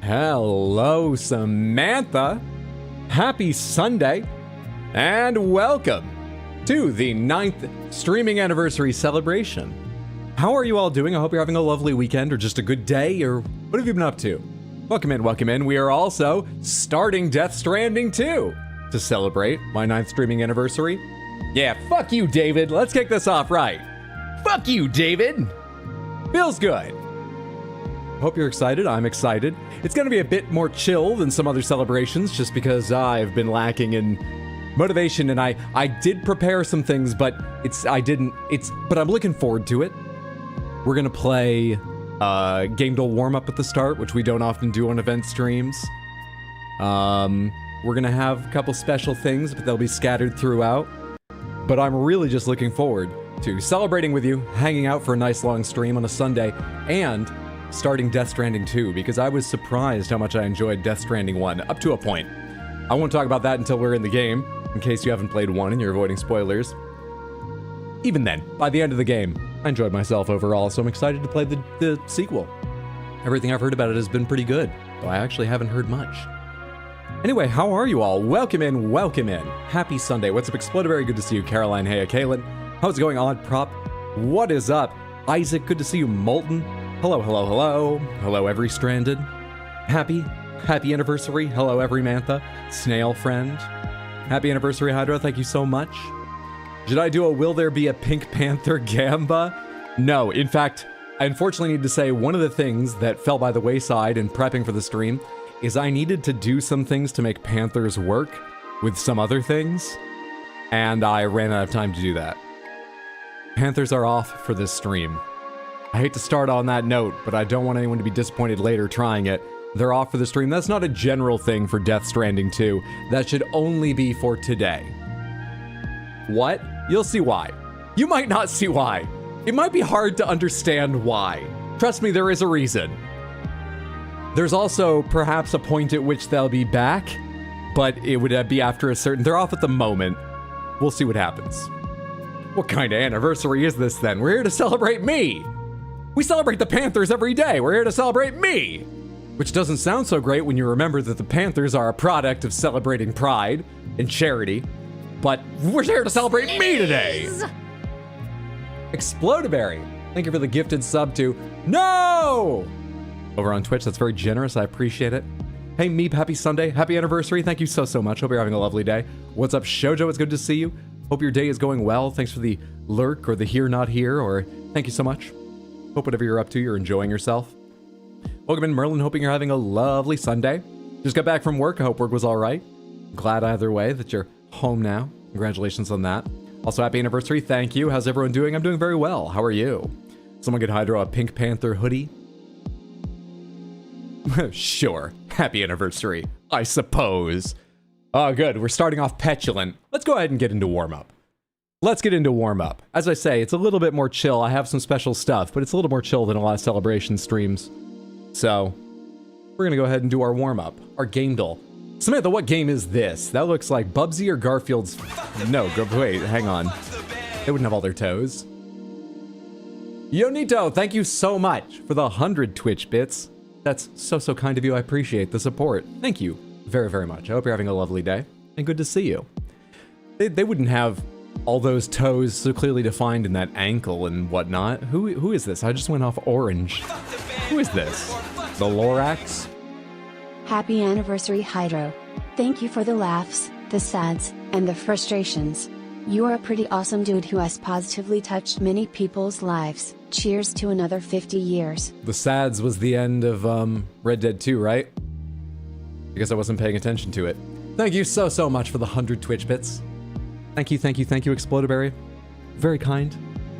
Hello, Samantha. Happy Sunday, and welcome to the 9th streaming anniversary celebration. How are you all doing? I hope you're having a lovely weekend or just a good day, or what have you been up to? Welcome in, welcome in. We are also starting Stranding 2 to celebrate my 9th streaming anniversary. Yeah, fuck you, David. Let's kick this off right. Fuck you, David. Feels good. Hope you're excited. I'm excited. It's going to be a bit more chill than some other celebrations just because I've been lacking in motivation, and I did prepare some things, but but I'm looking forward to it. We're going to play gamedle warm-up at the start, which we don't often do on event streams. We're going to have a couple special things, but they'll be scattered throughout. But I'm really just looking forward to celebrating with you, hanging out for a nice long stream on a Sunday, and starting Stranding 2, because I was surprised how much I enjoyed Stranding 1, up to a point. I won't talk about that until we're in the game, in case you haven't played 1 and you're avoiding spoilers. Even then, by the end of the game, I enjoyed myself overall, so I'm excited to play the sequel. Everything I've heard about it has been pretty good, though I actually haven't heard much. Anyway, how are you all? Welcome in, welcome in. Happy Sunday. What's up, Exploder? Very good to see you, Caroline. Hey, Kaylin. How's it going, Odd Prop? What is up? Isaac, good to see you, Molten. Hello, hello, hello. Hello, every Stranded. Happy anniversary. Hello, every Mantha. Snail friend. Happy anniversary, Hydra. Thank you so much. Should I do a Will There Be a Pink Panther Gamba? No, in fact, I unfortunately need to say one of the things that fell by the wayside in prepping for the stream is I needed to do some things to make Panthers work with some other things, and I ran out of time to do that. Panthers are off for this stream. I hate to start on that note, but I don't want anyone to be disappointed later trying it. They're off for the stream. That's not a general thing for Stranding 2. That should only be for today. What? You'll see why. You might not see why. It might be hard to understand why. Trust me, there is a reason. There's also perhaps a point at which they'll be back, but it would be after a certain... They're off at the moment. We'll see what happens. What kind of anniversary is this then? We're here to celebrate me! We celebrate the Panthers every day. We're here to celebrate me! Which doesn't sound so great when you remember that the Panthers are a product of celebrating pride and charity. But we're here to celebrate me today! Explodaberry, thank you for the gifted sub to No! Over on Twitch, that's very generous. I appreciate it. Hey Meep, happy Sunday. Happy anniversary. Thank you so much. Hope you're having a lovely day. What's up, Shoujo? It's good to see you. Hope your day is going well. Thanks for the lurk or the here not here, or thank you so much. Hope whatever you're up to, you're enjoying yourself. Welcome in, Merlin. Hoping you're having a lovely Sunday. Just got back from work. I hope work was all right. Glad either way that you're home now. Congratulations on that. Also, happy anniversary. Thank you. How's everyone doing? I'm doing very well. How are you? Someone get Hydro a Pink Panther hoodie? Sure. Happy anniversary, I suppose. Oh, good. We're starting off petulant. Let's go ahead and get into warm-up. Let's get into warm-up. As I say, it's a little bit more chill. I have some special stuff, but it's a little more chill than a lot of celebration streams. So, we're gonna go ahead and do our warm-up, our gamedle. Samantha, what game is this? That looks like Bubsy or Garfield's... No, wait, hang on. They wouldn't have all their toes. Yonito, thank you so much for the 100 Twitch bits. That's so kind of you. I appreciate the support. Thank you very, very much. I hope you're having a lovely day, and good to see you. They wouldn't have all those toes so clearly defined in that ankle and whatnot. Who is this? I just went off orange. Who is this? The Lorax? Happy anniversary, Hydro. Thank you for the laughs, the sads, and the frustrations. You are a pretty awesome dude who has positively touched many people's lives. Cheers to another 50 years. The sads was the end of Red Dead 2, right? Because I wasn't paying attention to it. Thank you so much for the 100 Twitch bits. Thank you, Explodaberry. Very kind.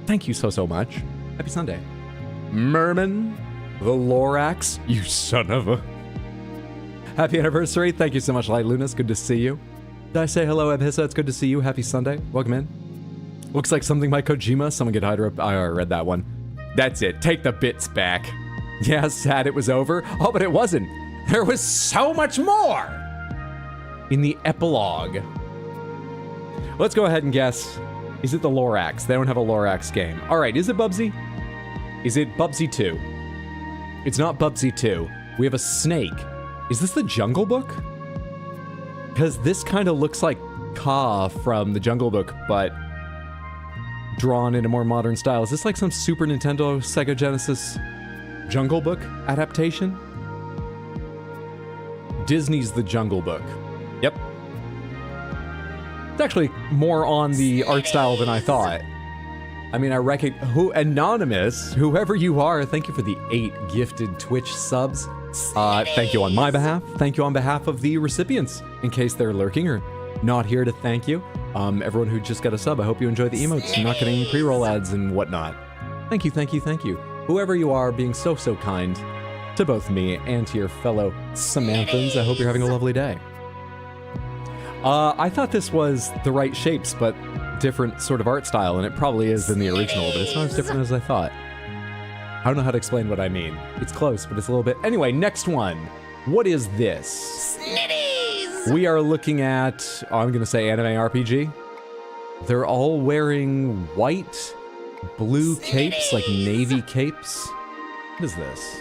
Thank you so much. Happy Sunday. Merman, the Lorax, you son of a... Happy anniversary. Thank you so much, Light Lunas. Good to see you. Did I say hello, Abhissa? It's good to see you. Happy Sunday. Welcome in. Looks like something by Kojima. Someone get Hydra. I already read that one. That's it. Take the bits back. Yeah, sad it was over. Oh, but it wasn't. There was so much more in the epilogue. Let's go ahead and guess. Is it the Lorax? They don't have a Lorax game. All right, is it Bubsy? Is it Bubsy 2? It's not Bubsy 2. We have a snake Is this the Jungle Book? Because this kind of looks like Ka from the Jungle Book, but drawn in a more modern style. Is this like some Super Nintendo Sega Genesis Jungle Book adaptation? Disney's The Jungle Book. Yep. It's actually more on the art style than I thought. I mean, I reckon Anonymous, whoever you are, thank you for the 8 gifted Twitch subs. Thank you on my behalf. Thank you on behalf of the recipients, in case they're lurking or not here to thank you. Everyone who just got a sub, I hope you enjoy the emotes and not getting pre-roll ads and whatnot. Thank you, thank you, thank you. Whoever you are, being so kind to both me and to your fellow Samanthans. I hope you're having a lovely day. I thought this was the right shapes, but different sort of art style, and it probably is than the original, but it's not as different as I thought. I don't know how to explain what I mean. It's close, but it's a little bit... Anyway, next one. What is this? Snitties! We are looking at, I'm going to say anime RPG. They're all wearing white, blue capes, like navy capes. What is this?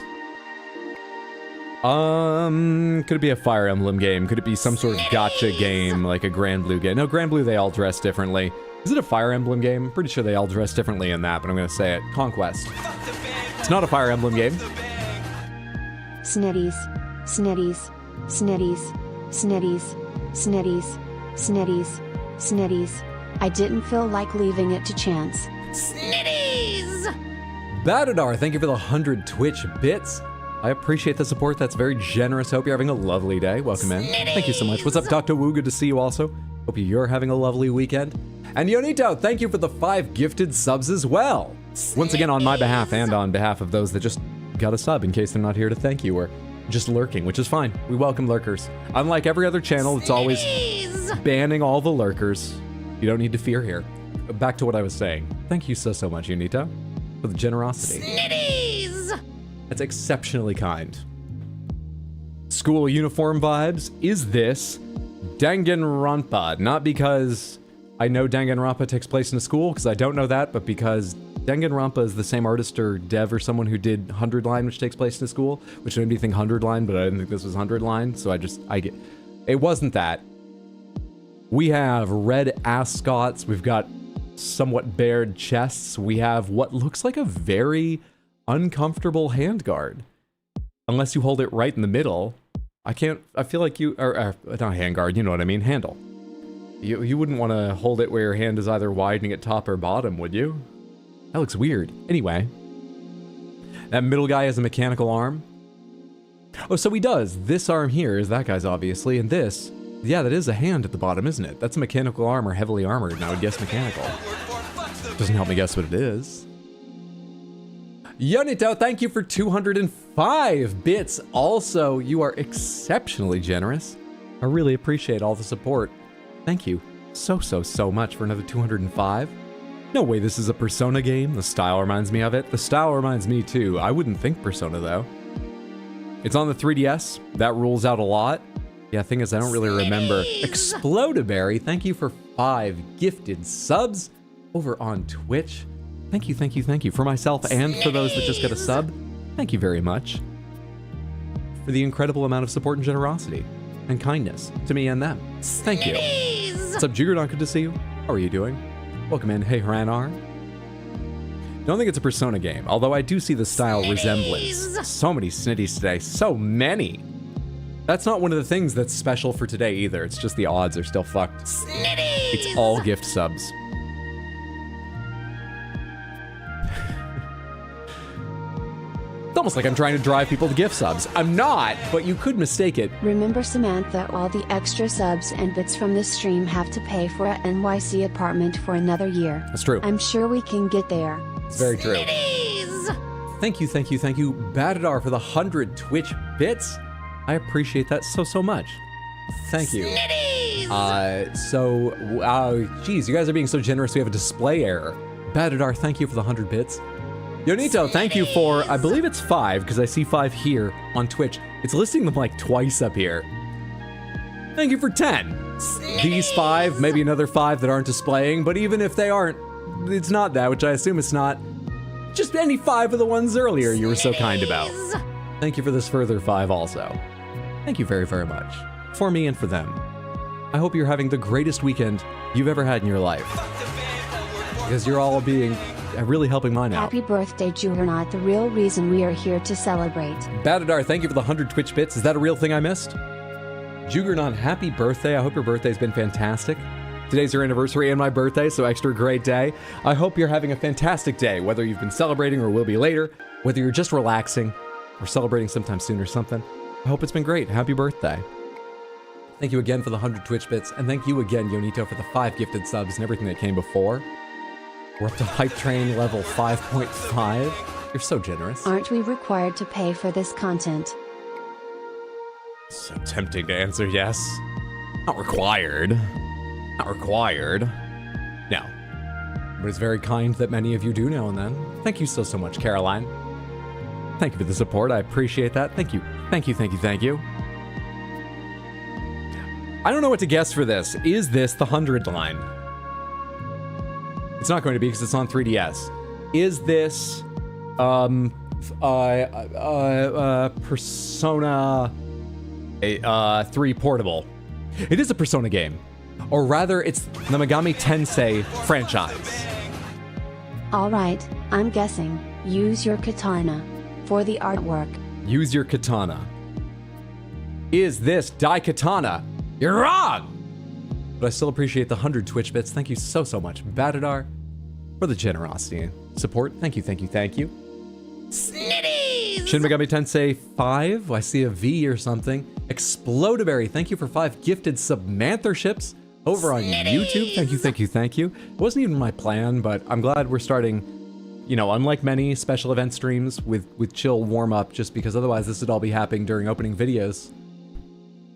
Could it be a Fire Emblem game? Could it be some sort of gacha game, like a Grand Blue game? No, Grand Blue, they all dress differently. Is it a Fire Emblem game? I'm pretty sure they all dress differently in that, but I'm gonna say it. Conquest. It's not a Fire Emblem game. Snitties, snitties, snitties, snitties, snitties, snitties, snitties. I didn't feel like leaving it to chance. Snitties! Badadar, thank you for the 100 Twitch bits. I appreciate the support. That's very generous. Hope you're having a lovely day. Welcome in. Thank you so much. What's up, Dr. Wu? Good to see you also. Hope you're having a lovely weekend. And Yonito, thank you for the 5 gifted subs as well. Once again, on my behalf and on behalf of those that just got a sub in case they're not here to thank you or just lurking, which is fine. We welcome lurkers. Unlike every other channel, it's always banning all the lurkers. You don't need to fear here. Back to what I was saying. Thank you so much, Yonito, for the generosity. That's exceptionally kind. School uniform vibes. Is this Danganronpa? Not because I know Danganronpa takes place in a school, because I don't know that, but because Danganronpa is the same artist or dev or someone who did 100 Line, which takes place in a school, which made me think 100 Line, but I didn't think this was 100 Line, so I get... It wasn't that. We have red ascots. We've got somewhat bared chests. We have what looks like a very uncomfortable handguard. Unless you hold it right in the middle. I feel like you, or not handguard, you know what I mean, handle. You wouldn't want to hold it where your hand is either widening at top or bottom, would you? That looks weird. Anyway. That middle guy has a mechanical arm. Oh, so he does. This arm here is that guy's obviously, and this, yeah, that is a hand at the bottom, isn't it? That's a mechanical arm or heavily armored, and I would guess mechanical. Doesn't help me guess what it is. Yonito, thank you for 205 bits. Also, you are exceptionally generous. I really appreciate all the support. Thank you so much for another 205. No way this is a Persona game. The style reminds me of it. The style reminds me too. I wouldn't think Persona though. It's on the 3DS. That rules out a lot. Yeah, thing is I don't really remember. Explodaberry, thank you for 5 gifted subs over on Twitch. Thank you for myself and for those that just got a sub. Thank you very much for the incredible amount of support and generosity and kindness to me and them. Thank you. What's up, Juggernaut? Good to see you. How are you doing? Welcome in. Hey, Hranar. Don't think it's a Persona game, although I do see the style resemblance. So many snitties today. So many. That's not one of the things that's special for today either. It's just the odds are still fucked. It's all gift subs. It's almost like I'm trying to drive people to gift subs. I'm not, but you could mistake it. Remember, Samantha, all the extra subs and bits from this stream have to pay for a NYC apartment for another year. That's true. I'm sure we can get there. It's very true. Thank you, Badadar, for the 100 Twitch bits. I appreciate that so much. Thank you. Geez, you guys are being so generous. We have a display error. Badadar, thank you for the 100 bits. Yonito, thank you for, I believe it's 5, because I see 5 here on Twitch. It's listing them like twice up here. Thank you for 10. These 5, maybe another 5 that aren't displaying, but even if they aren't, it's not that, which I assume it's not. Just any 5 of the ones earlier you were so kind about. Thank you for this further 5 also. Thank you very, very much. For me and for them. I hope you're having the greatest weekend you've ever had in your life. Because you're all being really helping mine out. Happy birthday, Juggernaut, the real reason we are here to celebrate. Badadar, thank you for the 100 Twitch bits. Is that a real thing I missed? Juggernaut, happy birthday. I hope your birthday's been fantastic. Today's your anniversary and my birthday, so extra great day. I hope you're having a fantastic day, whether you've been celebrating or will be later, whether you're just relaxing or celebrating sometime soon or something. I hope it's been great. Happy birthday. Thank you again for the 100 Twitch bits, and thank you again, Yonito, for the 5 gifted subs and everything that came before. We're up to Hype Train level 5.5. You're so generous. Aren't we required to pay for this content? So tempting to answer yes. Not required. Not required. No. But it's very kind that many of you do now and then. Thank you so much, Caroline. Thank you for the support. I appreciate that. Thank you. Thank you, thank you, thank you. I don't know what to guess for this. Is this the 100 line? It's not going to be because it's on 3DS. Is this Persona 3 Portable? It is a Persona game. Or rather, it's the Megami Tensei franchise. Alright, I'm guessing. Use your katana. For the artwork. Use your katana. Is this Daikatana? You're wrong! But I still appreciate the 100 Twitch bits. Thank you so much, Badadar, for the generosity and support. Thank you, thank you, thank you. Snitties! Shin Megami Tensei 5. I see a V or something. Explodaberry, thank you for 5 gifted submantherships over on YouTube. Thank you, thank you, thank you. It wasn't even my plan, but I'm glad we're starting, you know, unlike many special event streams with chill warm up, just because otherwise this would all be happening during opening videos.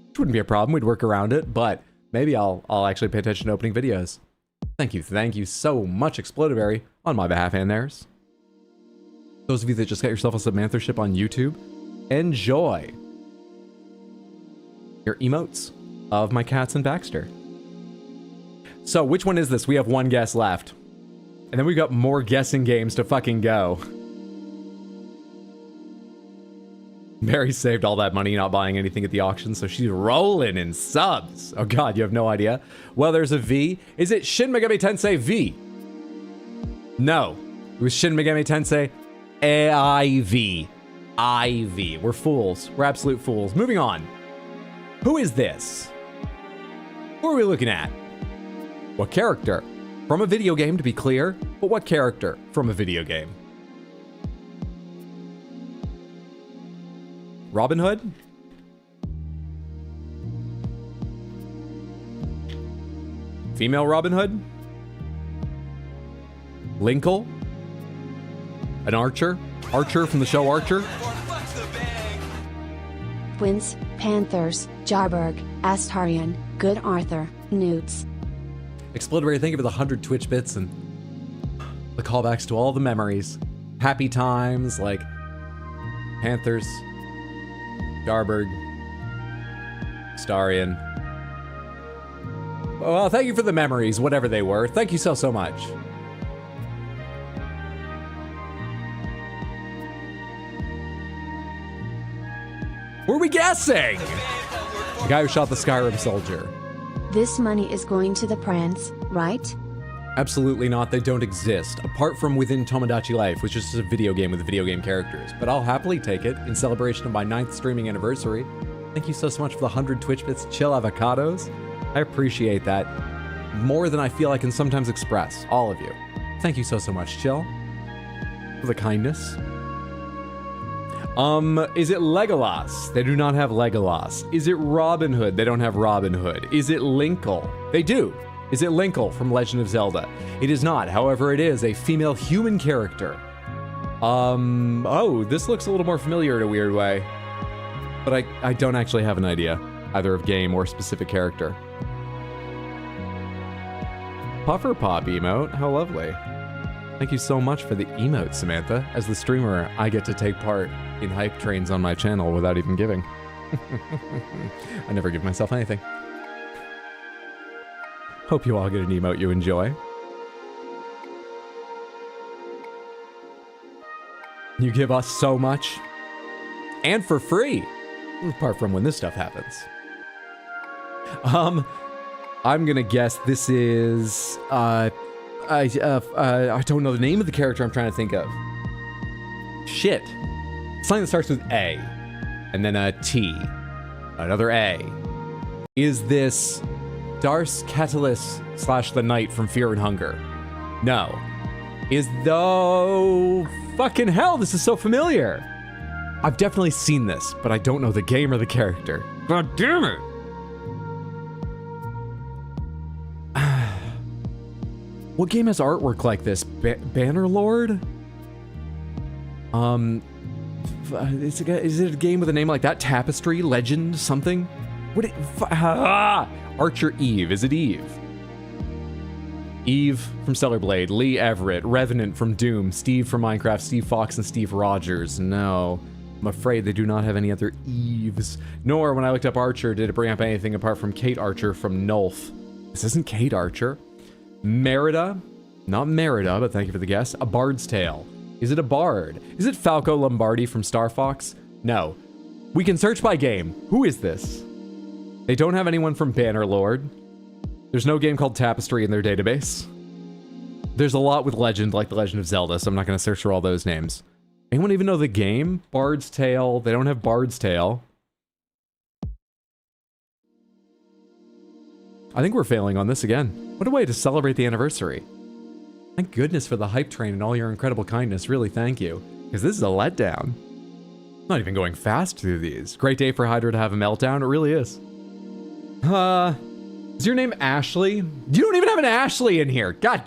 Which wouldn't be a problem, we'd work around it, but maybe I'll actually pay attention to opening videos. Thank you so much, Explodaberry, on my behalf and theirs. Those of you that just got yourself a submanthership on YouTube, enjoy your emotes of my cats and Baxter. So, which one is this? We have one guess left. And then we've got more guessing games to fucking go. Mary saved all that money not buying anything at the auction, so she's rolling in subs. Oh god, you have no idea. Well, there's a V. Is it Shin Megami Tensei V? No. It was Shin Megami Tensei IV. IV. We're fools. We're absolute fools. Moving on. Who is this? Who are we looking at? What character? From a video game, to be clear, but what character from a video game? Robin Hood? Female Robin Hood? Linkle? An archer? Archer from the show Archer? Twins, Panthers, Jarberg, Astarion, Good Arthur, Newts. Explodaberry, thank you for the 100 Twitch bits and the callbacks to all the memories. Happy times like Panthers, Jarberg, Starion. Well, thank you for the memories, whatever they were. Thank you so much. Who are we guessing? The guy who shot the Skyrim soldier. This money is going to the prince, right? Absolutely not. They don't exist. Apart from within Tomodachi Life, which is just a video game with video game characters. But I'll happily take it in celebration of my 9th streaming anniversary. Thank you so much for the 100 Twitch bits, Chill Avocados. I appreciate that more than I feel I can sometimes express. All of you. Thank you so much, Chill. For the kindness. Is it Legolas? They do not have Legolas. Is it Robin Hood? They don't have Robin Hood. Is it Linkle? They do. Is it Linkle from Legend of Zelda? It is not. However, it is a female human character. Oh, this looks a little more familiar in a weird way. But I don't actually have an idea, either of game or specific character. Puffer Pop emote, how lovely. Thank you so much for the emote, Samantha. As the streamer, I get to take part in hype trains on my channel without even giving. I never give myself anything. Hope you all get an emote you enjoy. You give us so much. And for free. Apart from when this stuff happens. I'm gonna guess this is, I don't know the name of the character I'm trying to think of. Shit. Something that starts with A, and then a T, another A. Is this Darce Catalyst / the Knight from Fear and Hunger? No. Is though... Fucking hell, this is so familiar. I've definitely seen this, but I don't know the game or the character. God damn it. What game has artwork like this? Bannerlord? Is it a game with a name like that? Tapestry? Legend? Something? Archer Eve. Is it Eve? Eve from Stellar Blade, Lee Everett, Revenant from Doom, Steve from Minecraft, Steve Fox, and Steve Rogers. No, I'm afraid they do not have any other Eves. Nor, when I looked up Archer, did it bring up anything apart from Kate Archer from Nulf. This isn't Kate Archer. Merida, not Merida, but thank you for the guess. A Bard's Tale. Is it a bard? Is it Falco Lombardi from Star Fox? No. We can search by game. Who is this? They don't have anyone from Bannerlord. There's no game called Tapestry in their database. There's a lot with Legend, like The Legend of Zelda, so I'm not going to search for all those names. Anyone even know the game? Bard's Tale. They don't have Bard's Tale. I think we're failing on this again. What a way to celebrate the anniversary. Thank goodness for the hype train and all your incredible kindness. Really, thank you. Because this is a letdown. I'm not even going fast through these. Great day for Hydra to have a meltdown. It really is. Is your name Ashley? You don't even have an Ashley in here. God.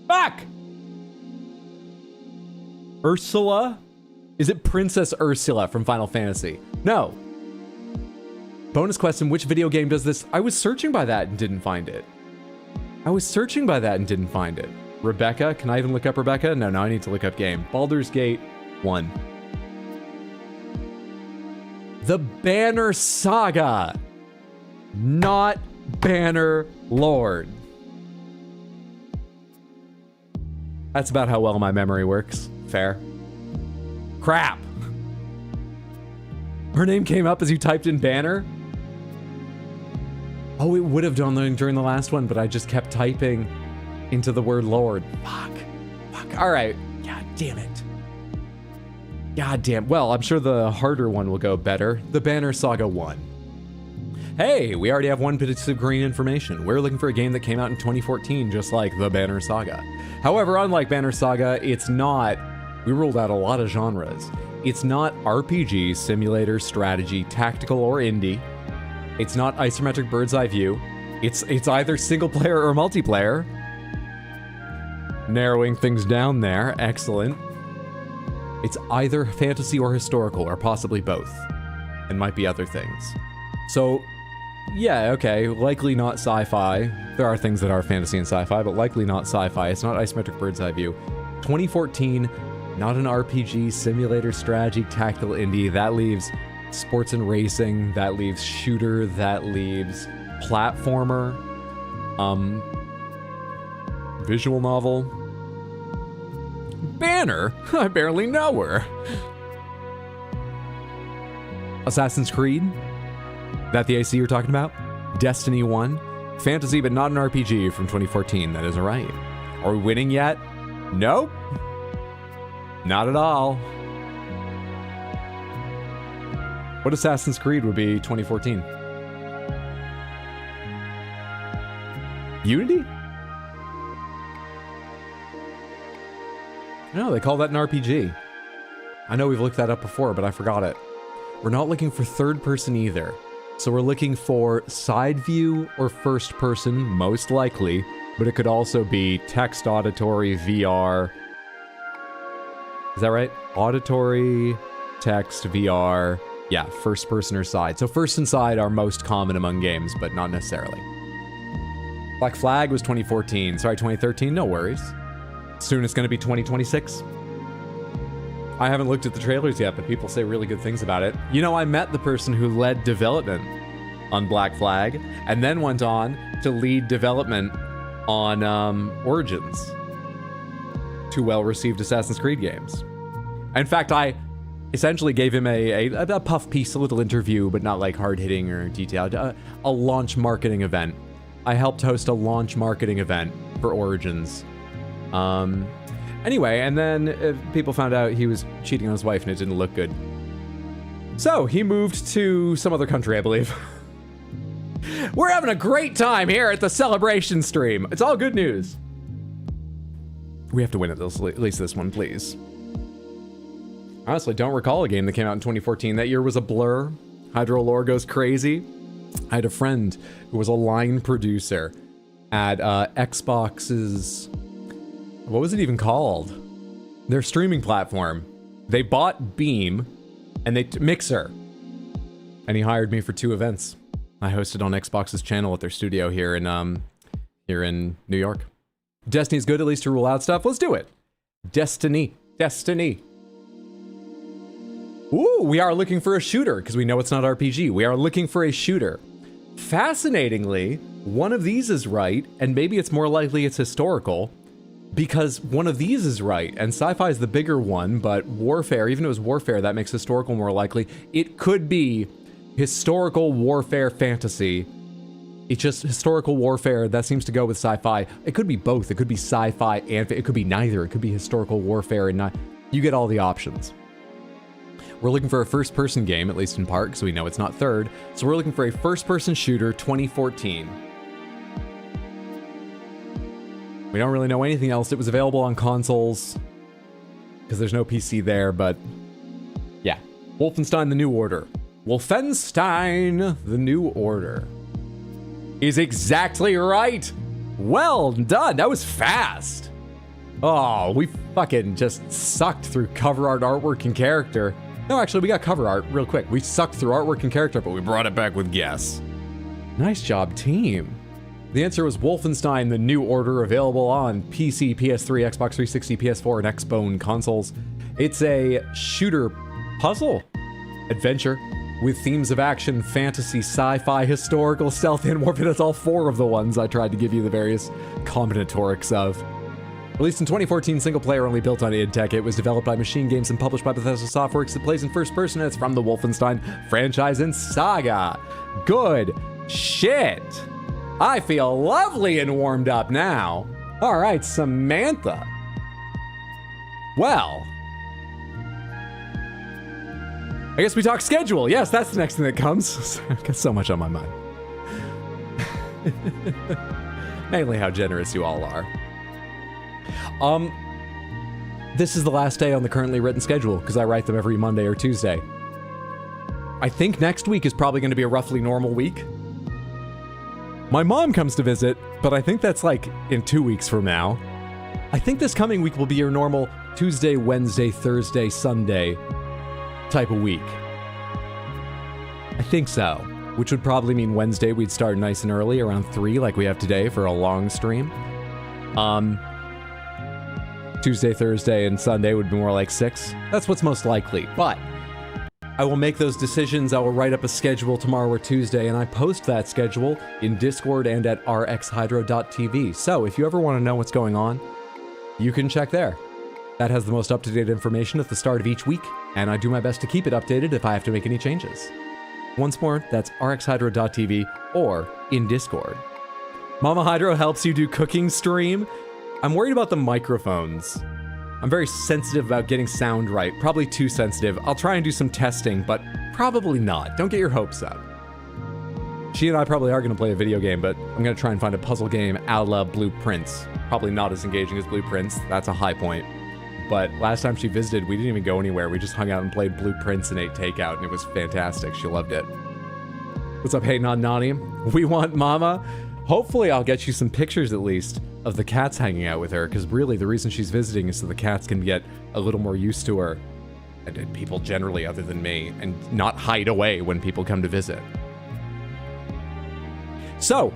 Fuck. Ursula? Is it Princess Ursula from Final Fantasy? No. Bonus question, which video game does this? I was searching by that and didn't find it. Rebecca? Can I even look up Rebecca? No, I need to look up game. Baldur's Gate 1. The Banner Saga. Not Bannerlord. That's about how well my memory works. Fair. Crap. Her name came up as you typed in Banner? Oh, it would have done during the last one, but I just kept typing into the word Lord. Fuck. All right. God damn it. God damn. Well, I'm sure the harder one will go better. The Banner Saga 1. Hey, we already have one piece of green information. We're looking for a game that came out in 2014, just like The Banner Saga. However, unlike Banner Saga, it's not... We ruled out a lot of genres. It's not RPG, simulator, strategy, tactical, or indie. It's not isometric bird's eye view. It's either single player or multiplayer. Narrowing things down there. Excellent. It's either fantasy or historical, or possibly both. And might be other things. So, yeah, okay, likely not sci-fi. There are things that are fantasy and sci-fi, but likely not sci-fi. It's not isometric bird's eye view. 2014, not an RPG, simulator, strategy, tactical indie. That leaves sports and racing. That leaves shooter. That leaves platformer. Visual novel. Banner? I barely know her. Assassin's Creed? That the AC you're talking about? Destiny 1? Fantasy, but not an RPG from 2014. That isn't right. Are we winning yet? Nope. Not at all. What Assassin's Creed would be 2014? Unity? No, they call that an RPG. I know we've looked that up before, but I forgot it. We're not looking for third person either. So we're looking for side view or first person, most likely, but it could also be text, auditory, VR. Is that right? Auditory, text, VR. Yeah, first person or side. So first and side are most common among games, but not necessarily. Black Flag was 2014. Sorry, 2013. No worries. Soon it's going to be 2026. I haven't looked at the trailers yet, but people say really good things about it. You know, I met the person who led development on Black Flag, and then went on to lead development on Origins. Two well-received Assassin's Creed games. In fact, I essentially gave him a puff piece, a little interview, but not like hard-hitting or detailed. A launch marketing event. I helped host a launch marketing event for Origins. Anyway, and then people found out he was cheating on his wife and it didn't look good. So he moved to some other country, I believe. We're having a great time here at the celebration stream. It's all good news. We have to win at least this one, please. Honestly, don't recall a game that came out in 2014. That year was a blur. Hydro lore goes crazy. I had a friend who was a line producer at Xbox's... What was it even called? Their streaming platform. They bought Beam and Mixer. And he hired me for 2 events. I hosted on Xbox's channel at their studio here in New York. Destiny's good, at least to rule out stuff. Let's do it. Destiny. Ooh, we are looking for a shooter, because we know it's not RPG. We are looking for a shooter. Fascinatingly, one of these is right, and maybe it's more likely it's historical, because one of these is right, and sci-fi is the bigger one, but warfare, even if it was warfare, that makes historical more likely. It could be historical warfare fantasy. It's just historical warfare, that seems to go with sci-fi. It could be both. It could be sci-fi and it could be neither. It could be historical warfare and not. You get all the options. We're looking for a first-person game, at least in part, because we know it's not third. So we're looking for a first-person shooter 2014. We don't really know anything else. It was available on consoles, because there's no PC there, but yeah. Wolfenstein: The New Order. Wolfenstein: The New Order is exactly right. Well done. That was fast. Oh, we fucking just sucked through cover art, artwork, and character. No, actually, we got cover art real quick. We sucked through artwork and character, but we brought it back with guess. Nice job, team. The answer was Wolfenstein: The New Order, available on PC, PS3, Xbox 360, PS4, and Xbone consoles. It's a shooter puzzle adventure with themes of action, fantasy, sci-fi, historical, stealth, and warfare. That's all 4 of the ones I tried to give you the various combinatorics of. Released in 2014, single player only, built on id Tech. It was developed by Machine Games and published by Bethesda Softworks. It plays in first person, and it's from the Wolfenstein franchise and saga. Good shit. I feel lovely and warmed up now. All right, Samantha. Well, I guess we talk schedule. Yes, that's the next thing that comes. I've got so much on my mind. Mainly how generous you all are. This is the last day on the currently written schedule, because I write them every Monday or Tuesday. I think next week is probably going to be a roughly normal week. My mom comes to visit, but I think that's like in 2 weeks from now. I think this coming week will be your normal Tuesday, Wednesday, Thursday, Sunday type of week. I think so. Which would probably mean Wednesday we'd start nice and early, around 3 like we have today for a long stream. Tuesday, Thursday, and Sunday would be more like 6. That's what's most likely, but I will make those decisions. I will write up a schedule tomorrow or Tuesday, and I post that schedule in Discord and at rxhydro.tv. So if you ever want to know what's going on, you can check there. That has the most up-to-date information at the start of each week, and I do my best to keep it updated if I have to make any changes. Once more, that's rxhydro.tv or in Discord. Mama Hydro helps you do cooking stream. I'm worried about the microphones. I'm very sensitive about getting sound right. Probably too sensitive. I'll try and do some testing, but probably not. Don't get your hopes up. She and I probably are going to play a video game, but I'm going to try and find a puzzle game a la Blueprints. Probably not as engaging as Blueprints. That's a high point. But last time she visited, we didn't even go anywhere. We just hung out and played Blueprints and ate takeout, and it was fantastic. She loved it. What's up, Hey Non Nani? We want Mama. Hopefully I'll get you some pictures at least of the cats hanging out with her, because really the reason she's visiting is so the cats can get a little more used to her, and people generally other than me, and not hide away when people come to visit. So,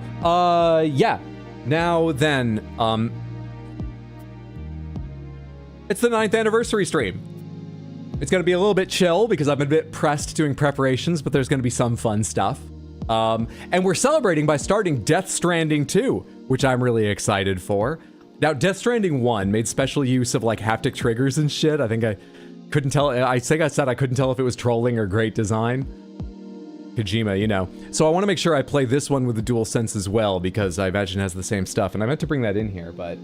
yeah. Now then, it's the 9th anniversary stream. It's going to be a little bit chill because I've been a bit pressed doing preparations, but there's going to be some fun stuff. And we're celebrating by starting Death Stranding 2, which I'm really excited for. Now, Death Stranding 1 made special use of like haptic triggers and shit. I think I Couldn't tell. I think I said I couldn't tell if it was trolling or great design. Kojima, you know. So I want to make sure I play this one with the DualSense as well, because I imagine it has the same stuff. And I meant to bring that in here, but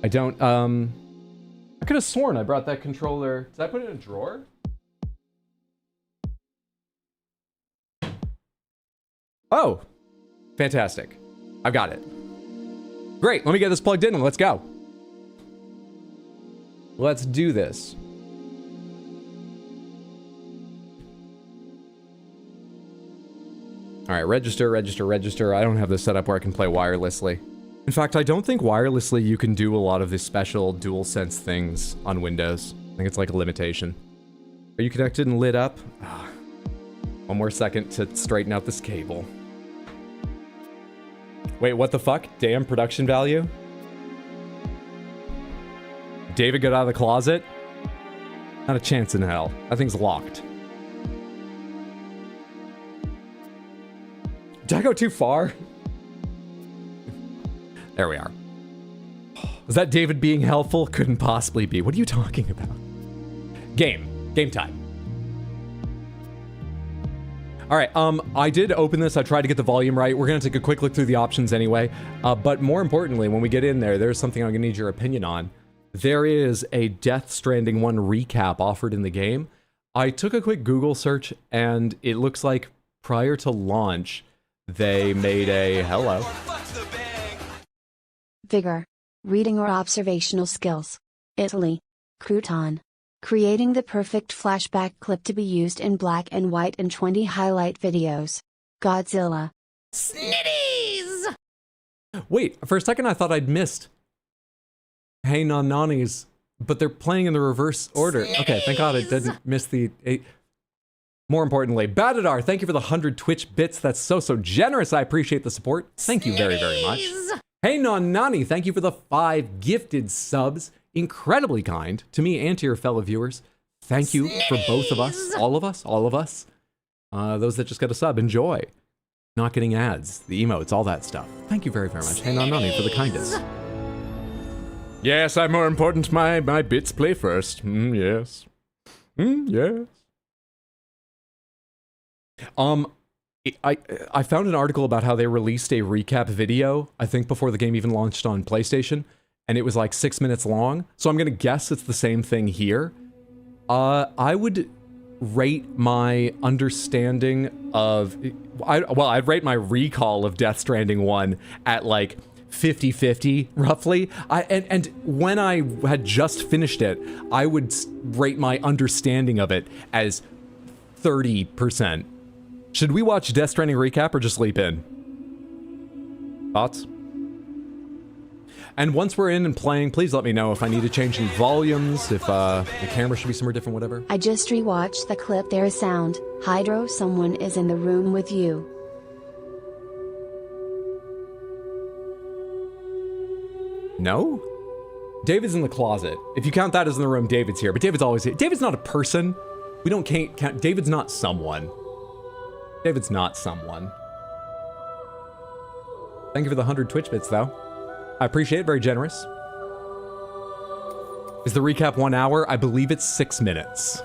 I don't. I could have sworn I brought that controller. Did I put it in a drawer? Oh, fantastic. I've got it. Great, let me get this plugged in and let's go. Let's do this. All right, register, register, register. I don't have this set up where I can play wirelessly. In fact, I don't think wirelessly you can do a lot of the special DualSense things on Windows. I think it's like a limitation. Are you connected and lit up? Ah, one more second to straighten out this cable. Wait, what the fuck? Damn production value? David got out of the closet? Not a chance in hell. That thing's locked. Did I go too far? There we are. Was that David being helpful? Couldn't possibly be. What are you talking about? Game time. All right, I did open this. I tried to get the volume right. We're gonna take a quick look through the options anyway. But more importantly, when we get in there, there's something I'm gonna need your opinion on. There is a Death Stranding 1 recap offered in the game. I took a quick Google search, and it looks like prior to launch, they made a hello. Vigor. Reading or observational skills. Italy. Crouton. Creating the perfect flashback clip to be used in black and white and 20 highlight videos. Godzilla. Snitties! Wait, for a second I thought I'd missed Hey Non Nani's, but they're playing in the reverse order. Okay, thank God I didn't miss the 8. More importantly, Badadar, thank you for the 100 Twitch bits. That's so generous. I appreciate the support. Thank you very, very much. Hey Non Nani, thank you for the 5 gifted subs. Incredibly kind to me and to your fellow viewers. Thank you for both of us, all of us. Those that just got a sub, enjoy. Not getting ads, the emotes, all that stuff. Thank you very, very much. Hey Non Nani for the kindness. Yes, I'm more important. My bits play first. Yes. Yes. I found an article about how they released a recap video, I think before the game even launched on PlayStation, and it was like 6 minutes long. So I'm gonna guess it's the same thing here. I would rate my understanding of, I'd rate my recall of Death Stranding 1 at like 50-50 roughly. And when I had just finished it, I would rate my understanding of it as 30%. Should we watch Death Stranding recap or just sleep in? Thoughts? And once we're in and playing, please let me know if I need to change any volumes, if the camera should be somewhere different, whatever. I just rewatched the clip. There is sound. Hydro, someone is in the room with you. No? David's in the closet. If you count that as in the room, David's here. But David's always here. David's not a person. We don't count. David's not someone. David's not someone. Thank you for the 100 Twitch bits, though. I appreciate it. Very generous. Is the recap 1 hour? I believe it's 6 minutes.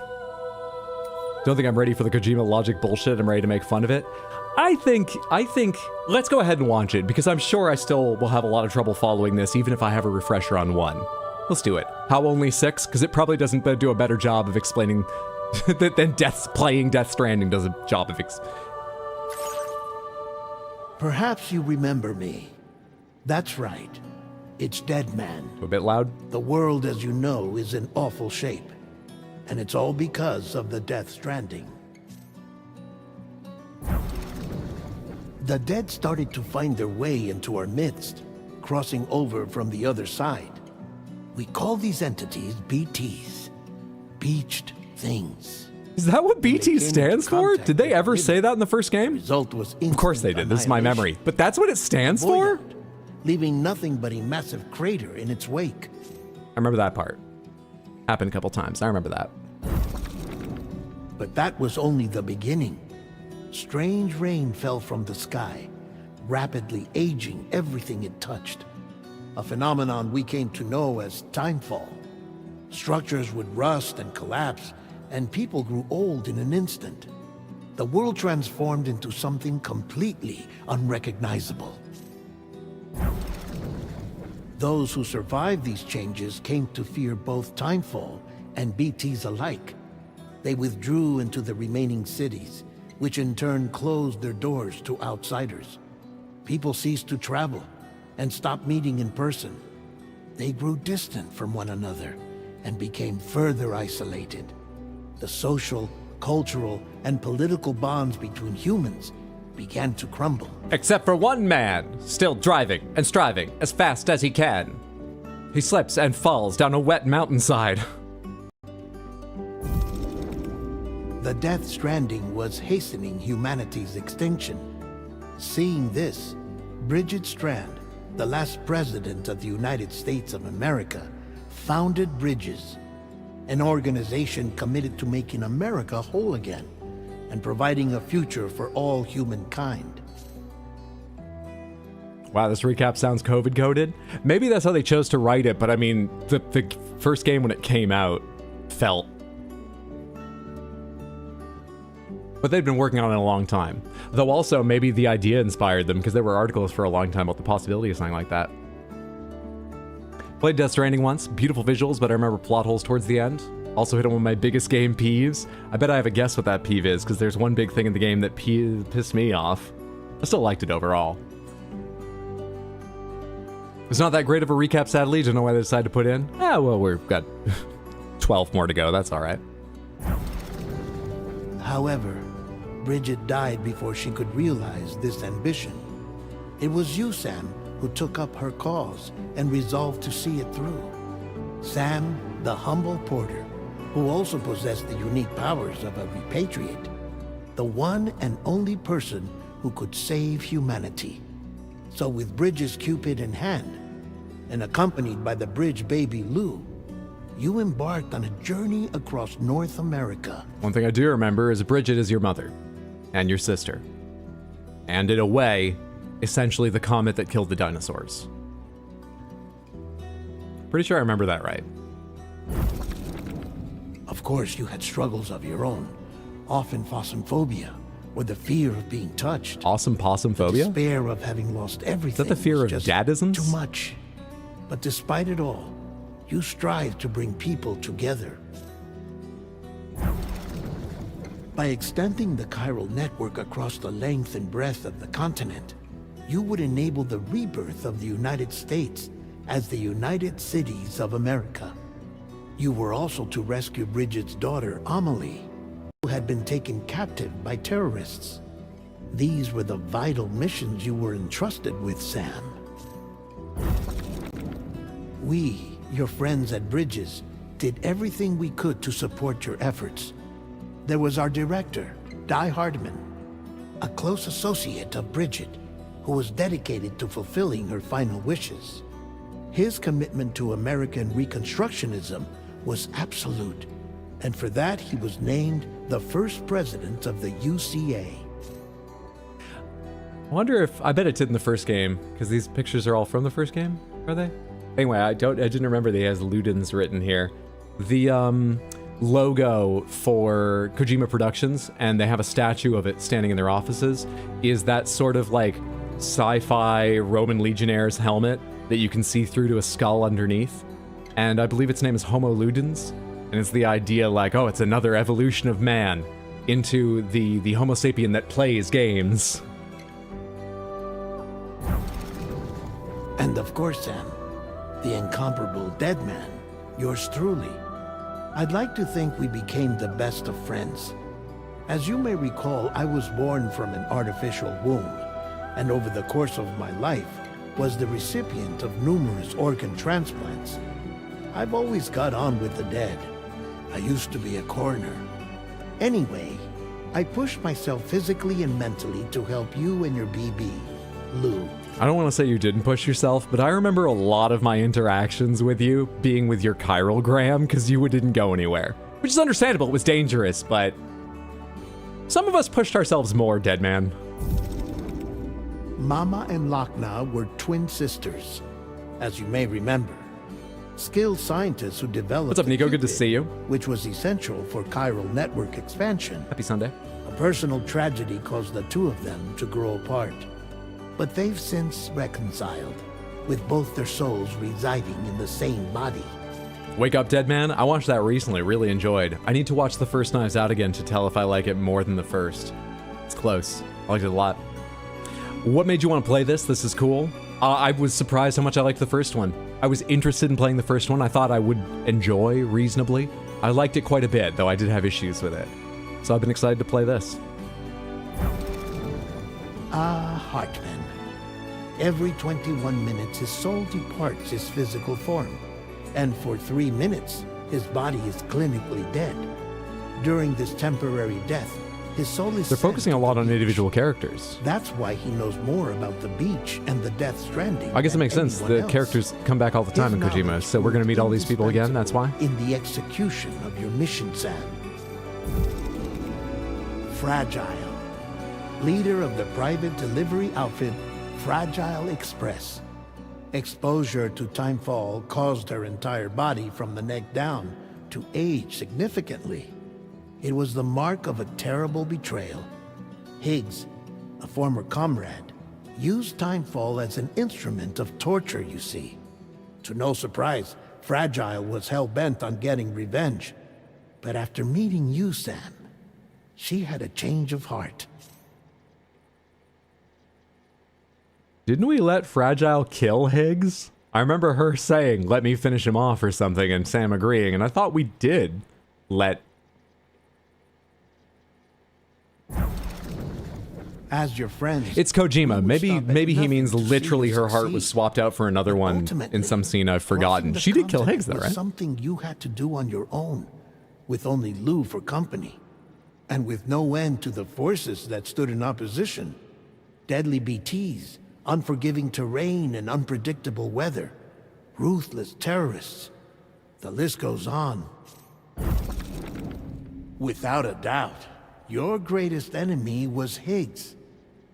Don't think I'm ready for the Kojima logic bullshit. I'm ready to make fun of it. I think, let's go ahead and watch it, because I'm sure I still will have a lot of trouble following this, even if I have a refresher on 1. Let's do it. How only 6? Because it probably doesn't do a better job of explaining than playing Death Stranding does a job of Perhaps you remember me. That's right. It's Deadman. A bit loud? The world, as you know, is in awful shape. And it's all because of the Death Stranding. The dead started to find their way into our midst, crossing over from the other side. We call these entities BTs. Beached Things. Is that what BT stands for? Did they ever say that in the first game? Result was of course they did. This is my memory. But that's what it stands for? Void, leaving nothing but a massive crater in its wake. I remember that part. Happened a couple times. I remember that. But that was only the beginning. Strange rain fell from the sky, rapidly aging everything it touched. A phenomenon we came to know as timefall. Structures would rust and collapse, and people grew old in an instant. The world transformed into something completely unrecognizable. Those who survived these changes came to fear both Timefall and BTs alike. They withdrew into the remaining cities, which in turn closed their doors to outsiders. People ceased to travel and stopped meeting in person. They grew distant from one another and became further isolated. The social, cultural, and political bonds between humans began to crumble. Except for one man, still driving and striving as fast as he can. He slips and falls down a wet mountainside. The death stranding was hastening humanity's extinction. Seeing this, Bridget Strand, the last president of the United States of America, founded Bridges, an organization committed to making America whole again and providing a future for all humankind. Wow, this recap sounds COVID-coded. Maybe that's how they chose to write it, but I mean, the first game when it came out felt. But they'd been working on it a long time. Though also, maybe the idea inspired them, because there were articles for a long time about the possibility of something like that. Played Death Stranding once, beautiful visuals, but I remember plot holes towards the end. Also hit on one of my biggest game peeves. I bet I have a guess what that peeve is, because there's one big thing in the game that pissed me off. I still liked it overall. It's not that great of a recap, sadly. Don't know why they decided to put in. Ah, well, we've got 12 more to go. That's all right. However, Bridget died before she could realize this ambition. It was you, Sam, who took up her cause and resolved to see it through. Sam, the humble porter, who also possessed the unique powers of a repatriate. The one and only person who could save humanity. So with Bridges' Cupid in hand, and accompanied by the bridge baby Lou, you embarked on a journey across North America. One thing I do remember is Bridget is your mother, and your sister. And in a way, essentially the comet that killed the dinosaurs. Pretty sure I remember that right. Of course, you had struggles of your own, often phosmophobia, or the fear of being touched. Awesome possum The phobia? despair of having lost everything. Is that the fear was of just dadisms? Too much. But despite it all, you strive to bring people together. By extending the chiral network across the length and breadth of the continent, you would enable the rebirth of the United States as the United Cities of America. You were also to rescue Bridget's daughter, Amelie, who had been taken captive by terrorists. These were the vital missions you were entrusted with, Sam. We, your friends at Bridges, did everything we could to support your efforts. There was our director, Di Hardman, a close associate of Bridget, who was dedicated to fulfilling her final wishes. His commitment to American Reconstructionism was absolute, and for that he was named the first president of the UCA. I wonder if, I bet it did in the first game, because these pictures are all from the first game, are they? Anyway, I didn't remember that he has Ludens written here. The logo for Kojima Productions, and they have a statue of it standing in their offices, is that sort of like sci-fi Roman Legionnaire's helmet that you can see through to a skull underneath. And I believe its name is Homo Ludens, and it's the idea like, oh, it's another evolution of man into the Homo sapien that plays games. And of course, Sam, the incomparable Dead Man, yours truly. I'd like to think we became the best of friends. As you may recall, I was born from an artificial womb, and over the course of my life, was the recipient of numerous organ transplants. I've always got on with the dead. I used to be a coroner. Anyway, I pushed myself physically and mentally to help you and your BB, Lou. I don't want to say you didn't push yourself, but I remember a lot of my interactions with you being with your chiral gram, because you didn't go anywhere. Which is understandable, it was dangerous, but some of us pushed ourselves more, Dead Man. Mama and Lochna were twin sisters, as you may remember. skilled scientists who developed What's up, the Nico? Good to qubit, see you. which was essential for chiral network expansion. Happy Sunday. A personal tragedy caused the two of them to grow apart. But they've since reconciled, with both their souls residing in the same body. Wake Up Dead Man. I watched that recently, really enjoyed. I need to watch the first Knives Out again to tell if I like it more than the first. It's close. I liked it a lot. What made you want to play this? This is cool. I was surprised how much I liked the first one. I was interested in playing the first one. I thought I would enjoy reasonably. I liked it quite a bit, though I did have issues with it. So I've been excited to play this. Hartman. Every 21 minutes his soul departs his physical form, and for 3 minutes his body is clinically dead. During this temporary death, his soul is They're sent focusing a to lot the on beach. individual characters. That's why he knows more about the beach and the Death Stranding. I guess it than makes sense. anyone The else. characters come back all the time in His Kojima, knowledge so we're going to meet all these proved people again, that's why? indispensable in the execution of your mission, Sam. Fragile. Leader of the private delivery outfit, Fragile Express. Exposure to timefall caused her entire body from the neck down to age significantly. It was the mark of a terrible betrayal. Higgs, a former comrade, used timefall as an instrument of torture, you see. To no surprise, Fragile was hell-bent on getting revenge. But after meeting you, Sam, she had a change of heart. Didn't we let Fragile kill Higgs? I remember her saying, let me finish him off or something, and Sam agreeing, and I thought we did let... As your friends, It's Kojima. we would Maybe stop at maybe he nothing means to see literally you her heart was succeed. swapped out for another But one ultimately, in some scene I've crossing forgotten. the She did kill continent Higgs though, was right? something you had to do on your own, with only Lou for company, and with no end to the forces that stood in opposition. Deadly BTs, unforgiving terrain and unpredictable weather, ruthless terrorists. The list goes on. Without a doubt, your greatest enemy was Higgs.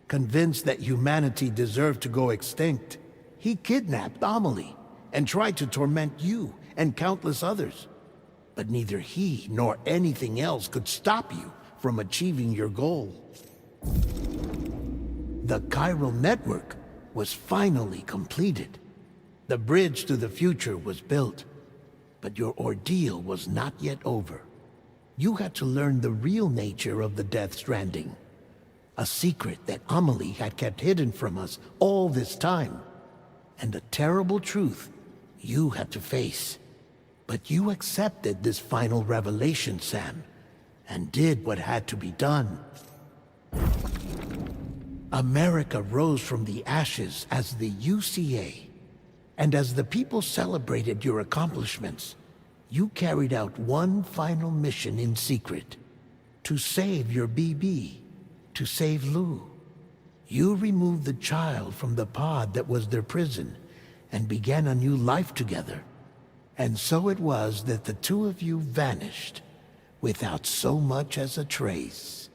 Convinced that humanity deserved to go extinct, he kidnapped Amelie and tried to torment you and countless others. But neither he nor anything else could stop you from achieving your goal. The chiral network was finally completed. The bridge to the future was built, but your ordeal was not yet over. You had to learn the real nature of the Death Stranding. A secret that Amelie had kept hidden from us all this time. And a terrible truth you had to face. But you accepted this final revelation, Sam, and did what had to be done. America rose from the ashes as the UCA. And as the people celebrated your accomplishments, you carried out one final mission in secret. To save your BB. To save Lou. You removed the child from the pod that was their prison and began a new life together. And so it was that the two of you vanished without so much as a trace.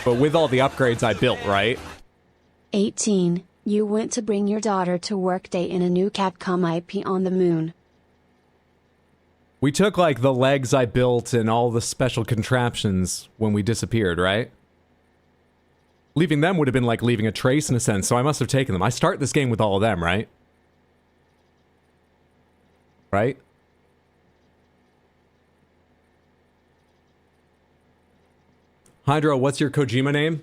But with all the upgrades I built, right? 18. You went to bring your daughter to workday in a new Capcom IP on the moon. We took, like, the legs I built and all the special contraptions when we disappeared, right? Leaving them would have been like leaving a trace in a sense, so I must have taken them. I start this game with all of them, right? Right? Hydro, what's your Kojima name?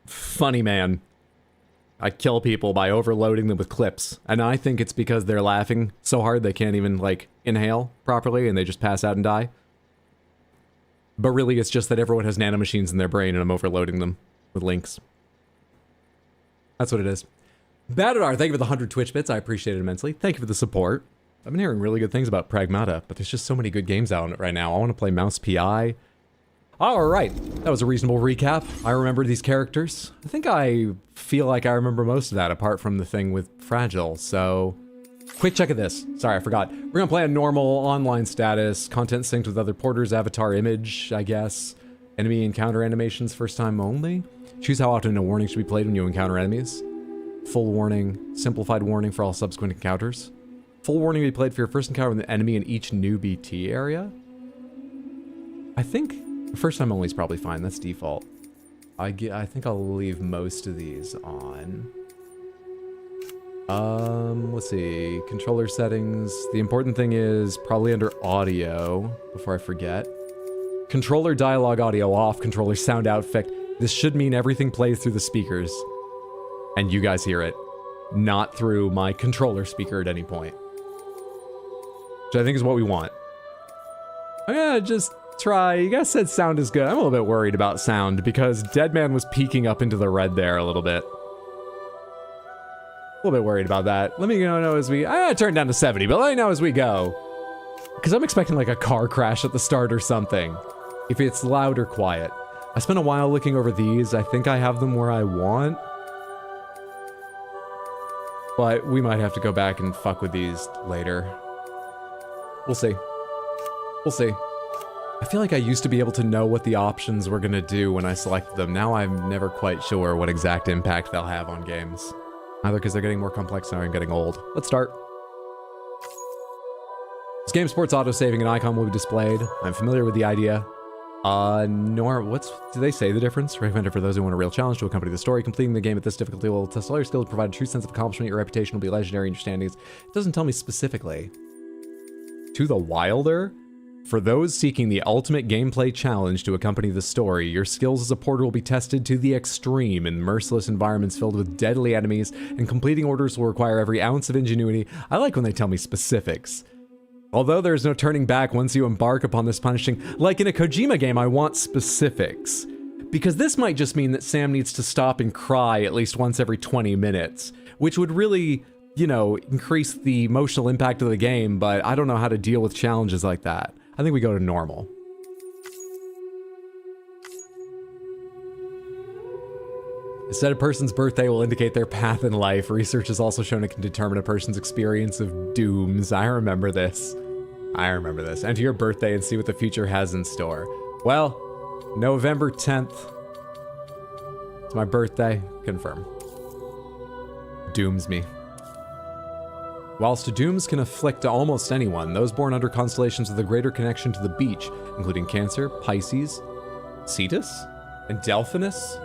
Funny man. I kill people by overloading them with clips. And I think it's because they're laughing so hard they can't even, like, inhale properly and they just pass out and die. But really, it's just that everyone has nanomachines in their brain and I'm overloading them with links. That's what it is. Badadar, thank you for the 100 Twitch bits. I appreciate it immensely. Thank you for the support. I've been hearing really good things about Pragmata, but there's just so many good games out on it right now. I want to play Mouse PI. Alright, that was a reasonable recap. I remember these characters. I think I feel like I remember most of that, apart from the thing with Fragile, so... Quick check of this. Sorry, I forgot. We're gonna play a normal online status, content synced with other porters, avatar image, I guess. Enemy encounter animations, first time only. Choose how often a warning should be played when you encounter enemies. Full warning, simplified warning for all subsequent encounters. Full warning to be played for your first encounter with an enemy in each new BT area. I think the first time only is probably fine. That's default. I think I'll leave most of these on. Let's see. Controller settings. The important thing is probably under audio, before I forget. Controller dialogue audio off, controller sound out effect. This should mean everything plays through the speakers. And you guys hear it. Not through my controller speaker at any point. Which I think is what we want. I'm gonna just try. You guys said sound is good. I'm a little bit worried about sound because Deadman was peeking up into the red there a little bit. A little bit worried about that. Let me know as we... I gotta turn down to 70, but let me know as we go. Because I'm expecting like a car crash at the start or something. If it's loud or quiet. I spent a while looking over these. I think I have them where I want. But we might have to go back and fuck with these later. We'll see. We'll see. I feel like I used to be able to know what the options were gonna do when I selected them. Now I'm never quite sure what exact impact they'll have on games. Either because they're getting more complex and I'm getting old. Let's start. This game supports auto-saving, an icon will be displayed. I'm familiar with the idea. Do they say the difference? Recommended for those who want a real challenge to accompany the story. Completing the game at this difficulty will test all your skills, provide a true sense of accomplishment. Your reputation will be legendary in your standings. It doesn't tell me specifically. To the Wilder? For those seeking the ultimate gameplay challenge to accompany the story, your skills as a porter will be tested to the extreme in merciless environments filled with deadly enemies, and completing orders will require every ounce of ingenuity. I like when they tell me specifics. Although there is no turning back once you embark upon this punishing, like in a Kojima game, I want specifics. Because this might just mean that Sam needs to stop and cry at least once every 20 minutes, which would really, you know, increase the emotional impact of the game, but I don't know how to deal with challenges like that. I think we go to normal. Instead, a person's birthday will indicate their path in life. Research has also shown it can determine a person's experience of dooms. I remember this. I remember this. Enter your birthday and see what the future has in store. Well, November 10th. It's my birthday. Confirm. Dooms me. Whilst dooms can afflict almost anyone, those born under constellations with a greater connection to the beach, including Cancer, Pisces, Cetus, and Delphinus.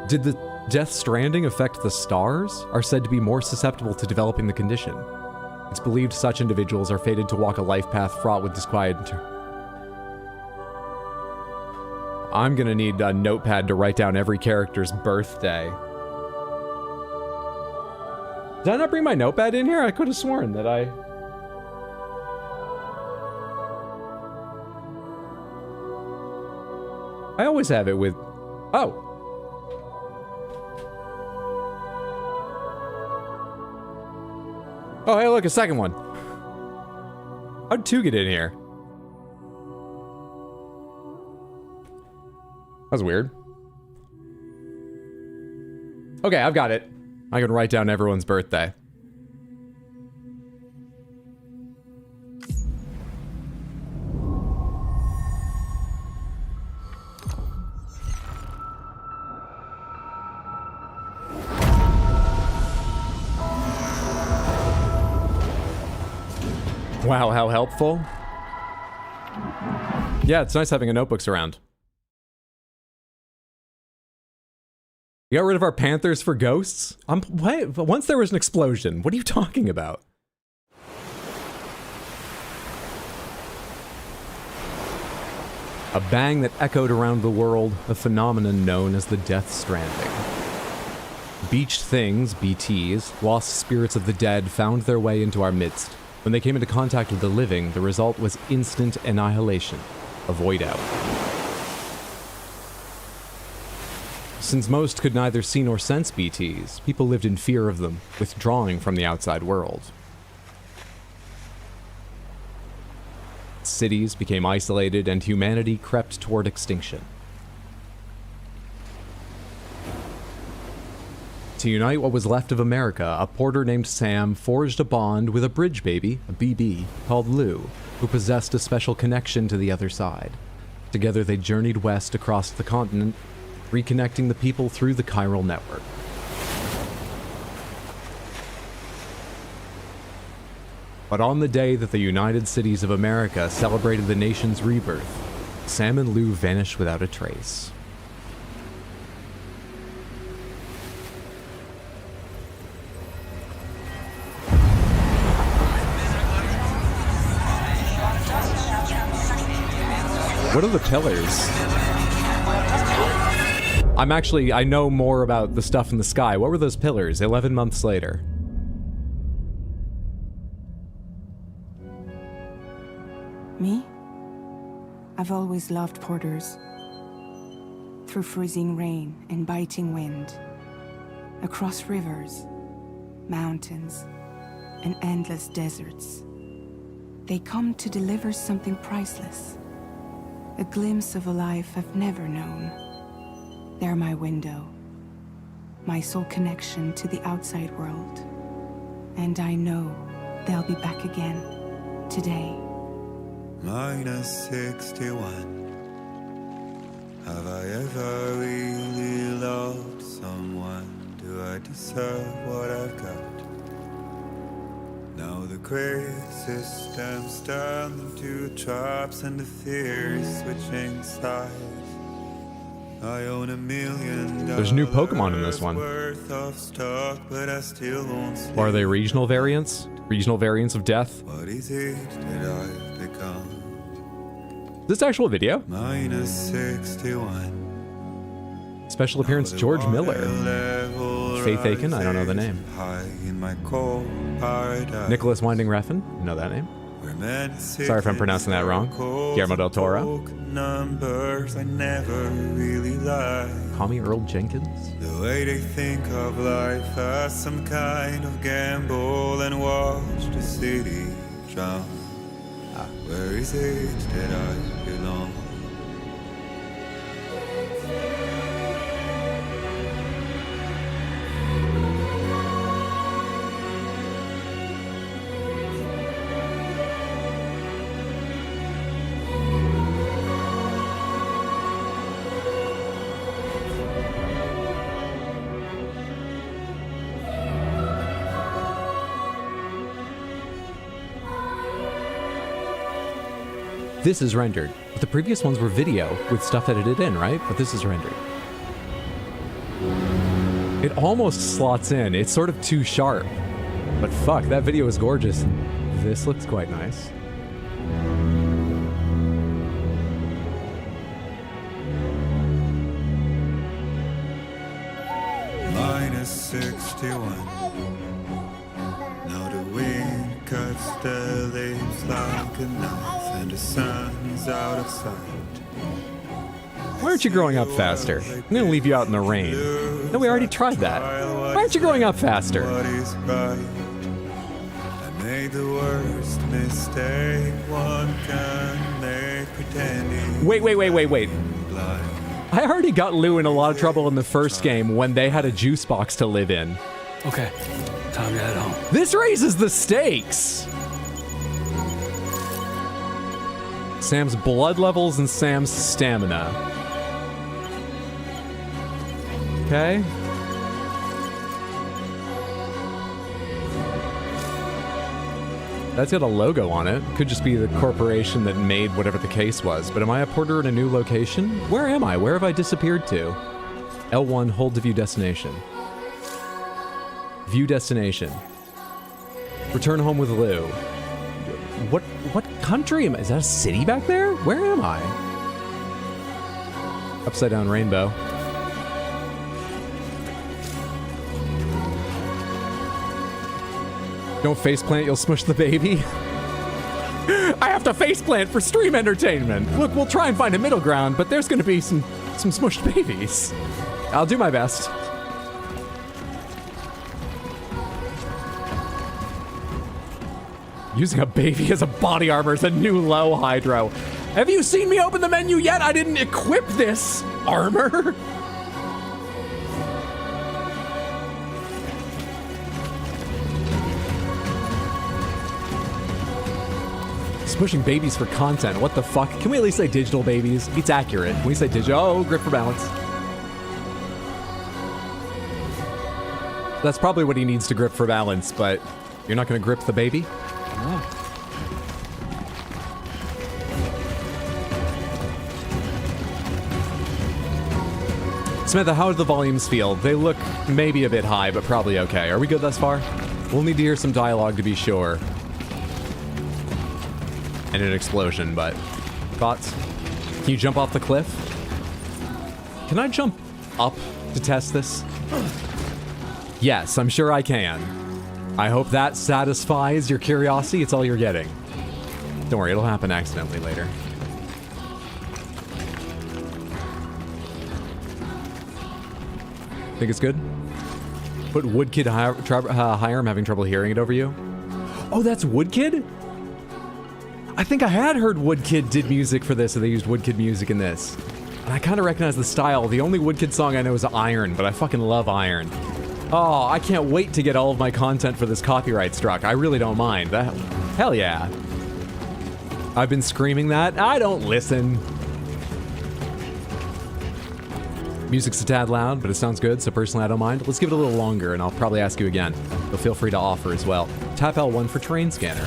Did the Death Stranding affect the stars? Are said to be more susceptible to developing the condition. It's believed such individuals are fated to walk a life path fraught with disquiet. I'm gonna need a notepad to write down every character's birthday. Did I not bring my notepad in here? I could have sworn that I... I always have it with... Oh. Oh, hey, look, a second one. How'd two get in here? That's weird. Okay, I've got it. I can write down everyone's birthday. Wow, how helpful. Yeah, it's nice having a notebooks around. We got rid of our panthers for ghosts? What? Once there was an explosion. What are you talking about? A bang that echoed around the world, a phenomenon known as the Death Stranding. Beached things, BTs, lost spirits of the dead, found their way into our midst. When they came into contact with the living, the result was instant annihilation, a void out. Since most could neither see nor sense BTs, people lived in fear of them, withdrawing from the outside world. Cities became isolated and humanity crept toward extinction. To unite what was left of America, a porter named Sam forged a bond with a bridge baby, a BB, called Lou, who possessed a special connection to the other side. Together they journeyed west across the continent reconnecting the people through the chiral network. But on the day that the United Cities of America celebrated the nation's rebirth, Sam and Lou vanished without a trace. What are the pillars? I know more about the stuff in the sky. What were those pillars 11 months later? Me? I've always loved porters. Through freezing rain and biting wind, across rivers, mountains, and endless deserts, they come to deliver something priceless. A glimpse of a life I've never known. They're my window, my sole connection to the outside world. And I know they'll be back again, today. -61. Have I ever really loved someone? Do I deserve what I've got? Now the grade system's turned into traps and the fears switching sides. I own $1 million. There's new Pokemon in this one. Worth of stock, but I still won't sleep. Or are they regional variants? Regional variants of death? What is it that I've become? Is this actual video? -61. Special appearance George Miller. Faith Aiken, I don't know the name. Nicholas Winding Refn, you know that name. Sorry if I'm pronouncing that wrong. Guillermo del Toro. Numbers I never really liked. Tommy Earl Jenkins. The way they think of life as some kind of gamble and watch the city drown. Where is it that I belong? This is rendered. But the previous ones were video with stuff edited in, right? But this is rendered. It almost slots in. It's sort of too sharp. But fuck, that video is gorgeous. This looks quite nice. -61. Now the wind cuts the leaves like a knife, and the sun's out of sight. Why aren't you growing up faster? I'm gonna leave you out in the rain. No, we already tried that. Why aren't you growing up faster? What is right? I made the worst mistake one can make, pretending. Wait. blind. I already got Lou in a lot of trouble in the first game when they had a juice box to live in. Okay, time to head home. This raises the stakes! Sam's blood levels and Sam's stamina. Okay. That's got a logo on it. Could just be the corporation that made whatever the case was. But am I a porter in a new location? Where am I? Where have I disappeared to? L1, hold to view destination. View destination. Return home with Lou. What country am I? Is that a city back there? Where am I? Upside down rainbow. Don't faceplant, you'll smush the baby. I have to faceplant for stream entertainment. Look, we'll try and find a middle ground, but there's gonna be some smushed babies. I'll do my best. Using a baby as a body armor is a new low, Hydro. Have you seen me open the menu yet? I didn't equip this armor. Pushing babies for content. What the fuck? Can we at least say digital babies? It's accurate. Can we say digital? Oh, grip for balance. That's probably what he needs to grip for balance, but you're not going to grip the baby? No. Samantha, how do the volumes feel? They look maybe a bit high, but probably okay. Are we good thus far? We'll need to hear some dialogue to be sure. And an explosion, but... Thoughts? Can you jump off the cliff? Can I jump up to test this? Yes, I'm sure I can. I hope that satisfies your curiosity. It's all you're getting. Don't worry, it'll happen accidentally later. Think it's good? Put Woodkid higher. I'm having trouble hearing it over you. Oh, that's Woodkid? I think I had heard Woodkid did music for this, or they used Woodkid music in this. And I kind of recognize the style. The only Woodkid song I know is Iron, but I fucking love Iron. Oh, I can't wait to get all of my content for this copyright struck. I really don't mind. Hell yeah. I've been screaming that. I don't listen. Music's a tad loud, but it sounds good, so personally I don't mind. Let's give it a little longer, and I'll probably ask you again. But feel free to offer as well. Tap L1 for terrain scanner.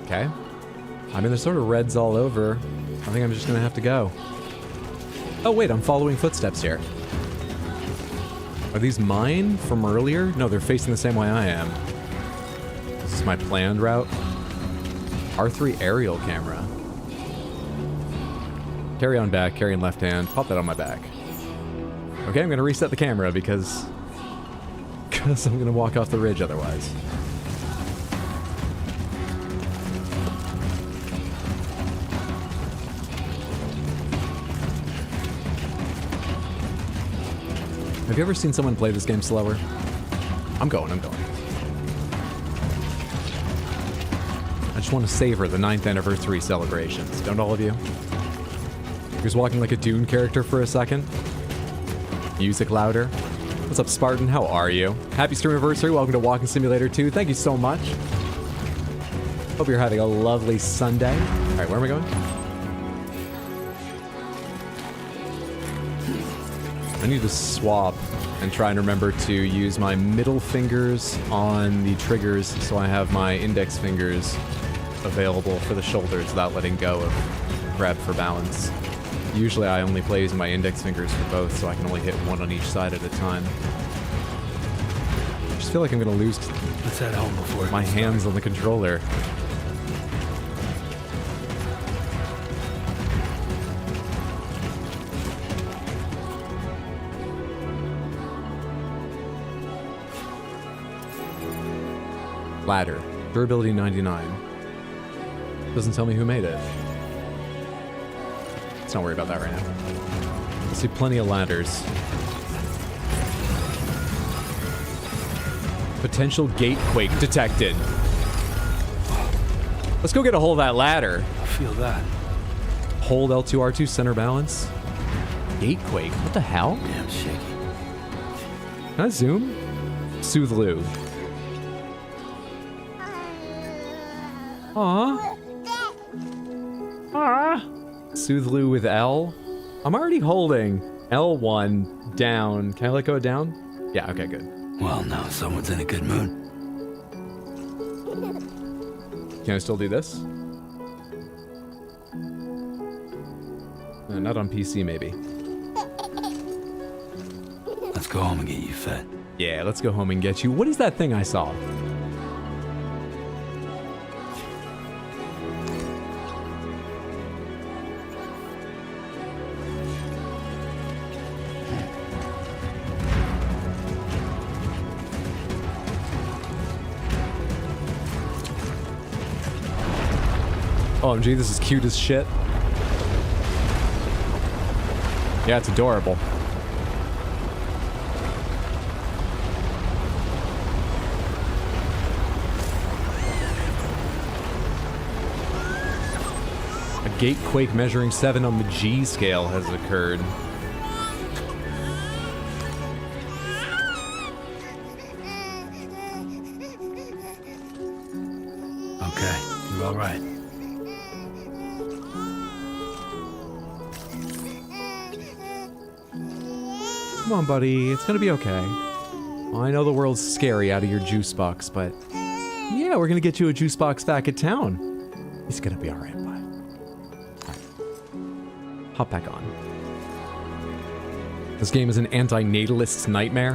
Okay. I mean, there's sort of reds all over. I think I'm just gonna have to go. Oh wait, I'm following footsteps here. Are these mine from earlier? No, they're facing the same way I am. This is my planned route. R3 aerial camera. Carry on back, carry in left hand, pop that on my back. Okay, I'm gonna reset the camera because I'm gonna walk off the ridge otherwise. Have you ever seen someone play this game slower? I'm going. I just want to savor the 9th anniversary celebrations, don't all of you? He was walking like a Dune character for a second. Music louder. What's up, Spartan? How are you? Happy stream anniversary. Welcome to Walking Simulator 2. Thank you so much. Hope you're having a lovely Sunday. All right, where am I going? I need to swap and try and remember to use my middle fingers on the triggers so I have my index fingers available for the shoulders without letting go of grab for balance. Usually I only play using my index fingers for both, so I can only hit one on each side at a time. I just feel like I'm gonna lose Let's head home before my hands on the controller. Ladder. Durability 99. Doesn't tell me who made it. Let's not worry about that right now. I see plenty of ladders. Potential gatequake detected. Let's go get a hold of that ladder. I feel that. Hold L2, R2, center balance. Gatequake? What the hell? Damn shaky. Can I zoom? Soothlu. Aww. Soothlu with L. I'm already holding L1 down. Can I let go down? Yeah, okay, good. Well, now someone's in a good mood. Can I still do this? Not on PC, maybe. Let's go home and get you fed. Yeah, let's go home and get you. What is that thing I saw? OMG, this is cute as shit. Yeah, it's adorable. A gatequake measuring 7 on the G scale has occurred. Okay, you're all right. Come on, buddy. It's gonna be okay. I know the world's scary out of your juice box, but yeah, we're gonna get you a juice box back at town. He's gonna be alright, bud. Alright. Hop back on. This game is an anti-natalist's nightmare.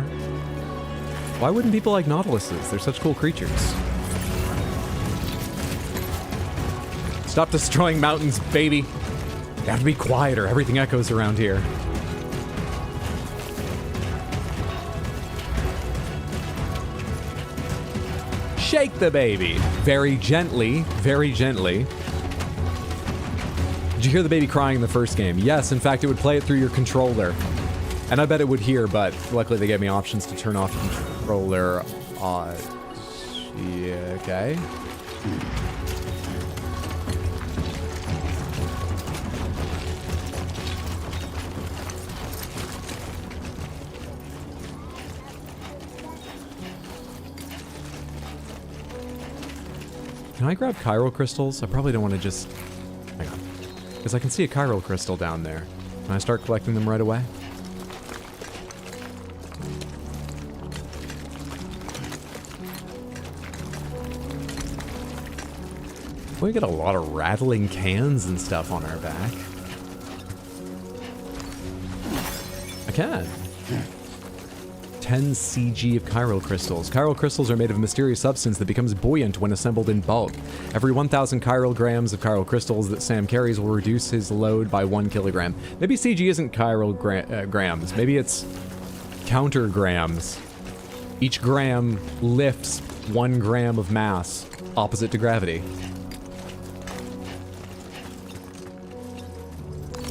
Why wouldn't people like nautiluses? They're such cool creatures. Stop destroying mountains, baby. You have to be quieter. Everything echoes around here. Shake the baby. Very gently, very gently. Did you hear the baby crying in the first game? Yes, in fact, it would play it through your controller. And I bet it would hear, but luckily they gave me options to turn off the controller. Yeah, okay. Can I grab chiral crystals? I probably don't want to just... Hang on. Because I can see a chiral crystal down there. Can I start collecting them right away? We got a lot of rattling cans and stuff on our back. I can. 10 CG of chiral crystals. Chiral crystals are made of a mysterious substance that becomes buoyant when assembled in bulk. Every 1,000 chiral grams of chiral crystals that Sam carries will reduce his load by 1 kilogram. Maybe CG isn't chiral grams. Maybe it's counter grams. Each gram lifts 1 gram of mass opposite to gravity.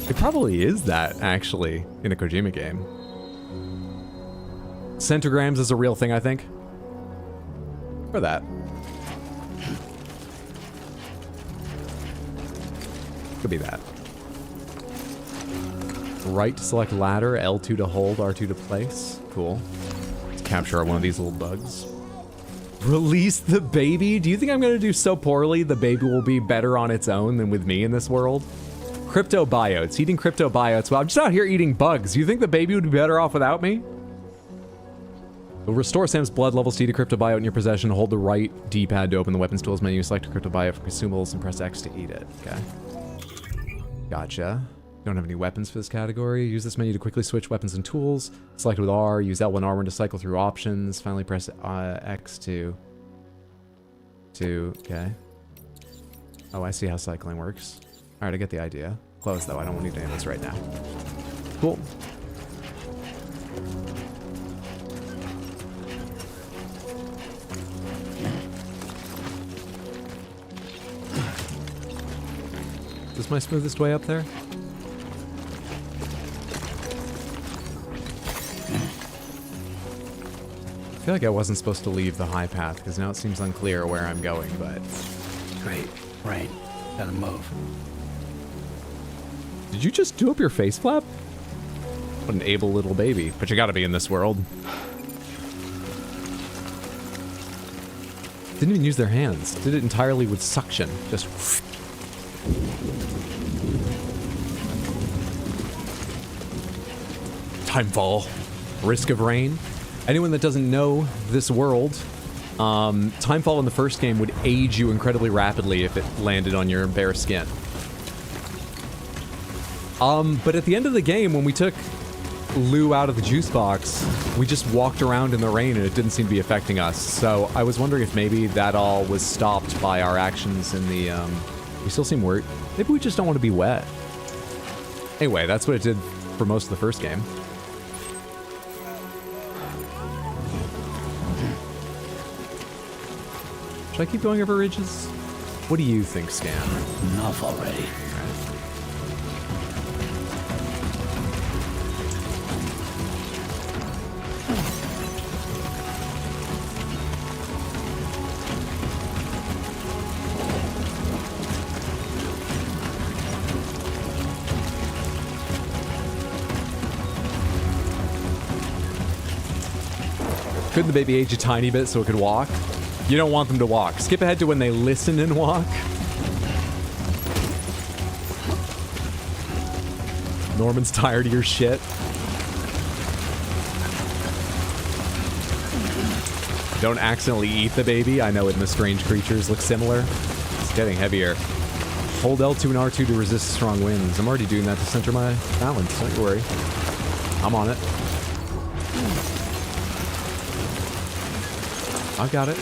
It probably is that, actually, in a Kojima game. Centigrams is a real thing, I think. Or that. Could be that. Right to select ladder, L2 to hold, R2 to place. Cool. Let's capture one of these little bugs. Release the baby? Do you think I'm going to do so poorly the baby will be better on its own than with me in this world? Cryptobiotes. Eating cryptobiotes. Well, I'm just out here eating bugs. Do you think the baby would be better off without me? It'll restore Sam's blood levels to eat a cryptobiote in your possession. Hold the right D-pad to open the weapons tools menu. Select a cryptobiote for consumables and press X to eat it. Okay. Gotcha. Don't have any weapons for this category. Use this menu to quickly switch weapons and tools. Select with R. Use L1 R1 to cycle through options. Finally press X to... Okay. Oh, I see how cycling works. Alright, I get the idea. Close, though. I don't need any of this right now. Cool. Is this my smoothest way up there? I feel like I wasn't supposed to leave the high path, because now it seems unclear where I'm going, but... Great. Right. Gotta move. Did you just do up your face flap? What an able little baby. But you gotta be in this world. Didn't even use their hands. Did it entirely with suction. Just... Timefall. Risk of rain. Anyone that doesn't know this world, Timefall in the first game would age you incredibly rapidly if it landed on your bare skin. But at the end of the game, when we took Lou out of the juice box, we just walked around in the rain and it didn't seem to be affecting us. So I was wondering if maybe that all was stopped by our actions in the, we still seem worried. Maybe we just don't want to be wet. Anyway, that's what it did for most of the first game. Should I keep going over ridges? What do you think, Scan? Enough already. Couldn't the baby age a tiny bit so it could walk? You don't want them to walk. Skip ahead to when they listen and walk. Norman's tired of your shit. Don't accidentally eat the baby. I know it in the strange creatures look similar. It's getting heavier. Hold L2 and R2 to resist strong winds. I'm already doing that to center my balance. Don't you worry. I'm on it. I've got it.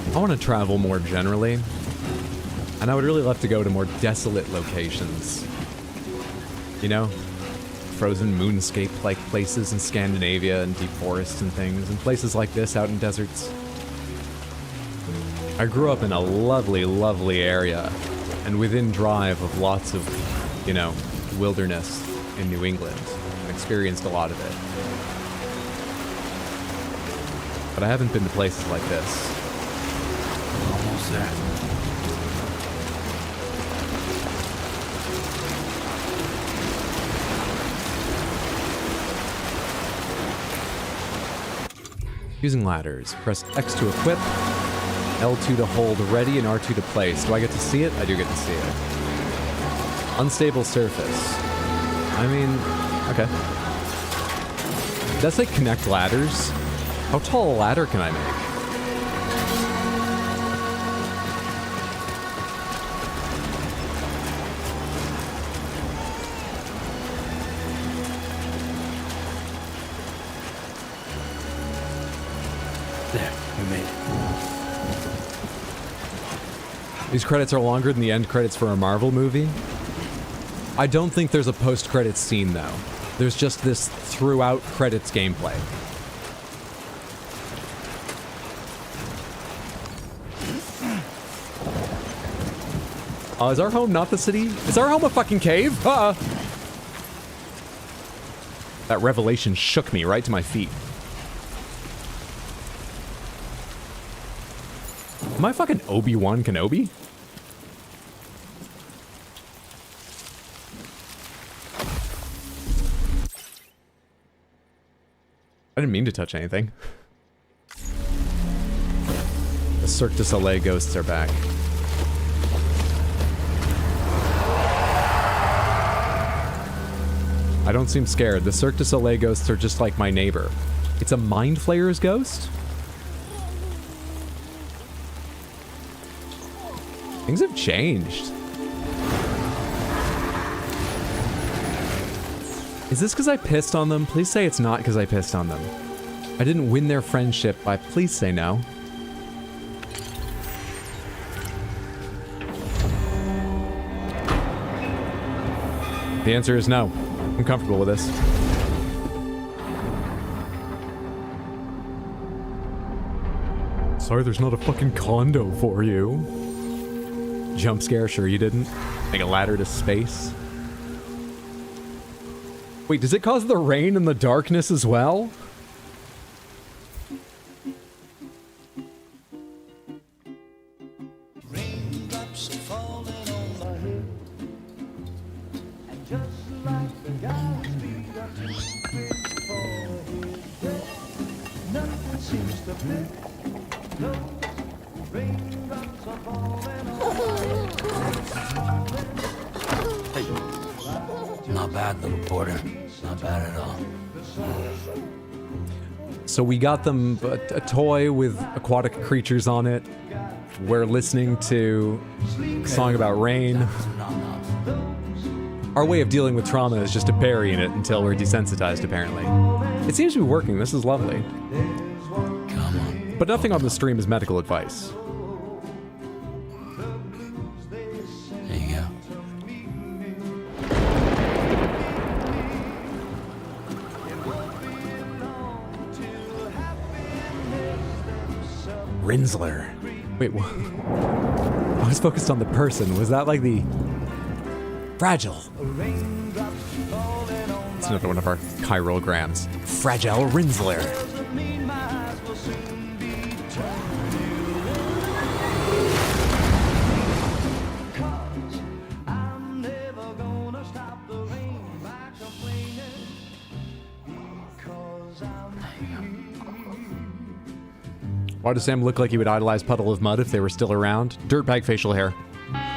I want to travel more generally, and I would really love to go to more desolate locations. You know? Frozen moonscape-like places in Scandinavia and deep forests and things, and places like this out in deserts. I grew up in a lovely, lovely area, and within drive of lots of, you know, wilderness in New England. I experienced a lot of it. But I haven't been to places like this. Almost there. Using ladders. Press X to equip, L2 to hold ready, and R2 to place. Do I get to see it? I do get to see it. Unstable surface. I mean, okay. Did that say connect ladders? How tall a ladder can I make? There, we made it. These credits are longer than the end credits for a Marvel movie. I don't think there's a post-credits scene, though. There's just this throughout credits gameplay. Is our home not the city? Is our home a fucking cave? That revelation shook me right to my feet. Am I fucking Obi-Wan Kenobi? I didn't mean to touch anything. The Cirque du Soleil ghosts are back. I don't seem scared. The Cirque du Soleil ghosts are just like my neighbor. It's a Mind Flayer's ghost? Things have changed. Is this because I pissed on them? Please say it's not because I pissed on them. I didn't win their friendship by please say no. The answer is no. I'm comfortable with this. Sorry, there's not a fucking condo for you. Jump scare, sure you didn't. Make a ladder to space. Wait, does it cause the rain and the darkness as well? Raindrops are falling on my head, and just like the guy's feet are too big for his bed, nothing seems to fit. Those raindrops are falling on my head. Not bad, little porter. Not bad at all. So we got them a toy with aquatic creatures on it. We're listening to a song about rain. Our way of dealing with trauma is just to bury in it until we're desensitized, apparently. It seems to be working. This is lovely. Come on. But nothing on the stream is medical advice. There you go. Rinsler. Wait, what? I was focused on the person. Was that like the... Fragile. It's another one of our chirograms. Fragile Rinsler. Why does Sam look like he would idolize Puddle of Mud if they were still around? Dirtbag facial hair.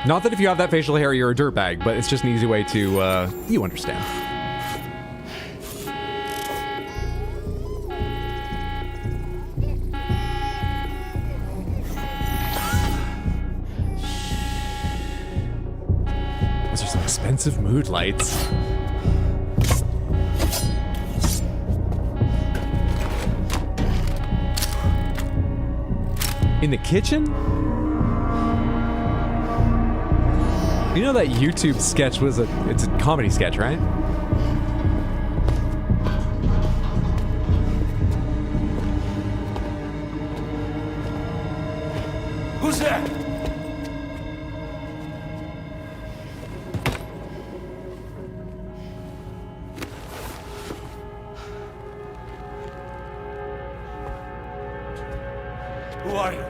Not that if you have that facial hair, you're a dirtbag, but it's just an easy way to, you understand. Those are some expensive mood lights. In the kitchen? You know that YouTube sketch was it's a comedy sketch, right? Who's there? Who are you?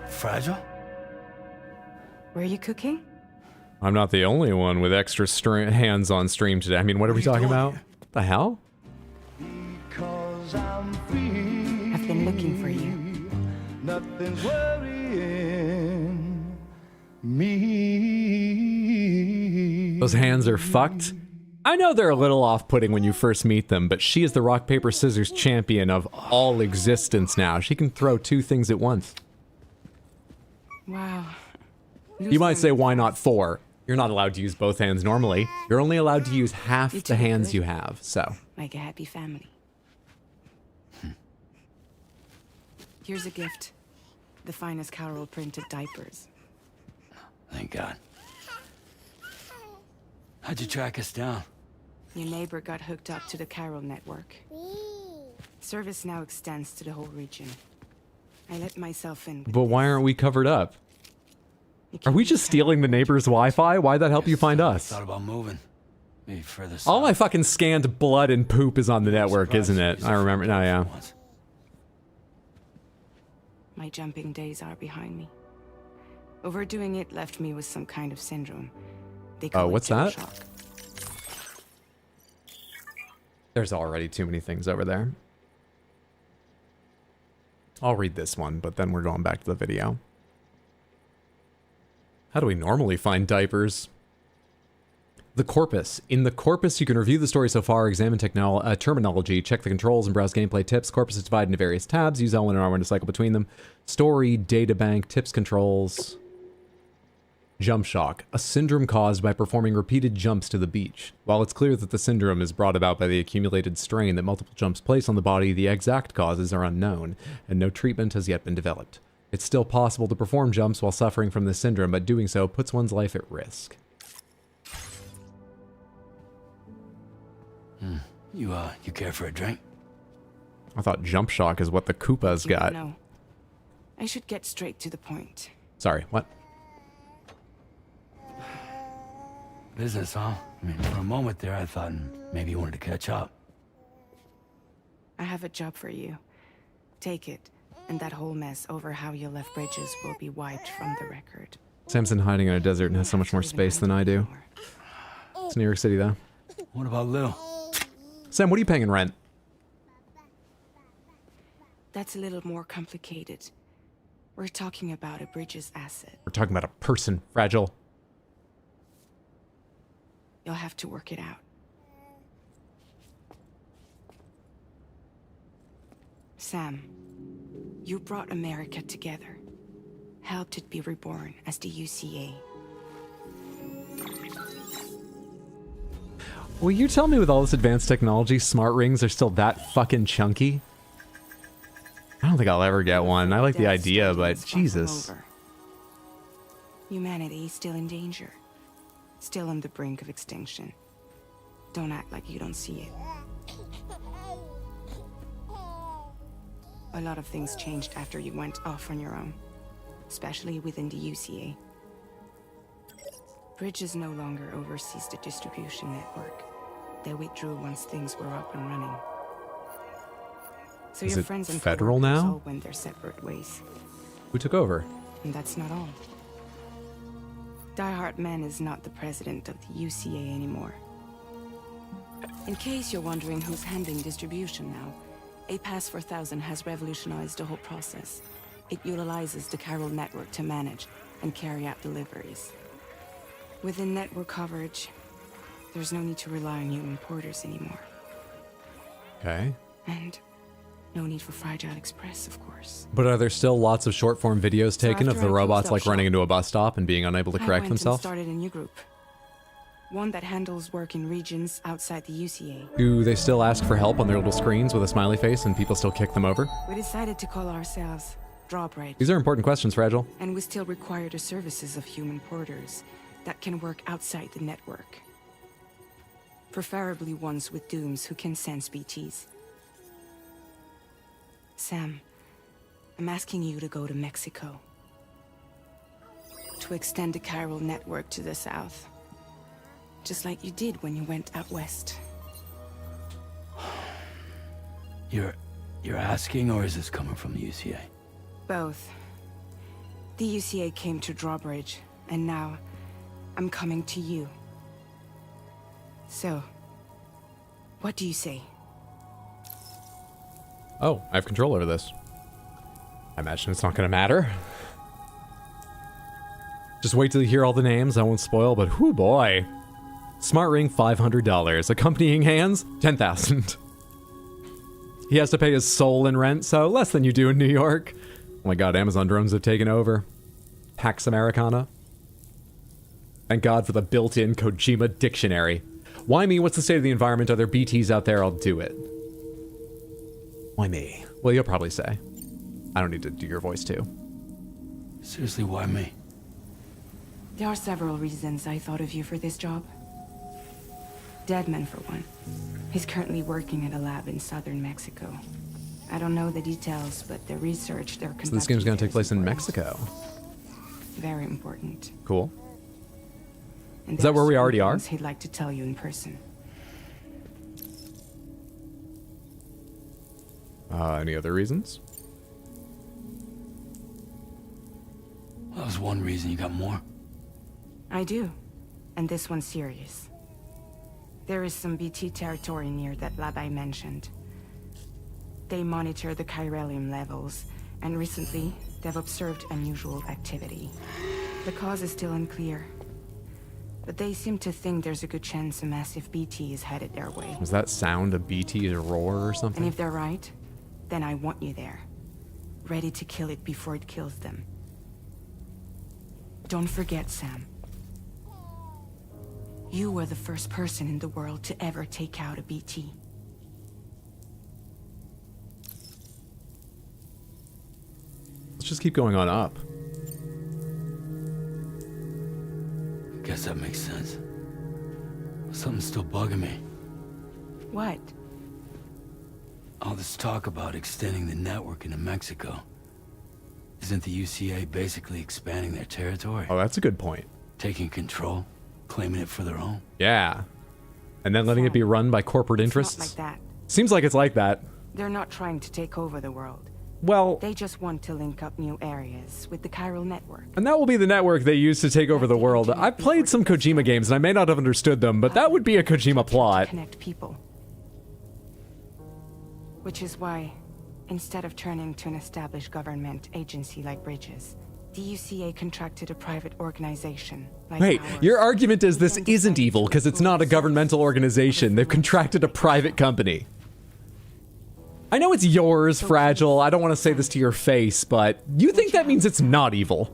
Fragile? Were you cooking? I'm not the only one with extra hands on stream today. I mean, what are we talking about? What the hell? Because I'm free. I've been looking for you. Nothing's worrying me. Those hands are fucked. I know they're a little off-putting when you first meet them, but she is the rock, paper, scissors champion of all existence now. She can throw two things at once. Wow. You might say, why not four? You're not allowed to use both hands normally. You're only allowed to use half the hands you have, so. Like a happy family. Here's a gift. The finest Carol printed diapers. Thank God. How'd you track us down? Your neighbor got hooked up to the Carol network. Service now extends to the whole region. I let myself in. But why aren't we covered up? Are we just stealing the neighbor's Wi-Fi? Why'd that help you find us? Thought about moving. Maybe further south. All my fucking scanned blood and poop is on the network, isn't it? I remember. No, yeah. My jumping days are behind me. Overdoing it left me with some kind of syndrome. They call it what's jump that? shock. There's already too many things over there. I'll read this one, but then we're going back to the video. How do we normally find diapers? The corpus. In the corpus, you can review the story so far, examine terminology, check the controls, and browse gameplay tips. Corpus is divided into various tabs. Use L1 and R1 to cycle between them. Story, databank, tips, controls. Jump shock. A syndrome caused by performing repeated jumps to the beach. While it's clear that the syndrome is brought about by the accumulated strain that multiple jumps place on the body, the exact causes are unknown, and no treatment has yet been developed. It's still possible to perform jumps while suffering from this syndrome, but doing so puts one's life at risk. You care for a drink? I thought jump shock is what the Koopas got. No. I should get straight to the point. Sorry, what? Business, huh? I mean, for a moment there, I thought maybe you wanted to catch up. I have a job for you. Take it, and that whole mess over how you left bridges will be wiped from the record. Samson hiding in a desert and has so much more space than I do. It's New York City, though. What about Lou? Sam, what are you paying in rent? That's a little more complicated. We're talking about a bridges asset. We're talking about a person, Fragile. You'll have to work it out. Sam, you brought America together. Helped it be reborn as the UCA. Will you tell me with all this advanced technology, smart rings are still that fucking chunky? I don't think I'll ever get one. I like the idea, but Jesus. Humanity is still in danger. Still on the brink of extinction. Don't act like you don't see it. A lot of things changed after you went off on your own. Especially within the UCA. Bridges no longer oversees the distribution network. They withdrew once things were up and running. So Is your it friends and federal coworkers now? all went their separate ways. Who took over? And that's not all. Die Hard Man is not the president of the UCA anymore. In case you're wondering who's handling distribution now, a Pass 4000 has revolutionized the whole process. It utilizes the chiral network to manage and carry out deliveries. Within network coverage, there's no need to rely on human porters anymore. Okay. And no need for Fragile Express, of course. But are there still lots of short-form videos taken of after the I robots closed like up running shop, into a bus stop and being unable to I correct went themselves? and started a new group. One that handles work in regions outside the UCA. Do they still ask for help on their little screens with a smiley face and people still kick them over? We decided to call ourselves Drawbridge. These are important questions, Fragile. And we still require the services of human porters that can work outside the network. Preferably ones with dooms who can sense BTs. Sam, I'm asking you to go to Mexico. To extend the chiral network to the south. Just like you did when you went out west. You're asking, or is this coming from the UCA? Both. The UCA came to Drawbridge, and now I'm coming to you. So, what do you say? Oh, I have control over this. I imagine it's not going to matter. Just wait till you hear all the names. I won't spoil, but whoo boy. Smart ring, $500. Accompanying hands, $10,000. He has to pay his soul in rent, so less than you do in New York. Oh my god, Amazon drones have taken over. Pax Americana. Thank God for the built-in Kojima dictionary. Why me? What's the state of the environment? Are there BTs out there? I'll do it. Why me? Well, you'll probably say. I don't need to do your voice too. Seriously, why me? There are several reasons I thought of you for this job. Deadman, for one. He's currently working at a lab in southern Mexico. I don't know the details, but the research they're conducting. So this game's gonna there take is place in important. Mexico. Very important. Cool. And Is that there where we certain already are? things he'd like to tell you in person. Any other reasons? That was one reason. You got more? I do. And this one's serious. There is some BT territory near that lab I mentioned. They monitor the chiralium levels, and recently, they've observed unusual activity. The cause is still unclear, but they seem to think there's a good chance a massive BT is headed their way. Was that sound a BT roar or And something? if they're right, then I want you there, ready to kill it before it kills them. Don't forget, Sam. You were the first person in the world to ever take out a BT. Let's just keep going on up. Guess that makes sense. Something's still bugging me. What? All this talk about extending the network into Mexico. Isn't the UCA basically expanding their territory? Oh, that's a good point. Taking control? Claiming it for their own? Yeah. And then letting it be run by corporate interests? It's not like that. Seems like it's like that. They're not trying to take over the world. Well, They just want to link up new areas with the chiral network. and that will be the network they use to take over the world. I've played some Kojima games and I may not have understood them, but that would be a Kojima plot. Connect people. Which is why, instead of turning to an established government agency like Bridges, the UCA contracted a private organization like Wait, ours. your argument is this isn't evil because it's not a governmental organization. They've contracted a private company. I know it's yours, Fragile. I don't want to say this to your face, but you think that means it's not evil.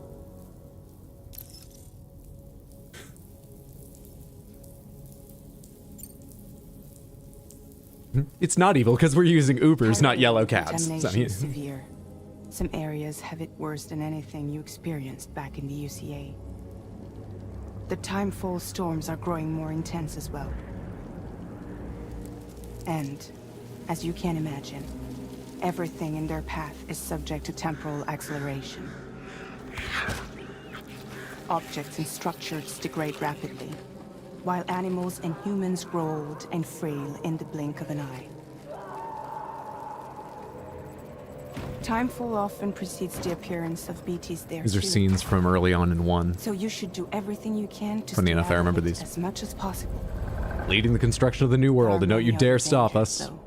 It's not evil because we're using Ubers, not yellow cabs. So, Contamination is severe. Some areas have it worse than anything you experienced back in the UCA. The timefall storms are growing more intense as well. And, as you can imagine, everything in their path is subject to temporal acceleration. Objects and structures degrade rapidly, while animals and humans grow old and frail in the blink of an eye. Timefall often precedes the appearance of BTs there these are too. scenes from early on in 1. So you should do everything you can to Funny stay enough, I out of remember it these. as much as possible. Leading the construction of the new world, and don't you dare stop us. Though.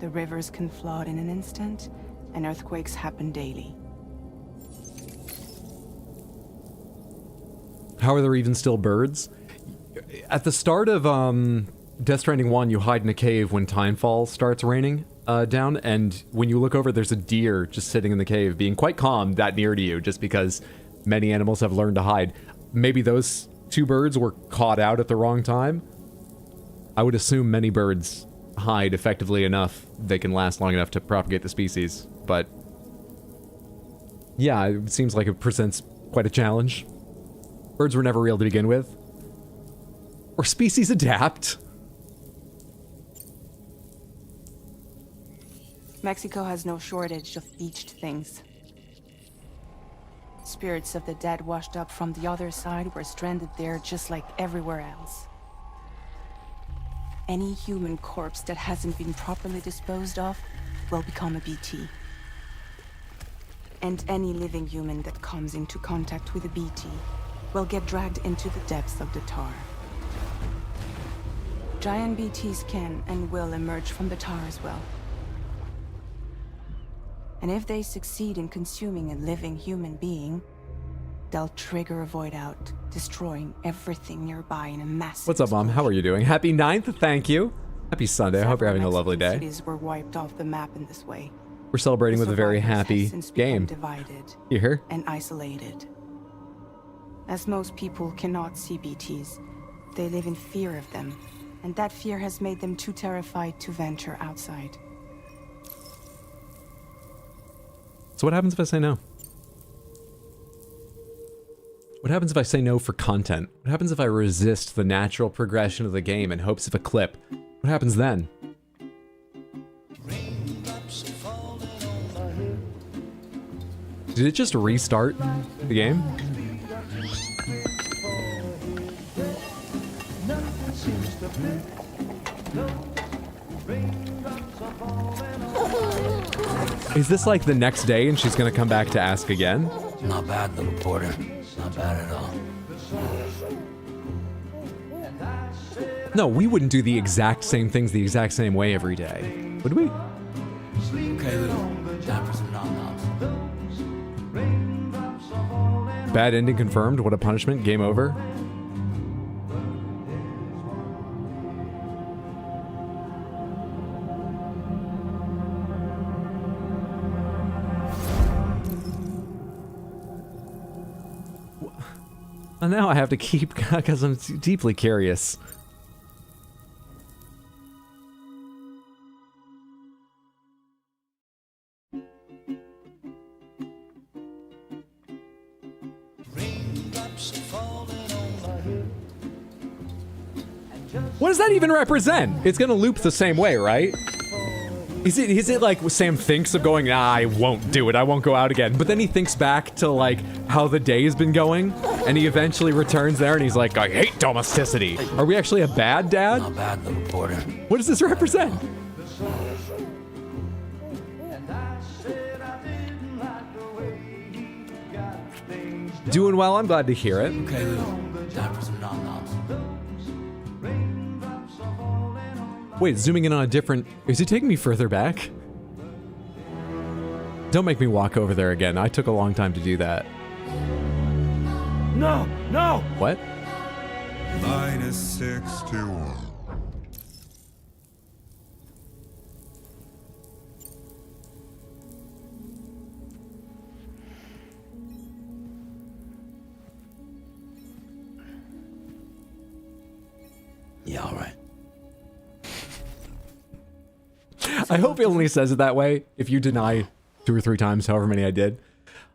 The rivers can flood in an instant, and earthquakes happen daily. How are there even still birds? At the start of Death Stranding 1, you hide in a cave when Timefall starts raining down, and when you look over, there's a deer just sitting in the cave, being quite calm that near to you, just because many animals have learned to hide. Maybe those two birds were caught out at the wrong time? I would assume many birds hide effectively enough, they can last long enough to propagate the species, but yeah, it seems like it presents quite a challenge. Birds were never real to begin with. Or species adapt. Mexico has no shortage of beached things. Spirits of the dead washed up from the other side were stranded there just like everywhere else. Any human corpse that hasn't been properly disposed of will become a BT. And any living human that comes into contact with a BT will get dragged into the depths of the tar. Giant BTs can and will emerge from the tar as well. And if they succeed in consuming a living human being, they'll trigger a void out, destroying everything nearby in a massive What's up, Mom? How are you doing? Happy 9th, thank you. Happy Sunday. I hope you're having a lovely day. Cities were wiped off the map in this way. We're celebrating The with a very survivors happy have since become game. divided You hear? and isolated. As most people cannot see BTs, they live in fear of them, and that fear has made them too terrified to venture outside. So what happens if I say no? What happens if I say no for content? What happens if I resist the natural progression of the game in hopes of a clip? What happens then? Did it just restart the game? Is this like the next day and she's gonna come back to ask again? Not bad, little porter. Not bad at all. No, we wouldn't do the exact same things the exact same way every day, would we? Okay, little. Time for some nom-noms. Bad ending confirmed. What a punishment. Game over. And now I have to keep, because I'm deeply curious. What does that even represent? It's gonna loop the same way, right? Is it like Sam thinks of going, nah, I won't do it, I won't go out again. But then he thinks back to like how the day has been going, and he eventually returns there and he's like, I hate domesticity. Are we actually a bad dad? Not bad, little porter. What does this represent? Doing well, I'm glad to hear it. Okay, little. Time for some nom-noms. Wait, zooming in on a different... Is he taking me further back? Don't make me walk over there again. I took a long time to do that. No, no! What? -61. Yeah, all right. I hope he only says it that way if you deny 2 or 3 times, however many I did.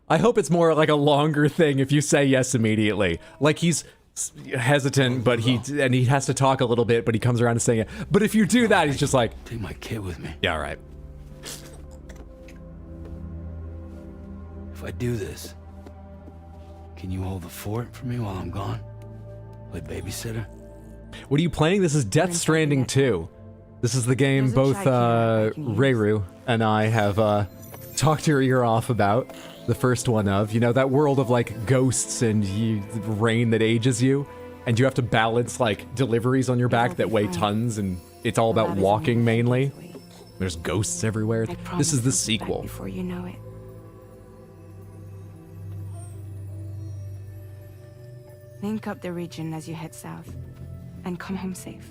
I hope it's more like a longer thing if you say yes immediately. Like he's hesitant, but he has to talk a little bit, but he comes around to saying it. But if you do that, he's just like, Take my kid with me. yeah, all right. If I do this, can you hold the fort for me while I'm gone? Play babysitter? What are you playing? This is Death Stranding 2. This is the game There's a both chai here I can use. Reiru and I have talked your ear off about. The first one of, you know, that world of like ghosts and rain that ages you. and you have to balance like deliveries on your back that weigh tons, and it's all about walking mainly. There's ghosts everywhere. This is the sequel. Before you know it. Link up the region as you head south, and come home safe.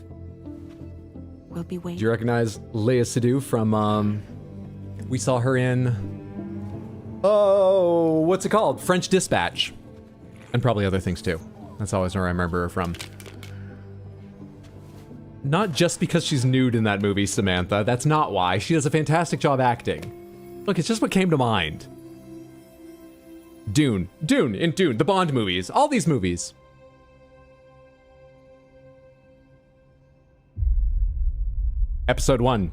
We'll be waiting. Do you recognize Leia Seydoux from, we saw her in, oh, what's it called? French Dispatch. And probably other things too. That's always where I remember her from. Not just because she's nude in that movie, Samantha. That's not why. She does a fantastic job acting. Look, it's just what came to mind. Dune, the Bond movies, all these movies. Episode 1,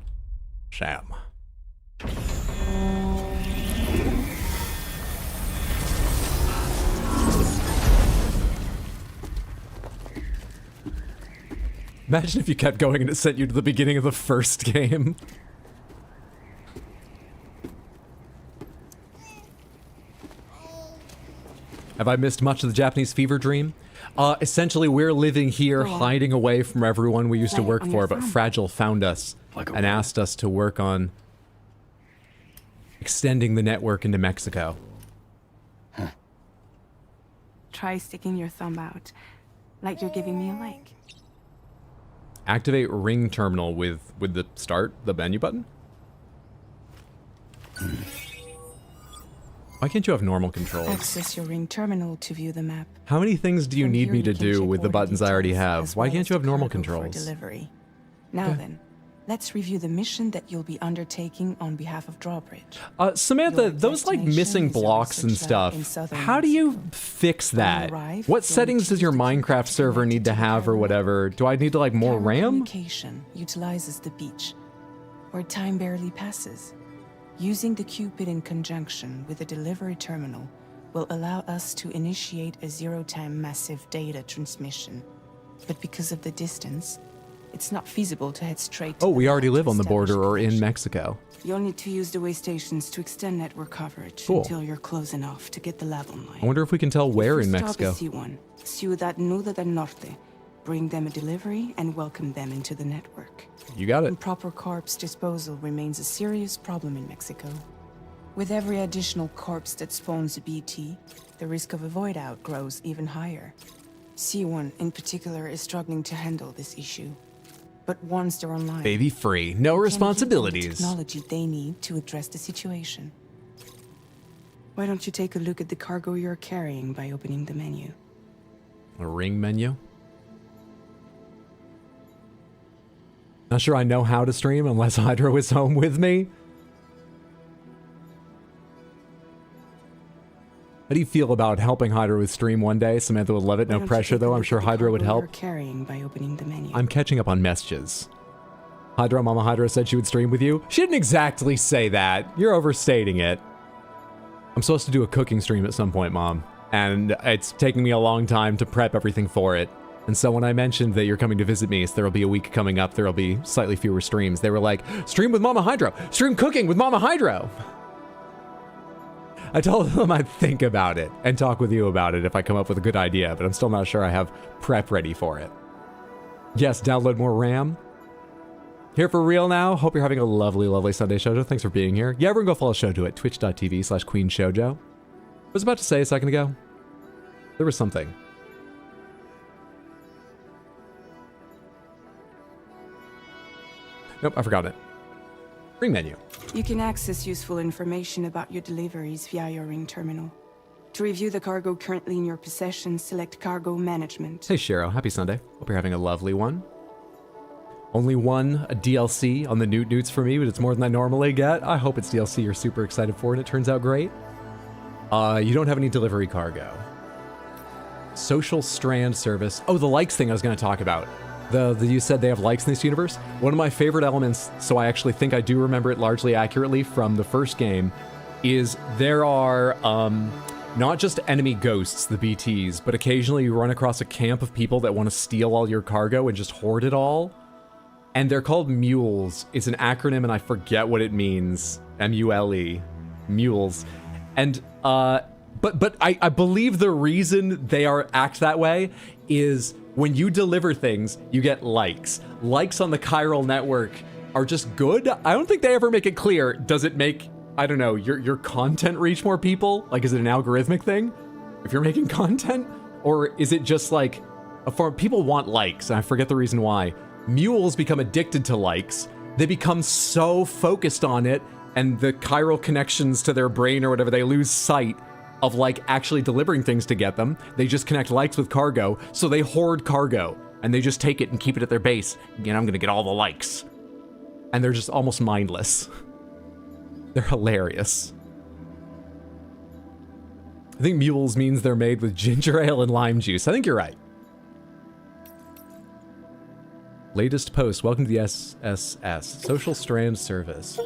Sham. Imagine if you kept going and it sent you to the beginning of the first game. Have I missed much of the Japanese fever dream? Essentially, we're living here, hiding away from everyone we used to work for, but Fragile found us and asked us to work on extending the network into Mexico. Try sticking your thumb out, like you're giving me a like. Activate ring terminal with the start, the menu button? Why can't you have normal controls? Access your ring terminal to view the map. How many things do you From need here me you to can do check with the order buttons I already details, have? as Why well can't as you have the normal cargo for controls? delivery. Now then, let's review the mission that you'll be undertaking on behalf of Drawbridge. Samantha, Your those like destination missing is a blocks and research lab in stuff, southern how do you fix that? arrive, What you'll settings choose does your to keep Minecraft it server connected need to the have or cargo whatever? Do I need to like more Cargo RAM? Communication utilizes the beach, where time barely passes. Using the Cupid in conjunction with the delivery terminal will allow us to initiate a zero-time massive data transmission. But because of the distance, it's not feasible to head straight to Oh, the we already lab live to on the establish border a or in connection. Mexico. You'll need to use the way stations to extend network coverage Cool. until you're close enough to get the lab online. I wonder if we can tell where in First stop Mexico. is C1, Ciudad Nuda del Norte. Bring them a delivery and welcome them into the network. You got it. Improper corpse disposal remains a serious problem in Mexico. With every additional corpse that spawns a BT, the risk of a void out grows even higher. C1 in particular is struggling to handle this issue. But once they're online, Baby free, no we can give them the responsibilities. technology they need to address the situation. Why don't you take a look at the cargo you're carrying by opening the menu? A ring menu? Not sure I know how to stream unless Hydro is home with me. How do you feel about helping Hydro with stream one day? Samantha would love it. Why No don't you pressure, take a though. I'm look sure at the Hydro would cargo help. you're carrying by opening the menu. I'm catching up on messages. Hydro, Mama Hydro said she would stream with you. She didn't exactly say that. You're overstating it. I'm supposed to do a cooking stream at some point, Mom. And it's taking me a long time to prep everything for it. And so when I mentioned that you're coming to visit me, so there'll be a week coming up, there'll be slightly fewer streams. They were like, stream with Mama Hydro! Stream cooking with Mama Hydro! I told them I'd think about it and talk with you about it if I come up with a good idea, but I'm still not sure I have prep ready for it. Yes, download more RAM. Here for real now. Hope you're having a lovely, lovely Sunday, Shoujo. Thanks for being here. Yeah, everyone go follow Shoujo at twitch.tv/QueenShoujo. I was about to say a second ago. There was something. Nope, I forgot it. Ring menu. You can access useful information about your deliveries via your ring terminal. To review the cargo currently in your possession, select Cargo Management. Hey Shiro, happy Sunday. Hope you're having a lovely one. Only one DLC on the Newt Newts for me, but it's more than I normally get. I hope it's DLC you're super excited for and it turns out great. You don't have any delivery cargo. Social strand service. Oh, the likes thing I was going to talk about. You said they have likes in this universe. One of my favorite elements, so I actually think I do remember it largely accurately from the first game, is there are not just enemy ghosts, the BTs, but occasionally you run across a camp of people that want to steal all your cargo and just hoard it all. And they're called mules. It's an acronym and I forget what it means. M-U-L-E. Mules. And, but I believe the reason they act that way is When you deliver things, you get likes. Likes on the chiral network are just good. I don't think they ever make it clear. Does it make, I don't know, your content reach more people? Like, is it an algorithmic thing if you're making content? Or is it just like a form? People want likes, and I forget the reason why. Mules become addicted to likes. They become so focused on it, and the chiral connections to their brain or whatever, they lose sight of like actually delivering things to get them. They just connect likes with cargo, so they hoard cargo, and they just take it and keep it at their base. Again, I'm gonna get all the likes. And they're just almost mindless. They're hilarious. I think mules means they're made with ginger ale and lime juice. I think you're right. Latest post, welcome to the SSS, Social Strand Service.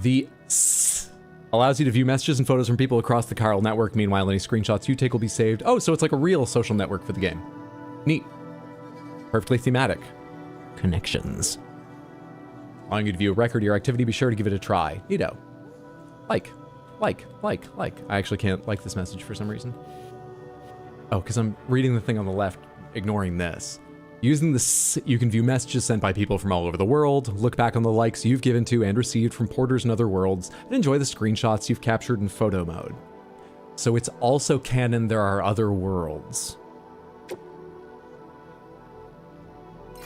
The S allows you to view messages and photos from people across the chiral network. Meanwhile, any screenshots you take will be saved. Oh, so it's like a real social network for the game. Neat. Perfectly thematic. Connections. Allowing you to view a record of your activity, be sure to give it a try. Neato. Like. I actually can't like this message for some reason. Oh, because I'm reading the thing on the left, ignoring this. Using this, you can view messages sent by people from all over the world, look back on the likes you've given to and received from porters in other worlds, and enjoy the screenshots you've captured in photo mode. So it's also canon there are other worlds.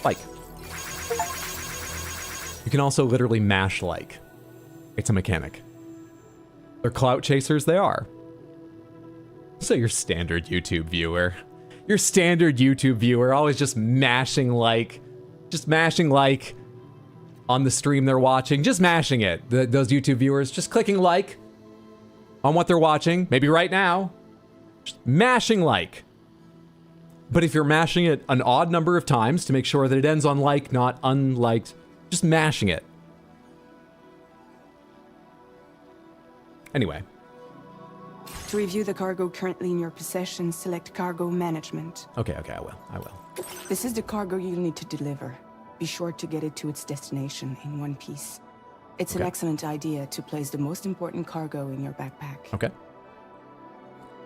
Like. You can also literally mash like. It's a mechanic. They're clout chasers, they are. So your standard YouTube viewer. Your standard YouTube viewer always just mashing like on the stream they're watching, just mashing it. Those YouTube viewers just clicking like on what they're watching, maybe right now, just mashing like. But if you're mashing it an odd number of times to make sure that it ends on like, not unliked, just mashing it. Anyway. To review the cargo currently in your possession, select Cargo Management. Okay, I will. This is the cargo you'll need to deliver. Be sure to get it to its destination in one piece. It's an excellent idea to place the most important cargo in your backpack. Okay.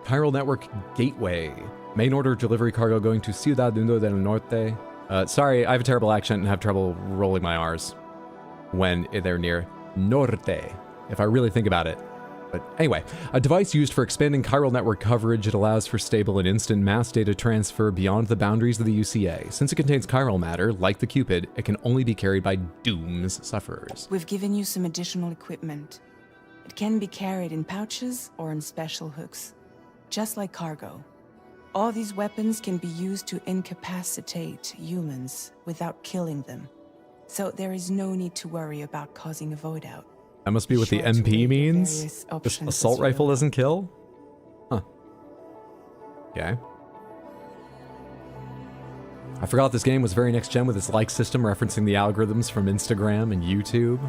Chiral Network Gateway. Main order delivery cargo going to Ciudad del Norte. Sorry, I have a terrible accent and have trouble rolling my R's when they're near Norte, if I really think about it. But anyway, a device used for expanding chiral network coverage. It allows for stable and instant mass data transfer beyond the boundaries of the UCA. Since it contains chiral matter, like the Cupid, it can only be carried by Doom's sufferers. We've given you some additional equipment. It can be carried in pouches or in special hooks, just like cargo. All these weapons can be used to incapacitate humans without killing them. So there is no need to worry about causing a void out. That must be what the MP means? This assault rifle doesn't kill? Huh. Okay. I forgot this game was very next gen with its like system referencing the algorithms from Instagram and YouTube.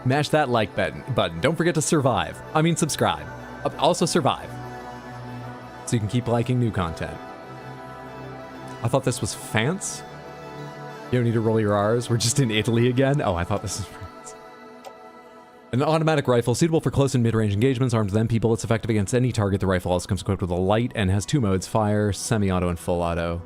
Mash that like button. Don't forget to subscribe. Also survive. So you can keep liking new content. I thought this was France. You don't need to roll your R's. We're just in Italy again. Oh, I thought this was France. An automatic rifle suitable for close and mid-range engagements, armed with MP bullets, effective against any target. The rifle also comes equipped with a light and has two modes: fire, semi-auto, and full auto.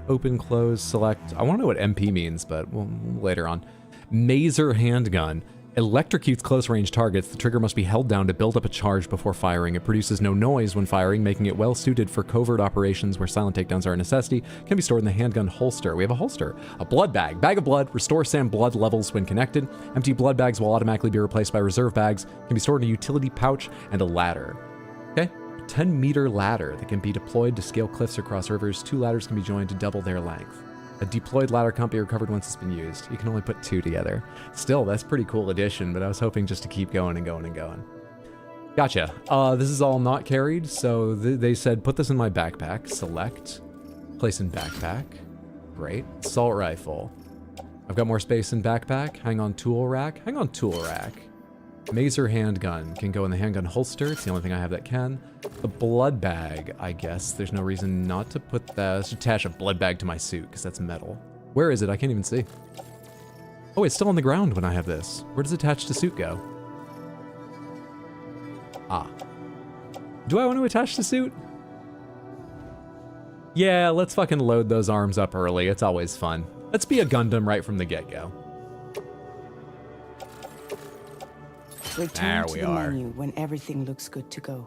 Open, close, select. I want to know what MP means, but we'll later on. Maser handgun. Electrocutes close-range targets. The trigger must be held down to build up a charge before firing. It produces no noise when firing, making it well-suited for covert operations where silent takedowns are a necessity. Can be stored in the handgun holster. We have a holster. A blood bag. Bag of blood. Restore SAM blood levels when connected. Empty blood bags will automatically be replaced by reserve bags. Can be stored in a utility pouch and a ladder. Okay. A 10-meter ladder that can be deployed to scale cliffs or cross rivers. 2 ladders can be joined to double their length. A deployed ladder can't be recovered once it's been used. You can only put 2 together. Still, that's pretty cool addition, but I was hoping just to keep going and going and going. Gotcha. This is all not carried, so they said put this in my backpack. Select. Place in backpack. Great. Assault rifle. I've got more space in backpack. Hang on tool rack. Hang on tool rack. Maser handgun can go in the handgun holster. It's the only thing I have that can. A blood bag, I guess. There's no reason not to put that. Let's attach a blood bag to my suit, because that's metal. Where is it? I can't even see. Oh, it's still on the ground when I have this. Where does attach to suit go? Ah. Do I want to attach the suit? Yeah, let's fucking load those arms up early. It's always fun. Let's be a Gundam right from the get-go. Return to the menu when everything looks good to go.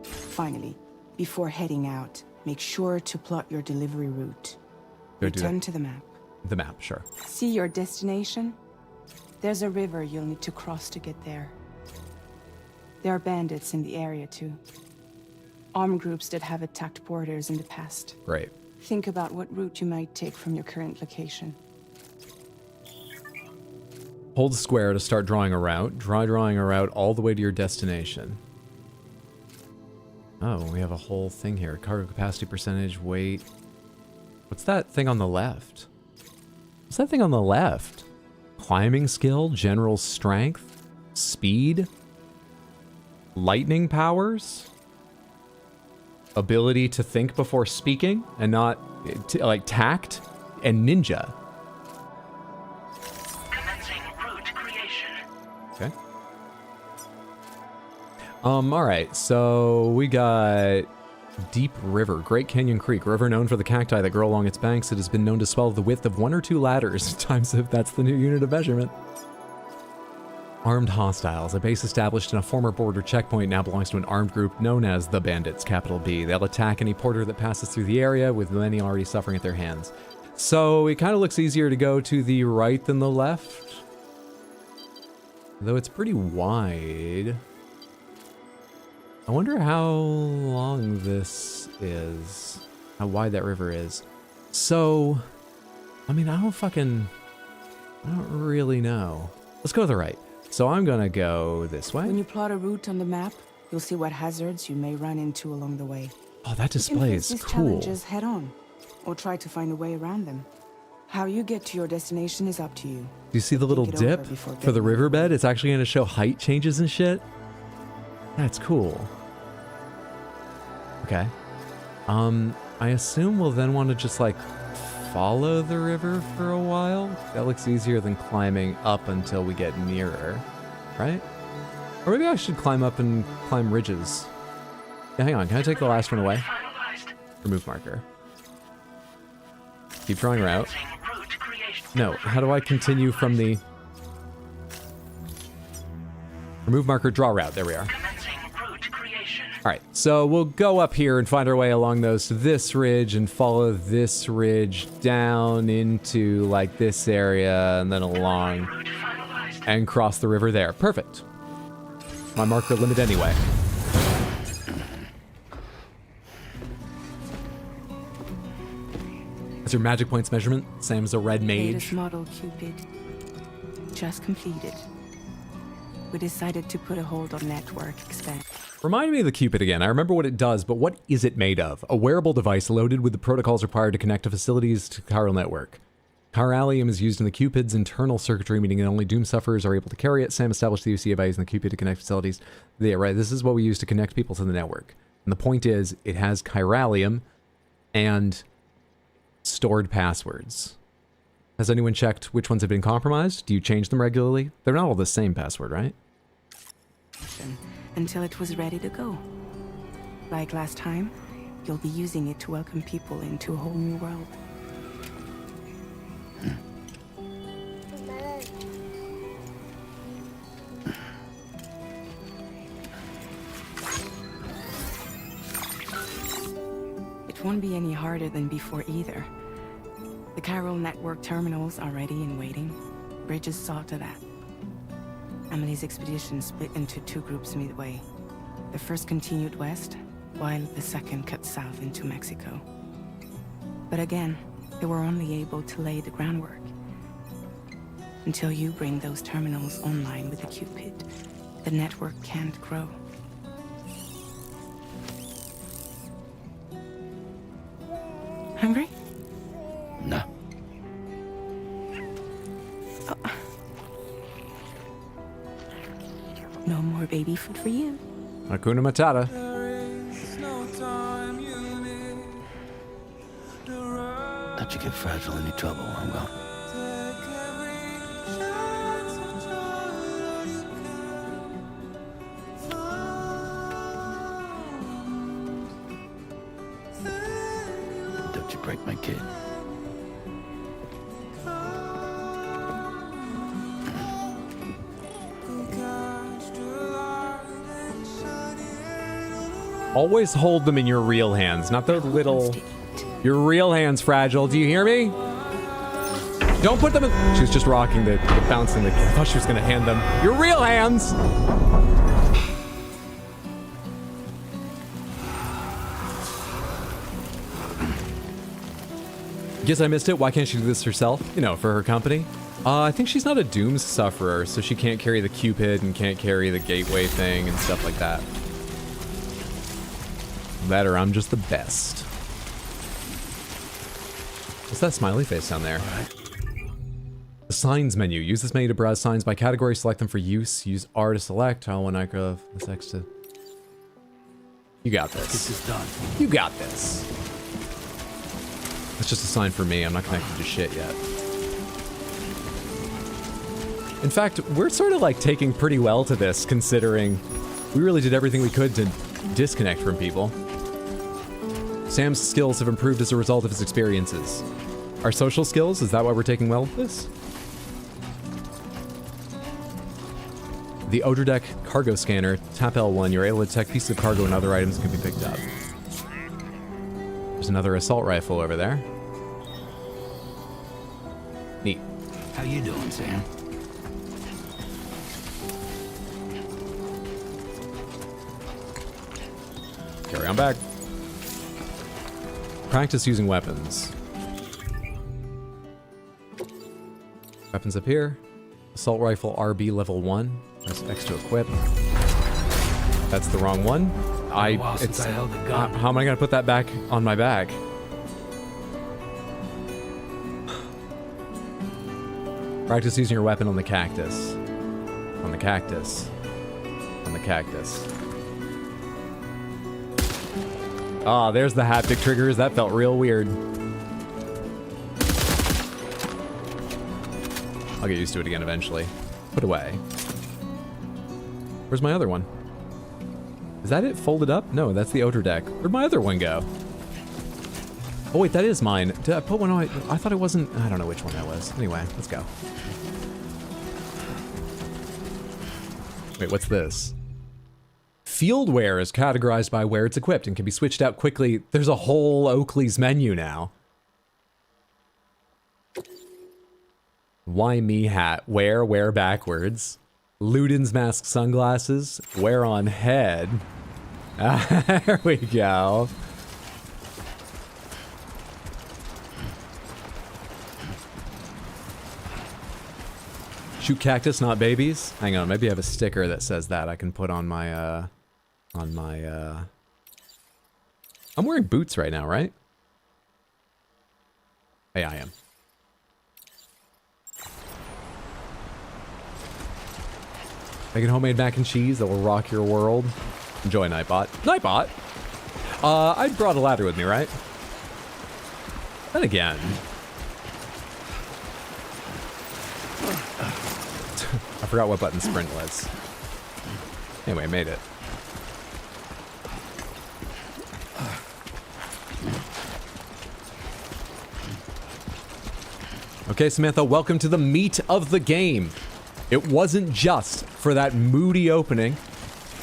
Finally, before heading out, make sure to plot your delivery route. Return to the map. The map, sure. See your destination? There's a river you'll need to cross to get there. There are bandits in the area too. Armed groups that have attacked porters in the past. Right. Think about what route you might take from your current location. Hold square to start drawing a route. Drawing a route all the way to your destination. Oh, we have a whole thing here. Cargo capacity percentage, weight. What's that thing on the left? What's that thing on the left? Climbing skill, general strength, speed, lightning powers, ability to think before speaking and not like tact, and ninja. Commencing route creation. Okay. All right. So we got Deep River, Great Canyon Creek, river known for the cacti that grow along its banks. It has been known to swell the width of 1 or 2 ladders, times if that's the new unit of measurement. Armed hostiles, a base established in a former border checkpoint, now belongs to an armed group known as the Bandits, capital B. They'll attack any porter that passes through the area, with many already suffering at their hands. So it kind of looks easier to go to the right than the left, though it's pretty wide. I wonder how long this is, how wide that river is. So, I mean, I don't really know. Let's go to the right. So I'm gonna go this way. When you plot a route on the map, you'll see what hazards you may run into along the way. Oh, that display is these cool. challenges head on, or try to find a way around them. How you get to your destination is up to you. Do you see the little Think it over dip before for the getting riverbed? It's actually gonna show height changes and shit. That's cool. Okay. I assume we'll then want to just like follow the river for a while. That looks easier than climbing up until we get nearer, right? Or maybe I should climb up and climb ridges. Yeah, hang on. Can I take the last one away? Remove marker. Keep drawing route. No, how do I continue from the... Remove marker, draw route. There we are. All right, so we'll go up here and find our way along those to this ridge and follow this ridge down into like this area and then along and cross the river there. Perfect. My marker limit anyway. Is your magic points measurement same as a red mage? Latest model Cupid just completed. We decided to put a hold on network expansion. Remind me of the Cupid again. I remember what it does, but what is it made of? A wearable device loaded with the protocols required to connect to facilities to chiral network. Chiralium is used in the Cupid's internal circuitry, meaning that only Doom sufferers are able to carry it. Sam established the UCA by using the Cupid to connect facilities. Yeah, right. This is what we use to connect people to the network. And the point is, it has chiralium and stored passwords. Has anyone checked which ones have been compromised? Do you change them regularly? They're not all the same password, right? Until it was ready to go. Like last time, you'll be using it to welcome people into a whole new world. It won't be any harder than before either. The chiral network terminals are ready and waiting. Bridges saw to that. Emily's expedition split into 2 groups midway. The first continued west, while the second cut south into Mexico. But again, they were only able to lay the groundwork. Until you bring those terminals online with the Cupid, the network can't grow. Hungry? No. No more baby food for you. Hakuna Matata. Don't you get fragile any trouble while I'm gone. break my kid. Always hold them in your real hands, not the little... Your real hands, Fragile. Do you hear me? Don't put them in... She was just rocking the bouncing. I thought she was going to hand them. Your real hands! Guess I missed it. Why can't she do this herself? You know, for her company. I think she's not a Dooms sufferer, so she can't carry the Cupid and can't carry the Gateway thing and stuff like that. That or I'm just the best. What's that smiley face down there? The signs menu. Use this menu to browse signs by category. Select them for use. Use R to select. Tile 1 icon. This X to... You got this. This is done. You got this. That's just a sign for me. I'm not connected to shit yet. In fact, we're sort of like taking pretty well to this, considering we really did everything we could to disconnect from people. Sam's skills have improved as a result of his experiences. Our social skills, is that why we're taking well with this? The ordyH cargo scanner. Tap L1. You're able to detect pieces of cargo and other items can be picked up. There's another assault rifle over there. Neat. How you doing, Sam? Carry on back. Practice using weapons. Weapons up here. Assault rifle RB level 1. Press X to equip. That's the wrong one. Since I held the gun. How am I gonna put that back on my back? Practice using your weapon on the cactus. On the cactus. On the cactus. Ah, there's the haptic triggers. That felt real weird. I'll get used to it again eventually. Put away. Where's my other one? Is that it folded up? No, that's the ordyH. Where'd my other one go? Oh wait, that is mine. Did I put one away? I thought it wasn't. I don't know which one that was. Anyway, let's go. Wait, what's this? Field wear is categorized by where it's equipped and can be switched out quickly. There's a whole Oakley's menu now. Why me hat? Wear backwards. Luden's mask sunglasses. Wear on head. There we go. Shoot cactus, not babies. Hang on, maybe I have a sticker that says that I can put on my, I'm wearing boots right now, right? Hey, I am. Making homemade mac and cheese that will rock your world. Enjoy, Nightbot. Nightbot? I brought a ladder with me, right? Then again. I forgot what button sprint was. Anyway, made it. Okay, Samantha, welcome to the meat of the game. It wasn't just for that moody opening,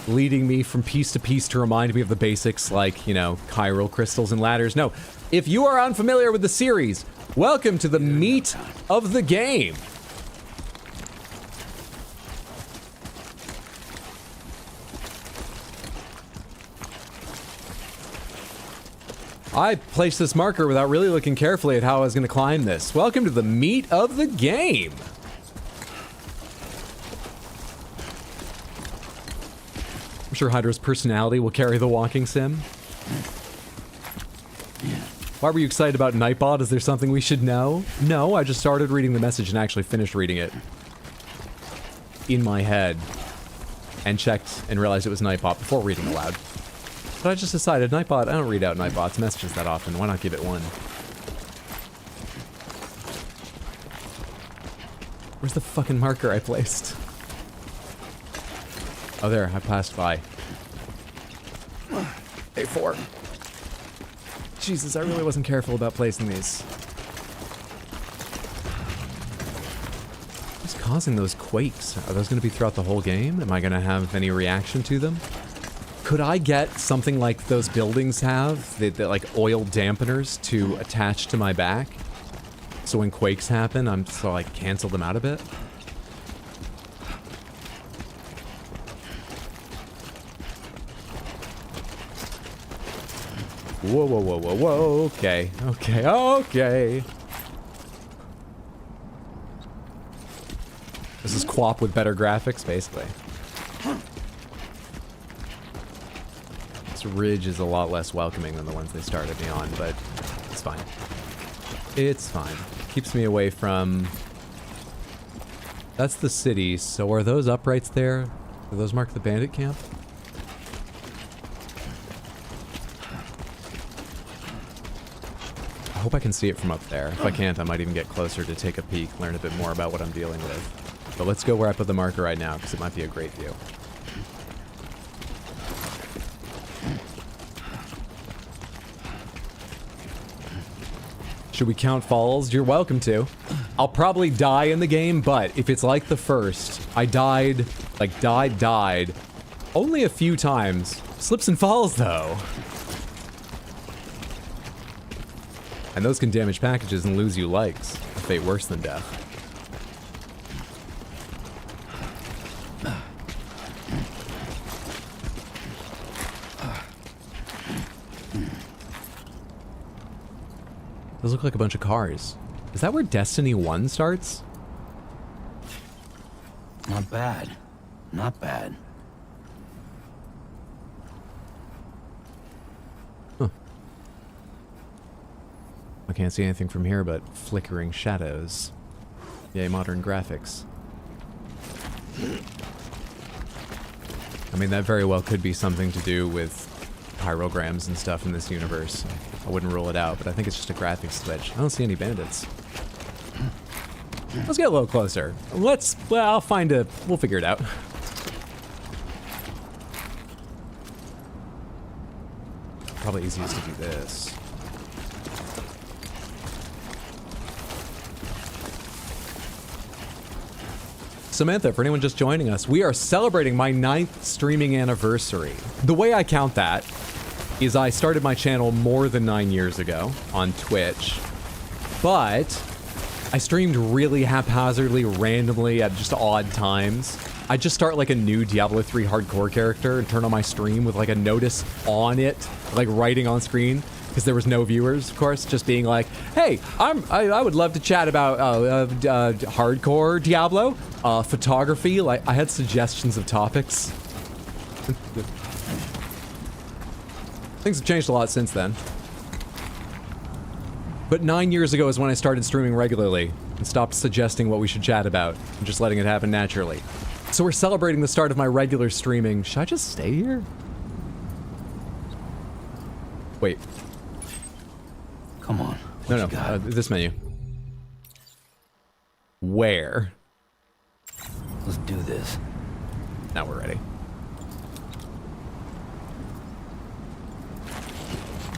leading me from piece to piece to remind me of the basics like, you know, chiral crystals and ladders. No, if you are unfamiliar with the series, welcome to the meat of the game. I placed this marker without really looking carefully at how I was going to climb this. Welcome to the meat of the game. I'm sure Hydra's personality will carry the walking sim. Why were you excited about Nightbot? Is there something we should know? No, I just started reading the message and actually finished reading it in my head and checked and realized it was Nightbot before reading aloud. But I just decided, Nightbot, I don't read out Nightbot's messages that often. Why not give it one? Where's the fucking marker I placed? Oh, there. I passed by. A4. Jesus, I really wasn't careful about placing these. What's causing those quakes? Are those going to be throughout the whole game? Am I going to have any reaction to them? Could I get something like those buildings have, the like oil dampeners to attach to my back? So when quakes happen, so I cancel them out a bit? Whoa, whoa, whoa, whoa, whoa, okay, okay, okay. This is QWOP with better graphics, basically. This ridge is a lot less welcoming than the ones they started me on, but it's fine. It's fine. Keeps me away from... That's the city, so are those uprights there? Do those mark the bandit camp? I hope I can see it from up there. If I can't, I might even get closer to take a peek, learn a bit more about what I'm dealing with. But let's go where I put the marker right now, because it might be a great view. Should we count falls? You're welcome to. I'll probably die in the game, but if it's like the first, I died, like died, only a few times. Slips and falls, though. And those can damage packages and lose you likes. A fate worse than death. Those look like a bunch of cars. Is that where Destiny 1 starts? Not bad. Not bad. Huh. I can't see anything from here but flickering shadows. Yay, modern graphics. I mean, that very well could be something to do with pyrograms and stuff in this universe. I wouldn't rule it out, but I think it's just a graphics switch. I don't see any bandits. Let's get a little closer. Well, I'll find we'll figure it out. Probably easiest to do this. Samantha, for anyone just joining us, we are celebrating my 9th streaming anniversary. The way I count that is I started my channel more than 9 years ago on Twitch, but I streamed really haphazardly, randomly, at just odd times. I'd just start like a new Diablo 3 hardcore character and turn on my stream with like a notice on it, like writing on screen, because there was no viewers, of course, just being like, hey, I would love to chat about hardcore Diablo, photography. Like, I had suggestions of topics. Things have changed a lot since then. But 9 years ago is when I started streaming regularly and stopped suggesting what we should chat about and just letting it happen naturally. So we're celebrating the start of my regular streaming. Should I just stay here? Wait. Come on. No, this menu. Where? Let's do this. Now we're ready.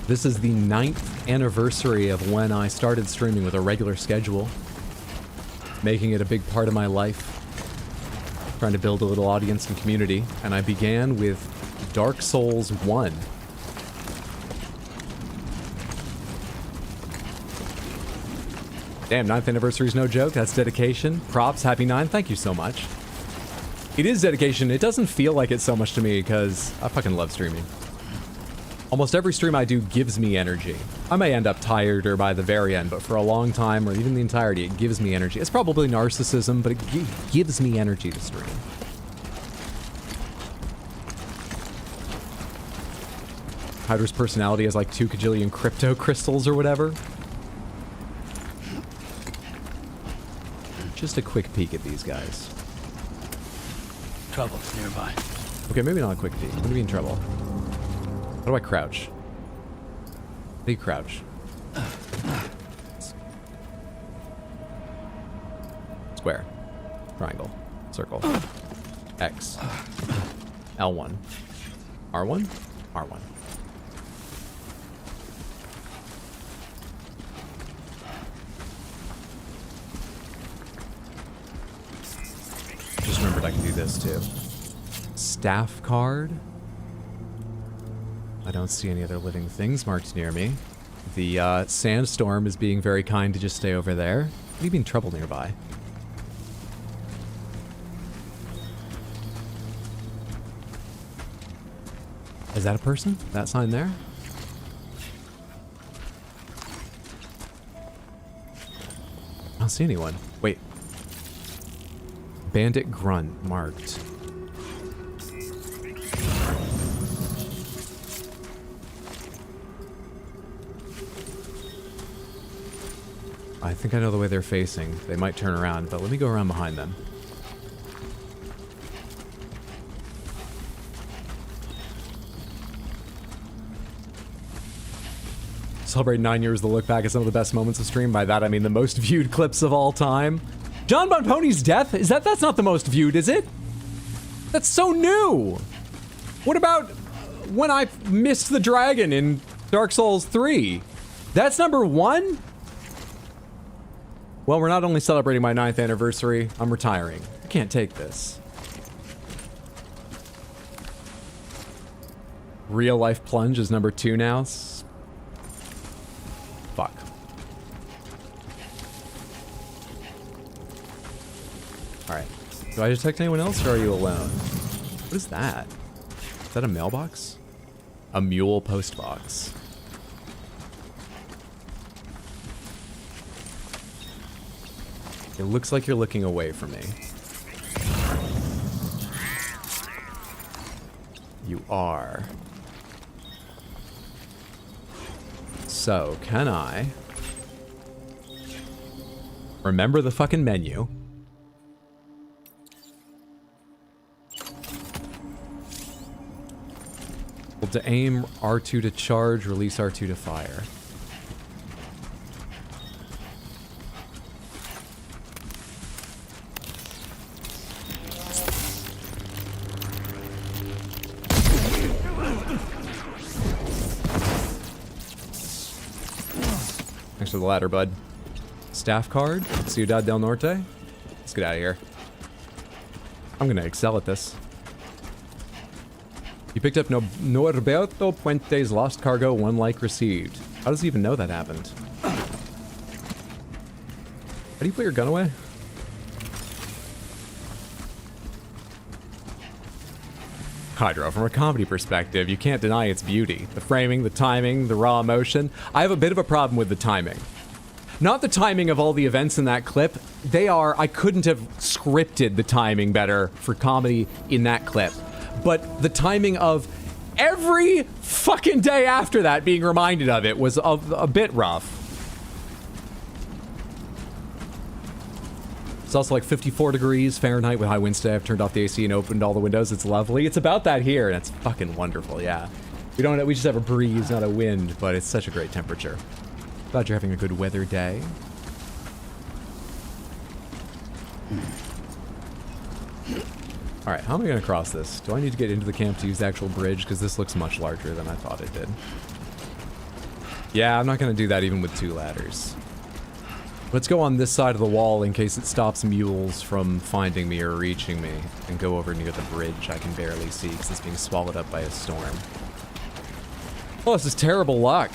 This is the 9th anniversary of when I started streaming with a regular schedule, making it a big part of my life, trying to build a little audience and community, and I began with Dark Souls 1. Damn, 9th anniversary is no joke. That's dedication. Props. Happy 9. Thank you so much. It is dedication. It doesn't feel like it so much to me because I fucking love streaming. Almost every stream I do gives me energy. I may end up tired or by the very end, but for a long time or even the entirety, it gives me energy. It's probably narcissism, but it gives me energy to stream. Hydra's personality has like 2 kajillion crypto crystals or whatever. Just a quick peek at these guys. Trouble's nearby. Okay, maybe not a quick peek. I'm gonna be in trouble. How do I crouch? How do you crouch? Square. Triangle. Circle. X. L1. R1? R1. Just remembered I can do this too. Staff card. I don't see any other living things marked near me. The sandstorm is being very kind to just stay over there. What do you mean trouble nearby? Is that a person? That sign there? I don't see anyone. Wait. Bandit grunt marked. I think I know the way they're facing. They might turn around, but let me go around behind them. Celebrate 9 years to look back at some of the best moments of stream. By that, I mean the most viewed clips of all time. John Bon Pony's death? That's not the most viewed, is it? That's so new! What about when I missed the dragon in Dark Souls 3? That's number 1? Well, we're not only celebrating my 9th anniversary, I'm retiring. I can't take this. Real life plunge is number 2 now. Fuck. Alright. Do I detect anyone else, or are you alone? What is that? Is that a mailbox? A mule post box. It looks like you're looking away from me. You are. So, can I remember the fucking menu? Hold to aim, R2 to charge, release R2 to fire. Thanks for the ladder, bud. Staff card, Ciudad del Norte. Let's get out of here. I'm gonna excel at this. You picked up Norberto Puente's lost cargo, 1 like received. How does he even know that happened? How do you put your gun away? Hydro, from a comedy perspective, you can't deny its beauty. The framing, the timing, the raw emotion. I have a bit of a problem with the timing. Not the timing of all the events in that clip. I couldn't have scripted the timing better for comedy in that clip. But the timing of every fucking day after that being reminded of it was a bit rough. It's also like 54 degrees Fahrenheit with high winds today. I've turned off the AC and opened all the windows. It's lovely. It's about that here, and it's fucking wonderful, yeah. We just have a breeze, not a wind, but it's such a great temperature. Glad you're having a good weather day. Alright, how am I gonna cross this? Do I need to get into the camp to use the actual bridge? Because this looks much larger than I thought it did. Yeah, I'm not gonna do that even with 2 ladders. Let's go on this side of the wall in case it stops mules from finding me or reaching me, and go over near the bridge I can barely see because it's being swallowed up by a storm. Oh, this is terrible luck.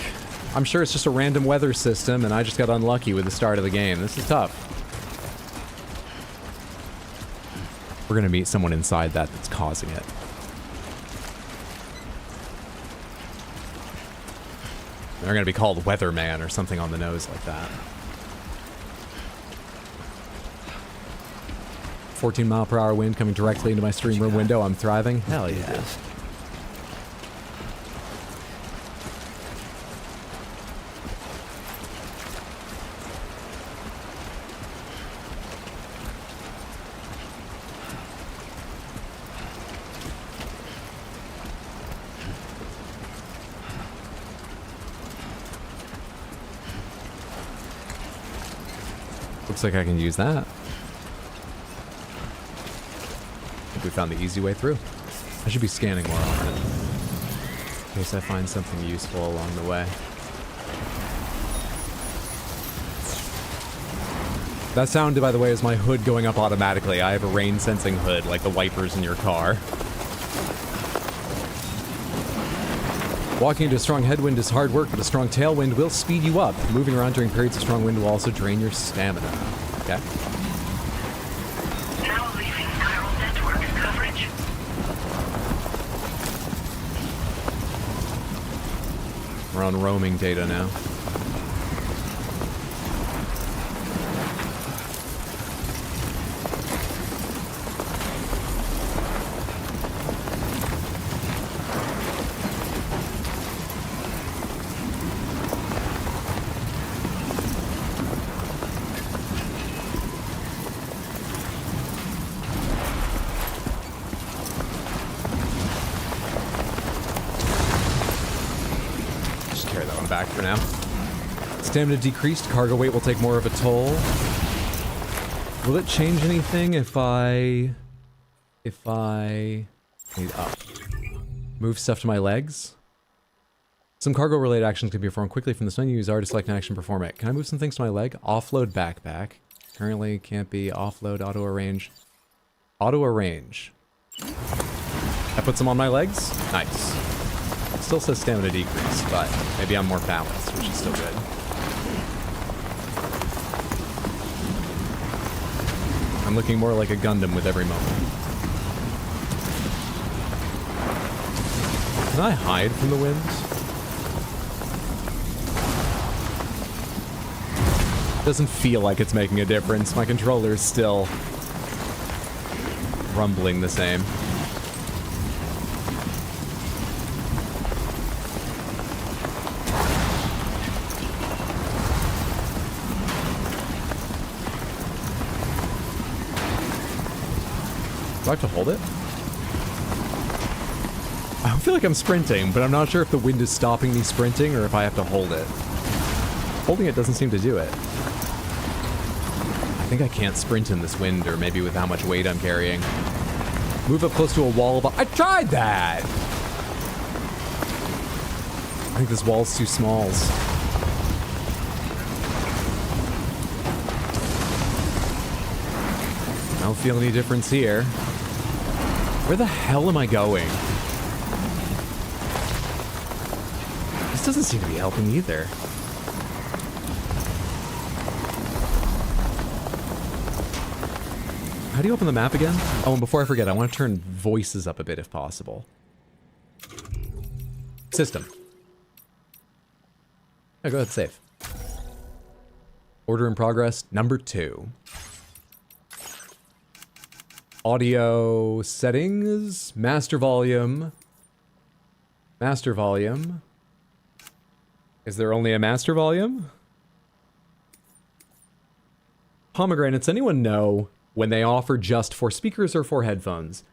I'm sure it's just a random weather system and I just got unlucky with the start of the game. This is tough. We're gonna meet someone inside that's causing it. They're gonna be called Weatherman or something on the nose like that. 14-mile-per-hour wind coming directly into my stream room window. I'm thriving. Hell yeah. Looks like I can use that. I think we found the easy way through. I should be scanning more often, in case I find something useful along the way. That sound, by the way, is my hood going up automatically. I have a rain-sensing hood, like the wipers in your car. Walking into a strong headwind is hard work, but a strong tailwind will speed you up. Moving around during periods of strong wind will also drain your stamina. Okay. Now leaving chiral network coverage. We're on roaming data now. Back for now. Stamina decreased. Cargo weight will take more of a toll. Will it change anything if I need up? Move stuff to my legs? Some cargo-related actions can be performed quickly from this menu. Use R to select an action, perform it. Can I move some things to my leg? Offload backpack. Currently can't be offload, auto-arrange. Auto-arrange. I put some on my legs? Nice. Still says stamina decrease, but maybe I'm more balanced, which is still good. I'm looking more like a Gundam with every moment. Can I hide from the wind? Doesn't feel like it's making a difference. My controller is still rumbling the same. Do I have to hold it? I feel like I'm sprinting, but I'm not sure if the wind is stopping me sprinting or if I have to hold it. Holding it doesn't seem to do it. I think I can't sprint in this wind, or maybe with how much weight I'm carrying. Move up close to a wall of... I tried that! I think this wall's too smalls. I don't feel any difference here. Where the hell am I going? This doesn't seem to be helping either. How do you open the map again? Oh, and before I forget, I want to turn voices up a bit if possible. System. Oh, go ahead, save. Order in progress, number 2. Audio settings, master volume. Master volume. Is there only a master volume? Pomegranates, anyone know when they offer just for speakers or for headphones?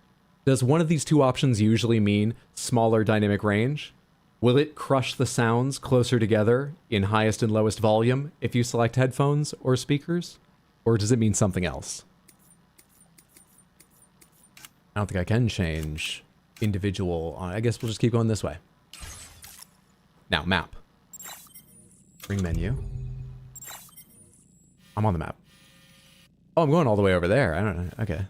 Does one of these two options usually mean smaller dynamic range? Will it crush the sounds closer together in highest and lowest volume if you select headphones or speakers? Or does it mean something else? I don't think I can change individual. I guess we'll just keep going this way. Now, map. Bring menu. I'm on the map. Oh, I'm going all the way over there. I don't know. Okay.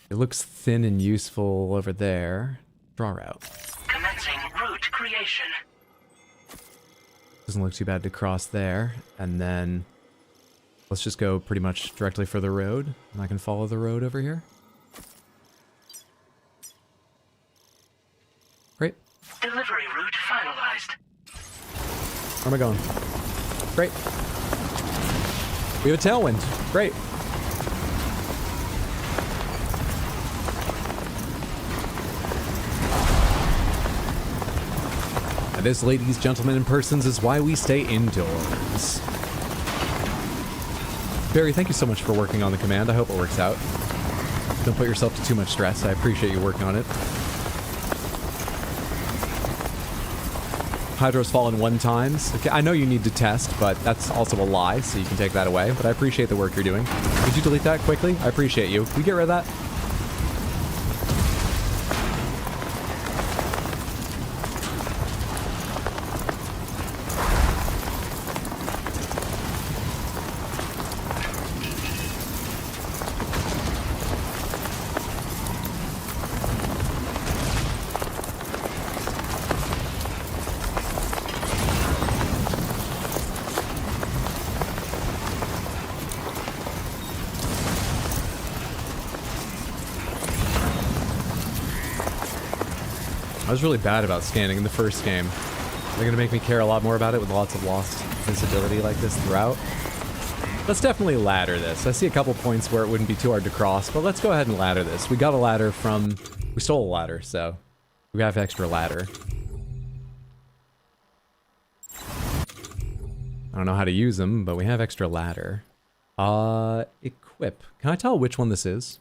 It looks thin and useful over there. Draw route. Commencing route creation. Doesn't look too bad to cross there. And then let's just go pretty much directly for the road. And I can follow the road over here. Great. Delivery route finalized. Where am I going? Great. We have a tailwind. Great. And this, ladies, gentlemen, and persons, is why we stay indoors. Barry, thank you so much for working on the command. I hope it works out. Don't put yourself to too much stress. I appreciate you working on it. Hydro's fallen 1 time. Okay, I know you need to test, but that's also a lie, so you can take that away. But I appreciate the work you're doing. Could you delete that quickly? I appreciate you. Can you get rid of that? I was really bad about scanning in the first game. They're gonna make me care a lot more about it with lots of lost visibility like this throughout. Let's definitely ladder this. I see a couple points where it wouldn't be too hard to cross, but let's go ahead and ladder this. We got a ladder from... We stole a ladder, so we have extra ladder. I don't know how to use them, but we have extra ladder. Equip. Can I tell which one this is?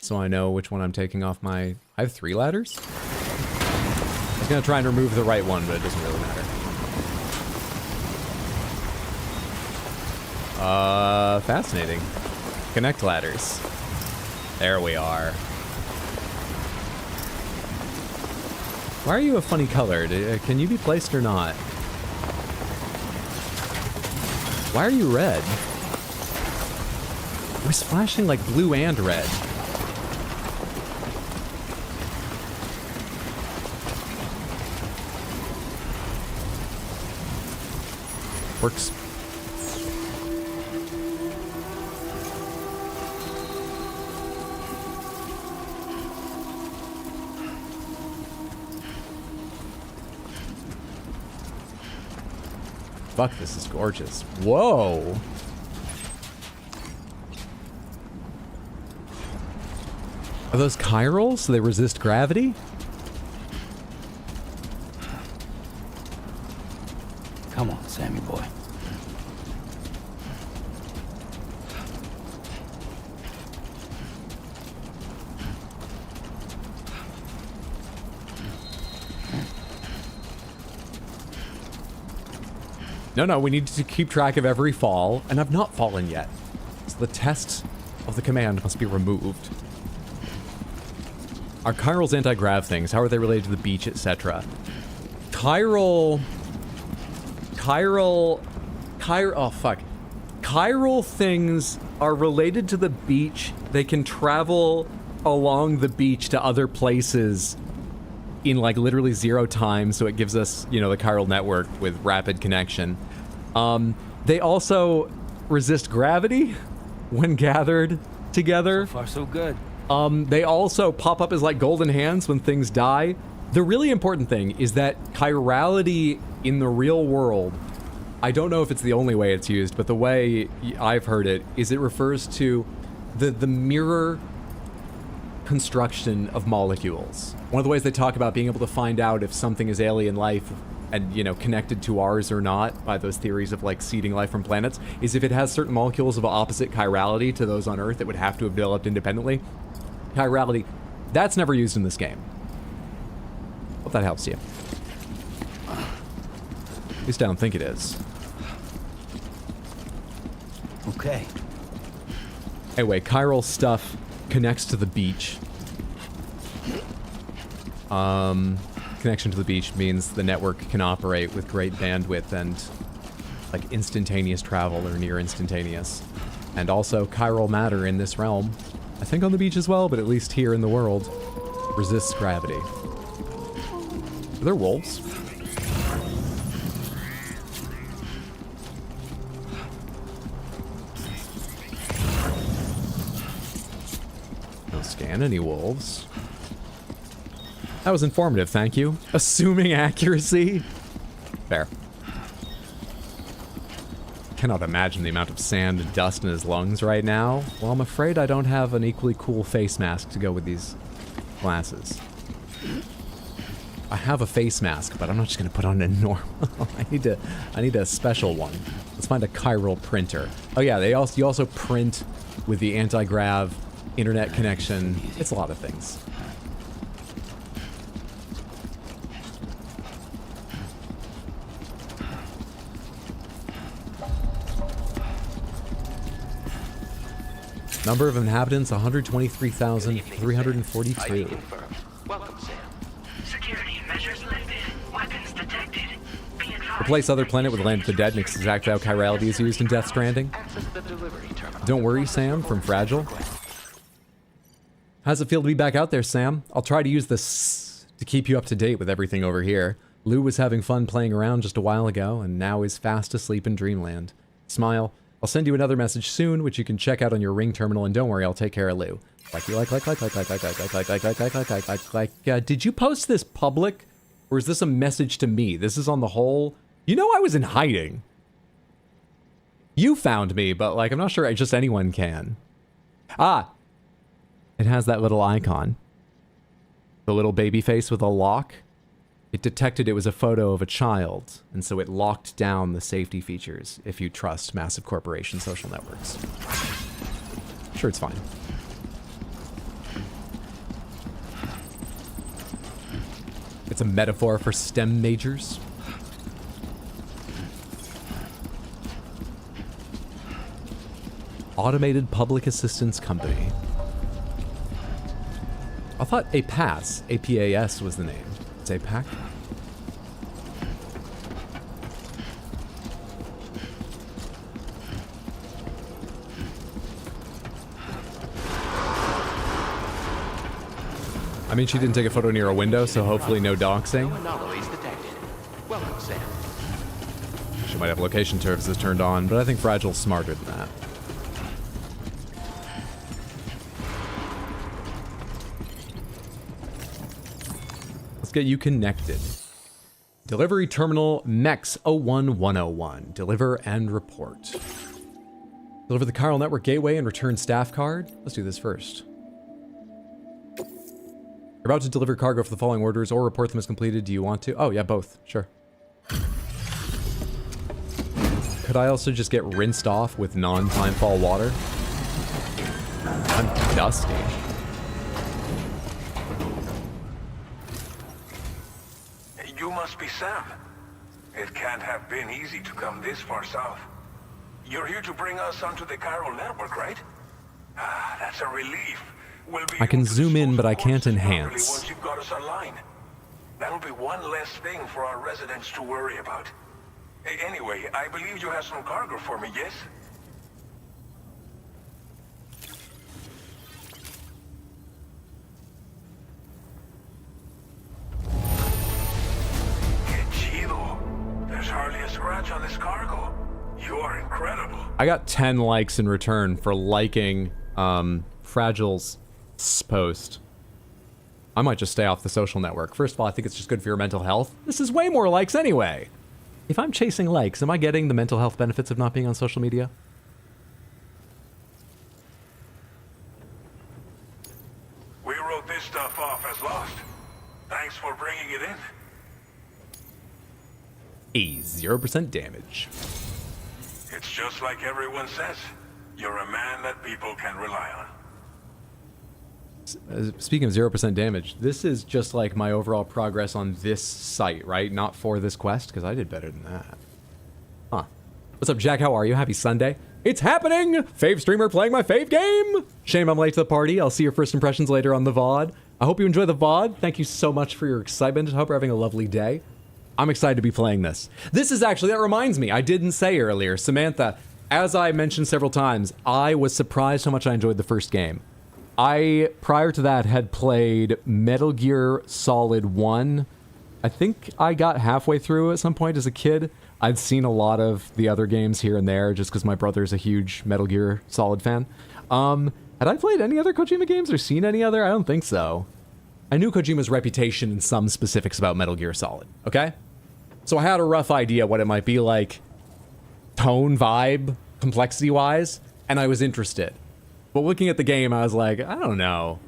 So I know which one I'm taking off my... I have 3 ladders? I was gonna try and remove the right one, but it doesn't really matter. Fascinating. Connect ladders. There we are. Why are you a funny color? Can you be placed or not? Why are you red? It was flashing like blue and red. Works. Fuck, this is gorgeous. Whoa! Are those chirals? So they resist gravity? Come on, Sammy boy. No, we need to keep track of every fall, and I've not fallen yet. So the test of the command must be removed. Are chirals anti-grav things? How are they related to the beach, etc.? Chiral, oh fuck. Chiral things are related to the beach. They can travel along the beach to other places in like literally 0 time, so it gives us, you know, the chiral network with rapid connection. They also resist gravity when gathered together. So far, so good. They also pop up as like golden hands when things die. The really important thing is that chirality in the real world, I don't know if it's the only way it's used, but the way I've heard it is it refers to the mirror construction of molecules. One of the ways they talk about being able to find out if something is alien life and, you know, connected to ours or not by those theories of like seeding life from planets is if it has certain molecules of opposite chirality to those on Earth that would have to have developed independently. Chirality, that's never used in this game. Hope that helps you. At least I don't think it is. Okay. Anyway, chiral stuff connects to the beach. Connection to the beach means the network can operate with great bandwidth and like instantaneous travel or near instantaneous. And also chiral matter in this realm, I think on the beach as well, but at least here in the world, resists gravity. Are there wolves? Don't scan any wolves. That was informative, thank you. Assuming accuracy. Fair. Cannot imagine the amount of sand and dust in his lungs right now. Well, I'm afraid I don't have an equally cool face mask to go with these glasses. I have a face mask, but I'm not just gonna put on a normal. I need a special one. Let's find a chiral printer. Oh yeah, you also print with the anti-grav internet connection. It's a lot of things. Number of inhabitants, 123,342. Welcome, Sam. Security measures lifted. Weapons detected. Be advised. Replace other planet with Land of the Dead, and it's exactly how chirality is used in Death Stranding. Access the delivery terminal. Don't worry, Sam, from Fragile. How's it feel to be back out there, Sam? I'll try to use this to keep you up to date with everything over here. Lou was having fun playing around just a while ago, and now is fast asleep in dreamland. Smile. I'll send you another message soon, which you can check out on your Ring terminal, and don't worry, I'll take care of Lou. Did you post this public, or is this a message to me? This is on the whole. You know I was in hiding. You found me, but like I'm not sure just anyone can. Ah, it has that little icon, the little baby face with a lock. It detected it was a photo of a child, and so it locked down the safety features. If you trust massive corporation social networks, sure, it's fine. It's a metaphor for STEM majors. Automated Public Assistance Company. I thought APAS, APAS was the name. It's APAC. I mean, she didn't take a photo near a window, so hopefully no doxing. No anomalies detected. Welcome, Sam. She might have location services turned on, but I think Fragile's smarter than that. Let's get you connected. Delivery terminal MEX 01101. Deliver and report. Deliver the chiral network gateway and return staff card. Let's do this first. You're about to deliver cargo for the following orders or report them as completed. Do you want to? Oh, yeah, both. Sure. Could I also just get rinsed off with non-timefall water? I'm dusty. You must be Sam. It can't have been easy to come this far south. You're here to bring us onto the chiral network, right? Ah, that's a relief. We'll be I can zoom in, but I can't properly enhance. once you've got us online. That'll be one less thing for our residents to worry about. Anyway, I believe you have some cargo for me, yes? Que chido. There's hardly a scratch on this cargo. You are incredible. I got 10 likes in return for liking Fragile's post. I might just stay off the social network. First of all, I think it's just good for your mental health. This is way more likes anyway. If I'm chasing likes, am I getting the mental health benefits of not being on social media? We wrote this stuff off as lost. Thanks for bringing it in. 0% damage. It's just like everyone says. You're a man that people can rely on. Speaking of 0% damage, this is just like my overall progress on this site, right? Not for this quest, because I did better than that. Huh. What's up, Jack? How are you? Happy Sunday. It's happening! Fave streamer playing my fave game! Shame I'm late to the party. I'll see your first impressions later on the VOD. I hope you enjoy the VOD. Thank you so much for your excitement. I hope you're having a lovely day. I'm excited to be playing this. This is actually, that reminds me, I didn't say earlier, Samantha, as I mentioned several times, I was surprised how much I enjoyed the first game. I, prior to that, had played Metal Gear Solid 1. I think I got halfway through at some point as a kid. I'd seen a lot of the other games here and there just because my brother's a huge Metal Gear Solid fan. Had I played any other Kojima games or seen any other? I don't think so. I knew Kojima's reputation and some specifics about Metal Gear Solid, okay? So I had a rough idea what it might be like, tone, vibe, complexity-wise, and I was interested. But looking at the game, I was like, I don't know.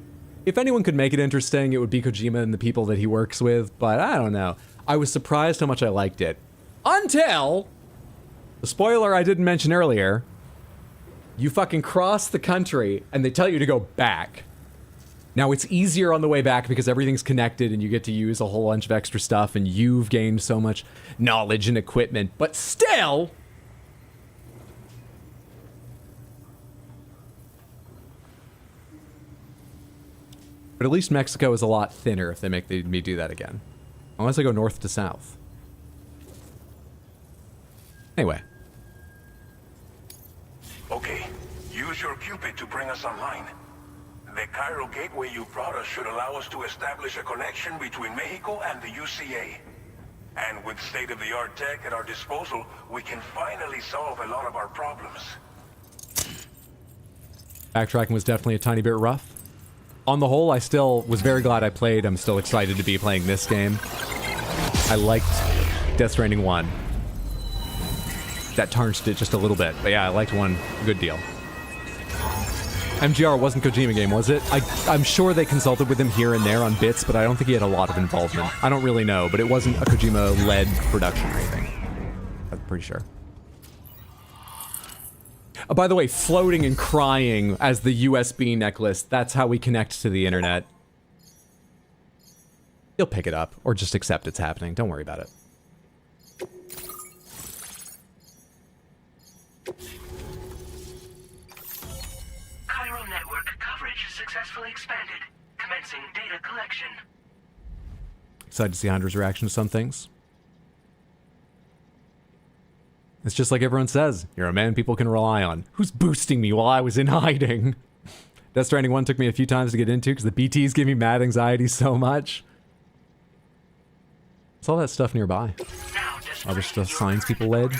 If anyone could make it interesting, it would be Kojima and the people that he works with, but I don't know. I was surprised how much I liked it. Until, the spoiler I didn't mention earlier, you fucking cross the country and they tell you to go back. Now, it's easier on the way back because everything's connected and you get to use a whole bunch of extra stuff and you've gained so much knowledge and equipment, but still... But at least Mexico is a lot thinner if they make me do that again. Unless I go north to south. Anyway. Okay, use your Cupid to bring us online. The chiral gateway you brought us should allow us to establish a connection between Mexico and the UCA. And with state-of-the-art tech at our disposal, we can finally solve a lot of our problems. Backtracking was definitely a tiny bit rough. on the whole, I still was very glad I played. I'm still excited to be playing this game. I liked Death Stranding 1. That tarnished it just a little bit. But yeah, I liked 1 a good deal. MGR wasn't Kojima game, was it? I'm sure they consulted with him here and there on bits, but I don't think he had a lot of involvement. I don't really know, but it wasn't a Kojima-led production or anything. I'm pretty sure. Oh, by the way, floating and crying as the USB necklace, that's how we connect to the internet. You'll pick it up, or just accept it's happening. Don't worry about it. Chiral network coverage successfully expanded. Commencing data collection. Excited to see Hunter's reaction to some things. It's just like everyone says, you're a man people can rely on. Who's boosting me while I was in hiding? Death Stranding 1 took me a few times to get into because the BTs give me mad anxiety so much. What's all that stuff nearby? Other stuff science people led?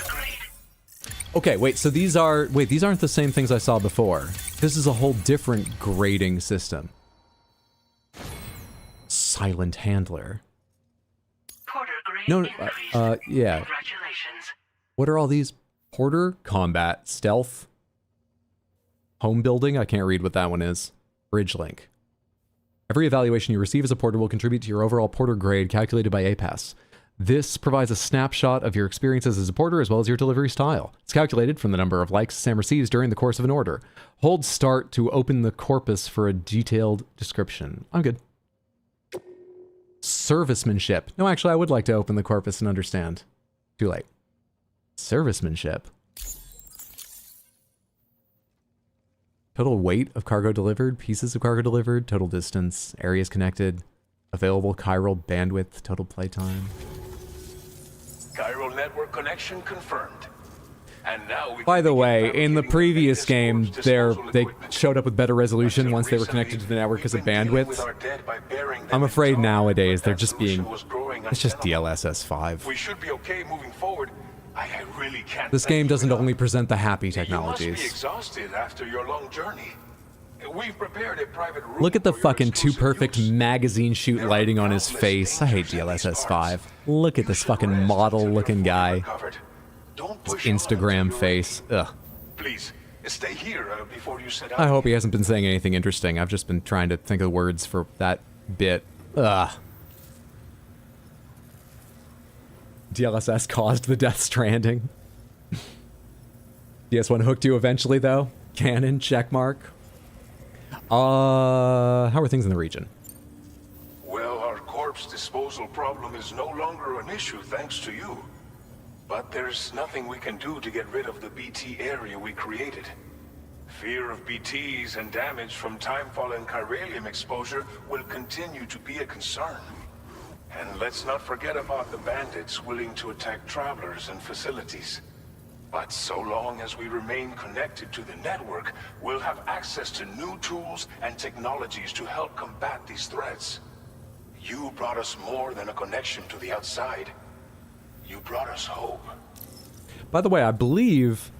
Okay, wait, so these aren't the same things I saw before. This is a whole different grading system. Silent handler. No, yeah. Congratulations. What are all these? Porter, combat, stealth, home building. I can't read what that one is. Bridge link. Every evaluation you receive as a porter will contribute to your overall porter grade calculated by APAS. This provides a snapshot of your experiences as a porter as well as your delivery style. It's calculated from the number of likes Sam receives during the course of an order. Hold start to open the corpus for a detailed description. I'm good. Servicemanship. No, actually, I would like to open the corpus and understand. Too late. Servicemanship. Total weight of cargo delivered, pieces of cargo delivered, total distance, areas connected, available chiral bandwidth, total playtime. Chiral network connection confirmed. And now we By the way, in the previous game, they showed up with better resolution once they were connected to the network because of bandwidth. I'm afraid nowadays they're just being... It's just DLSS 5. We should be okay moving forward. I really can't. This game doesn't only present the happy technologies. You must be exhausted after your long journey. We've prepared a private room. Look at the for your fucking too exclusive perfect use. magazine shoot lighting on his face. I hate DLSS 5. Look at this fucking model looking guy. His Instagram face. Ugh. Please stay here before you set out. I hope he hasn't been saying anything interesting. I've just been trying to think of words for that bit. Ugh. DLSS caused the Death Stranding. DS1 hooked you eventually, though. Canon, checkmark. How are things in the region? Well, our corpse disposal problem is no longer an issue thanks to you. But there's nothing we can do to get rid of the BT area we created. Fear of BTs and damage from timefall and chiralium exposure will continue to be a concern. And let's not forget about the bandits willing to attack travelers and facilities. But so long as we remain connected to the network, we'll have access to new tools and technologies to help combat these threats. You brought us more than a connection to the outside. You brought us hope. By the way, I believe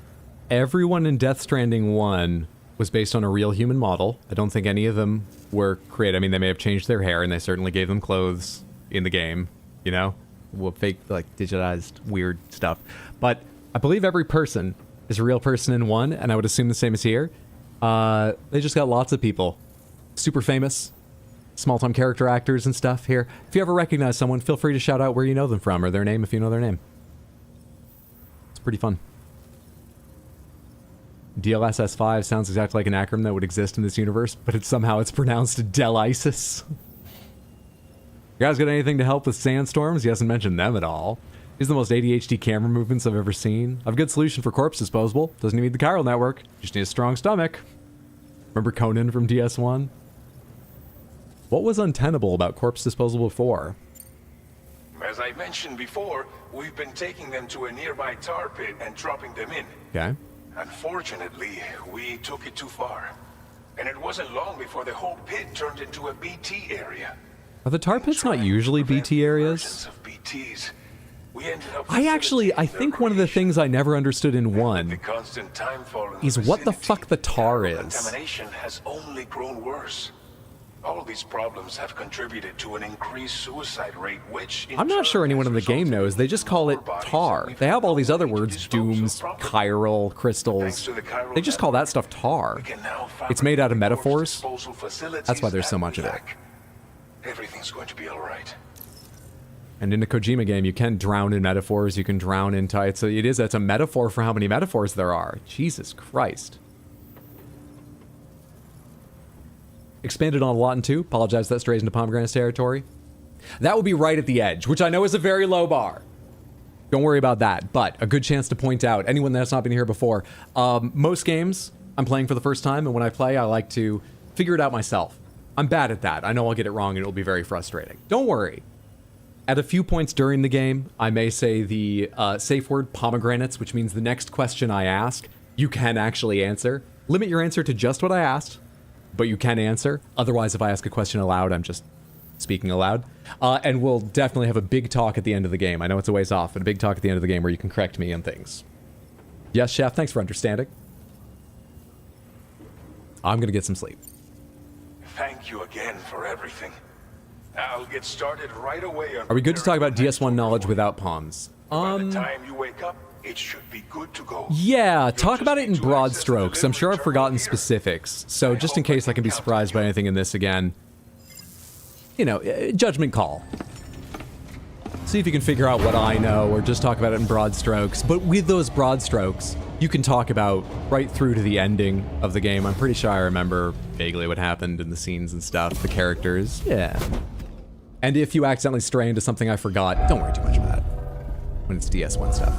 everyone in Death Stranding 1 was based on a real human model. I don't think any of them were created. I mean, they may have changed their hair, and they certainly gave them clothes in the game, you know? Well, fake, like, digitized, weird stuff. But I believe every person is a real person in 1, and I would assume the same is here. They just got lots of people. Super famous, small-time character actors and stuff here. If you ever recognize someone, feel free to shout out where you know them from, or their name if you know their name. It's pretty fun. DLSS 5 sounds exactly like an acronym that would exist in this universe, but it's pronounced Del-ISIS. You guys got anything to help with sandstorms? He hasn't mentioned them at all. These are the most ADHD camera movements I've ever seen. I have a good solution for corpse disposable. Doesn't need the chiral network. Just need a strong stomach. Remember Conan from DS1? What was untenable about corpse disposal before? As I mentioned before, we've been taking them to a nearby tar pit and dropping them in. Okay. Unfortunately, we took it too far. And it wasn't long before the whole pit turned into a BT area. Are the tar pits not usually BT areas? I think one of the things I never understood in 1 is what the fuck the tar is. Contamination has only grown worse. All of these problems have contributed to an increased suicide rate, which I'm not sure anyone in the game knows. They just call it tar. They have all these other words, dooms, chiral, crystals. They just call that stuff tar. It's made out of metaphors. That's why there's so much of it. Everything's going to be all right. And in a Kojima game, you can drown in metaphors, you can drown in tights. So it's a metaphor for how many metaphors there are. Jesus Christ. Expanded on a lot in 2. Apologize, that strays into pomegranate territory. That would be right at the edge, which I know is a very low bar. Don't worry about that, but a good chance to point out, anyone that's not been here before, most games I'm playing for the first time, and when I play, I like to figure it out myself. I'm bad at that. I know I'll get it wrong, and it'll be very frustrating. Don't worry. At a few points during the game, I may say the safe word pomegranates, which means the next question I ask, you can actually answer. Limit your answer to just what I asked, but you can answer. Otherwise, if I ask a question aloud, I'm just speaking aloud. And we'll definitely have a big talk at the end of the game. I know it's a ways off, but a big talk at the end of the game where you can correct me on things. Yes, Chef, thanks for understanding. I'm gonna get some sleep. Thank you again for everything. I'll get started right away. Are we good to talk about DS1 knowledge without palms? By the time you wake up, it should be good to go. Yeah, talk about it in broad strokes. I'm sure I've forgotten specifics, so just in case I can be surprised by anything in this again, you know, judgment call. See if you can figure out what I know, or just talk about it in broad strokes. But with those broad strokes, you can talk about right through to the ending of the game. I'm pretty sure I remember vaguely what happened in the scenes and stuff, the characters, yeah. And if you accidentally stray into something I forgot, don't worry too much about it when it's DS1 stuff.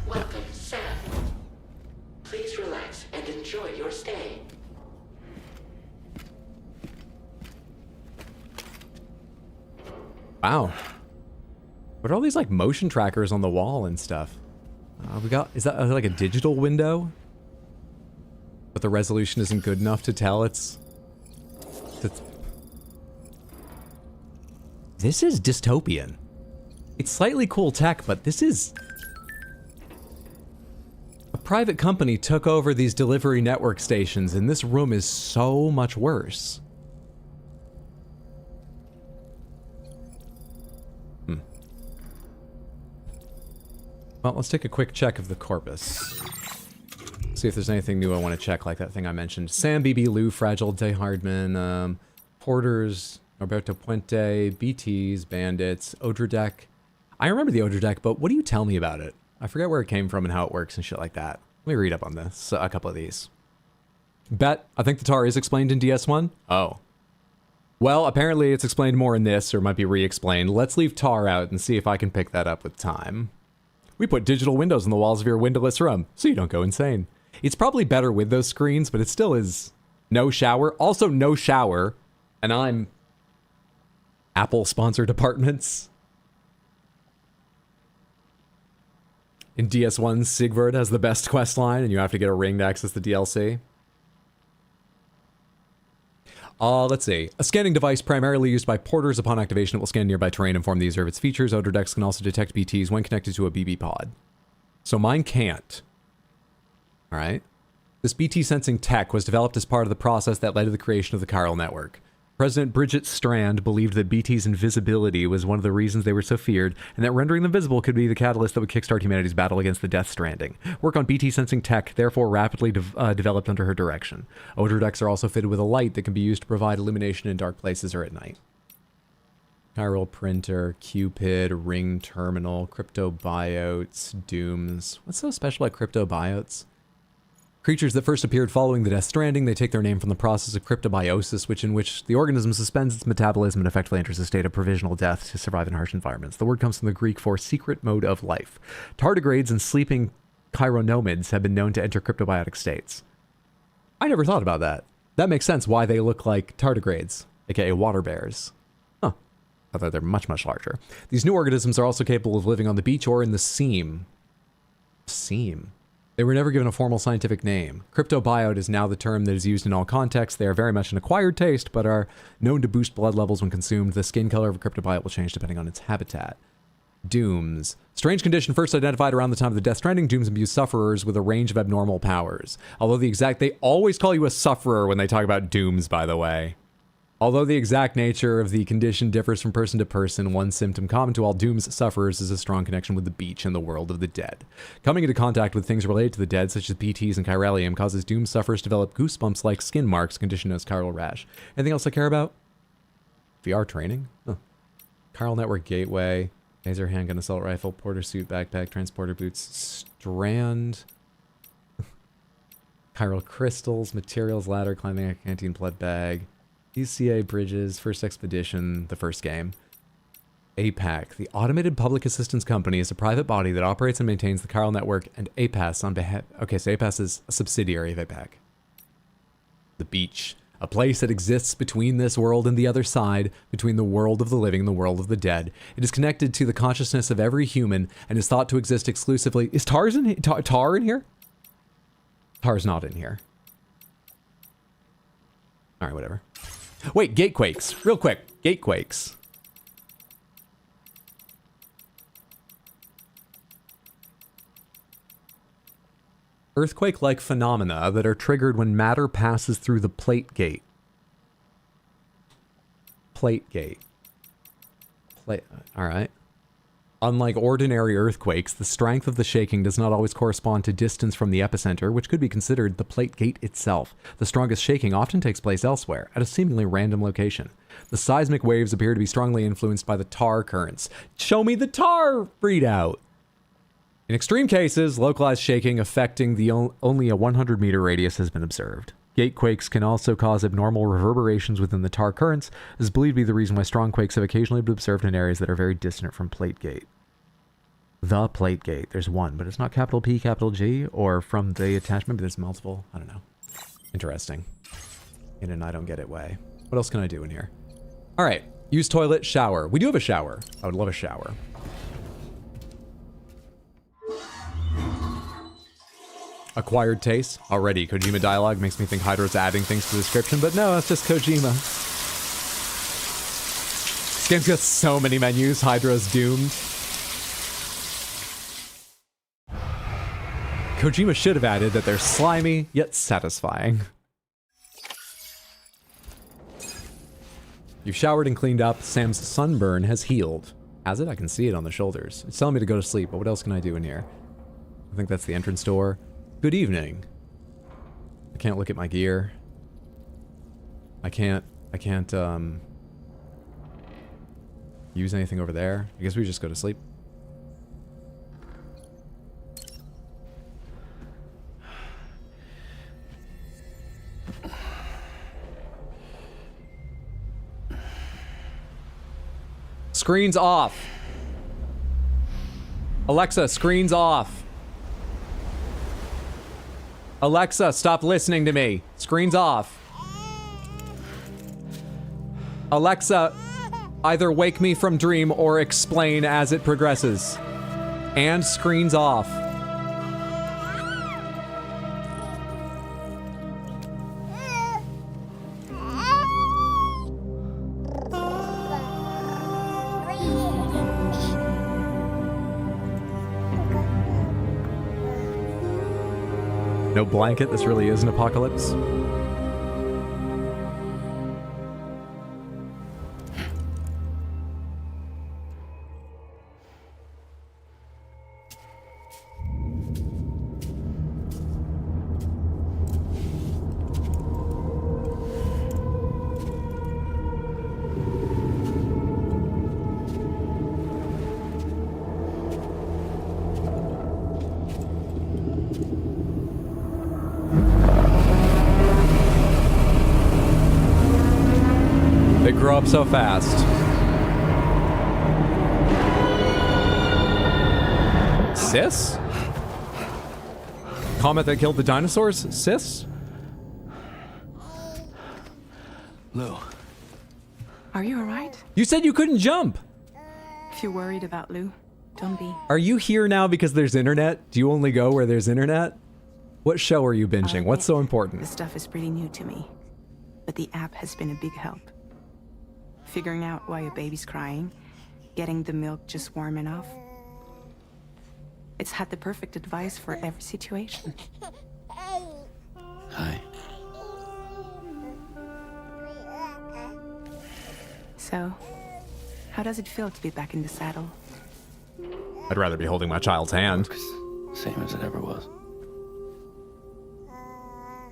Welcome, Sam. Please relax and enjoy your stay. Wow. What are all these like motion trackers on the wall and stuff? Is that like a digital window? But the resolution isn't good enough to tell This is dystopian. It's slightly cool tech, but this is... A private company took over these delivery network stations, and this room is so much worse. Well, let's take a quick check of the corpus. See if there's anything new I want to check, like that thing I mentioned. Sam, BB, Lou, Fragile, Day Hardman, Porters, Norberto Puente, BTs, Bandits, Odradek. I remember the Odradek, but what do you tell me about it? I forget where it came from and how it works and shit like that. Let me read up on this, a couple of these. Bet, I think the tar is explained in DS1? Oh. Well, apparently it's explained more in this, or might be re-explained. Let's leave tar out and see if I can pick that up with time. We put digital windows on the walls of your windowless room, so you don't go insane. It's probably better with those screens, but it still is no shower. Also no shower, and I'm Apple-sponsored apartments. In DS1, Sigvard has the best quest line, and you have to get a ring to access the DLC. Let's see. A scanning device primarily used by porters. Upon activation, it will scan nearby terrain and inform the user of its features. Odradeks can also detect BTs when connected to a BB pod. So mine can't. Alright. This BT sensing tech was developed as part of the process that led to the creation of the chiral network. President Bridget Strand believed that BT's invisibility was one of the reasons they were so feared, and that rendering them visible could be the catalyst that would kickstart humanity's battle against the Death Stranding. Work on BT sensing tech therefore rapidly developed under her direction. Odradeks are also fitted with a light that can be used to provide illumination in dark places or at night. Chiral printer, Cupid, ring terminal, cryptobiotes, dooms. What's so special about cryptobiotes? Creatures that first appeared following the Death Stranding, they take their name from the process of cryptobiosis, in which the organism suspends its metabolism and effectively enters a state of provisional death to survive in harsh environments. The word comes from the Greek for secret mode of life. Tardigrades and sleeping chironomids have been known to enter cryptobiotic states. I never thought about that. That makes sense why they look like tardigrades, aka water bears. Huh. Although they're much, much larger. These new organisms are also capable of living on the beach or in the seam. Seam? They were never given a formal scientific name. Cryptobiote is now the term that is used in all contexts. They are very much an acquired taste, but are known to boost blood levels when consumed. The skin color of a cryptobiote will change depending on its habitat. Dooms. Strange condition first identified around the time of the Death Stranding. Dooms imbue sufferers with a range of abnormal powers. Although they always call you a sufferer when they talk about dooms, by the way. Although the exact nature of the condition differs from person to person, one symptom common to all Doom's sufferers is a strong connection with the beach and the world of the dead. Coming into contact with things related to the dead, such as BTs and chiralium, causes Doom sufferers to develop goosebumps-like skin marks, condition known as chiral rash. Anything else I care about? VR training? Huh. Chiral network gateway, laser handgun, assault rifle, porter suit, backpack, transporter boots, strand, chiral crystals, materials, ladder, climbing, canteen, blood bag. UCA bridges, first expedition, the first game. APAC, the Automated Public Assistance Company, is a private body that operates and maintains the chiral network and APAS on behalf... Okay, so APAS is a subsidiary of APAC. The beach, a place that exists between this world and the other side, between the world of the living and the world of the dead. It is connected to the consciousness of every human and is thought to exist exclusively... Is Tar in here? Tar's not in here. Alright, whatever. Wait, gatequakes. Real quick. Gatequakes. Earthquake-like phenomena that are triggered when matter passes through the plate gate. Plate gate. Alright. Unlike ordinary earthquakes, the strength of the shaking does not always correspond to distance from the epicenter, which could be considered the plate gate itself. The strongest shaking often takes place elsewhere, at a seemingly random location. The seismic waves appear to be strongly influenced by the tar currents. Show me the tar readout! In extreme cases, localized shaking affecting the only a 100-meter radius has been observed. Gatequakes can also cause abnormal reverberations within the tar currents. This is believed to be the reason why strong quakes have occasionally been observed in areas that are very distant from plate gate. The plate gate. There's one, but it's not capital P, capital G, or from the attachment, but there's multiple. I don't know. Interesting. In an I don't get it way. What else can I do in here? All right. Use toilet, shower. We do have a shower. I would love a shower. Acquired taste. Already, Kojima dialogue makes me think Hydro's adding things to the description, but no, it's just Kojima. This game's got so many menus. Hydro's doomed. Kojima should have added that they're slimy, yet satisfying. You've showered and cleaned up. Sam's sunburn has healed. Has it? I can see it on the shoulders. It's telling me to go to sleep, but what else can I do in here? I think that's the entrance door. Good evening. I can't look at my gear. I can't use anything over there. I guess we just go to sleep. Screens off. Alexa, screens off. Alexa, stop listening to me. Screens off. Alexa, either wake me from dream or explain as it progresses. And screens off. No blanket, this really is an apocalypse. Up so fast. Sis? Comet that killed the dinosaurs? Sis? Lou. Are you alright? You said you couldn't jump! If you're worried about Lou, don't be. Are you here now because there's internet? Do you only go where there's internet? What show are you binging? What's so important? This stuff is pretty new to me, but the app has been a big help. Figuring out why a baby's crying, getting the milk just warm enough. It's had the perfect advice for every situation. Hi. So, how does it feel to be back in the saddle? I'd rather be holding my child's hand. Same as it ever was.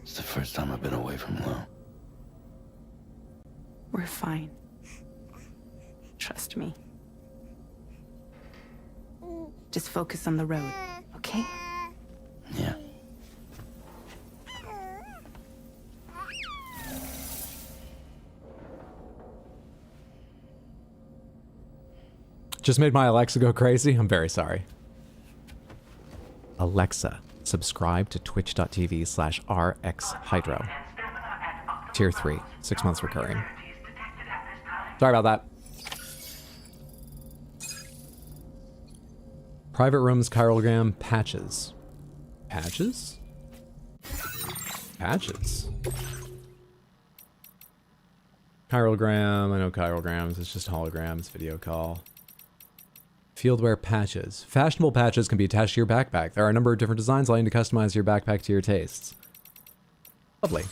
It's the first time I've been away from Lou. We're fine. Trust me. Just focus on the road, okay? Yeah. Just made my Alexa go crazy? I'm very sorry. Alexa, subscribe to twitch.tv/rxhydro. Tier 3, 6 months recurring. Sorry about that. Private rooms, chirogram, patches. Patches? Patches. Chirogram, I know chirograms, it's just holograms, video call. Fieldwear patches. Fashionable patches can be attached to your backpack. There are a number of different designs allowing you to customize your backpack to your tastes. Lovely.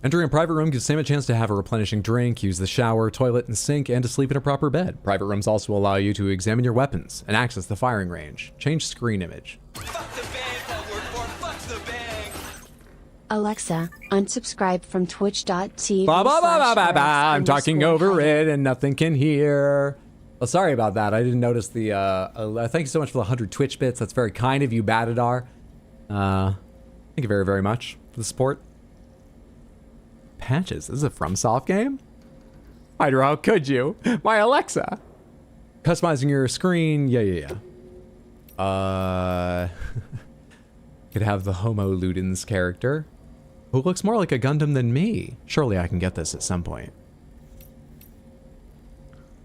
Entering a private room gives Sam a chance to have a replenishing drink, use the shower, toilet, and sink, and to sleep in a proper bed. Private rooms also allow you to examine your weapons and access the firing range. Change screen image. Alexa, unsubscribe from twitch.tv. I'm talking over it and nothing can hear. Well, sorry about that. I didn't notice the, thank you so much for the 100 Twitch bits. That's very kind of you, Batadar. Thank you very, very much for the support. Patches. This is a FromSoft game? Hydro, how could you? My Alexa. Customizing your screen. Yeah. Could have the Homo Ludens character, who looks more like a Gundam than me. Surely I can get this at some point.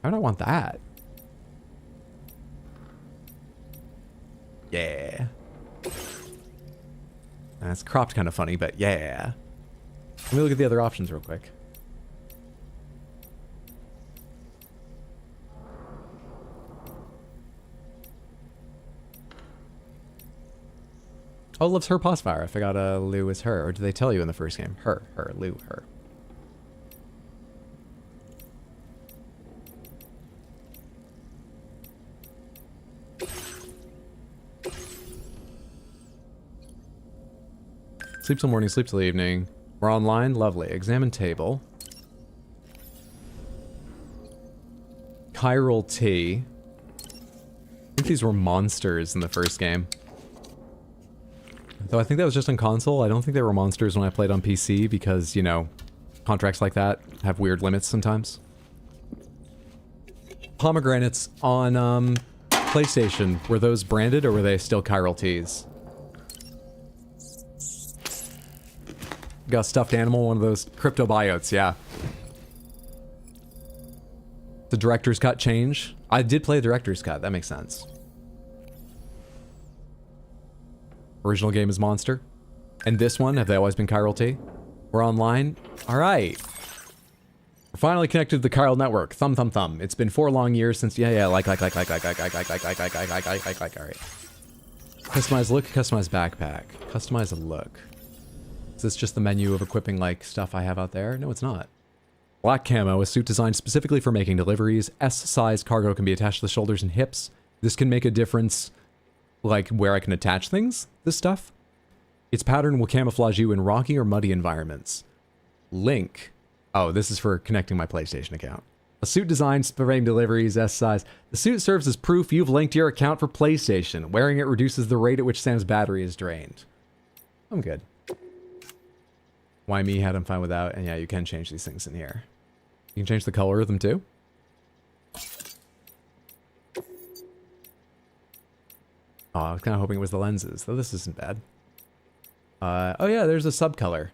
Why would I want that? Yeah. That's cropped kind of funny, but yeah. Let me look at the other options real quick. Oh, loves her Posfire. I forgot Lou is her. Or did they tell you in the first game? Her, Lou, her. Sleep till morning, sleep till evening. We're online, lovely. Examine table. Chiral T. I think these were monsters in the first game. Though I think that was just on console. I don't think they were monsters when I played on PC because, you know, contracts like that have weird limits sometimes. Pomegranates on PlayStation, were those branded or were they still Chiral Ts? Got a stuffed animal, one of those cryptobiotes, yeah. The director's cut change. I did play the director's cut, that makes sense. Original game is Monster. And this one, have they always been Chiral T? We're online? Alright. We're finally connected to the Chiral network. Thumb, thumb, thumb. It's been 4 long years since, like, alright. Customize look, customize backpack. Customize a look. Is this just the menu of equipping, like, stuff I have out there? No, it's not. Black camo, a suit designed specifically for making deliveries. S-size cargo can be attached to the shoulders and hips. This can make a difference, like, where I can attach things, this stuff. Its pattern will camouflage you in rocky or muddy environments. Link. Oh, this is for connecting my PlayStation account. A suit designed for making deliveries, S-size. The suit serves as proof you've linked your account for PlayStation. Wearing it reduces the rate at which Sam's battery is drained. I'm good. Why me had I'm fine without, and yeah, you can change these things in here. You can change the color of them too. Oh, I was kind of hoping it was the lenses, though this isn't bad. Oh yeah, there's a subcolor.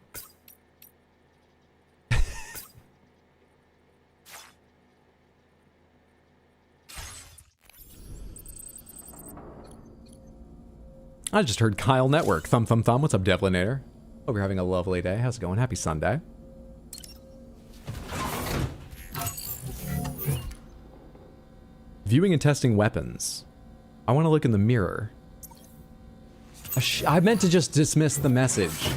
I just heard Kyle Network. Thumb, thumb, thumb. What's up, Devlinator? Hope you're having a lovely day. How's it going? Happy Sunday. Viewing and testing weapons. I want to look in the mirror. I meant to just dismiss the message.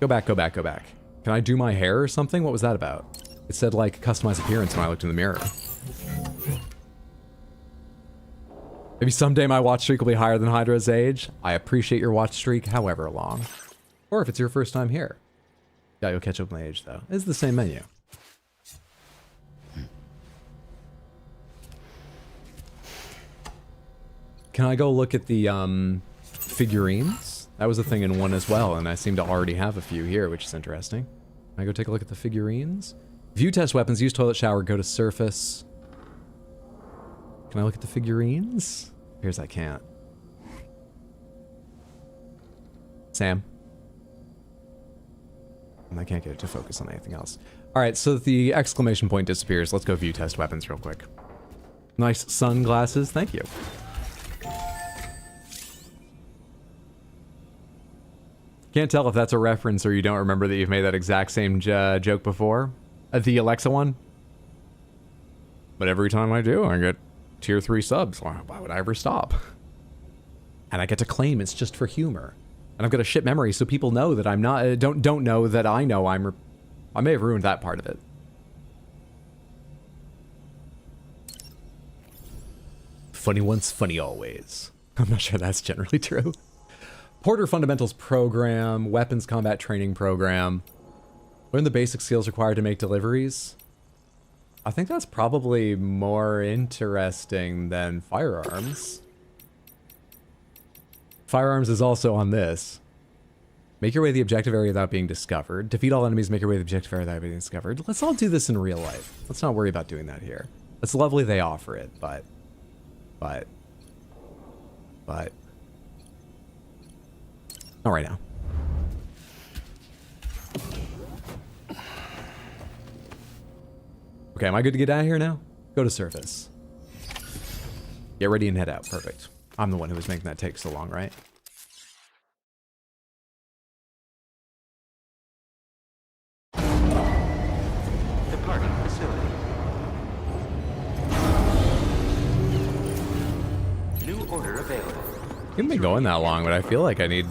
Go back, go back, go back. Can I do my hair or something? What was that about? It said, like, customize appearance when I looked in the mirror. Maybe someday my watch streak will be higher than Hydra's age. I appreciate your watch streak, however long. Or if it's your first time here. Yeah, you'll catch up with my age, though. It's the same menu. Can I go look at the, figurines? That was a thing in 1 as well, and I seem to already have a few here, which is interesting. Can I go take a look at the figurines? View test weapons, use toilet shower, go to surface. Can I look at the figurines? Here's I can't. Sam? And I can't get it to focus on anything else. Alright, so the exclamation point disappears. Let's go view test weapons real quick. Nice sunglasses, thank you. Can't tell if that's a reference or you don't remember that you've made that exact same joke before. The Alexa one. But every time I do, I get tier 3 subs. Why would I ever stop? And I get to claim it's just for humor. And I've got a shit memory, so people know that I'm not, don't know that I know I may have ruined that part of it. Funny once, funny always. I'm not sure that's generally true. Porter Fundamentals Program, Weapons Combat Training Program. Learn the basic skills required to make deliveries. I think that's probably more interesting than firearms. Firearms is also on this. Make your way to the objective area without being discovered. Defeat all enemies, make your way to the objective area without being discovered. Let's all do this in real life. Let's not worry about doing that here. It's lovely they offer it, but... Not right now. Okay, am I good to get out of here now? Go to surface. Get ready and head out. Perfect. I'm the one who was making that take so long, right? Departing facility. New order available. You haven't been going that long, but I feel like I need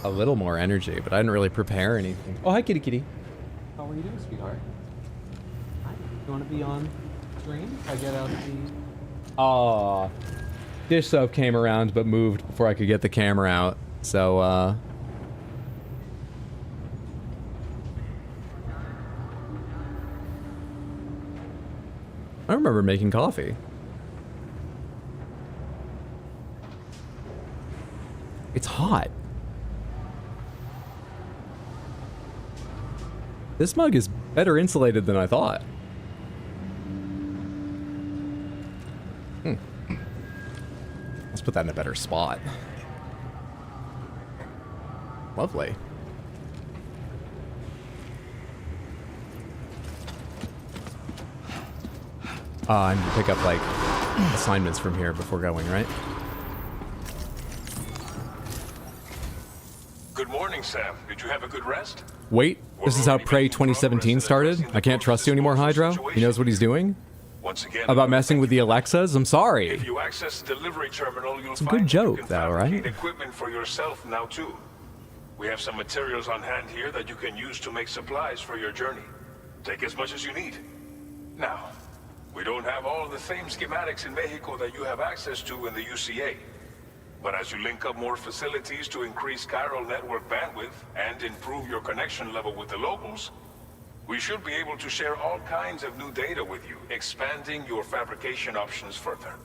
a little more energy, but I didn't really prepare anything. Oh, hi, kitty kitty. How are you doing, sweetheart? Hi. You want to be on stream? I get out the... Aw. Dish soap came around, but moved before I could get the camera out. So, I remember making coffee. It's hot. This mug is better insulated than I thought. Let's put that in a better spot. Lovely. I need to pick up, like, assignments from here before going, right? Good morning, Sam. Did you have a good rest? Wait, this is how Prey 2017 started? I can't trust you anymore, Hydro? He knows what he's doing? Once again, About messing with the Alexas? I'm sorry. if you access the delivery terminal, you'll It's a find good joke, you can though, fabricate right? equipment for yourself now too. We have some materials on hand here that you can use to make supplies for your journey. Take as much as you need. Now, we don't have all the same schematics in Mexico that you have access to in the UCA. But as you link up more facilities to increase chiral network bandwidth and improve your connection level with the locals, we should be able to share all kinds of new data with you, expanding your fabrication options further.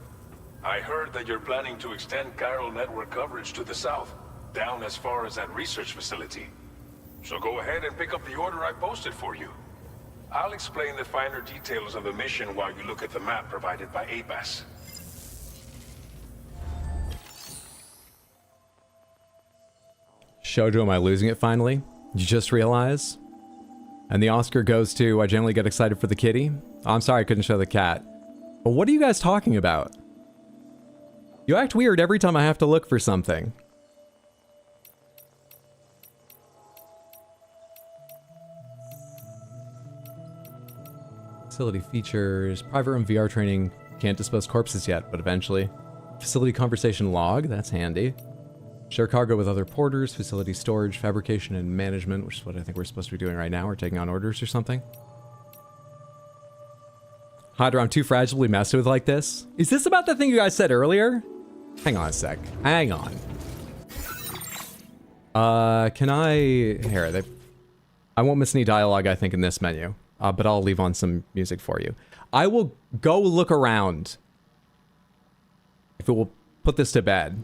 I heard that you're planning to extend chiral network coverage to the south, down as far as that research facility. So go ahead and pick up the order I posted for you. I'll explain the finer details of the mission while you look at the map provided by ABAS. Shoujo, am I losing it finally? Did you just realize? And the Oscar goes to, I generally get excited for the kitty. Oh, I'm sorry I couldn't show the cat. But what are you guys talking about? You act weird every time I have to look for something. Facility features, private room VR training, can't dispose corpses yet, but eventually. Facility conversation log, that's handy. Share cargo with other porters, facility storage, fabrication, and management, which is what I think we're supposed to be doing right now. We're taking on orders or something. Hydra, I'm too fragile to be messed with like this. Is this about the thing you guys said earlier? Hang on a sec. Hang on. Can I... Here, I won't miss any dialogue, I think, in this menu. But I'll leave on some music for you. I will go look around. If it will put this to bed.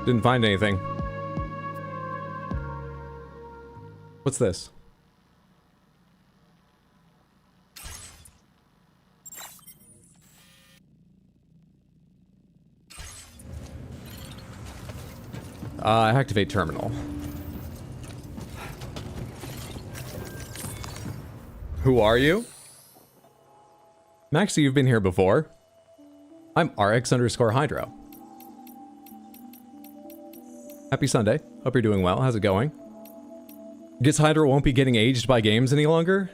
Didn't find anything. What's this? Activate terminal. Who are you? Maxie, you've been here before. I'm RX_Hydro. Happy Sunday. Hope you're doing well. How's it going? Guess Hydra won't be getting aged by games any longer?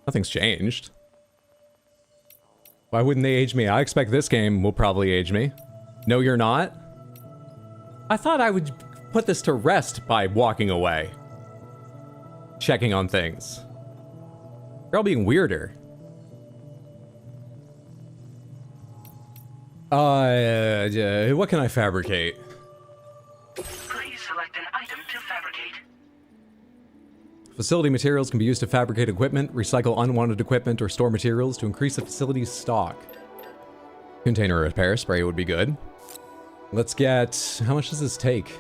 Nothing's changed. Why wouldn't they age me? I expect this game will probably age me. No, you're not? I thought I would put this to rest by walking away. Checking on things. You're all being weirder. What can I fabricate? Please select an item to fabricate. Facility materials can be used to fabricate equipment, recycle unwanted equipment, or store materials to increase the facility's stock. Container repair spray would be good. Let's get... How much does this take?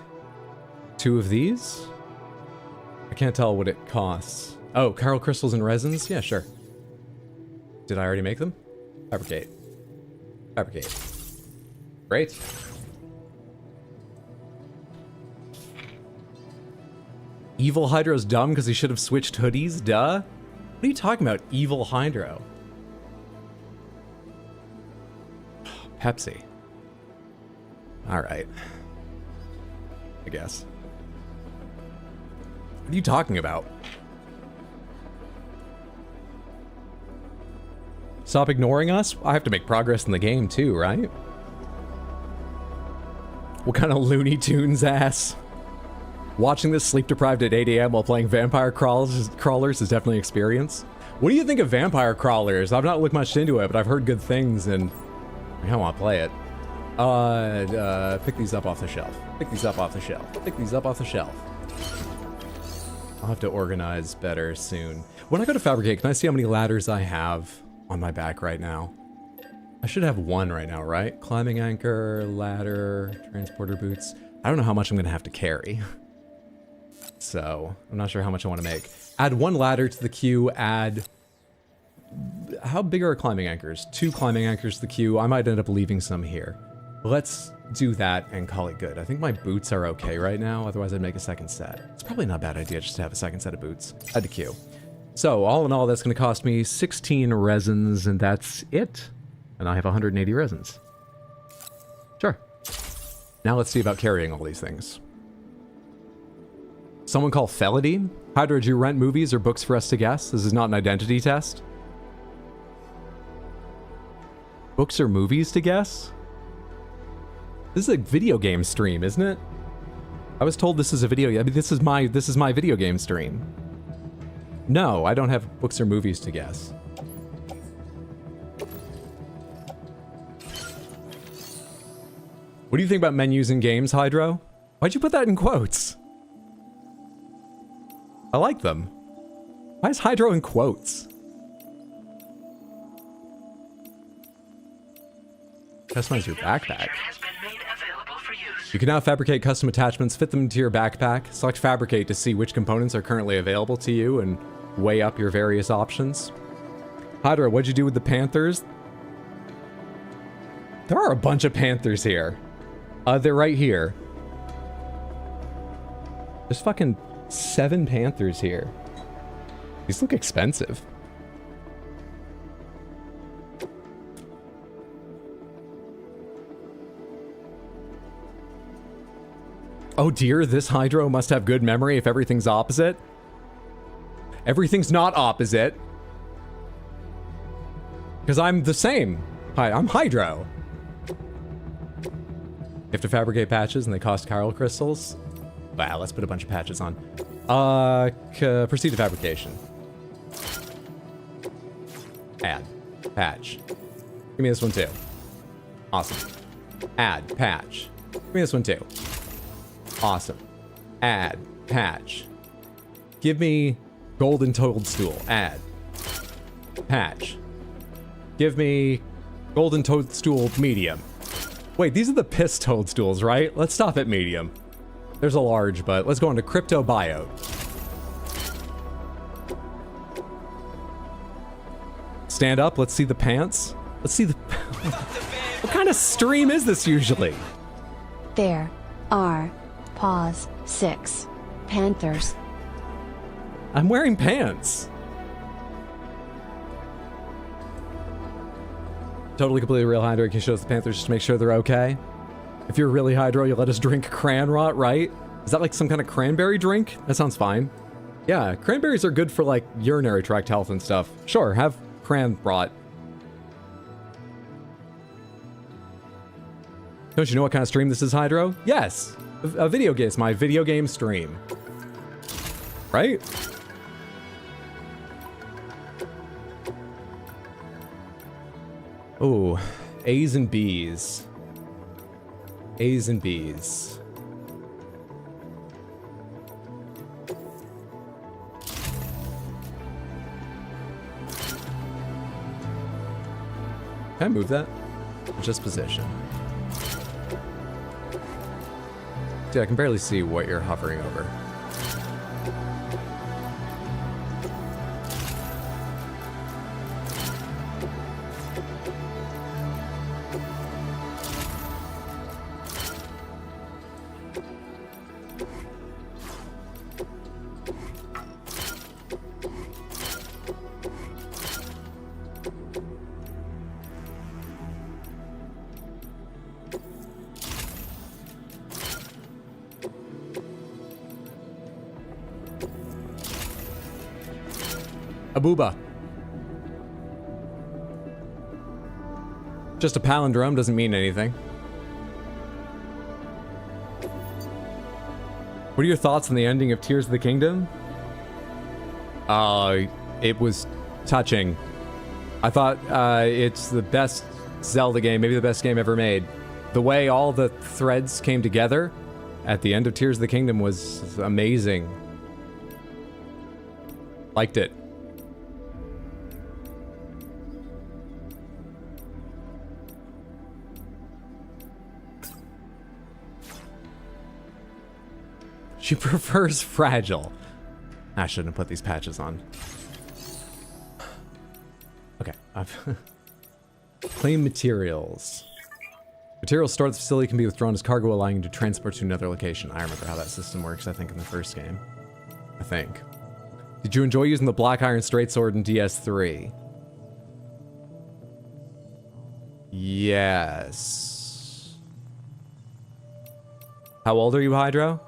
2 of these? I can't tell what it costs. Oh, chiral crystals and resins? Yeah, sure. Did I already make them? Fabricate. Fabricate. Great. Evil Hydro's dumb because he should have switched hoodies? Duh. What are you talking about, Evil Hydro? Pepsi. Alright. I guess. What are you talking about? Stop ignoring us? I have to make progress in the game too, right? What kind of Looney Tunes ass? Watching this sleep-deprived at 8 AM while playing Vampire Crawlers is definitely an experience. What do you think of Vampire Crawlers? I've not looked much into it, but I've heard good things, and I want to play it. Pick these up off the shelf. Pick these up off the shelf. Pick these up off the shelf. I'll have to organize better soon. When I go to fabricate, can I see how many ladders I have on my back right now? I should have 1 right now, right? Climbing anchor, ladder, transporter boots. I don't know how much I'm going to have to carry. So, I'm not sure how much I want to make. Add 1 ladder to the queue, add... How big are our climbing anchors? 2 climbing anchors to the queue. I might end up leaving some here. Let's do that and call it good. I think my boots are okay right now, otherwise I'd make a second set. It's probably not a bad idea just to have a second set of boots. Add to queue. So, all in all, that's going to cost me 16 resins, and that's it. And I have 180 resins. Sure. Now let's see about carrying all these things. Someone call Felody? Hydra, did you rent movies or books for us to guess? This is not an identity test. Books or movies to guess? This is a video game stream, isn't it? I was told this is a video. I mean, this is my video game stream. No, I don't have books or movies to guess. What do you think about menus in games, Hydro? Why'd you put that in quotes? I like them. Why is Hydro in quotes? Customize your backpack. You can now fabricate custom attachments, fit them into your backpack, select fabricate to see which components are currently available to you, and weigh up your various options. Hydra, what'd you do with the panthers? There are a bunch of panthers here. They're right here. There's fucking 7 panthers here. These look expensive. Oh dear, this Hydro must have good memory if everything's opposite. Everything's not opposite. Because I'm the same. Hi, I'm Hydro. You have to fabricate patches and they cost chiral crystals. Wow, let's put a bunch of patches on. Proceed to fabrication. Add. Patch. Give me this one too. Awesome. Add. Patch. Give me this one too. Awesome. Add. Patch. Give me golden toadstool. Add. Patch. Give me golden toadstool medium. Wait, these are the piss toadstools, right? Let's stop at medium. There's a large, but let's go into crypto biote. Stand up, let's see the pants. Let's see the... What kind of stream is this usually? There are, pause, 6 panthers. I'm wearing pants. Totally completely real Hydro can show us the panthers just to make sure they're okay. If you're really Hydro, you let us drink cran rot, right? Is that like some kind of cranberry drink? That sounds fine. Yeah, cranberries are good for like urinary tract health and stuff. Sure, have cran rot. Don't you know what kind of stream this is, Hydro? Yes, a video game. It's my video game stream. Right? Oh, A's and B's. A's and B's. Can I move that? Just position. Dude, I can barely see what you're hovering over. Booba. Just a palindrome doesn't mean anything. What are your thoughts on the ending of Tears of the Kingdom? It was touching. I thought it's the best Zelda game, maybe the best game ever made. The way all the threads came together at the end of Tears of the Kingdom was amazing. Liked it. She prefers fragile. I shouldn't have put these patches on. Okay, I've claim materials. Materials stored at the facility can be withdrawn as cargo, allowing you to transport to another location. I remember how that system works, I think, in the first game. I think. Did you enjoy using the Black Iron Straight Sword in DS3? Yes. How old are you, Hydro?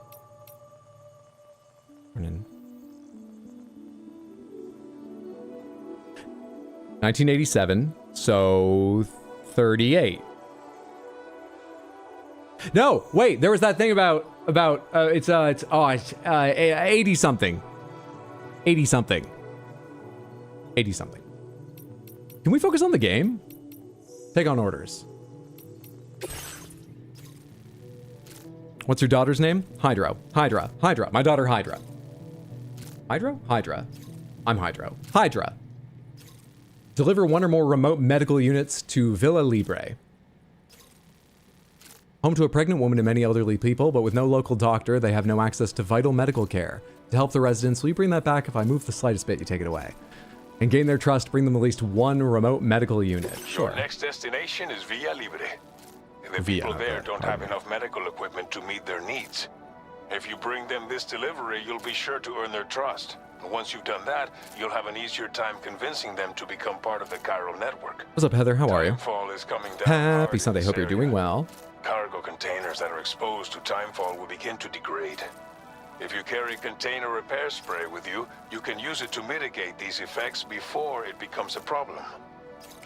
1987, so 38. No, wait, there was that thing about 80 something. 80 something. 80 something. Can we focus on the game? Take on orders. What's your daughter's name? Hydro. Hydra. Hydra. My daughter Hydra. Hydro? Hydra. I'm Hydro. Hydra. Deliver one or more remote medical units to Villa Libre. Home to a pregnant woman and many elderly people, but with no local doctor, they have no access to vital medical care. To help the residents, will you bring that back? If I move the slightest bit, you take it away. And gain their trust, bring them at least one remote medical unit. Sure. Your next destination is Villa Libre. The people there don't have enough medical equipment to meet their needs. If you bring them this delivery, you'll be sure to earn their trust. And once you've done that, you'll have an easier time convincing them to become part of the chiral network. What's up, Heather? How are you? Timefall is coming down. Happy Sunday. Hope you're doing well. Cargo containers that are exposed to timefall will begin to degrade. If you carry container repair spray with you, you can use it to mitigate these effects before it becomes a problem.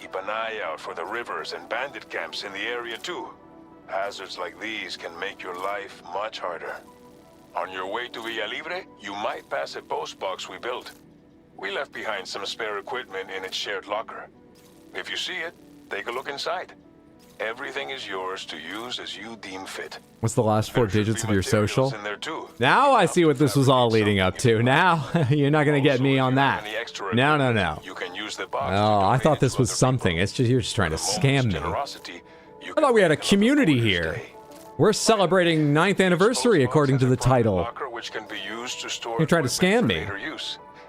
Keep an eye out for the rivers and bandit camps in the area too. Hazards like these can make your life much harder. On your way to Villa Libre, you might pass a post box we built. We left behind some spare equipment in its shared locker. If you see it, take a look inside. Everything is yours to use as you deem fit. What's the last four digits of your social? In there too. Now I see what this was all leading up to. Now, you're not going to get me on that. No, no, no. You can use the box. Oh, I thought this was something. It's just, you're just trying to scam me. I thought we had a community here. We're celebrating 9th anniversary according to the title. You're trying to scam me.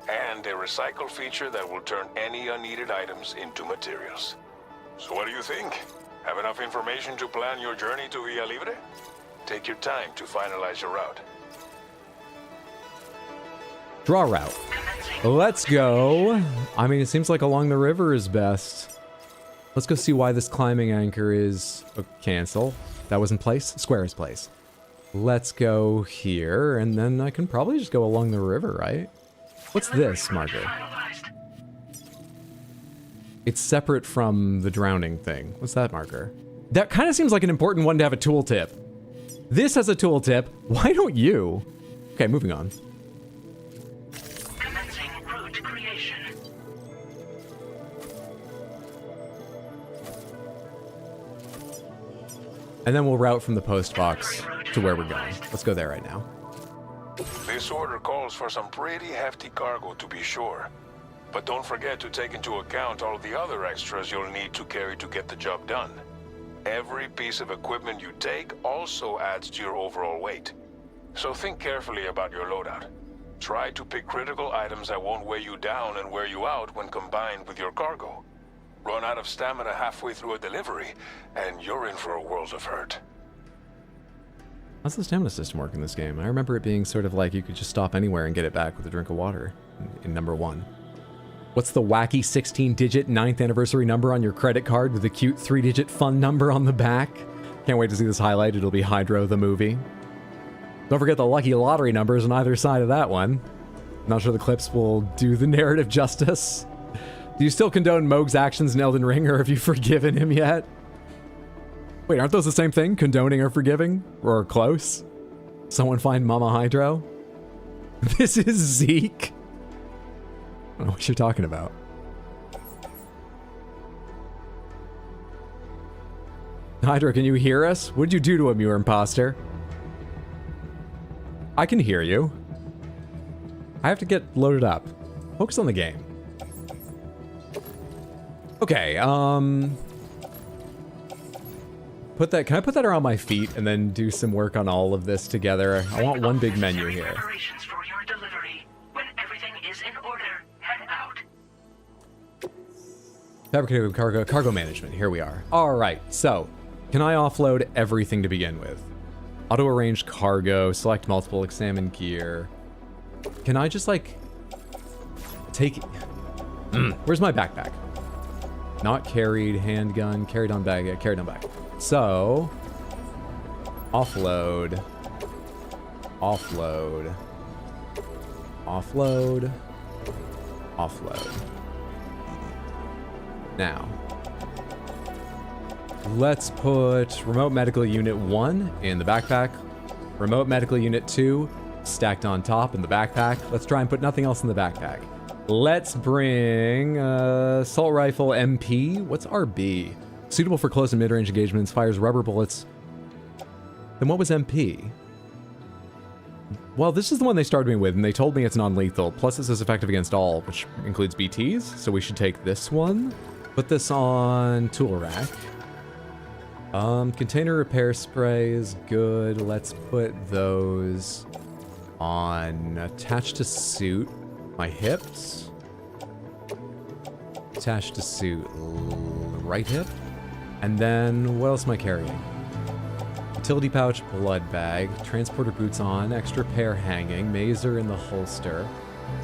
And a recycle feature that will turn any unneeded items into materials. So what do you think? Have enough information to plan your journey to Villa Libre? Take your time to finalize your route. Draw route. Let's go. I mean, it seems like along the river is best. Let's go see why this climbing anchor is... Oh, cancel. That was in place? Square is place. Let's go here, and then I can probably just go along the river, right? What's this marker? It's separate from the drowning thing. What's that marker? That kind of seems like an important one to have a tooltip. This has a tooltip. Why don't you? Okay, moving on. Commencing route creation. And then we'll route from the post box to where we're going. Let's go there right now. This order calls for some pretty hefty cargo, to be sure. But don't forget to take into account all the other extras you'll need to carry to get the job done. Every piece of equipment you take also adds to your overall weight. So think carefully about your loadout. Try to pick critical items that won't weigh you down and wear you out when combined with your cargo. Run out of stamina halfway through a delivery, and you're in for a world of hurt. How's the stamina system work in this game? I remember it being sort of like you could just stop anywhere and get it back with a drink of water in number 1. What's the wacky 16-digit 9th anniversary number on your credit card with a cute 3-digit fun number on the back? Can't wait to see this highlight. It'll be Hydro the movie. Don't forget the lucky lottery numbers on either side of that one. Not sure the clips will do the narrative justice. Do you still condone Moog's actions in Elden Ring, or have you forgiven him yet? Wait, aren't those the same thing? Condoning or forgiving? Or close? Someone find Mama Hydro? This is Zeke. I don't know what you're talking about. Hydra, can you hear us? What'd you do to him, you imposter? I can hear you. I have to get loaded up. Focus on the game. Okay, put that, can I put that around my feet and then do some work on all of this together? I want one big menu here. Preparations for your delivery. When everything is in order, head out. Fabricated cargo management. Here we are. All right. So, can I offload everything to begin with? Auto arrange cargo. Select multiple. Examine gear. Can I just like take? Where's my backpack? Not carried. Handgun. Carried on bag. Yeah, carried on back. So, offload. Offload. Offload. Offload. Now, let's put remote medical unit 1 in the backpack, remote medical unit 2 stacked on top in the backpack. Let's try and put nothing else in the backpack. Let's bring assault rifle MP. What's RB? Suitable for close and mid-range engagements, fires rubber bullets. Then what was MP? Well, this is the one they started me with, and they told me it's non-lethal. Plus, it says effective against all, which includes BTs. So we should take this one. Put this on tool rack. Container repair spray is good. Let's put those on attached to suit. My hips. Attached to suit. Right hip. And then what else am I carrying? Utility pouch, blood bag, transporter boots on, extra pair hanging, mazer in the holster,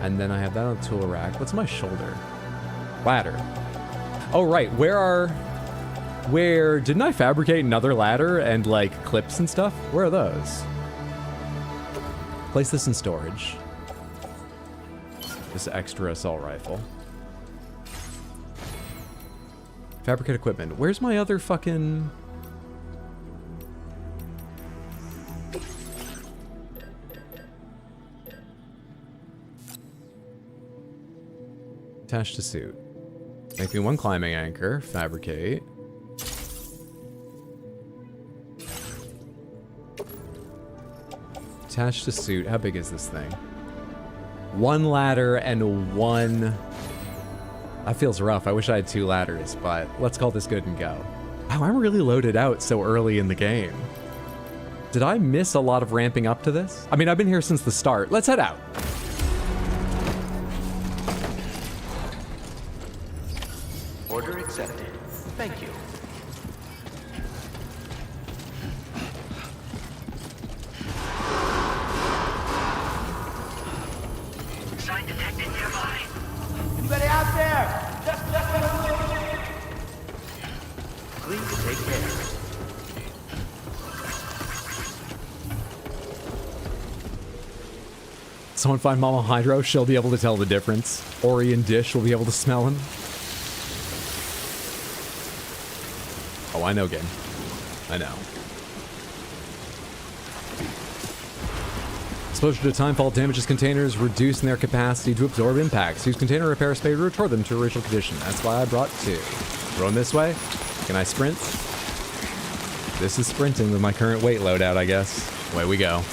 and then I have that on the tool rack. What's my shoulder? Ladder. Oh right, didn't I fabricate another ladder and like clips and stuff? Where are those? Place this in storage. This extra assault rifle. Fabricate equipment. Where's my other fucking... Attached to suit. Make me one climbing anchor. Fabricate. Attached to suit. How big is this thing? One ladder and one... That feels rough. I wish I had 2 ladders, but let's call this good and go. Wow, I'm really loaded out so early in the game. Did I miss a lot of ramping up to this? I mean, I've been here since the start. Let's head out. Order accepted. Thank you. Sign detected nearby. Anybody out there? Please take care. Someone find Mama Hydro. She'll be able to tell the difference. Ori and Dish will be able to smell him. Oh, I know, game. I know. Exposure to timefall damages containers, reducing their capacity to absorb impacts. Use container repair spray to restore them to original condition. That's why I brought 2. Going this way. Can I sprint? This is sprinting with my current weight loadout, I guess. Away we go.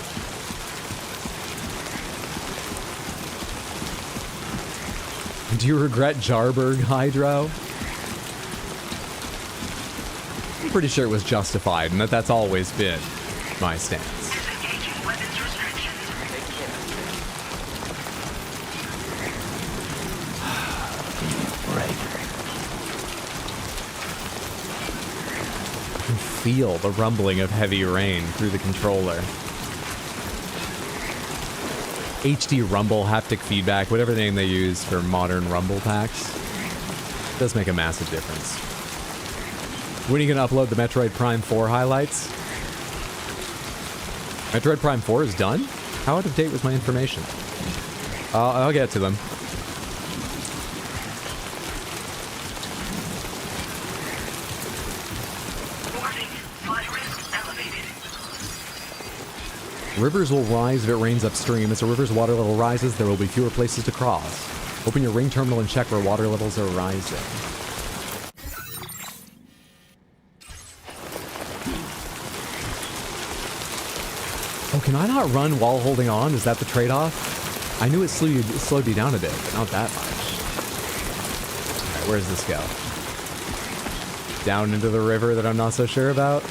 Do you regret Jarberg Hydro? I'm pretty sure it was justified, and that's always been my stance. Disengaging weapons restrictions. Right. I can feel the rumbling of heavy rain through the controller. HD rumble, haptic feedback, whatever name they use for modern rumble packs, does make a massive difference. When are you going to upload the Metroid Prime 4 highlights? Metroid Prime 4 is done? How out of date was my information? I'll get to them. Warning, fly risk elevated. Rivers will rise if it rains upstream. As the river's water level rises, there will be fewer places to cross. Open your ring terminal and check where water levels are rising. Oh, can I not run while holding on? Is that the trade-off? I knew it slowed you down a bit, but not that much. Alright, where does this go? Down into the river that I'm not so sure about?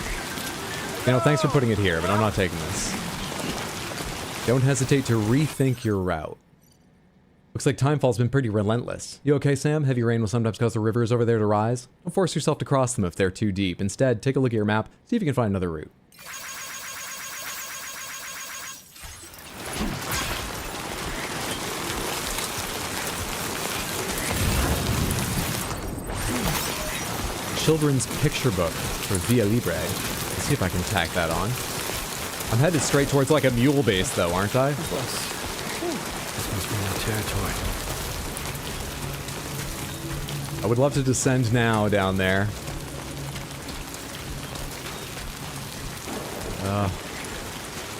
You know, thanks for putting it here, but I'm not taking this. Don't hesitate to rethink your route. Looks like Timefall's been pretty relentless. You okay, Sam? Heavy rain will sometimes cause the rivers over there to rise. Don't force yourself to cross them if they're too deep. Instead, take a look at your map, see if you can find another route. Children's picture book for Via Libre. Let's see if I can tack that on. I'm headed straight towards like a mule base though, aren't I? This must be my territory. I would love to descend now down there.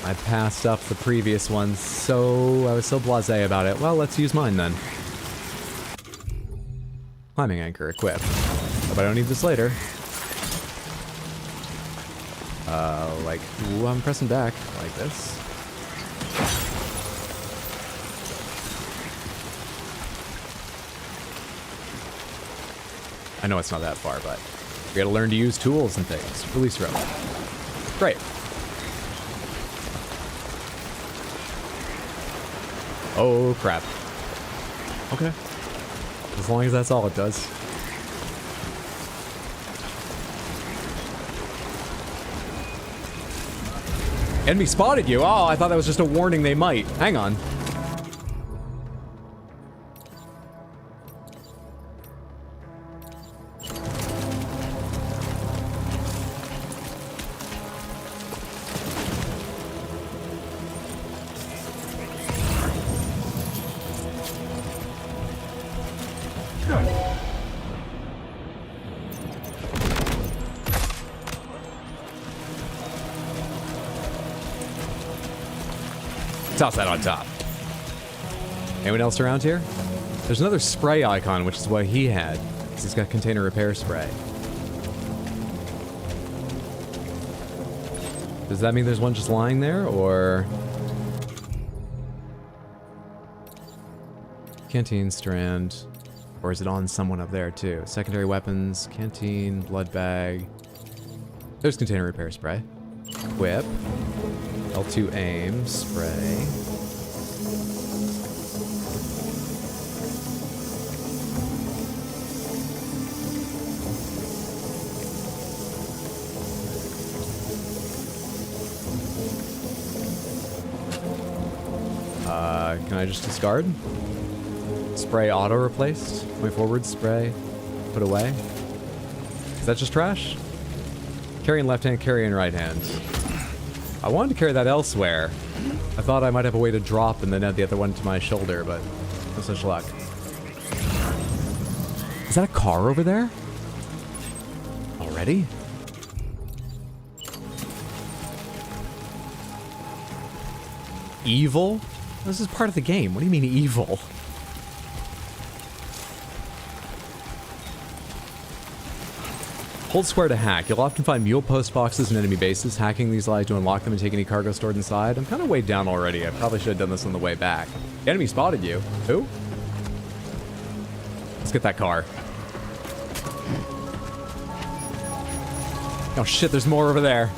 I passed up the previous one, so I was so blasé about it. Well, let's use mine then. Climbing anchor equipped. Hope I don't need this later. Like, ooh, I'm pressing back like this. I know it's not that far, but we gotta learn to use tools and things. Release rope. Great. Oh, crap. Okay. As long as that's all it does. Enemy spotted you. Oh, I thought that was just a warning they might. Hang on. Toss that on top. Anyone else around here? There's another spray icon, which is what he had. He's got container repair spray. Does that mean there's one just lying there, or... Canteen strand. Or is it on someone up there, too? Secondary weapons, canteen, blood bag. There's container repair spray. Whip. L2 aim, spray. Can I just discard? Spray auto replaced. Way forward, spray. Put away. Is that just trash? Carry in left hand, carry in right hand. I wanted to carry that elsewhere. I thought I might have a way to drop and then add the other one to my shoulder, but no such luck. Is that a car over there? Already? Evil? This is part of the game. What do you mean evil? Hold square to hack. You'll often find mule post boxes in enemy bases. Hacking these allows you to unlock them and take any cargo stored inside. I'm kind of weighed down already. I probably should have done this on the way back. The enemy spotted you. Who? Let's get that car. Oh shit, there's more over there.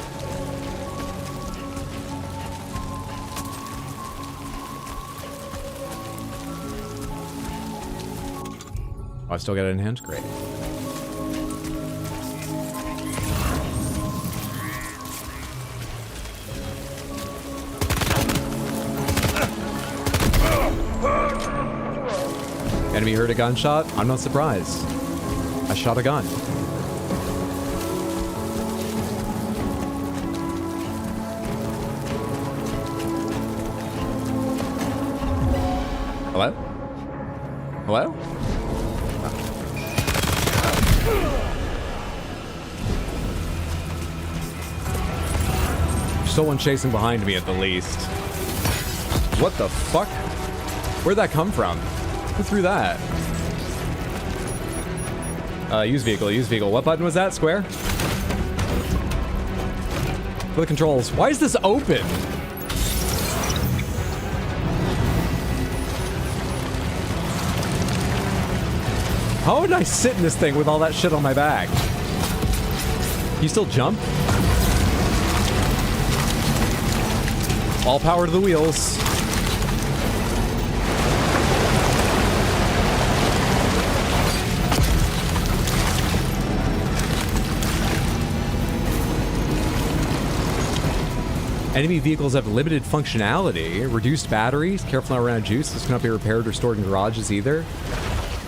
Oh, I still got it in hand? Great. Enemy heard a gunshot? I'm not surprised. I shot a gun. Hello? Hello? Someone chasing behind me at the least. What the fuck? Where'd that come from? Who threw that? Use vehicle, use vehicle. What button was that? Square? For the controls. Why is this open? How would I sit in this thing with all that shit on my back? Can you still jump? All power to the wheels. Enemy vehicles have limited functionality, reduced batteries, careful not around juice. This cannot be repaired or stored in garages either.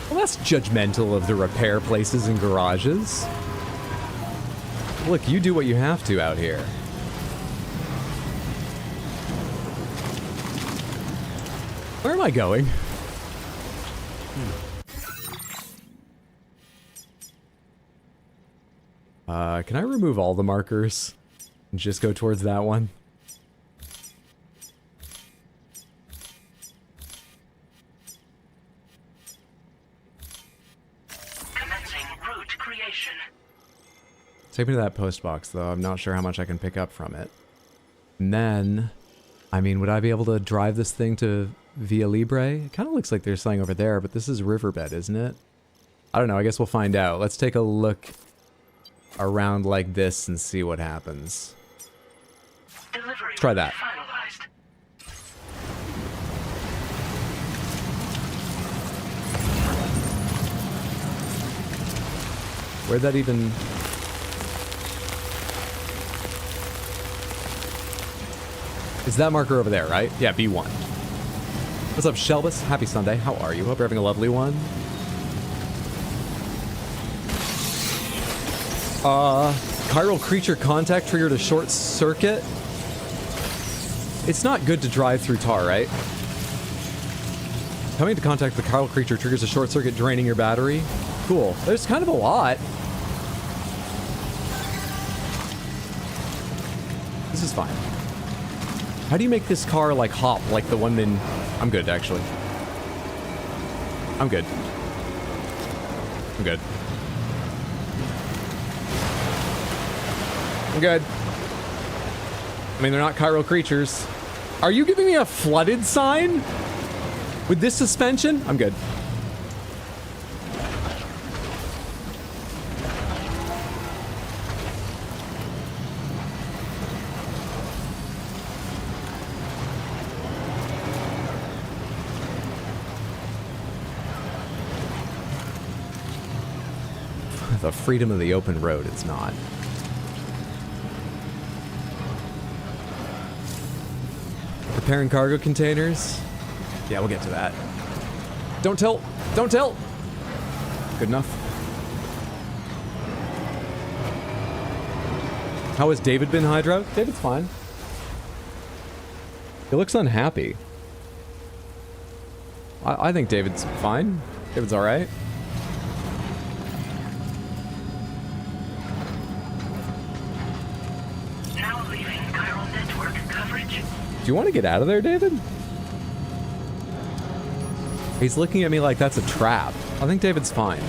Well, that's judgmental of the repair places and garages. Look, you do what you have to out here. Where am I going? Can I remove all the markers and just go towards that one? Take me to that post box, though. I'm not sure how much I can pick up from it. And then, I mean, would I be able to drive this thing to Via Libre? It kind of looks like there's something over there, but this is Riverbed, isn't it? I don't know. I guess we'll find out. Let's take a look around like this and see what happens. Let's try that. Where'd that even... Is that marker over there, right? Yeah, B1. What's up, Shelbus? Happy Sunday. How are you? Hope you're having a lovely one. Chiral creature contact triggered a short circuit. It's not good to drive through tar, right? Coming into contact with the chiral creature triggers a short circuit, draining your battery. Cool. There's kind of a lot. This is fine. How do you make this car, like, hop like the one in... I'm good, actually. I'm good. I'm good. I'm good. I mean, they're not chiral creatures. Are you giving me a flooded sign? With this suspension? I'm good. The freedom of the open road, it's not. Repairing cargo containers? Yeah, we'll get to that. Don't tilt! Don't tilt! Good enough. How has David been, Hydro? David's fine. He looks unhappy. I think David's fine. David's alright. Do you want to get out of there, David? He's looking at me like that's a trap. I think David's fine.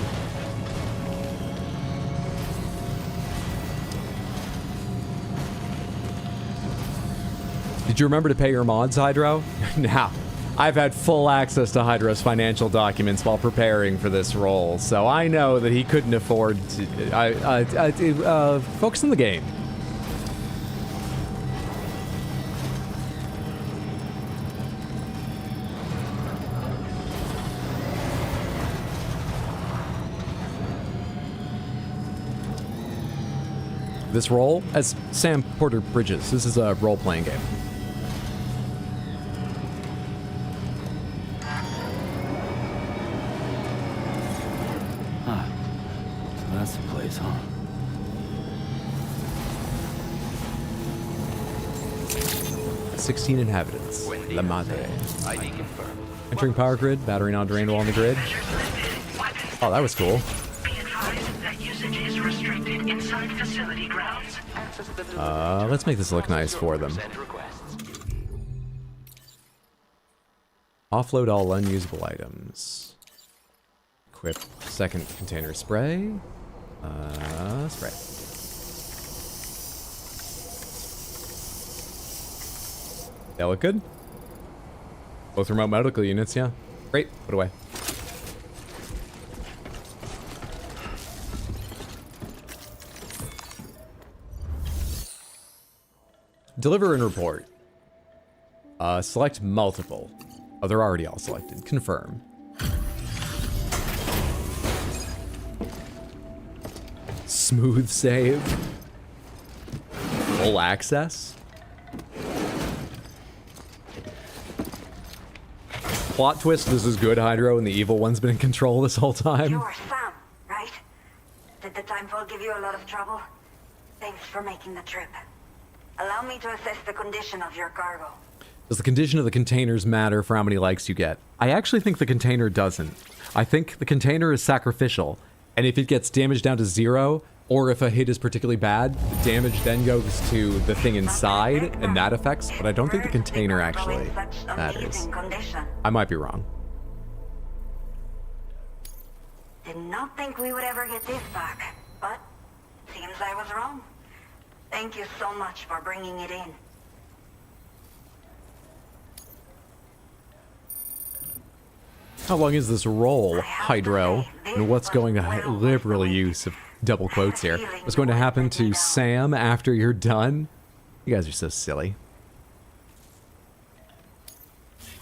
Did you remember to pay your mods, Hydro? Now, I've had full access to Hydro's financial documents while preparing for this role, so I know that he couldn't afford to focus on the game. This role as Sam Porter Bridges. This is a role-playing game. Huh. That's the place, huh? "16 inhabitants. La Madre. Entering power grid. Battery not drained while on the grid." Oh, that was cool. Let's make this look nice for them. Offload all unusable items. Equip second container spray. Spray. That look good? Both remote medical units, yeah. Great, put away. Deliver and report. Select multiple. Oh, they're already all selected. Confirm. Smooth save. Full access. Plot twist, this is good, Hydro, and the evil one's been in control this whole time. You're Sam, right? Did the timefall give you a lot of trouble? Thanks for making the trip. Allow me to assess the condition of your cargo. Does the condition of the containers matter for how many likes you get? I actually think the container doesn't. I think the container is sacrificial, and if it gets damage down to 0, or if a hit is particularly bad, damage then goes to the thing inside, and that affects, but I don't think the container actually matters. I might be wrong. Did not think we would ever get this back, but seems I was wrong. Thank you so much for bringing it in. How long is this roll, Hydro? And what's going to liberal use of double quotes here? What's going to happen to Sam after you're done? You guys are so silly.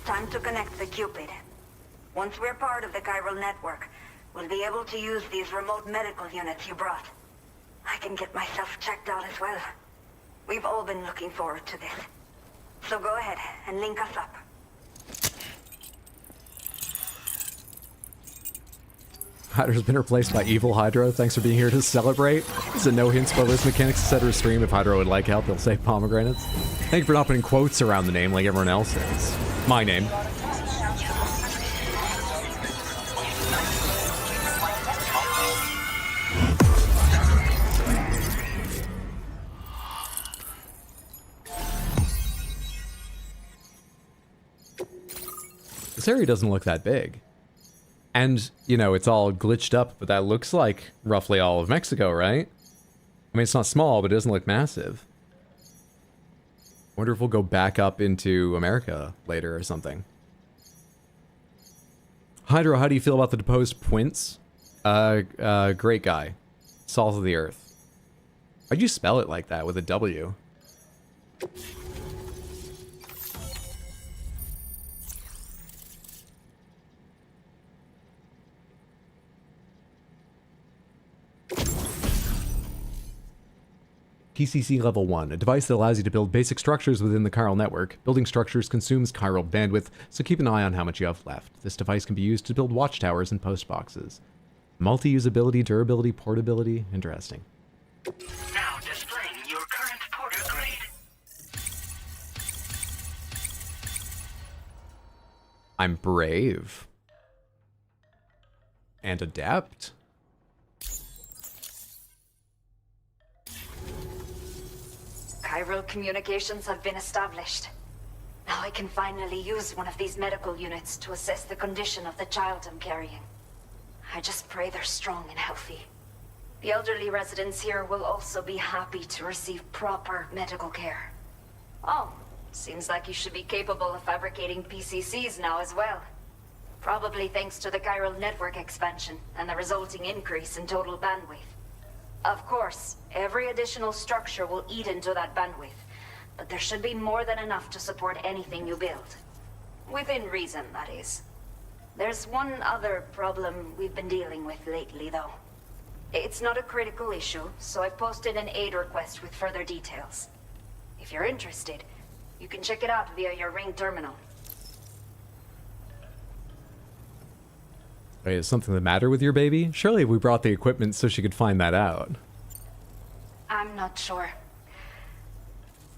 Time to connect the Cupid. Once we're part of the chiral network, we'll be able to use these remote medical units you brought. I can get myself checked out as well. We've all been looking forward to this. So go ahead and link us up. Hydro's been replaced by Evil Hydro. Thanks for being here to celebrate. This is a no hint spoilers mechanics, etc. stream. If Hydro would like help, he'll say pomegranates. Thank you for not putting quotes around the name like everyone else is. My name. This area doesn't look that big. And, you know, it's all glitched up, but that looks like roughly all of Mexico, right? I mean, it's not small, but it doesn't look massive. Wonder if we'll go back up into America later or something. Hydro, how do you feel about the deposed Prince? Great guy. Salt of the earth. Why'd you spell it like that with a W? PCC Level 1, a device that allows you to build basic structures within the chiral network. Building structures consumes chiral bandwidth, so keep an eye on how much you have left. This device can be used to build watchtowers and post boxes. Multi-usability, durability, portability, interesting. Now displaying your current porter grade. I'm brave. And adept. Chiral communications have been established. Now I can finally use one of these medical units to assess the condition of the child I'm carrying. I just pray they're strong and healthy. The elderly residents here will also be happy to receive proper medical care. Oh, seems like you should be capable of fabricating PCCs now as well. Probably thanks to the chiral network expansion and the resulting increase in total bandwidth. Of course, every additional structure will eat into that bandwidth, but there should be more than enough to support anything you build. Within reason, that is. There's one other problem we've been dealing with lately, though. It's not a critical issue, so I've posted an aid request with further details. If you're interested, you can check it out via your Ring terminal. Wait, is something the matter with your baby? Surely we brought the equipment so she could find that out. I'm not sure.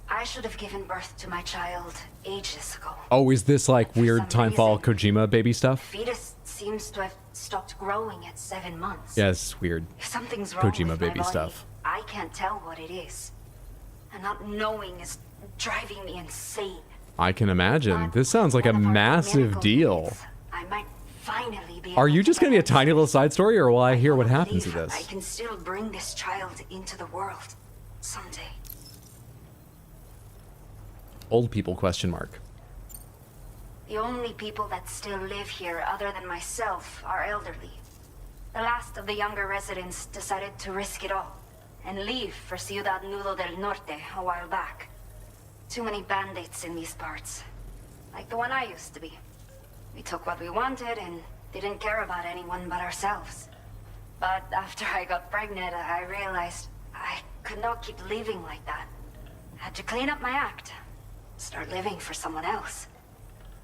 I should have given birth to my child ages ago. Oh, is this like weird Timefall Kojima baby stuff? Fetus seems to have stopped growing at 7 months. Yes, weird If something's wrong Kojima with baby my body, stuff. I can't tell what it is. And not knowing is driving me insane. I can imagine. This sounds like a massive deal. I might finally be Are able you to just gonna be a tiny little side story, or will I hear what happens to believe I this? can still bring this child into the world someday. Old people question mark. The only people that still live here other than myself are elderly. The last of the younger residents decided to risk it all and leave for Ciudad Nudo del Norte a while back. Too many bandits in these parts. like the one I used to be. We took what we wanted and didn't care about anyone but ourselves. But after I got pregnant, I realized I could not keep living like that. I had to clean up my act, start living for someone else.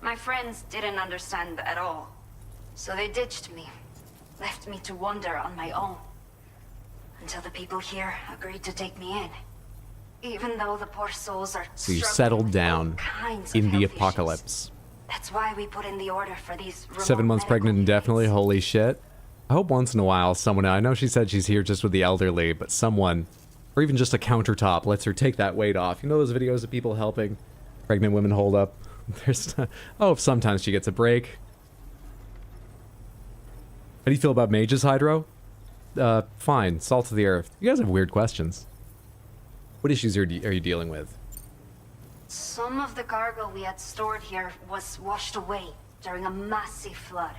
My friends didn't understand at all, so they ditched me, left me to wander on my own. Until the people here agreed to take me in. Even though the poor souls are So you struggling settled with down all kinds of in the health apocalypse. issues. That's why we put in the order for these 7 months remote pregnant medical indefinitely, holy shit. I hope once in a while someone, I know she said she's here just with the elderly, but someone, or even just a countertop, lets her take that weight off. You know those videos of people helping pregnant women hold up? There's, oh, sometimes she gets a break. How do you feel about mages, Hydro? Fine, salt of the earth. You guys have weird questions. What issues are you dealing with? Some of the cargo we had stored here was washed away during a massive flood.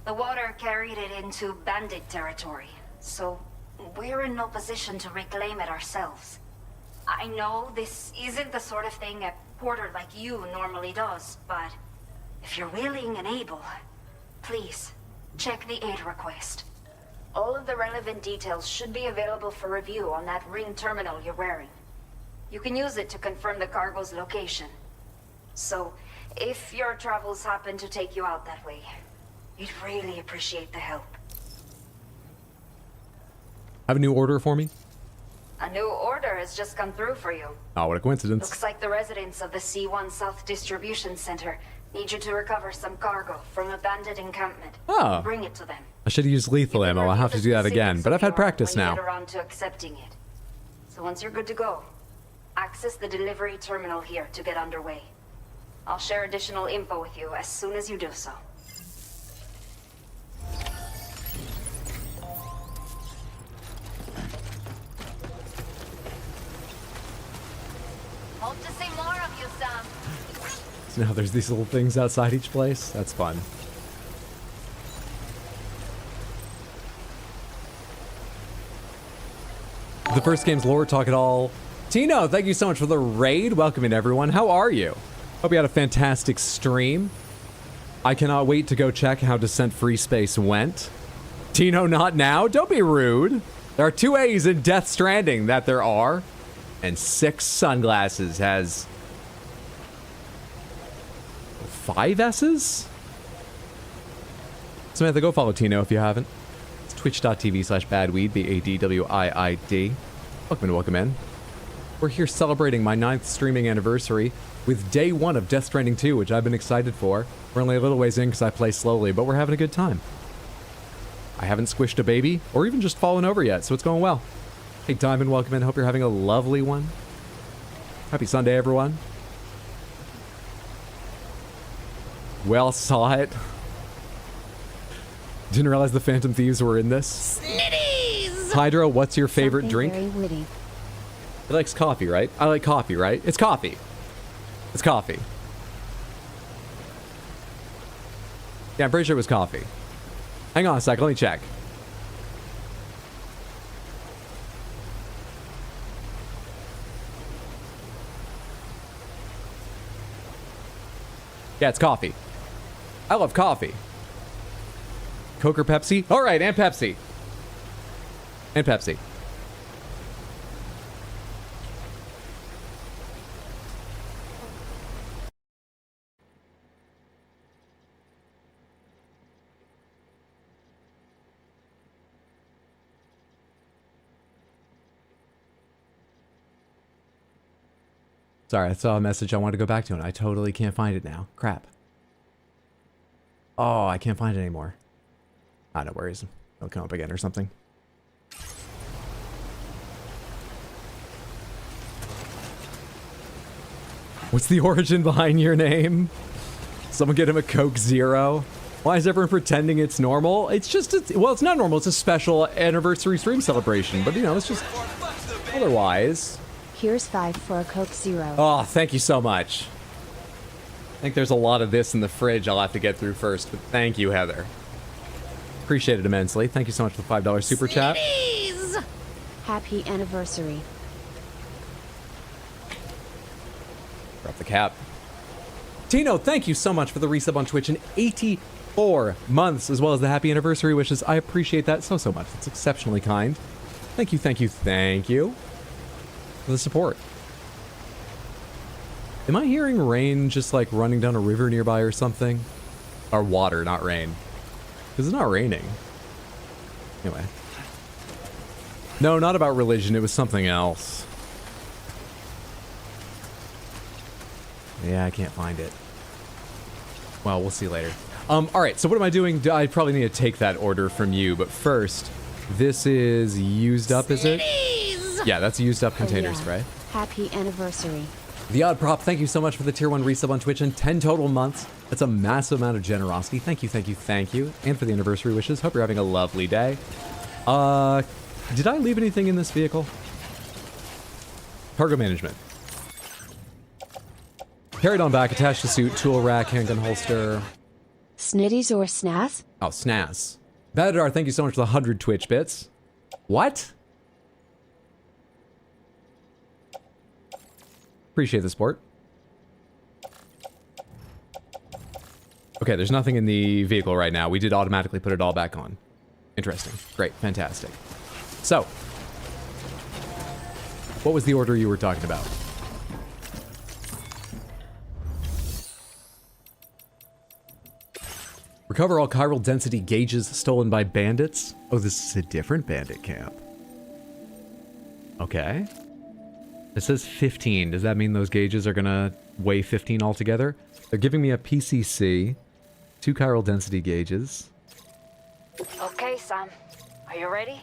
The water carried it into bandit territory, so we're in no position to reclaim it ourselves. I know this isn't the sort of thing a porter like you normally does, but if you're willing and able, please, check the aid request. All of the relevant details should be available for review on that ring terminal you're wearing. You can use it to confirm the cargo's location. So, if your travels happen to take you out that way, we'd really appreciate the help. Have a new order for me? A new order has just come through for you. Oh, what a coincidence. Looks like the residents of the C1 South Distribution Center need you to recover some cargo from a bandit encampment. Oh. Bring it to them. I should have used lethal ammo. I'll have to do that again, but I've had practice when you now. get around to accepting it. So once you're good to go, access the delivery terminal here to get underway. I'll share additional info with you as soon as you do so. Hope to see more of you, Sam. So now there's these little things outside each place. That's fun. The first game's lore talk at all. Tino, thank you so much for the raid. Welcome in, everyone. How are you? Hope you had a fantastic stream. I cannot wait to go check how Descent Free Space went. Tino, not now. Don't be rude. There are 2 A's in Death Stranding that there are. And 6 sunglasses has 5 S's? Samantha, go follow Tino if you haven't. It's twitch.tv/badweed, BADWIID. Welcome in. We're here celebrating my 9th streaming anniversary with day 1 of Death Stranding 2, which I've been excited for. We're only a little ways in because I play slowly, but we're having a good time. I haven't squished a baby or even just fallen over yet, so it's going well. Hey, Diamond, welcome in. Hope you're having a lovely one. Happy Sunday, everyone. Well, saw it. Didn't realize the Phantom Thieves were in this. Snitties! Hydro, what's your favorite Something drink? very witty. He likes coffee, right? I like coffee, right? It's coffee. It's coffee. Yeah, I'm pretty sure it was coffee. Hang on a sec, let me check. Yeah, it's coffee. I love coffee. Coke or Pepsi? All right, and Pepsi. And Pepsi. Sorry, I saw a message I wanted to go back to and I totally can't find it now. Crap. Oh, I can't find it anymore. Ah, no worries. It'll come up again or something. What's the origin behind your name? Someone get him a Coke Zero. Why is everyone pretending it's normal? It's just, well, it's not normal. It's a special anniversary stream celebration. But, you know, it's just otherwise. Here's 5 for a Coke Zero. Oh, thank you so much. I think there's a lot of this in the fridge I'll have to get through first, but thank you, Heather. Appreciate it immensely. Thank you so much for the $5 super chat. Snitties! Happy anniversary. Drop the cap. Tino, thank you so much for the resub on Twitch and 84 months, as well as the happy anniversary wishes. I appreciate that so much. It's exceptionally kind. Thank you for the support. Am I hearing rain just like running down a river nearby or something? Or water, not rain. Because it's not raining. Anyway. No, not about religion. It was something else. Yeah, I can't find it. Well, we'll see later. Alright, so what am I doing? I probably need to take that order from you, but first, this is used up, is it? Yeah, that's used up container spray. Happy anniversary. The Odd Prop, thank you so much for the tier 1 resub on Twitch and 10 total months. That's a massive amount of generosity. Thank you. And for the anniversary wishes. Hope you're having a lovely day. Did I leave anything in this vehicle? Cargo management. Carried on back, attached to suit, tool rack, handgun holster. Snitties or snaz? Oh, snaz. Badadar, thank you so much for the 100 Twitch bits. What? Appreciate the support. Okay, there's nothing in the vehicle right now. We did automatically put it all back on. Interesting. Great. Fantastic. So, what was the order you were talking about? Recover all chiral density gauges stolen by bandits. Oh, this is a different bandit camp. Okay. It says 15. Does that mean those gauges are gonna weigh 15 altogether? They're giving me a PCC, 2 chiral density gauges. Okay, Sam. Are you ready?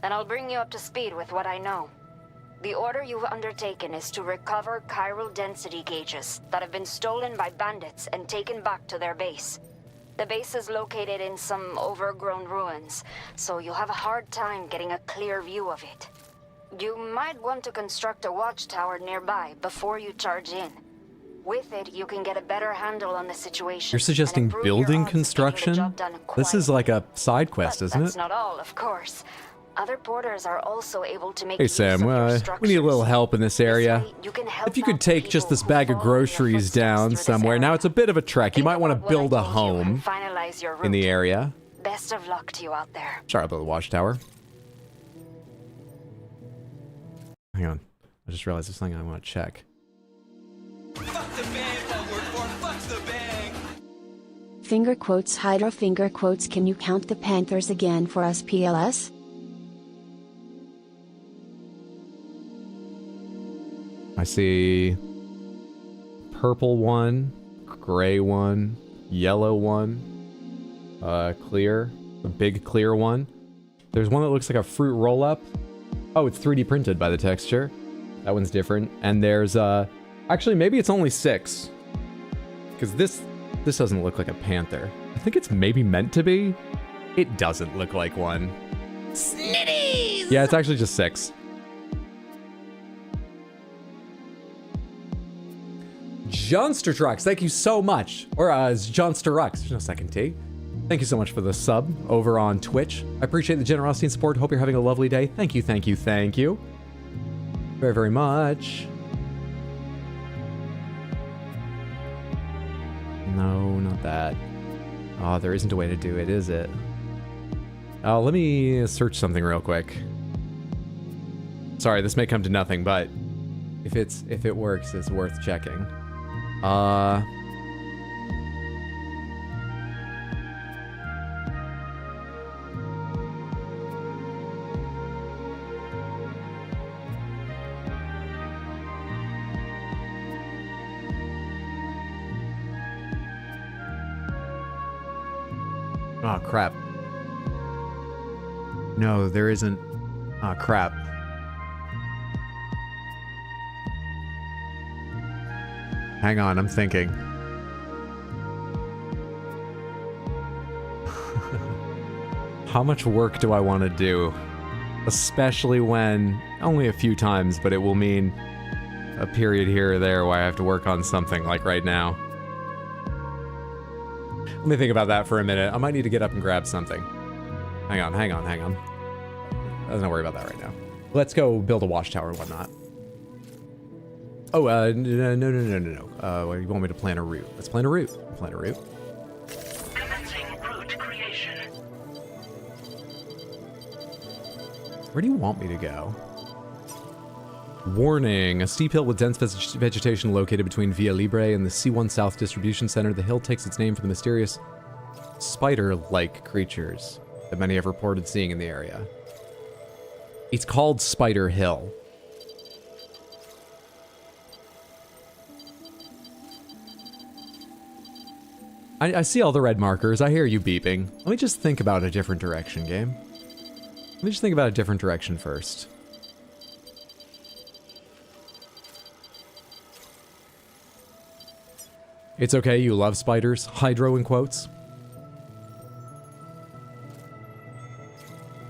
Then I'll bring you up to speed with what I know. The order you've undertaken is to recover chiral density gauges that have been stolen by bandits and taken back to their base. The base is located in some overgrown ruins, so you'll have a hard time getting a clear view of it. You might want to construct a watchtower nearby before you charge in. With it, you can get a better handle on the situation. You're suggesting building construction? This is like a side quest, isn't it? That's not all, of course. Other porters are also able to make Hey use Sam, of your we structures. need a little help in this area. This way, you can help If you could out take just people this bag who of follow in your groceries footsteps down through this somewhere. Now area. it's a bit of a trek. You might want to Think about build what a I told you and home finalize your in the route. area. Best of luck to you out there. Sorry about the watchtower. Hang on. I just realized there's something I want to check. Finger quotes Hydra finger quotes. Can you count the Panthers again for us PLS? I see purple one, gray one, yellow one, clear, a big clear one. There's one that looks like a fruit roll-up. Oh, it's 3D printed by the texture. That one's different. And there's, actually, maybe it's only 6. Because this doesn't look like a panther. I think it's maybe meant to be. It doesn't look like one. Snitties! Yeah, it's actually just 6. Johnster Trucks, thank you so much. Or, Johnster Rux, there's no second T. Thank you so much for the sub over on Twitch. I appreciate the generosity and support. Hope you're having a lovely day. Thank you. Very, very much. No, not that. Oh, there isn't a way to do it, is it? Oh, let me search something real quick. Sorry, this may come to nothing, but if it works, it's worth checking. Oh, crap. No, there isn't. Oh, crap. Hang on, I'm thinking. How much work do I want to do? Especially when, only a few times, but it will mean a period here or there where I have to work on something, like right now. Let me think about that for a minute. I might need to get up and grab something. Hang on. Let's not worry about that right now. Let's go build a watchtower and whatnot. Oh, no. You want me to plan a route? Let's plan a route. Plan a route. Commencing route creation. Where do you want me to go? Warning, a steep hill with dense vegetation located between Via Libre and the C1 South Distribution Center. The hill takes its name from the mysterious spider-like creatures that many have reported seeing in the area. It's called Spider Hill. I see all the red markers. I hear you beeping. Let me just think about a different direction, game. Let me just think about a different direction first. It's okay, you love spiders. Hydro in quotes.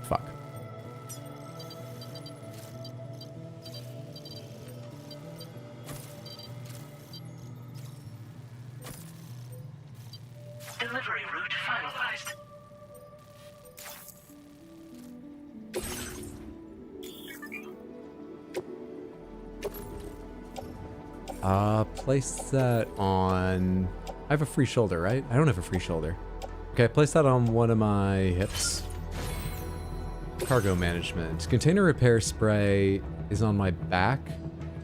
Fuck. Delivery route finalized. Place that on... I have a free shoulder, right? I don't have a free shoulder. Okay, place that on one of my hips. Cargo management. Container repair spray is on my back.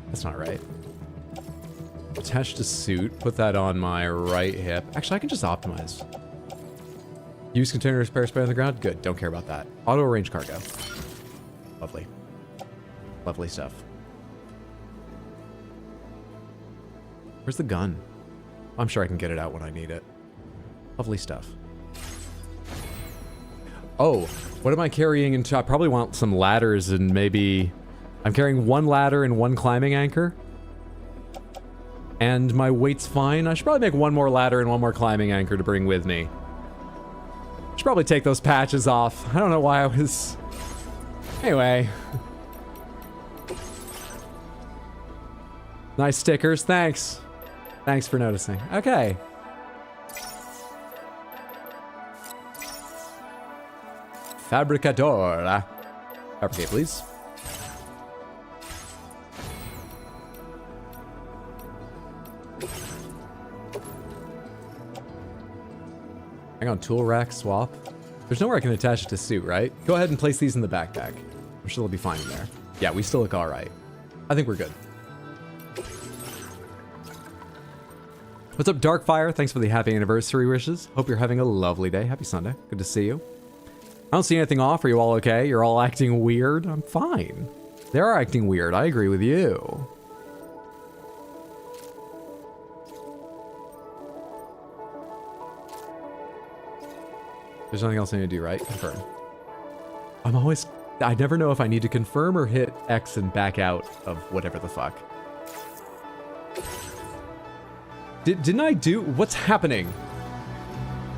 That's not right. Attached to suit. Put that on my right hip. Actually, I can just optimize. Use container repair spray on the ground? Good, don't care about that. Auto arrange cargo. Lovely. Lovely stuff. Where's the gun? I'm sure I can get it out when I need it. Lovely stuff. Oh, what am I carrying into? I probably want some ladders and maybe... I'm carrying one ladder and one climbing anchor. And my weight's fine. I should probably make one more ladder and one more climbing anchor to bring with me. Should probably take those patches off. I don't know why I was... Anyway. Nice stickers, thanks. Thanks for noticing. Okay. Fabricador. Fabricate, please. Hang on, tool rack swap. There's nowhere I can attach it to suit, right? Go ahead and place these in the backpack. I'm sure they'll be fine in there. Yeah, we still look all right. I think we're good. What's up, Darkfire? Thanks for the happy anniversary wishes. Hope you're having a lovely day. Happy Sunday. Good to see you. I don't see anything off. Are you all okay? You're all acting weird? I'm fine. They are acting weird. I agree with you. There's nothing else I need to do, right? Confirm. I never know if I need to confirm or hit X and back out of whatever the fuck. Didn't I do... What's happening?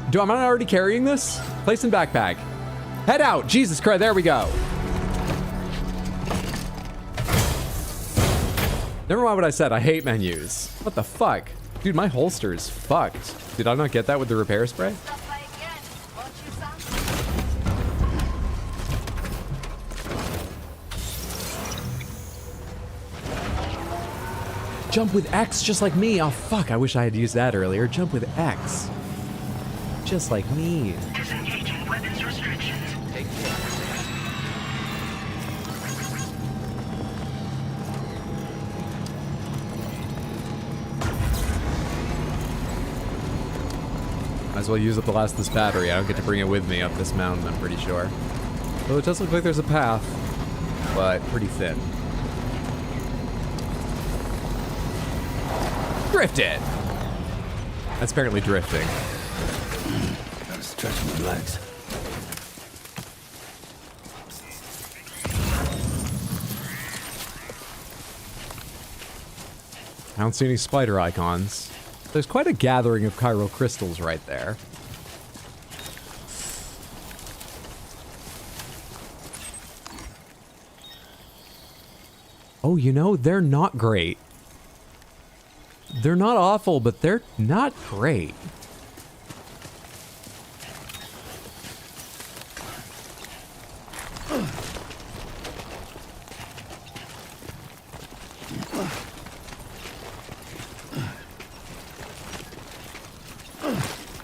Am I not already carrying this? Place in backpack. Head out! Jesus Christ, there we go. Never mind what I said, I hate menus. What the fuck? Dude, my holster is fucked. Did I not get that with the repair spray? Jump with X just like me. Oh fuck, I wish I had used that earlier. Jump with X. Just like me. Disengaging weapons restrictions. Take care. Might as well use up the last of this battery. I don't get to bring it with me up this mountain, I'm pretty sure. Though it does look like there's a path, but pretty thin. Drifted! That's apparently drifting. Gotta stretch my legs. I don't see any spider icons. There's quite a gathering of chiral crystals right there. Oh, you know, they're not great. They're not awful, but they're not great.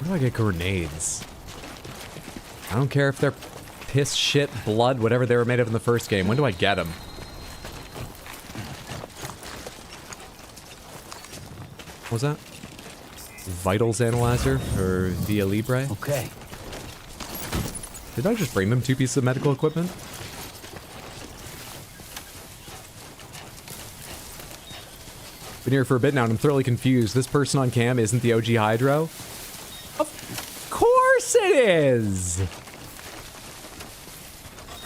How do I get grenades? I don't care if they're piss, shit, blood, whatever they were made of in the first game. When do I get them? What was that? Vitals analyzer or Via Libre? Okay. Did I just bring them 2 pieces of medical equipment? Been here for a bit now and I'm thoroughly confused. This person on cam isn't the OG Hydro? Of course it is! Of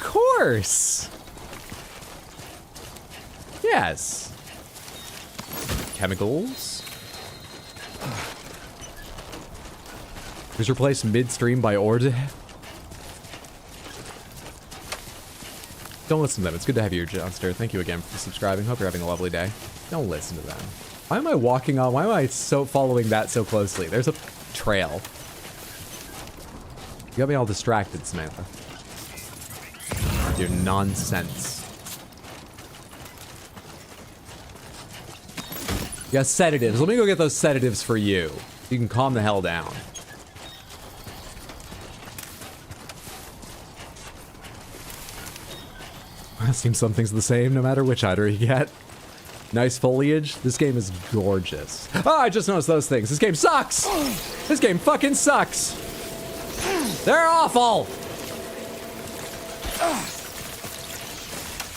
course! Yes. Chemicals. Was replaced midstream by ordyH. Don't listen to them. It's good to have you, Johnster. Thank you again for subscribing. Hope you're having a lovely day. Don't listen to them. Why am I walking on? Why am I so following that so closely? There's a trail. You got me all distracted, Samantha. Your nonsense. You got sedatives. Let me go get those sedatives for you. You can calm the hell down. Seems something's the same no matter which hider you get. Nice foliage. This game is gorgeous. Oh, I just noticed those things. This game sucks! This game fucking sucks! They're awful!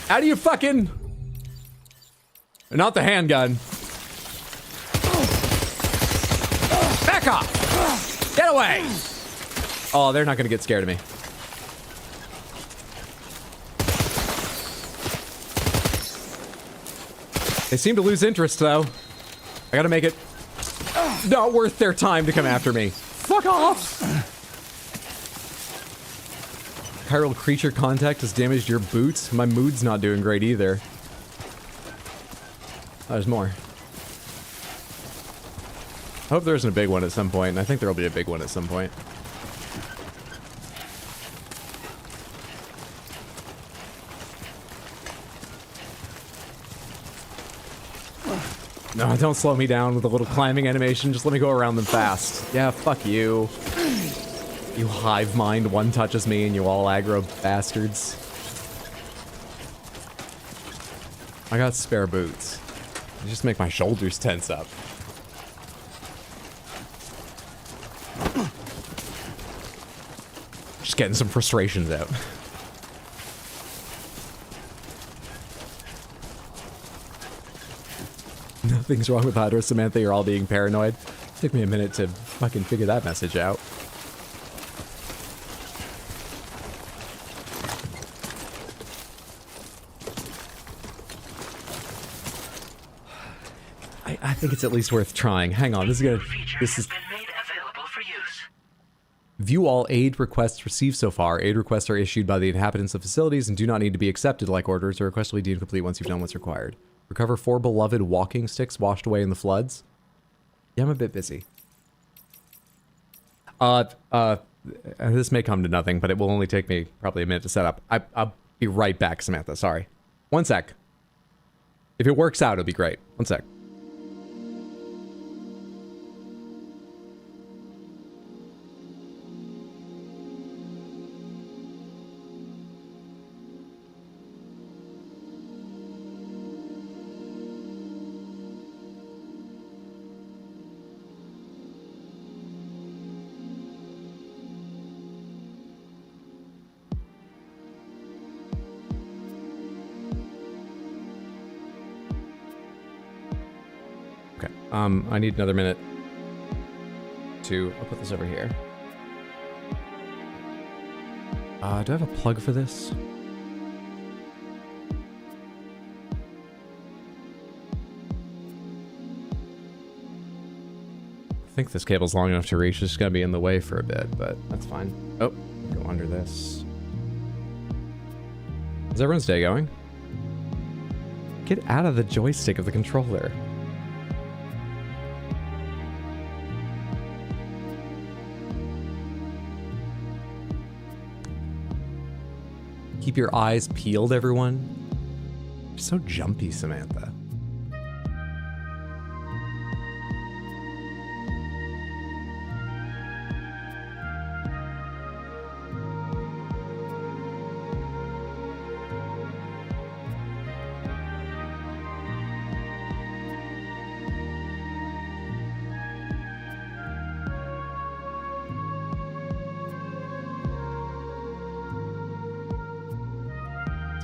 How do you fucking... Not the handgun. Back off! Get away! Oh, they're not gonna get scared of me. They seem to lose interest, though. I gotta make it not worth their time to come after me. Fuck off! Chiral creature contact has damaged your boots. My mood's not doing great either. Oh, there's more. I hope there isn't a big one at some point, and I think there will be a big one at some point. No, don't slow me down with a little climbing animation. Just let me go around them fast. Yeah, fuck you. You hive mind one touches me and you all aggro bastards. I got spare boots. They just make my shoulders tense up. Just getting some frustrations out. Nothing's wrong with Hydra, Samantha. You're all being paranoid. Took me a minute to fucking figure that message out. I think it's at least worth trying. Hang on, this is view all aid requests received so far. Aid requests are issued by the inhabitants of facilities and do not need to be accepted like orders. A request will be deemed complete once you've done what's required. Recover 4 beloved walking sticks washed away in the floods. Yeah, I'm a bit busy. This may come to nothing, but it will only take me probably a minute to set up. I'll be right back, Samantha. Sorry. One sec. If it works out, it'll be great. One sec. I need another minute to... I'll put this over here. Do I have a plug for this? I think this cable's long enough to reach. It's just gonna be in the way for a bit, but that's fine. Oh, go under this. How's everyone's day going? Get out of the joystick of the controller. Keep your eyes peeled, everyone. You're so jumpy, Samantha.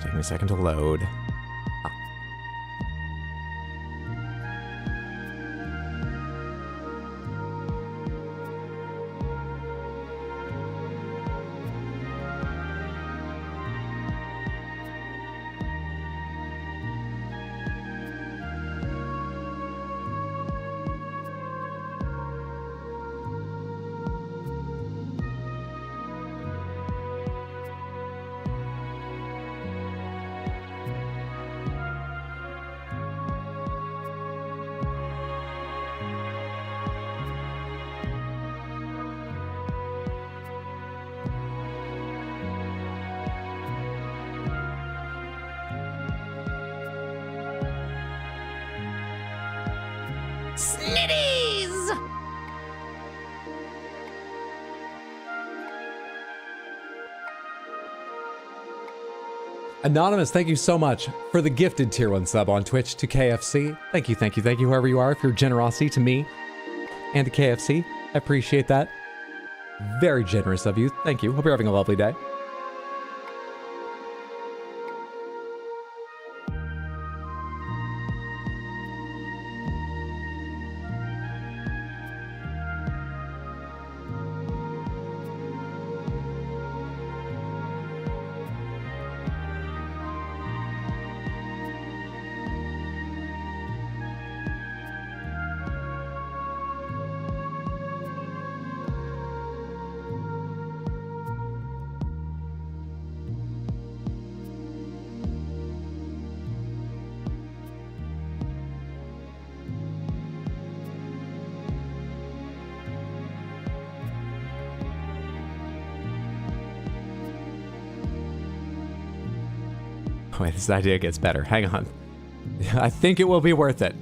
Take me a second to load. Snitties! Anonymous, thank you so much for the gifted tier 1 sub on Twitch to KFC. Thank you, thank you, thank you, whoever you are, for your generosity to me and to KFC. I appreciate that. Very generous of you. Thank you. Hope you're having a lovely day. Wait, this idea gets better. Hang on. I think it will be worth it.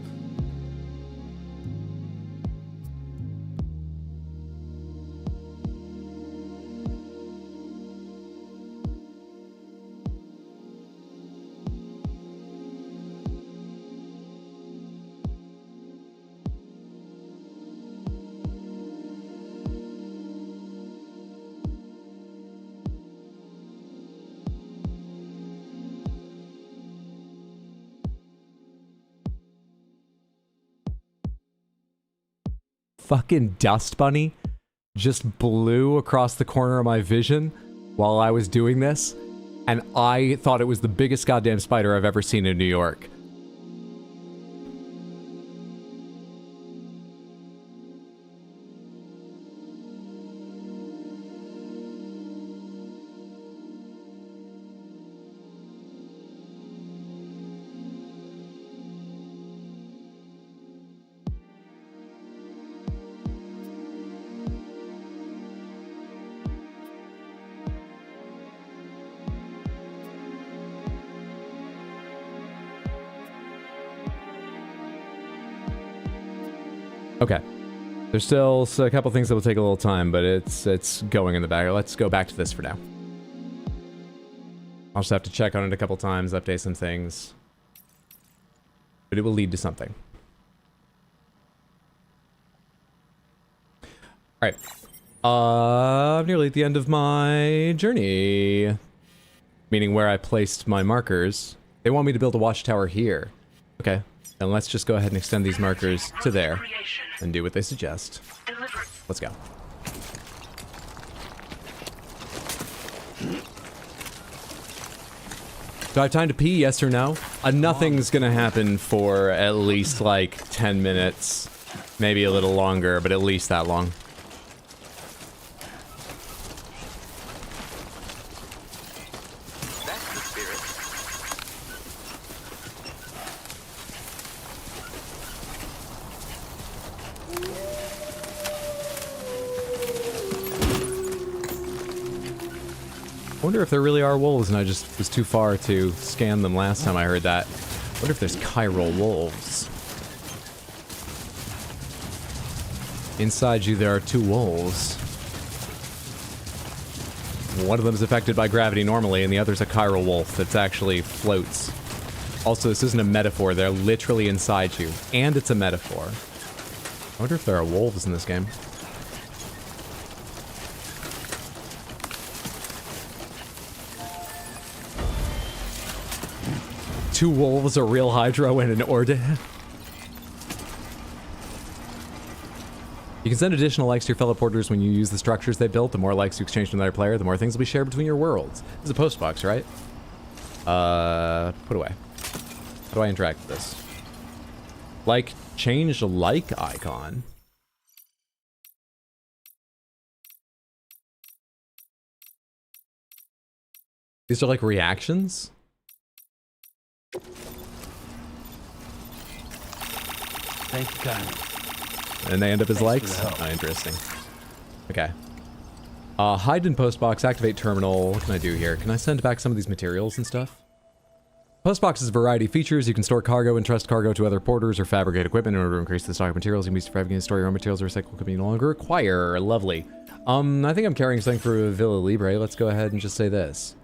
Fucking dust bunny just blew across the corner of my vision while I was doing this, and I thought it was the biggest goddamn spider I've ever seen in New York. Okay. There's still a couple things that will take a little time, but it's going in the bag. Let's go back to this for now. I'll just have to check on it a couple times, update some things. But it will lead to something. Alright. I'm nearly at the end of my journey. Meaning where I placed my markers. They want me to build a watchtower here. Okay. Then let's just go ahead and extend these markers to there and do what they suggest. Let's go. Do I have time to pee? Yes or no? Nothing's gonna happen for at least like 10 minutes. Maybe a little longer, but at least that long. I wonder if there really are wolves and I just was too far to scan them last time I heard that. I wonder if there's chiral wolves. Inside you there are 2 wolves. One of them is affected by gravity normally and the other's a chiral wolf that actually floats. Also, this isn't a metaphor, they're literally inside you. And it's a metaphor. I wonder if there are wolves in this game. 2 wolves, a real hydro, and an ordyH. You can send additional likes to your fellow porters when you use the structures they built. The more likes you exchange with another player, the more things will be shared between your worlds. This is a post box, right? Put away. How do I interact with this? Like, change like icon. These are like reactions? Thank you, Kyle. And they end up as likes? Oh, interesting. Okay. Hide in postbox, activate terminal. What can I do here? Can I send back some of these materials and stuff? Postbox has a variety of features. You can store cargo, entrust cargo to other porters, or fabricate equipment in order to increase the stock of materials. You can use to fabricate and store your own materials or recycle equipment you no longer require. Lovely. I think I'm carrying something for Villa Libre. Let's go ahead and just say this.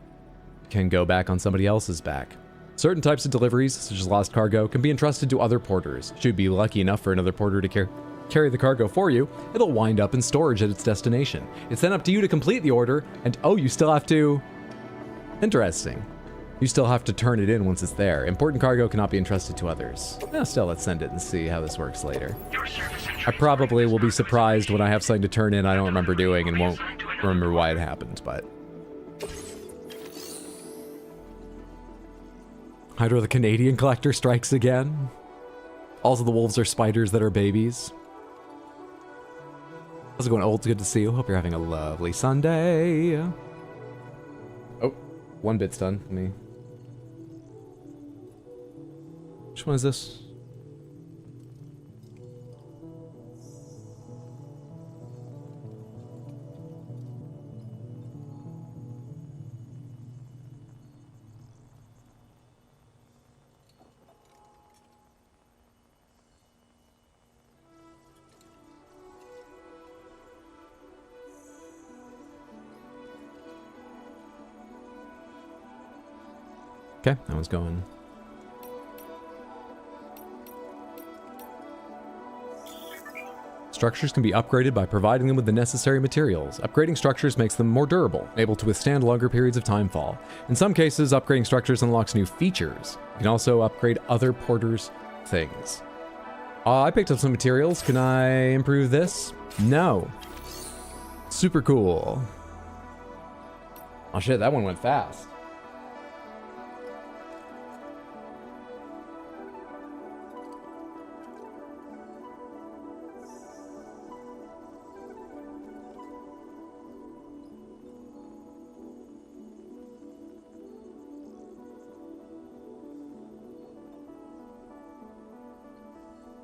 Can go back on somebody else's back. Certain types of deliveries, such as lost cargo, can be entrusted to other porters. Should you be lucky enough for another porter to carry the cargo for you, it'll wind up in storage at its destination. It's then up to you to complete the order, and oh, you still have to... Interesting. You still have to turn it in once it's there. Important cargo cannot be entrusted to others. Still, let's send it and see how this works later. I probably will be surprised when I have something to turn in I don't remember doing and won't remember why it happened, but... Hydro the Canadian collector strikes again. Also, the wolves are spiders that are babies. How's it going, Old? Good to see you. Hope you're having a lovely Sunday. Oh, 1 bit's done. Let me... Which one is this? Okay, that one's going. Structures can be upgraded by providing them with the necessary materials. Upgrading structures makes them more durable, able to withstand longer periods of timefall. In some cases, upgrading structures unlocks new features. You can also upgrade other porters' things. I picked up some materials. Can I improve this? No. Super cool. Oh shit, that one went fast.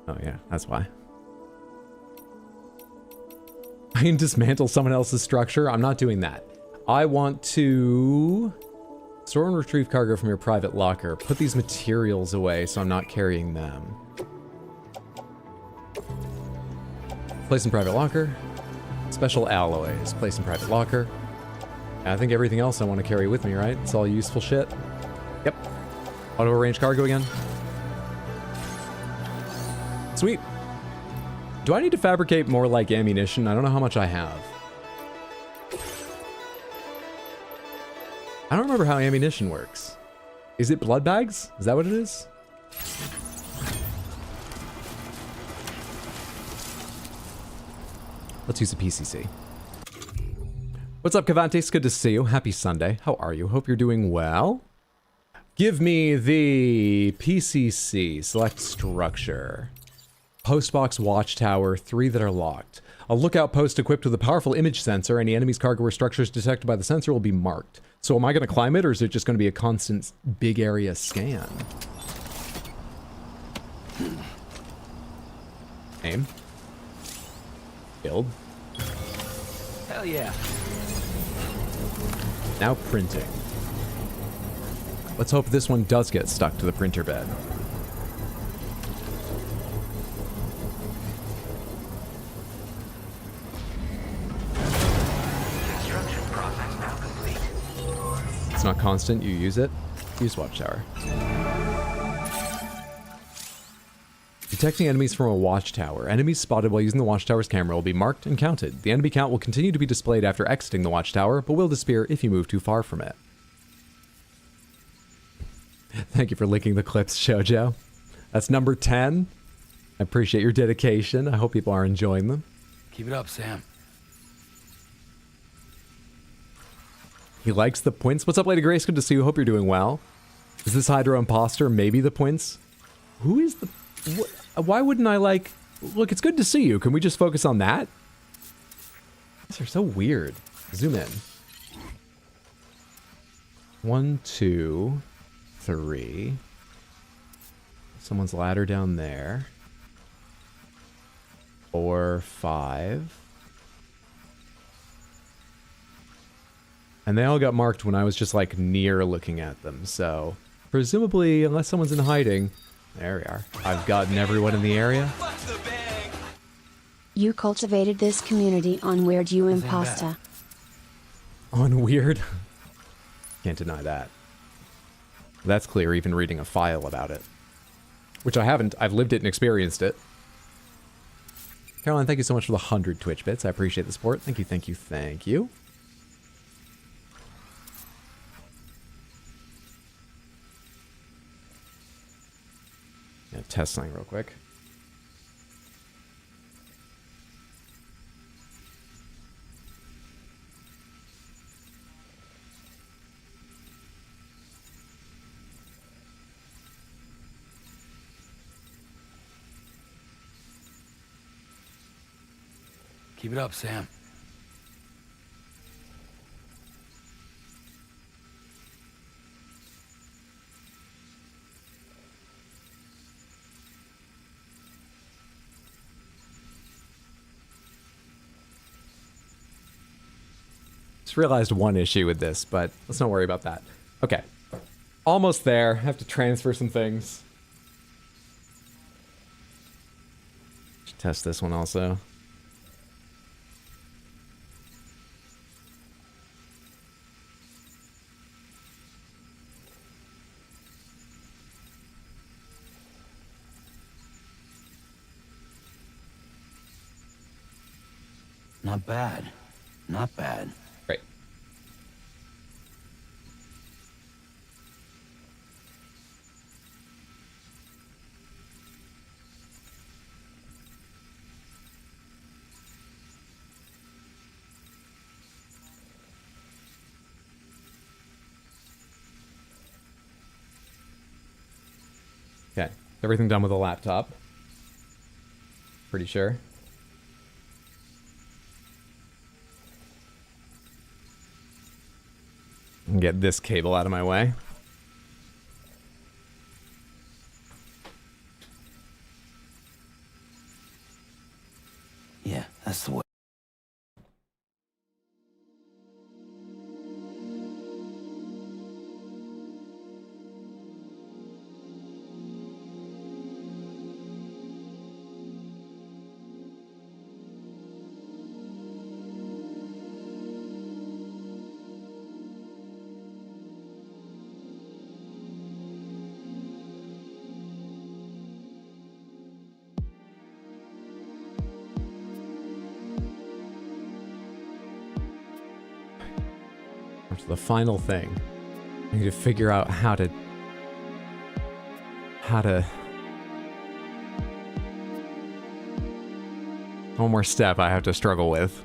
Oh yeah, that's why. I can dismantle someone else's structure. I'm not doing that. I want to store and retrieve cargo from your private locker. Put these materials away so I'm not carrying them. Place in private locker. Special alloys. Place in private locker. And I think everything else I want to carry with me, right? It's all useful shit. Yep. Auto arrange cargo again. Sweet. Do I need to fabricate more like ammunition? I don't know how much I have. I don't remember how ammunition works. Is it blood bags? Is that what it is? Let's use a PCC. What's up, Cavantes? Good to see you. Happy Sunday. How are you? Hope you're doing well. Give me the PCC. Select structure. Postbox watchtower, 3 that are locked. A lookout post equipped with a powerful image sensor. Any enemy's cargo or structures detected by the sensor will be marked. So am I going to climb it, or is it just going to be a constant big area scan? Aim. Build. Hell yeah. Now printing. Let's hope this one does get stuck to the printer bed. It's not constant, you use it. Use watchtower. Detecting enemies from a watchtower. Enemies spotted while using the watchtower's camera will be marked and counted. The enemy count will continue to be displayed after exiting the watchtower, but will disappear if you move too far from it. Thank you for linking the clips, Shoujo. That's number 10. I appreciate your dedication. I hope people are enjoying them. Keep it up, Sam. He likes the points. What's up, Lady Grace? Good to see you. Hope you're doing well. Is this Hydro Imposter maybe the points? Who is the... Why wouldn't I like... Look, it's good to see you. Can we just focus on that? These are so weird. Zoom in. 1, 2, 3. Someone's ladder down there. 4, 5. And they all got marked when I was just like near looking at them, so presumably, unless someone's in hiding, there we are. I've gotten everyone in the area. You cultivated this community on Weird You Impasta. On Weird? Can't deny that. That's clear even reading a file about it. Which I haven't. I've lived it and experienced it. Caroline, thank you so much for the 100 Twitch bits. I appreciate the support. Thank you, thank you, thank you. Gonna test something real quick. Keep it up, Sam. Just realized one issue with this, but let's not worry about that. Okay. Almost there. Have to transfer some things. Should test this one also. Not bad. Not bad. Right. Okay. Everything done with a laptop. Pretty sure. And get this cable out of my way. Yeah, that's the way. The final thing. I need to figure out how to one more step I have to struggle with.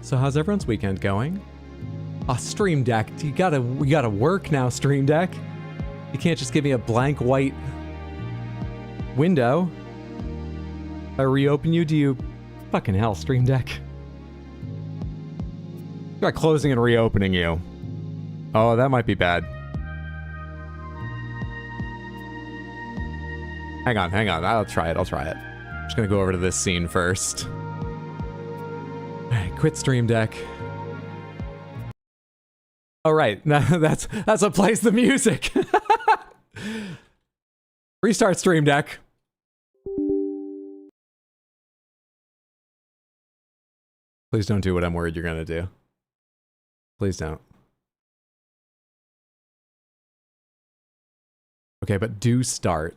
So how's everyone's weekend going? Stream Deck, we gotta work now, Stream Deck. You can't just give me a blank white window. If I reopen you, do you... Fucking hell, Stream Deck. Try closing and reopening you. Oh, that might be bad. Hang on. I'll try it. I'm just gonna go over to this scene first. Alright, quit Stream Deck. Oh, right. That's what plays the music. Restart Stream Deck. Please don't do what I'm worried you're gonna do. Please don't. Okay, but do start.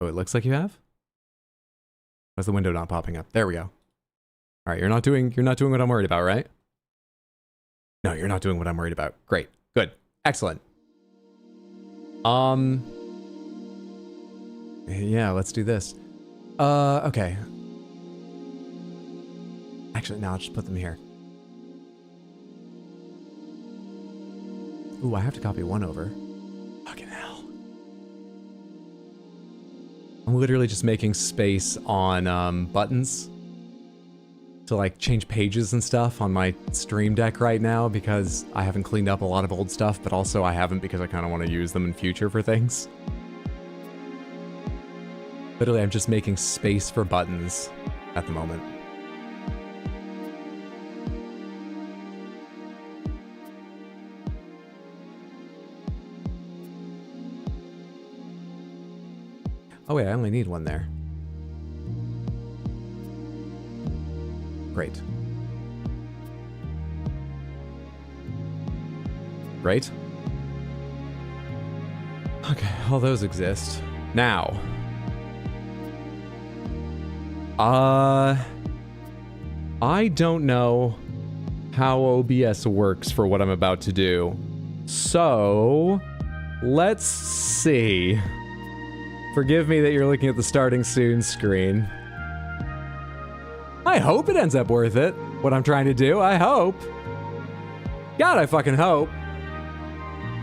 Oh, it looks like you have? Why's the window not popping up? There we go. Alright, you're not doing what I'm worried about, right? No, you're not doing what I'm worried about. Great. Good. Excellent. Yeah, let's do this. Okay. Actually, no, I'll just put them here. Ooh, I have to copy one over. Fucking hell. I'm literally just making space on buttons to like change pages and stuff on my Stream Deck right now because I haven't cleaned up a lot of old stuff, but also I haven't because I kind of want to use them in future for things. Literally, I'm just making space for buttons at the moment. Oh wait, I only need one there. Great. Great. Okay, all those exist. Now. I don't know how OBS works for what I'm about to do. So, let's see. Forgive me that you're looking at the starting soon screen. I hope it ends up worth it, what I'm trying to do. I hope. God, I fucking hope.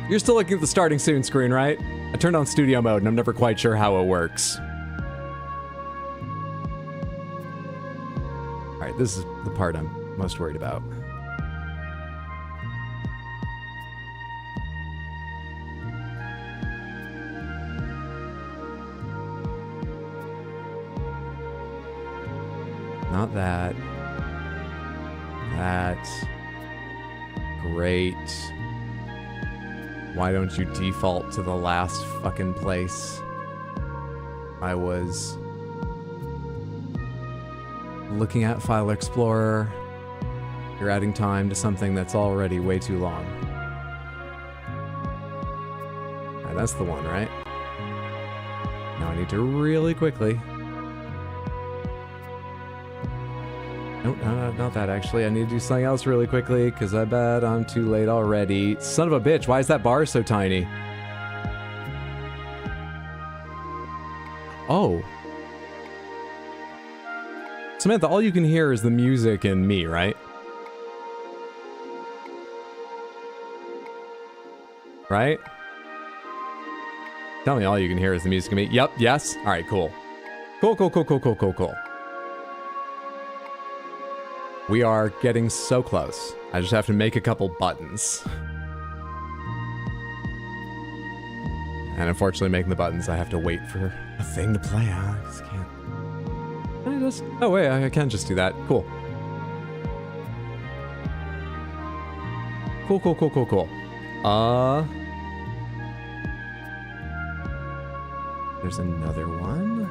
You're still looking at the starting soon screen, right? I turned on studio mode and I'm never quite sure how it works. Alright, this is the part I'm most worried about. Not that. That. Great. Why don't you default to the last fucking place I was looking at? File Explorer. You're adding time to something that's already way too long. Alright, that's the one, right? Now I need to really quickly... Nope, not that actually. I need to do something else really quickly, because I bet I'm too late already. Son of a bitch, why is that bar so tiny? Oh. Samantha, all you can hear is the music and me, right? Right? Tell me all you can hear is the music and me. Yep, yes. Alright, cool. Cool. We are getting so close. I just have to make a couple buttons. And unfortunately, making the buttons, I have to wait for a thing to play out. I just can't. Oh wait, I can just do that. Cool. Cool. There's another one.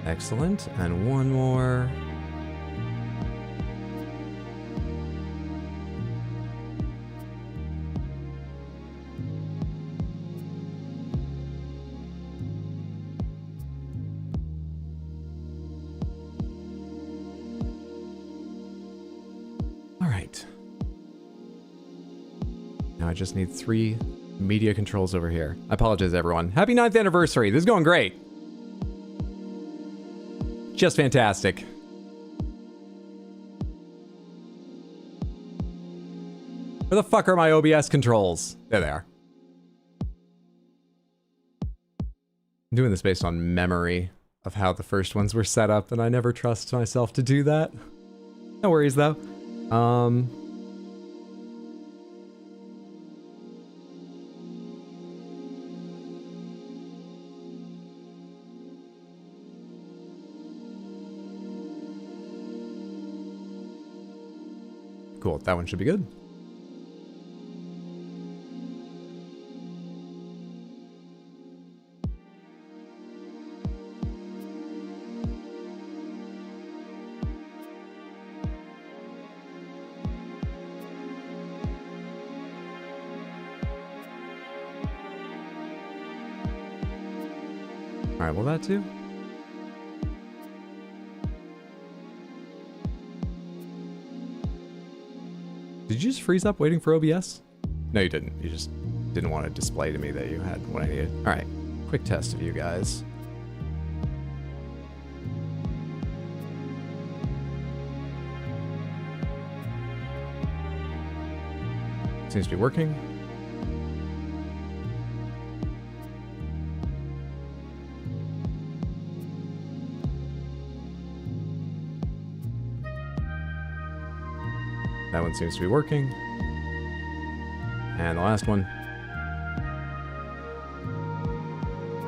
Excellent, and one more. All right. Now I just need 3 media controls over here. I apologize, everyone. Happy 9th anniversary. This is going great. Just fantastic. Where the fuck are my OBS controls? There they are. I'm doing this based on memory of how the first ones were set up, and I never trust myself to do that. No worries, though. Cool, that one should be good. Alright, well that too. Did you just freeze up waiting for OBS? No, you didn't. You just didn't want to display to me that you had what I needed. Alright, quick test of you guys. Seems to be working. That one seems to be working. And the last one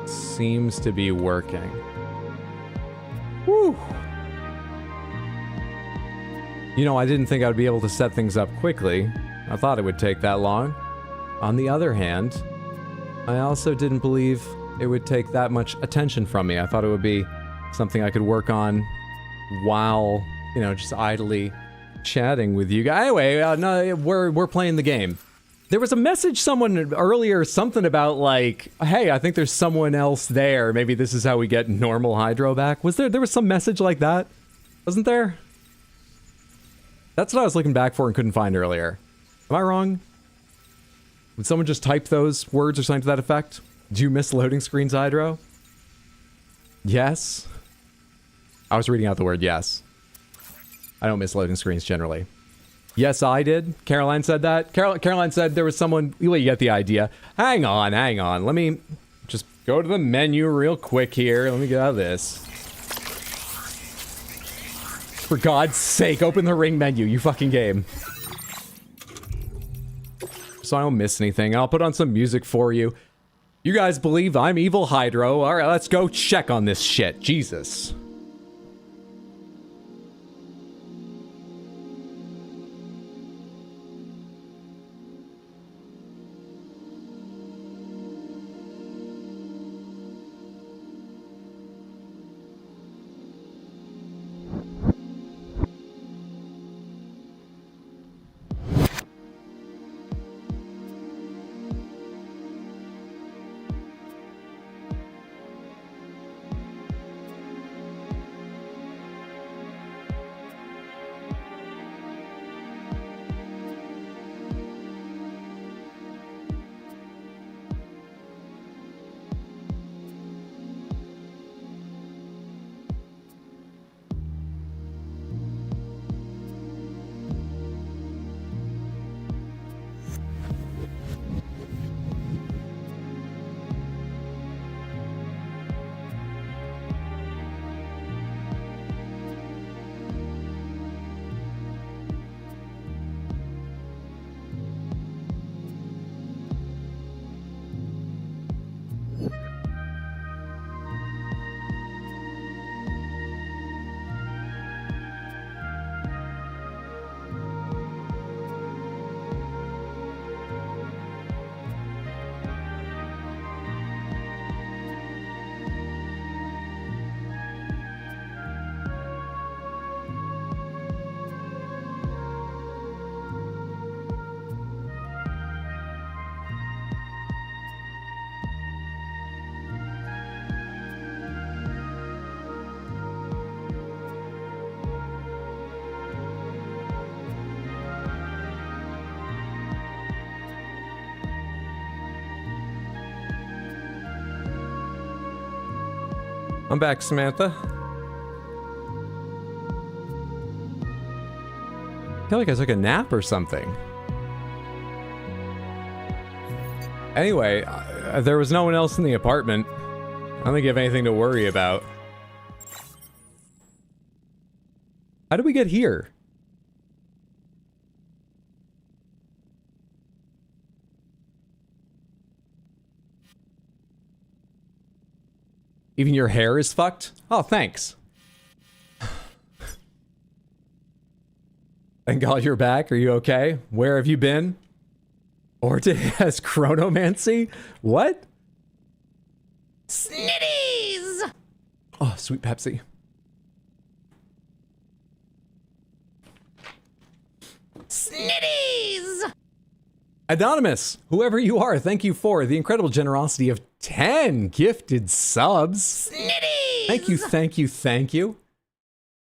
seems to be working. Woo! You know, I didn't think I'd be able to set things up quickly. I thought it would take that long. On the other hand, I also didn't believe it would take that much attention from me. I thought it would be something I could work on while, you know, just idly chatting with you guys. Anyway, no, we're playing the game. There was a message someone earlier, something about like, hey, I think there's someone else there. Maybe this is how we get normal hydro back. There was some message like that? Wasn't there? That's what I was looking back for and couldn't find earlier. Am I wrong? Would someone just type those words or something to that effect? Do you miss loading screens, Hydro? Yes. I was reading out the word yes. I don't miss loading screens generally. Yes, I did. Caroline said that. Caroline said there was someone... Well, you get the idea. Hang on. Let me just go to the menu real quick here. Let me get out of this. For God's sake, open the ring menu, you fucking game. So I don't miss anything. I'll put on some music for you. You guys believe I'm evil Hydro. Alright, let's go check on this shit. Jesus. I'm back, Samantha. I feel like I took a nap or something. Anyway, there was no one else in the apartment. I don't think you have anything to worry about. How did we get here? Even your hair is fucked? Oh, thanks. Thank God you're back. Are you okay? Where have you been? ordyH has chronomancy? What? Snitties! Oh, sweet Pepsi. Snitties! Anonymous, whoever you are, thank you for the incredible generosity of 10 gifted subs. Snitties! Thank you, thank you, thank you.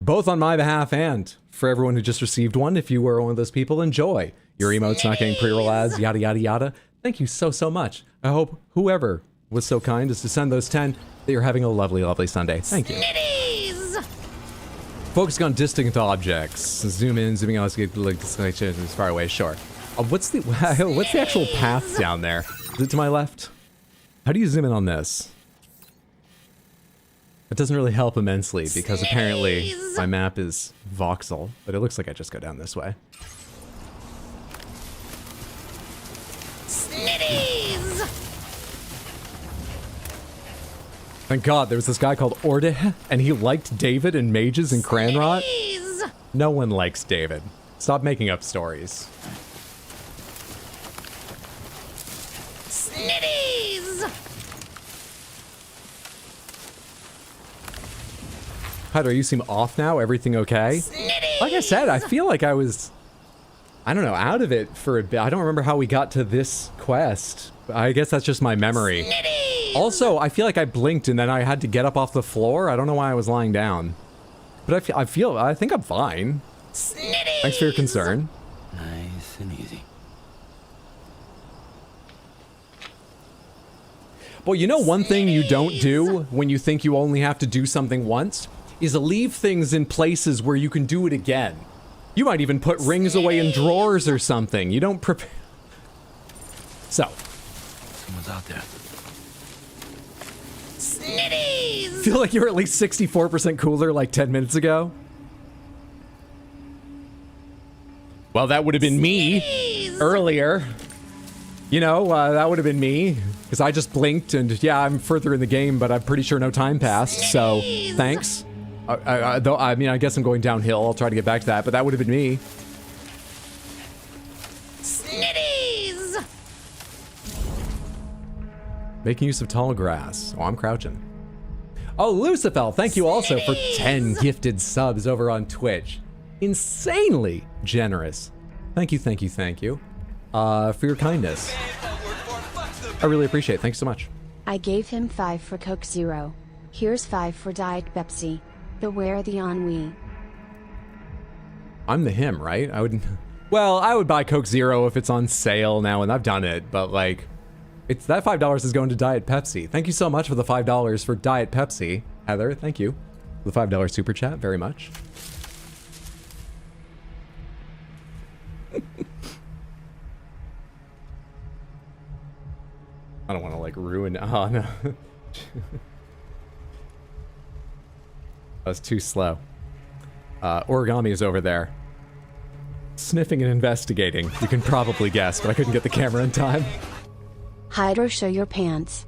Both on my behalf and for everyone who just received one. If you were one of those people, enjoy. Your emote's not getting pre-roll ads, yada, yada, yada. Thank you so, so much. I hope whoever was so kind as to send those 10, that you're having a lovely, lovely Sunday. Thank you. Snitties! Focusing on distant objects. Zoom in, zooming out, like as far away, sure. What's the actual path down there? Is it to my left? How do you zoom in on this? It doesn't really help immensely because apparently my map is voxel, but it looks like I just go down this way. Snitties! Thank God there was this guy called ordyH, and he liked David and mages in Cranrot. Snitties! No one likes David. Stop making up stories. Snitties! Hydra, you seem off now. Everything okay? Snitties! Like I said, I feel like I was, I don't know, out of it for a bit. I don't remember how we got to this quest. I guess that's just my memory. Snitties! Also, I feel like I blinked and then I had to get up off the floor. I don't know why I was lying down. But I think I'm fine. Snitties! Thanks for your concern. Nice and easy. Well, you know one thing you don't do when you think you only have to do something once? Is leave things in places where you can do it again. You might even put rings away in drawers or something. You don't prepare. So. Someone's out there. Snitties! Feel like you were at least 64% cooler like 10 minutes ago? Well, that would have been me earlier. You know, that would have been me. Because I just blinked and yeah, I'm further in the game, but I'm pretty sure no time passed. So, thanks. Though, I mean, I guess I'm going downhill. I'll try to get back to that, but that would have been me. Snitties! Making use of tall grass. Oh, I'm crouching. Oh, Lucifel, thank you also for 10 gifted subs over on Twitch. Insanely generous. Thank you, thank you, thank you. For your kindness. I really appreciate it. Thanks so much. I gave him 5 for Coke Zero. Here's 5 for Diet Pepsi. Beware the ennui. I'm the him, right? Well, I would buy Coke Zero if it's on sale now, and I've done it, but like, it's that $5 is going to Diet Pepsi. Thank you so much for the $5 for Diet Pepsi, Heather. Thank you. The $5 super chat, very much. I don't want to like ruin. Oh no. That was too slow. Origami is over there. Sniffing and investigating. You can probably guess, but I couldn't get the camera in time. Hydro, show your pants.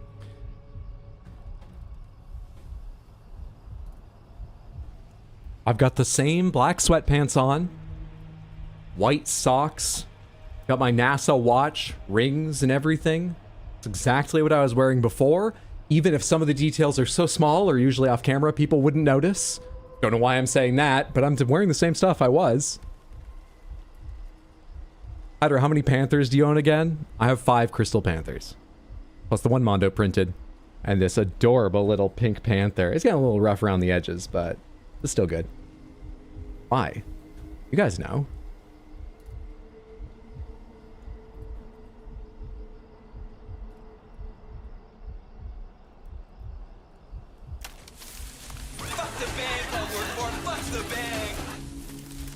I've got the same black sweatpants on. White socks. Got my NASA watch, rings and everything. It's exactly what I was wearing before. Even if some of the details are so small or usually off camera, people wouldn't notice. Don't know why I'm saying that, but I'm wearing the same stuff I was. Hydra, how many Panthers do you own again? I have 5 Crystal Panthers. Plus the one Mondo printed. And this adorable little pink Panther. It's getting a little rough around the edges, but it's still good. Why? You guys know.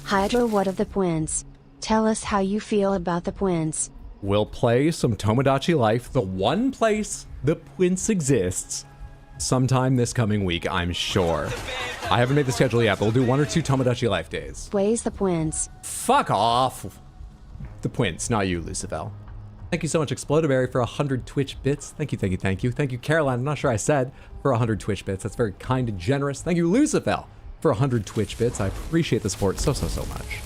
Hydro, what of the Pwins? Tell us how you feel about the Pwins. We'll play some Tomodachi Life, the one place the Pwins exists, sometime this coming week, I'm sure. I haven't made the schedule yet, but we'll do 1 or 2 Tomodachi Life days. Ways the Pwins. Fuck off! The Pwins, not you, Lucifel. Thank you so much, Explodaberry, for 100 Twitch bits. Thank you, thank you, thank you. Thank you, Caroline, I'm not sure I said, for 100 Twitch bits. That's very kind and generous. Thank you, Lucifel, for 100 Twitch bits. I appreciate the support so, so, so much.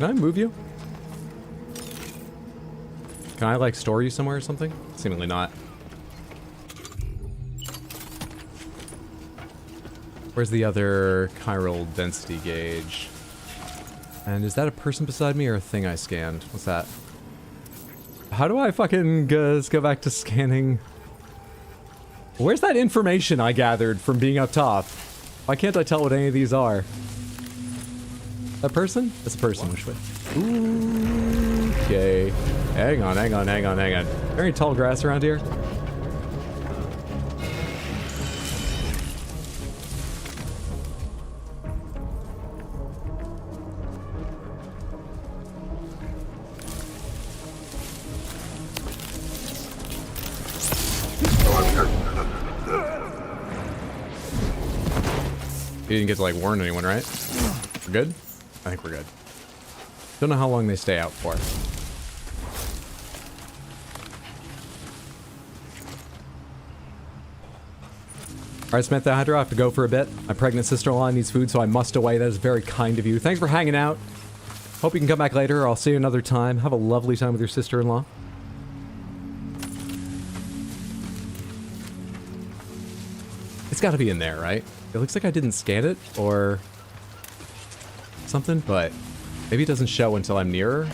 Can I move you? Can I, like, store you somewhere or something? Seemingly not. Where's the other chiral density gauge? And is that a person beside me or a thing I scanned? What's that? How do I fucking go back to scanning? Where's that information I gathered from being up top? Why can't I tell what any of these are? That person? That's a person, which way? Ooh, okay. Hang on. Is there any tall grass around here? You didn't get to, like, warn anyone, right? We're good? I think we're good. Don't know how long they stay out for. Alright, Samantha Hydra, I have to go for a bit. My pregnant sister-in-law needs food, so I must away. That is very kind of you. Thanks for hanging out. Hope you can come back later, or I'll see you another time. Have a lovely time with your sister-in-law. It's gotta be in there, right? It looks like I didn't scan it, or something, but maybe it doesn't show until I'm nearer.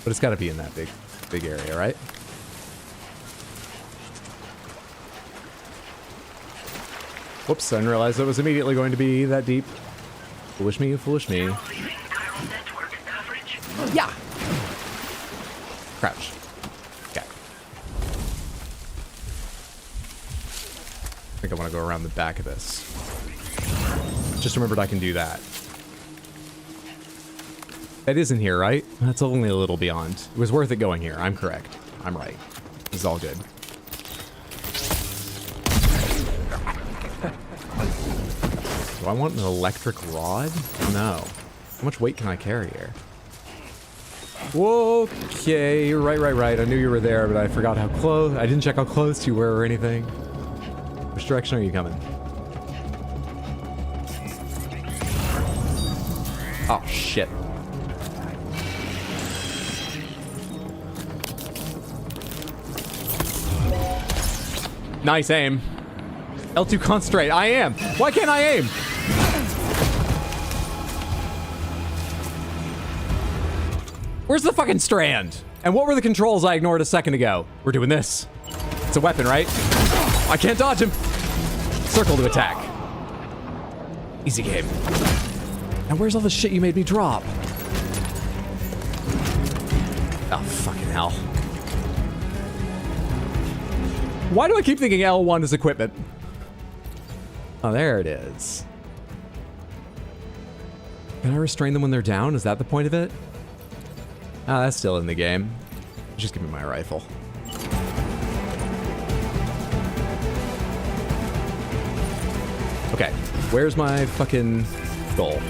But it's gotta be in that big area, right? Whoops, I didn't realize it was immediately going to be that deep. Foolish me, foolish me. Yeah! Crouch. Okay. I think I want to go around the back of this. Just remembered I can do that. That isn't here, right? That's only a little beyond. It was worth it going here. I'm correct. I'm right. This is all good. Do I want an electric rod? No. How much weight can I carry here? Okay, right. I knew you were there, but I forgot how close. I didn't check how close you were or anything. Which direction are you coming? Oh, shit. Nice aim. L2 concentrate. I am. Why can't I aim? Where's the fucking strand? And what were the controls I ignored a second ago? We're doing this. It's a weapon, right? I can't dodge him. Circle to attack. Easy game. Now where's all the shit you made me drop? Oh, fucking hell. Why do I keep thinking L1 is equipment? Oh, there it is. Can I restrain them when they're down? Is that the point of it? Ah, that's still in the game. Just give me my rifle. Okay, where's my fucking goal?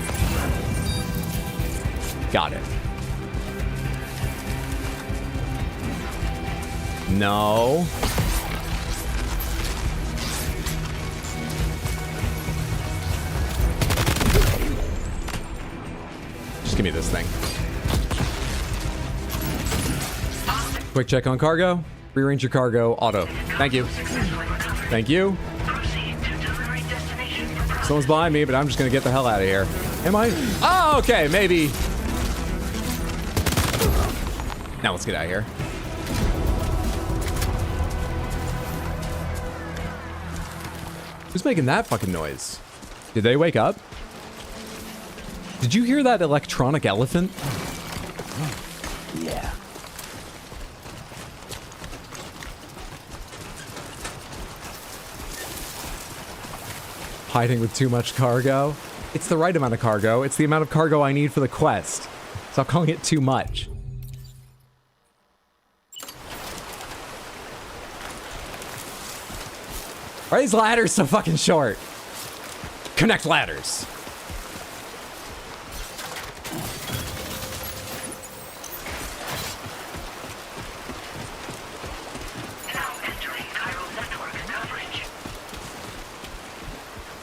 Got it. No. Just give me this thing. Quick check on cargo. Rearrange your cargo. Auto. Thank you. Thank you. Someone's behind me, but I'm just gonna get the hell out of here. Am I? Oh, okay, maybe. Now let's get out of here. Who's making that fucking noise? Did they wake up? Did you hear that electronic elephant? Yeah. Hiding with too much cargo. It's the right amount of cargo. It's the amount of cargo I need for the quest. Stop calling it too much. Why are these ladders so fucking short? Connect ladders.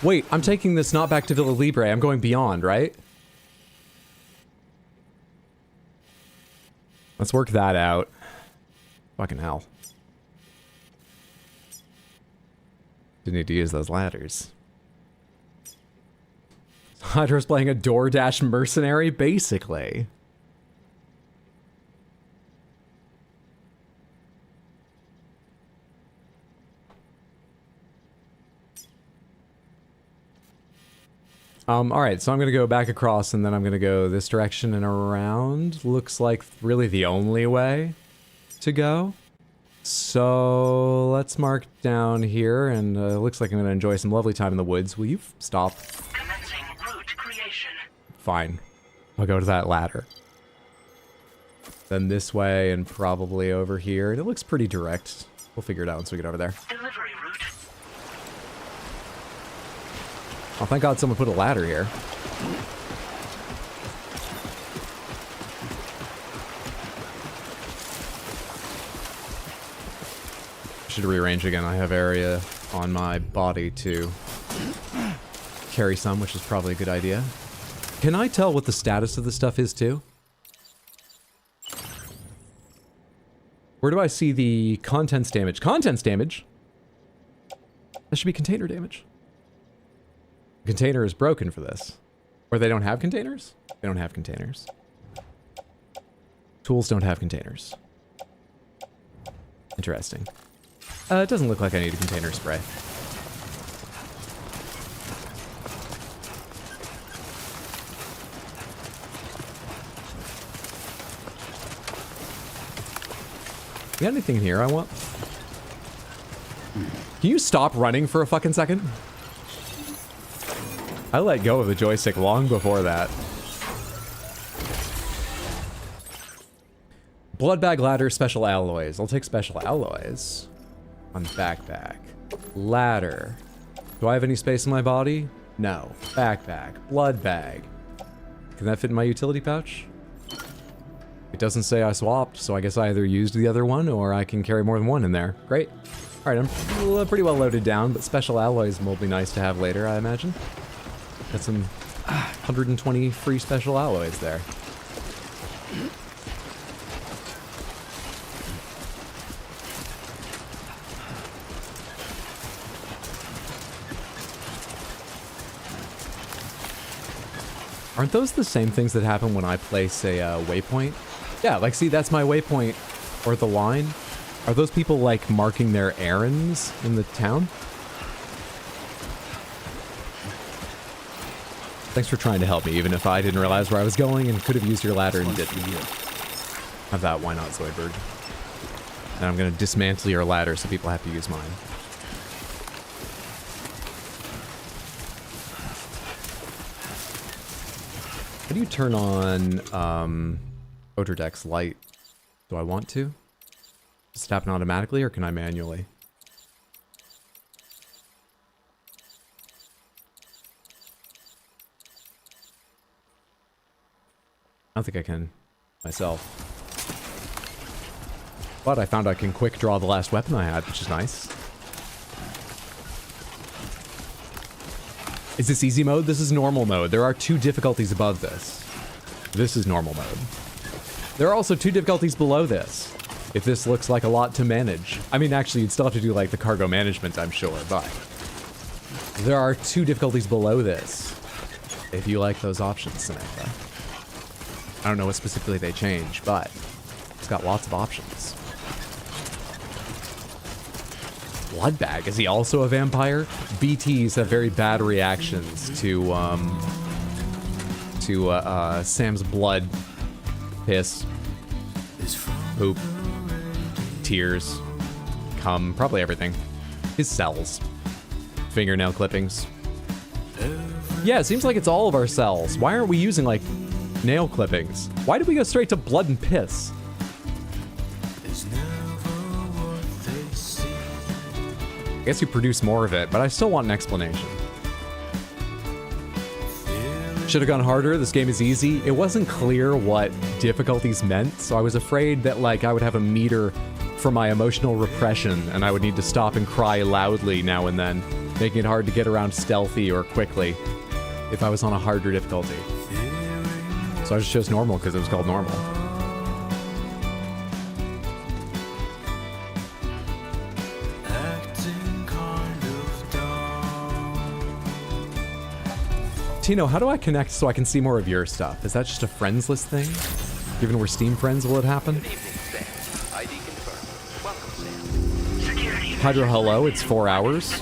Wait, I'm taking this not back to Villa Libre. I'm going beyond, right? Let's work that out. Fucking hell. Didn't need to use those ladders. Hydra's playing a DoorDash mercenary, basically. Alright, so I'm gonna go back across and then I'm gonna go this direction and around. Looks like really the only way to go. So let's mark down here, and looks like I'm gonna enjoy some lovely time in the woods. Will you stop? Commencing route creation. Fine. I'll go to that ladder. Then this way and probably over here. And it looks pretty direct. We'll figure it out once we get over there. Delivery route. Oh, thank God someone put a ladder here. Should rearrange again. I have area on my body to carry some, which is probably a good idea. Can I tell what the status of this stuff is too? Where do I see the contents damage? Contents damage? That should be container damage. The container is broken for this. Or they don't have containers? They don't have containers. Tools don't have containers. Interesting. It doesn't look like I need a container spray. You got anything in here I want? Can you stop running for a fucking second? I let go of the joystick long before that. Blood bag ladder, special alloys. I'll take special alloys. On backpack. Ladder. Do I have any space in my body? No. Backpack. Blood bag. Can that fit in my utility pouch? It doesn't say I swapped, so I guess I either used the other one or I can carry more than one in there. Great. Alright, I'm pretty well loaded down, but special alloys will be nice to have later, I imagine. Got some 120 free special alloys there. Aren't those the same things that happen when I place a waypoint? Yeah, like see, that's my waypoint, or the line. Are those people like marking their errands in the town? Thanks for trying to help me, even if I didn't realize where I was going and could have used your ladder and didn't. Have that, why not, Zoidberg? And I'm gonna dismantle your ladder so people have to use mine. How do you turn on ordyH's light? Do I want to? Does it happen automatically or can I manually? I don't think I can myself. But I found I can quick draw the last weapon I had, which is nice. Is this easy mode? This is normal mode. There are 2 difficulties above this. This is normal mode. There are also 2 difficulties below this. If this looks like a lot to manage. I mean, actually, you'd still have to do, like, the cargo management, I'm sure, but... There are 2 difficulties below this. If you like those options, Samantha. I don't know what specifically they change, but... It's got lots of options. Blood bag, is he also a vampire? BTs have very bad reactions to Sam's blood, piss, poop, tears, cum, probably everything. His cells, fingernail clippings. Yeah, it seems like it's all of our cells. Why aren't we using, like, nail clippings? Why did we go straight to blood and piss? I guess you produce more of it, but I still want an explanation. Should have gone harder. This game is easy. It wasn't clear what difficulties meant, so I was afraid that, like, I would have a meter for my emotional repression, and I would need to stop and cry loudly now and then, making it hard to get around stealthy or quickly if I was on a harder difficulty. So I just chose normal because it was called normal. Tino, how do I connect so I can see more of your stuff? Is that just a friends list thing? Given we're Steam friends, will it happen? Hydro, hello, it's 4 hours.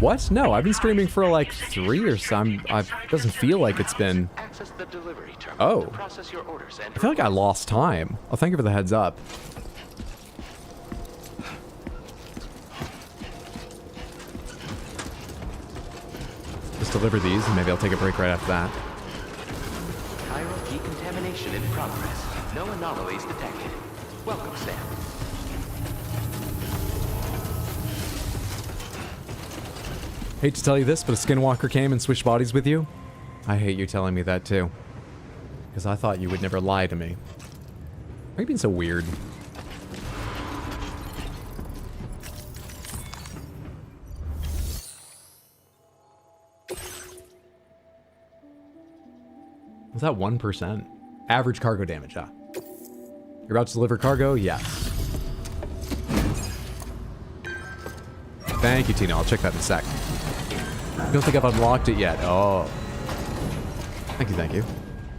What? No, I've been streaming for like 3 or some. It doesn't feel like it's been... Oh. I feel like I lost time. Oh, thank you for the heads up. Just deliver these, and maybe I'll take a break right after that. Chiral decontamination in progress. No anomalies detected. Welcome, Sam. Hate to tell you this, but a skinwalker came and switched bodies with you. I hate you telling me that too. Because I thought you would never lie to me. Why are you being so weird? Was that 1%? Average cargo damage, huh? You're about to deliver cargo? Yes. Thank you, Tina. I'll check that in a sec. I don't think I've unlocked it yet. Oh. Thank you, thank you.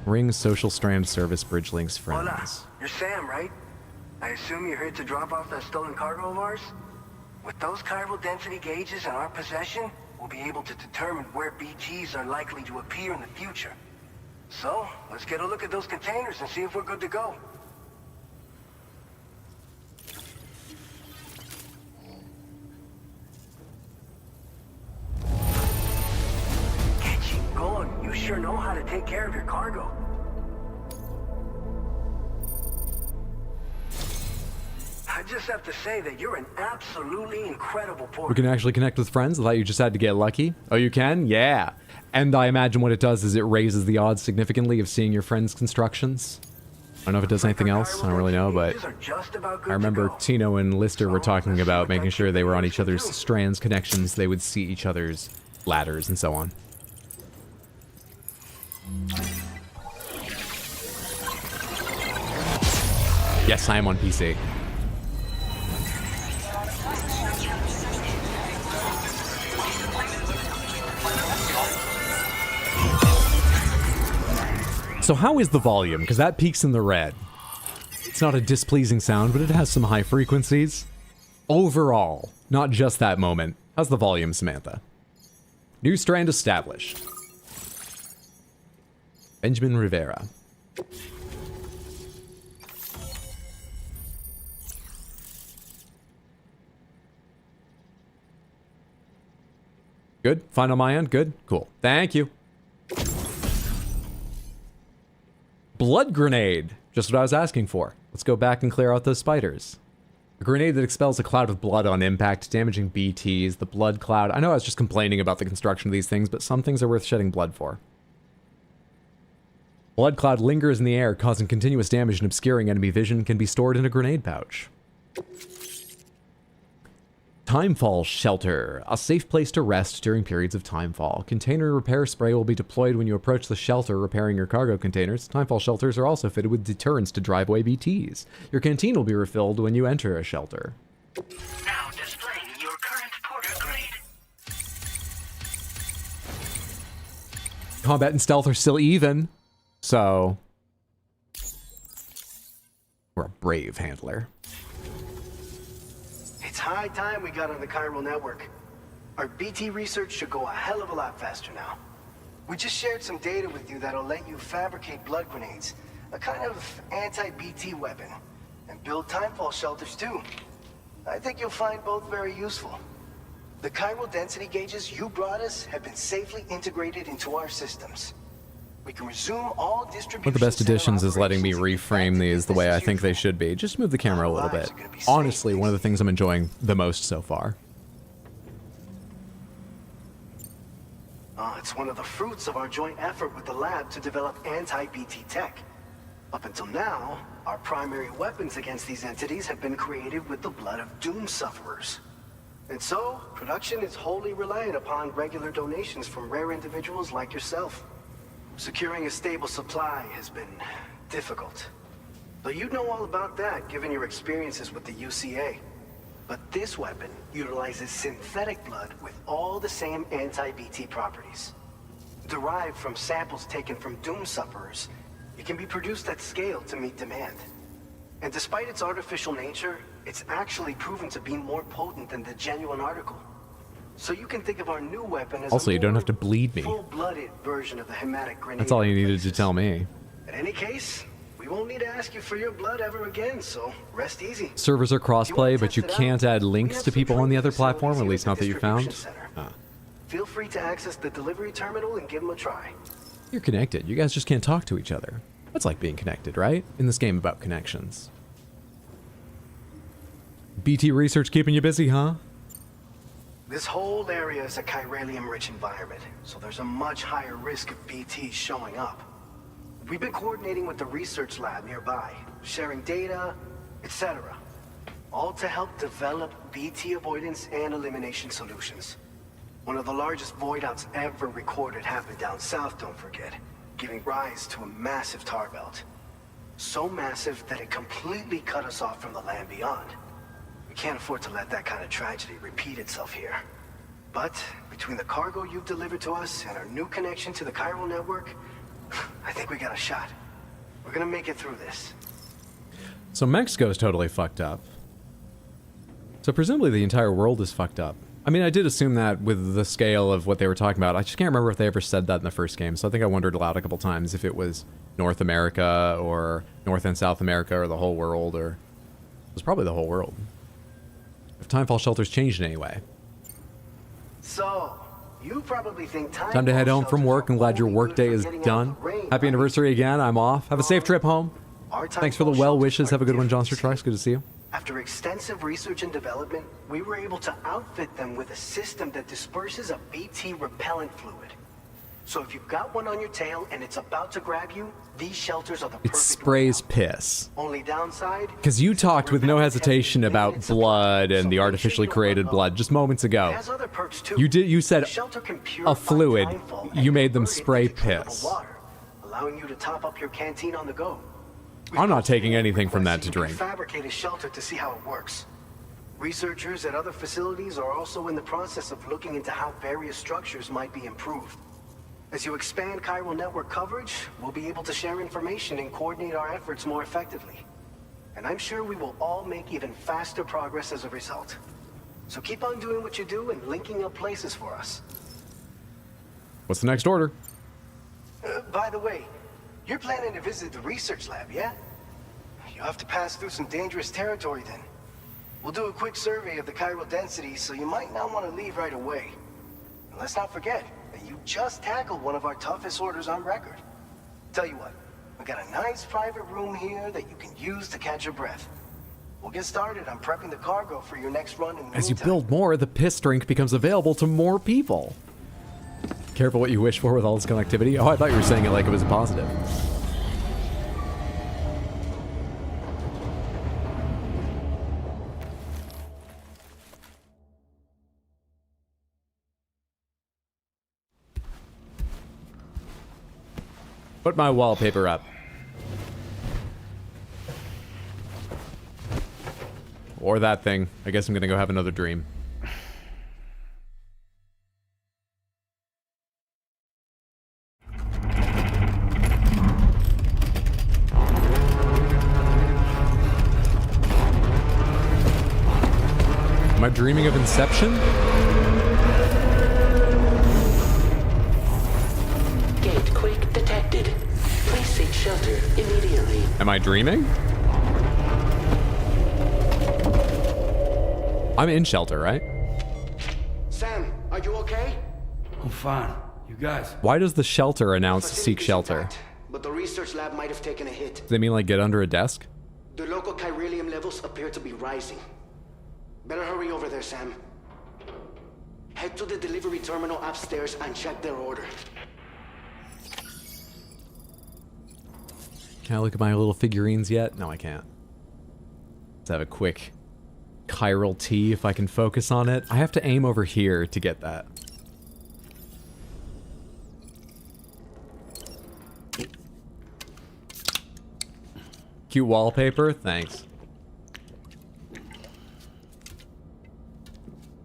Ring Social Strand Service Bridge Links friends. Hola. You're Sam, right? I assume you're here to drop off that stolen cargo of ours? With those chiral density gauges in our possession, we'll be able to determine where BTs are likely to appear in the future. So, let's get a look at those containers and see if we're good to go. Get you going. You sure know how to take care of your cargo. I just have to say that you're an absolutely incredible porter. We can actually connect with friends? I thought you just had to get lucky. Oh, you can? Yeah. And I imagine what it does is it raises the odds significantly of seeing your friends' constructions. I don't know if it does anything else. I don't really know, but I remember Tino and Lister were talking about making sure they were on each other's strands connections. They would see each other's ladders and so on. Yes, I am on PC. So how is the volume? Because that peaks in the red. It's not a displeasing sound, but it has some high frequencies. Overall, not just that moment. How's the volume, Samantha? New strand established. Benjamin Rivera. Good? Fine on my end? Good? Cool. Thank you. Blood grenade. Just what I was asking for. Let's go back and clear out those spiders. A grenade that expels a cloud of blood on impact, damaging BTs, the blood cloud. I know I was just complaining about the construction of these things, but some things are worth shedding blood for. Blood cloud lingers in the air, causing continuous damage and obscuring enemy vision, can be stored in a grenade pouch. Timefall Shelter, a safe place to rest during periods of timefall. Container repair spray will be deployed when you approach the shelter repairing your cargo containers. Timefall shelters are also fitted with deterrents to drive away BTs. Your canteen will be refilled when you enter a shelter. Now displaying your current porter grade. Combat and stealth are still even, so we're a brave handler. It's high time we got on the chiral network. Our BT research should go a hell of a lot faster now. We just shared some data with you that'll let you fabricate blood grenades, a kind of anti-BT weapon, and build timefall shelters too. I think you'll find both very useful. The chiral density gauges you brought us have been safely integrated into our systems. We can resume all distribution. One of the best additions is letting me reframe these the way I think they should be. Just move the camera a little bit. Honestly, one of the things I'm enjoying the most so far. It's one of the fruits of our joint effort with the lab to develop anti-BT tech. Up until now, our primary weapons against these entities have been created with the blood of doom sufferers. And so, production is wholly reliant upon regular donations from rare individuals like yourself. Securing a stable supply has been difficult. But you'd know all about that given your experiences with the UCA. But this weapon utilizes synthetic blood with all the same anti-BT properties. Derived from samples taken from doom sufferers, it can be produced at scale to meet demand. And despite its artificial nature, it's actually proven to be more potent than the genuine article. So you can think of our new weapon as also, you don't have to bleed me. full-blooded version of the hematic grenade. That's all you needed to tell me. In any case, we won't need to ask you for your blood ever again, so rest easy. Servers are crossplay, but you can't add links to people on the other platform, at least not that you found. Feel free to access the delivery terminal and give them a try. You're connected. You guys just can't talk to each other. That's like being connected, right? In this game about connections. BT research keeping you busy, huh? This whole area is a chiralium-rich environment, so there's a much higher risk of BTs showing up. We've been coordinating with the research lab nearby, sharing data, etc. All to help develop BT avoidance and elimination solutions. One of the largest void outs ever recorded happened down south, don't forget, giving rise to a massive tar belt. So massive that it completely cut us off from the land beyond. We can't afford to let that kind of tragedy repeat itself here. But between the cargo you've delivered to us and our new connection to the chiral network, I think we got a shot. We're gonna make it through this. So Mexico's totally fucked up. So presumably the entire world is fucked up. I mean, I did assume that with the scale of what they were talking about. I just can't remember if they ever said that in the first game, so I think I wondered aloud a couple times if it was North America, or North and South America, or the whole world, or... It was probably the whole world. If Timefall Shelter's changed in any way. So, you probably think time to head home from work. I'm glad your workday is done. Happy anniversary again. I'm off. Have a safe trip home. Thanks for the well wishes. Have a good one, Johnster Trucks. Good to see you. After extensive research and development, we were able to outfit them with a system that disperses a BT repellent fluid. So if you've got one on your tail and it's about to grab you, these shelters are the perfect. It sprays piss. Only downside? Because you talked with no hesitation about blood and the artificially created blood just moments ago. It has other perks too. You said The shelter can a purify fluid. timefall You and made them convert it spray into drinkable piss. water, allowing you to top up your canteen on the go. I'm not taking anything from that to drink. Fabricate a shelter to see how it works. Researchers at other facilities are also in the process of looking into how various structures might be improved. As you expand chiral network coverage, we'll be able to share information and coordinate our efforts more effectively. And I'm sure we will all make even faster progress as a result. So keep on doing what you do and linking up places for us. What's the next order? By the way, you're planning to visit the research lab, yeah? You'll have to pass through some dangerous territory then. We'll do a quick survey of the chiral density, so you might not want to leave right away. And let's not forget that you just tackled one of our toughest orders on record. Tell you what, we got a nice private room here that you can use to catch your breath. We'll get started on prepping the cargo for your next run in the As you meantime. build more, the piss drink becomes available to more people. Careful what you wish for with all this connectivity. Oh, I thought you were saying it like it was a positive. Put my wallpaper up. Or that thing. I guess I'm gonna go have another dream. Am I dreaming of Inception? Gate quake detected. Please seek shelter immediately. Am I dreaming? I'm in shelter, right? Sam, are you okay? I'm fine. You guys? Why does the shelter announce seek shelter? But the research lab might have taken a hit. Does they mean like get under a desk? The local chiralium levels appear to be rising. Better hurry over there, Sam. Head to the delivery terminal upstairs and check their order. Can I look at my little figurines yet? No, I can't. Let's have a quick chiral tea if I can focus on it. I have to aim over here to get that. Cute wallpaper, thanks.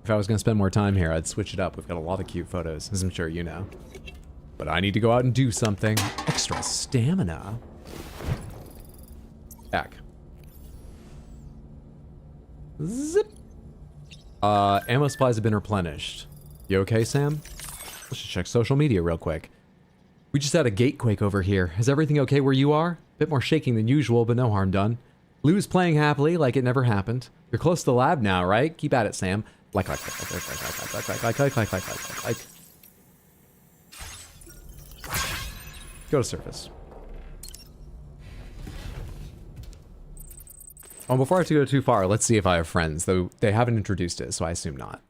If I was going to spend more time here, I'd switch it up. We've got a lot of cute photos, as I'm sure you know. but I need to go out and do something. Extra stamina. Back. Zip. Ammo supplies have been replenished. You okay, Sam? Let's just check social media real quick. We just had a gatequake over here. Is everything okay where you are? Bit more shaking than usual, but no harm done. Lou's playing happily like it never happened. You're close to the lab now, right? Keep at it, Sam. Like. Go to surface. Oh, before I have to go too far, let's see if I have friends, though they haven't introduced it, so I assume not.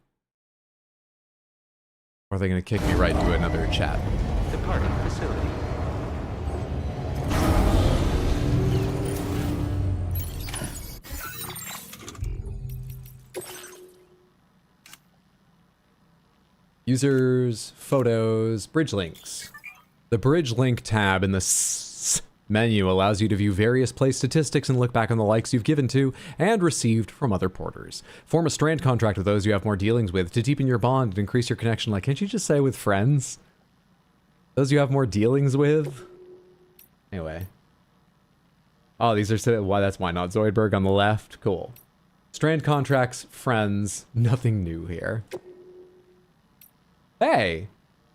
Or are they going to kick me right into another chat? Departing facility. Users, photos, bridge links. The bridge link tab in the menu allows you to view various play statistics and look back on the likes you've given to and received from other porters. Form a strand contract with those you have more dealings with to deepen your bond and increase your connection. Like, can't you just say with friends? Those you have more dealings with? Anyway. Oh, these are... Why, that's why not Zoidberg on the left. Cool. Strand contracts, friends, nothing new here. Hey!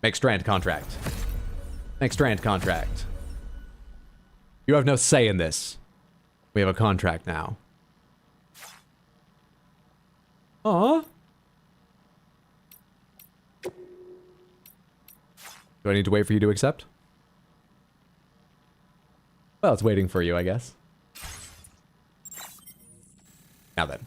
Make strand contract. Make strand contract. You have no say in this. We have a contract now. Aww. Do I need to wait for you to accept? Well, it's waiting for you, I guess. Now then.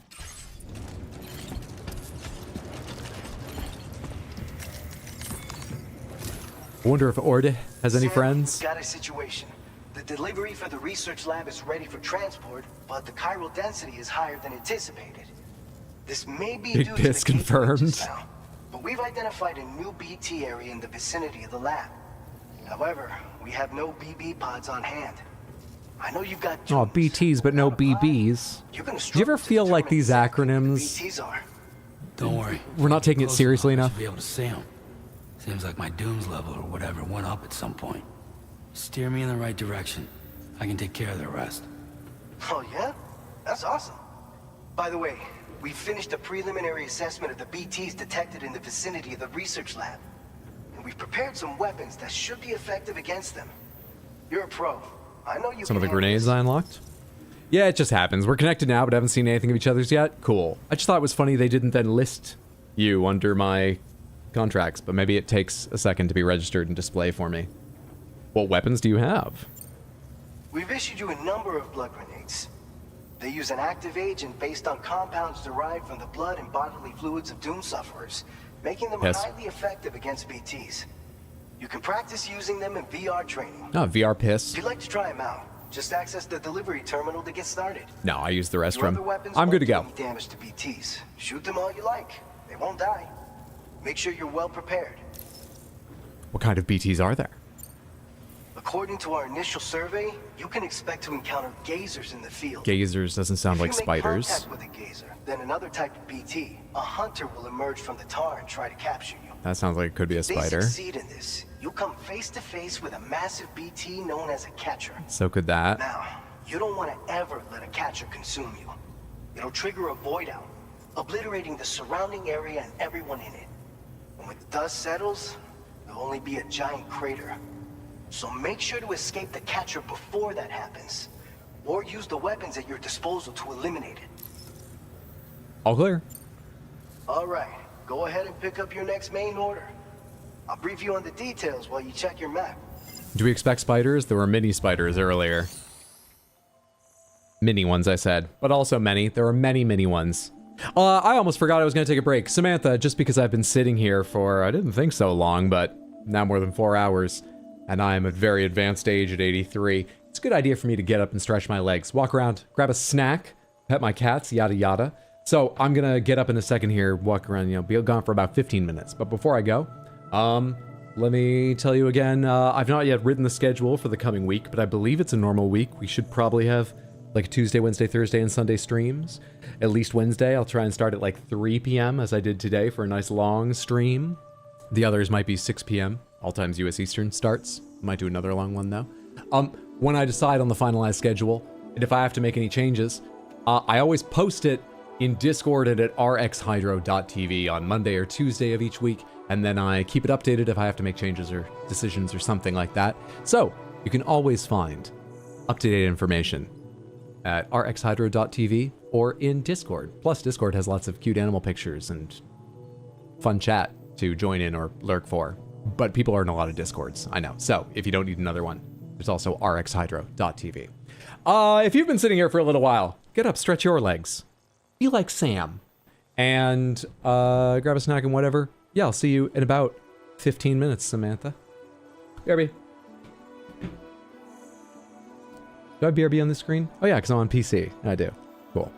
I wonder if ordyH has any friends. Got a situation. The delivery for the research lab is ready for transport, but the chiral density is higher than anticipated. This may be Big due piss to the confirmed. now, but we've identified a new BT area in the vicinity of the lab. However, we have no BB pods on hand. I know you've got Oh, BTs, but no BBs. Do you ever feel like these acronyms? BTs are. Don't worry. We're not taking it seriously enough. Be able to see them. Seems like my dooms level or whatever went up at some point. Steer me in the right direction. I can take care of the rest. Oh yeah? That's awesome. By the way, we finished a preliminary assessment of the BTs detected in the vicinity of the research lab. And we've prepared some weapons that should be effective against them. You're a pro. I know you Some of the can handle grenades this. I unlocked? Yeah, it just happens. We're connected now, but haven't seen anything of each other's yet. Cool. I just thought it was funny they didn't then list you under my contracts, but maybe it takes a second to be registered and display for me. What weapons do you have? We've issued you a number of blood grenades. They use an active agent based on compounds derived from the blood and bodily fluids of Doom sufferers, making them Yes. highly effective against BTs. You can practice using them in VR training. Oh, VR piss. If you'd like to try them out, just access the delivery terminal to get started. No, I use the Your other restroom. weapons I'm good to won't go. do any damage to BTs. Shoot them all you like. They won't die. Make sure you're well prepared. What kind of BTs are there? According to our initial survey, you can expect to encounter gazers in the field. Gazers doesn't sound like If you make spiders. contact with a gazer, then another type of BT, a hunter will emerge from the tar and try to capture you. That sounds like it could be a If they spider. succeed in this, you'll come face to face with a massive BT known as a catcher. So could that. Now, you don't want to ever let a catcher consume you. It'll trigger a void out, obliterating the surrounding area and everyone in it. And when the dust settles, there'll only be a giant crater. So make sure to escape the catcher before that happens, or use the weapons at your disposal to eliminate it. All clear. All right, go ahead and pick up your next main order. I'll brief you on the details while you check your map. Do we expect spiders? There were mini spiders earlier. Mini ones, I said, but also many. There were many, mini ones. I almost forgot I was going to take a break. Samantha, just because I've been sitting here for, I didn't think so long, but now more than 4 hours, and I am at very advanced age at 83, it's a good idea for me to get up and stretch my legs, walk around, grab a snack, pet my cats, yada yada. So I'm going to get up in a second here, walk around, be gone for about 15 minutes. But before I go, let me tell you again, I've not yet written the schedule for the coming week, but I believe it's a normal week. We should probably have like Tuesday, Wednesday, Thursday, and Sunday streams. At least Wednesday, I'll try and start at like 3 p.m. as I did today for a nice long stream. The others might be 6 p.m. All times US Eastern starts. Might do another long one though. When I decide on the finalized schedule, and if I have to make any changes, I always post it in Discord and at rxhydro.tv on Monday or Tuesday of each week, and then I keep it updated if I have to make changes or decisions or something like that. So you can always find up-to-date information at rxhydro.tv or in Discord. Plus, Discord has lots of cute animal pictures and fun chat to join in or lurk for. But people are in a lot of Discords, I know. So if you don't need another one, there's also rxhydro.tv. If you've been sitting here for a little while, get up, stretch your legs. Be like Sam. And grab a snack and whatever. Yeah, I'll see you in about 15 minutes, Samantha. BRB. Do I have BRB on the screen? Oh yeah, because I'm on PC. I do. Cool.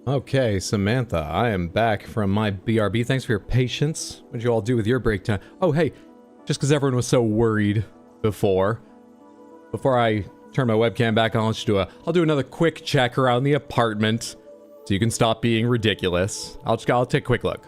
Okay, Samantha, I am back from my BRB. Thanks for your patience. What did you all do with your break time? Oh, hey, just because everyone was so worried before I turn my webcam back on, I'll do another quick check around the apartment so you can stop being ridiculous. I'll take a quick look.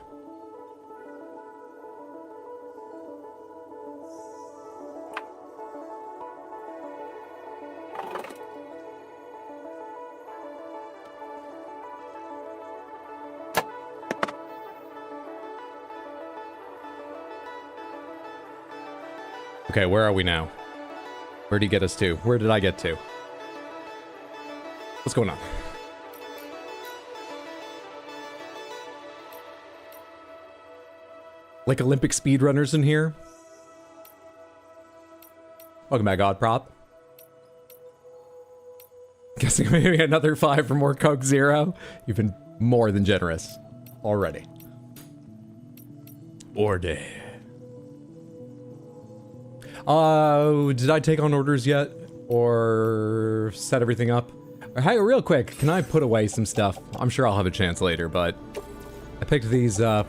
Okay, where are we now? Where did he get us to? Where did I get to? What's going on? Like Olympic speedrunners in here? Welcome back, God Prop. Guessing maybe another 5 for more Coke Zero? You've been more than generous already. ordyH. Did I take on orders yet? Or set everything up? Hey, real quick, can I put away some stuff? I'm sure I'll have a chance later, but I picked these up,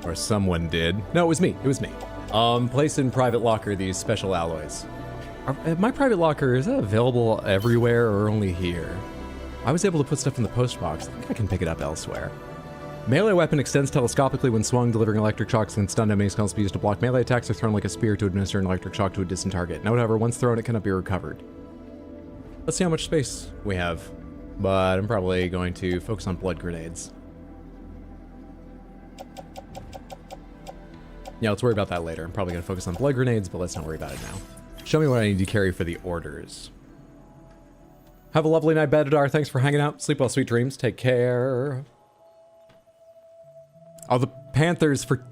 or someone did. No, it was me. It was me. Placed in private locker these special alloys. My private locker, is that available everywhere or only here? I was able to put stuff in the post box. I think I can pick it up elsewhere. Melee weapon extends telescopically when swung, delivering electric shocks and stun enemies. Can also be used to block melee attacks or thrown like a spear to administer an electric shock to a distant target. Note, however, once thrown, it cannot be recovered. Let's see how much space we have. But I'm probably going to focus on blood grenades. Yeah, let's worry about that later. I'm probably going to focus on blood grenades, but let's not worry about it now. Show me what I need to carry for the orders. Have a lovely night, Bedadar. Thanks for hanging out. Sleep well, sweet dreams. Take care. Oh, the Panthers, for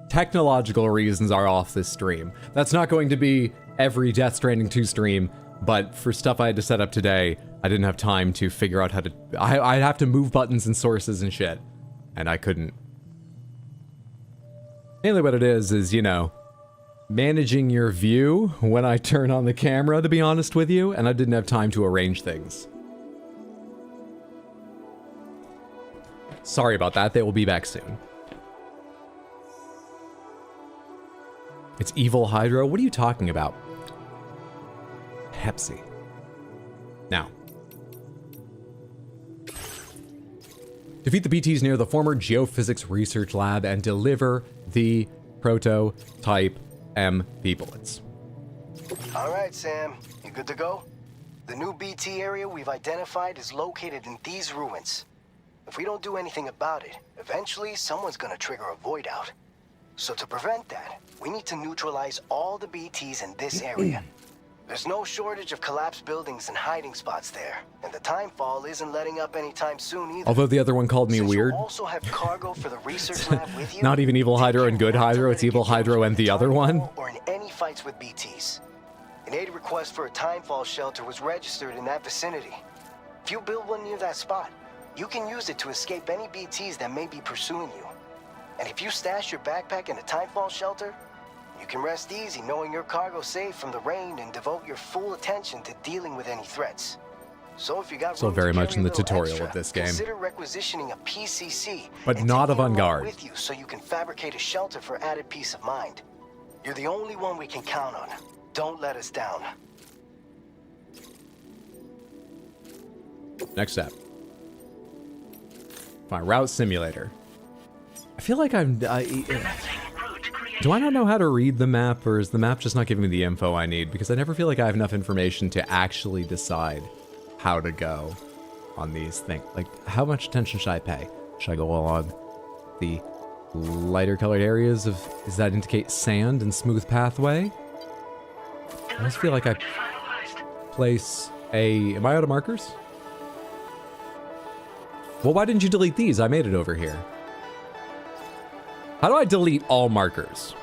technological reasons, are off this stream. That's not going to be every Death Stranding 2 stream, but for stuff I had to set up today, I didn't have time to figure out how to... I'd have to move buttons and sources and shit, and I couldn't. Mainly what it is, you know, managing your view when I turn on the camera, to be honest with you, and I didn't have time to arrange things. Sorry about that. They will be back soon. It's evil Hydro? What are you talking about? Pepsi. Now. Defeat the BTs near the former Geophysics Research Lab and deliver the prototype MP bullets. All right, Sam. You good to go? The new BT area we've identified is located in these ruins. If we don't do anything about it, eventually someone's gonna trigger a void out. So to prevent that, we need to neutralize all the BTs in this area. There's no shortage of collapsed buildings and hiding spots there, and the timefall isn't letting up anytime soon either. Although the other one called me weird. You also have cargo for the research lab with you. Not even Evil Hydro and Good Hydro, it's Evil Hydro and the other one. Or in any fights with BTs. An aid request for a timefall shelter was registered in that vicinity. If you build one near that spot, you can use it to escape any BTs that may be pursuing you. And if you stash your backpack in a timefall shelter, you can rest easy knowing your cargo's safe from the rain and devote your full attention to dealing with any threats. So if you got so very much in the tutorial of this game. Consider requisitioning a PCC, but not avant-garde. With you so you can fabricate a shelter for added peace of mind. You're the only one we can count on. Don't let us down. Next step. My route simulator. I feel like do I not know how to read the map, or is the map just not giving me the info I need? Because I never feel like I have enough information to actually decide how to go on these things. Like, how much attention should I pay? Should I go along the lighter colored areas of... Does that indicate sand and smooth pathway? I just feel like I place a... Am I out of markers? Well, why didn't you delete these? I made it over here. How do I delete all markers?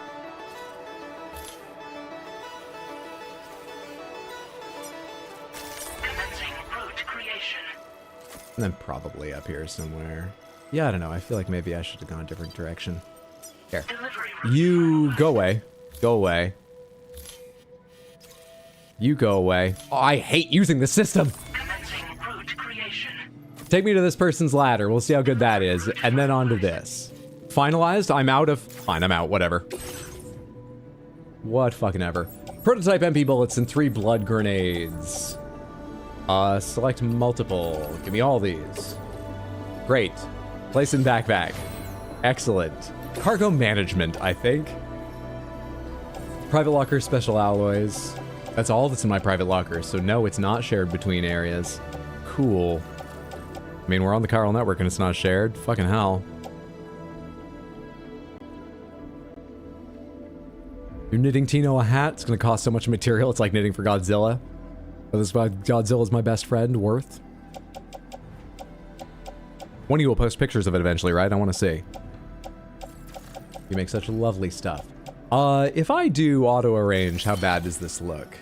And then probably up here somewhere. Yeah, I don't know. I feel like maybe I should have gone a different direction. Here. You go away. Go away. You go away. Oh, I hate using the system. Take me to this person's ladder. We'll see how good that is. And then on to this. Finalized? I'm out of... Fine, I'm out. Whatever. What fucking ever. Prototype MP bullets and 3 blood grenades. Select multiple. Give me all these. Great. Place in backpack. Excellent. Cargo management, I think. Private locker, special alloys. That's all that's in my private locker, so no, it's not shared between areas. Cool. I mean, we're on the chiral network and it's not shared. Fucking hell. You're knitting Tino a hat? It's gonna cost so much material, it's like knitting for Godzilla. But this is why Godzilla's my best friend, worth. One of you will post pictures of it eventually, right? I want to see. You make such lovely stuff. If I do auto-arrange, how bad does this look?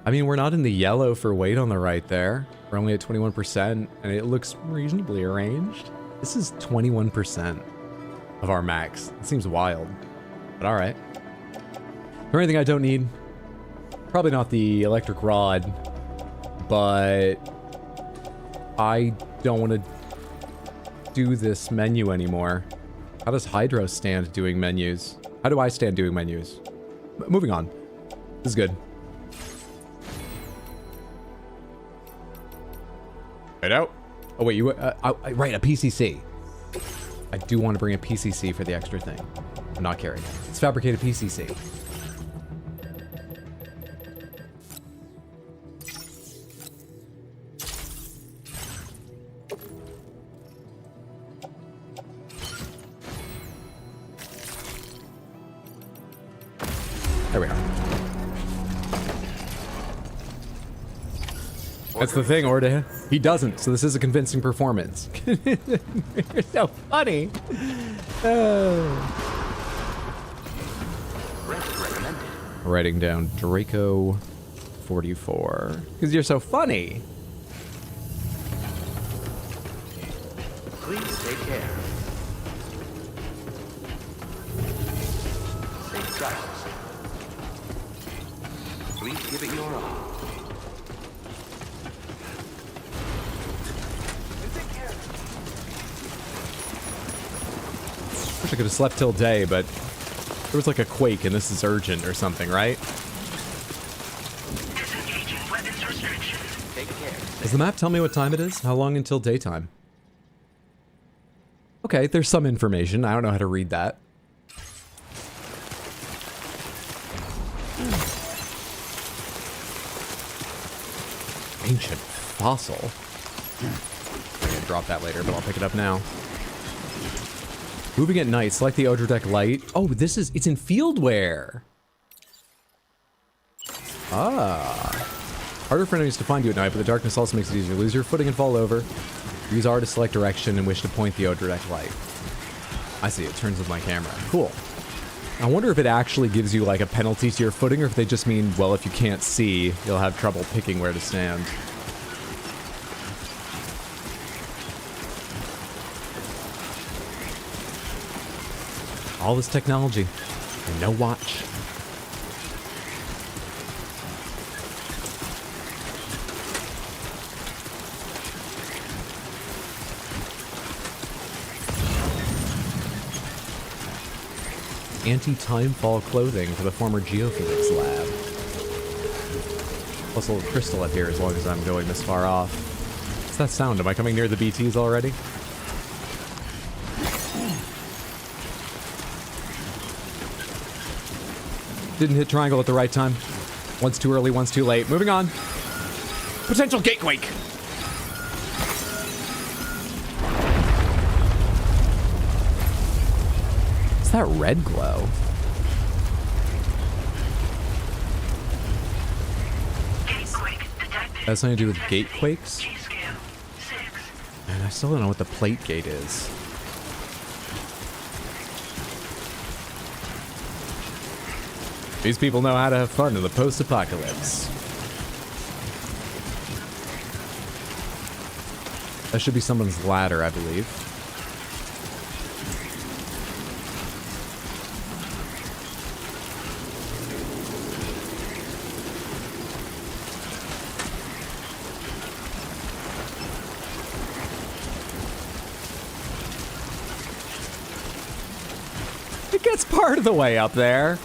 I mean, we're not in the yellow for weight on the right there. We're only at 21%, and it looks reasonably arranged. This is 21% of our max. It seems wild, but all right. Is there anything I don't need? Probably not the electric rod, but I don't want to do this menu anymore. How does Hydro stand doing menus? How do I stand doing menus? Moving on. This is good. Right out. Oh wait, you right, a PCC. I do want to bring a PCC for the extra thing. I'm not carrying it. Let's fabricate a PCC. There we are. That's the thing, ordyH. He doesn't, so this is a convincing performance. You're so funny. Writing down Draco 44. Because you're so funny. Please take care. Safe travels. Please give it your all. Wish I could have slept till day, but there was like a quake and this is urgent or something, right? Disengaging weapons restriction. Take care. Does the map tell me what time it is? How long until daytime? Okay, there's some information. I don't know how to read that. Ancient fossil. I'm gonna drop that later, but I'll pick it up now. Moving at night, select the ordyH light. Oh, it's in field wear. Ah. Harder for enemies to find you at night, but the darkness also makes it easier to lose your footing and fall over. Use R to select direction and wish to point the ordyH light. I see, it turns with my camera. Cool. I wonder if it actually gives you like a penalty to your footing, or if they just mean, well, if you can't see, you'll have trouble picking where to stand. All this technology and no watch. Anti-timefall clothing for the former geophysics lab. Plus a little crystal up here as long as I'm going this far off. What's that sound? Am I coming near the BTs already? Didn't hit triangle at the right time. One's too early, one's too late. Moving on. Potential gatequake. What's that red glow? That's something to do with gatequakes? And I still don't know what the plate gate is. These people know how to have fun in the post-apocalypse. That should be someone's ladder, I believe. It gets part of the way up there.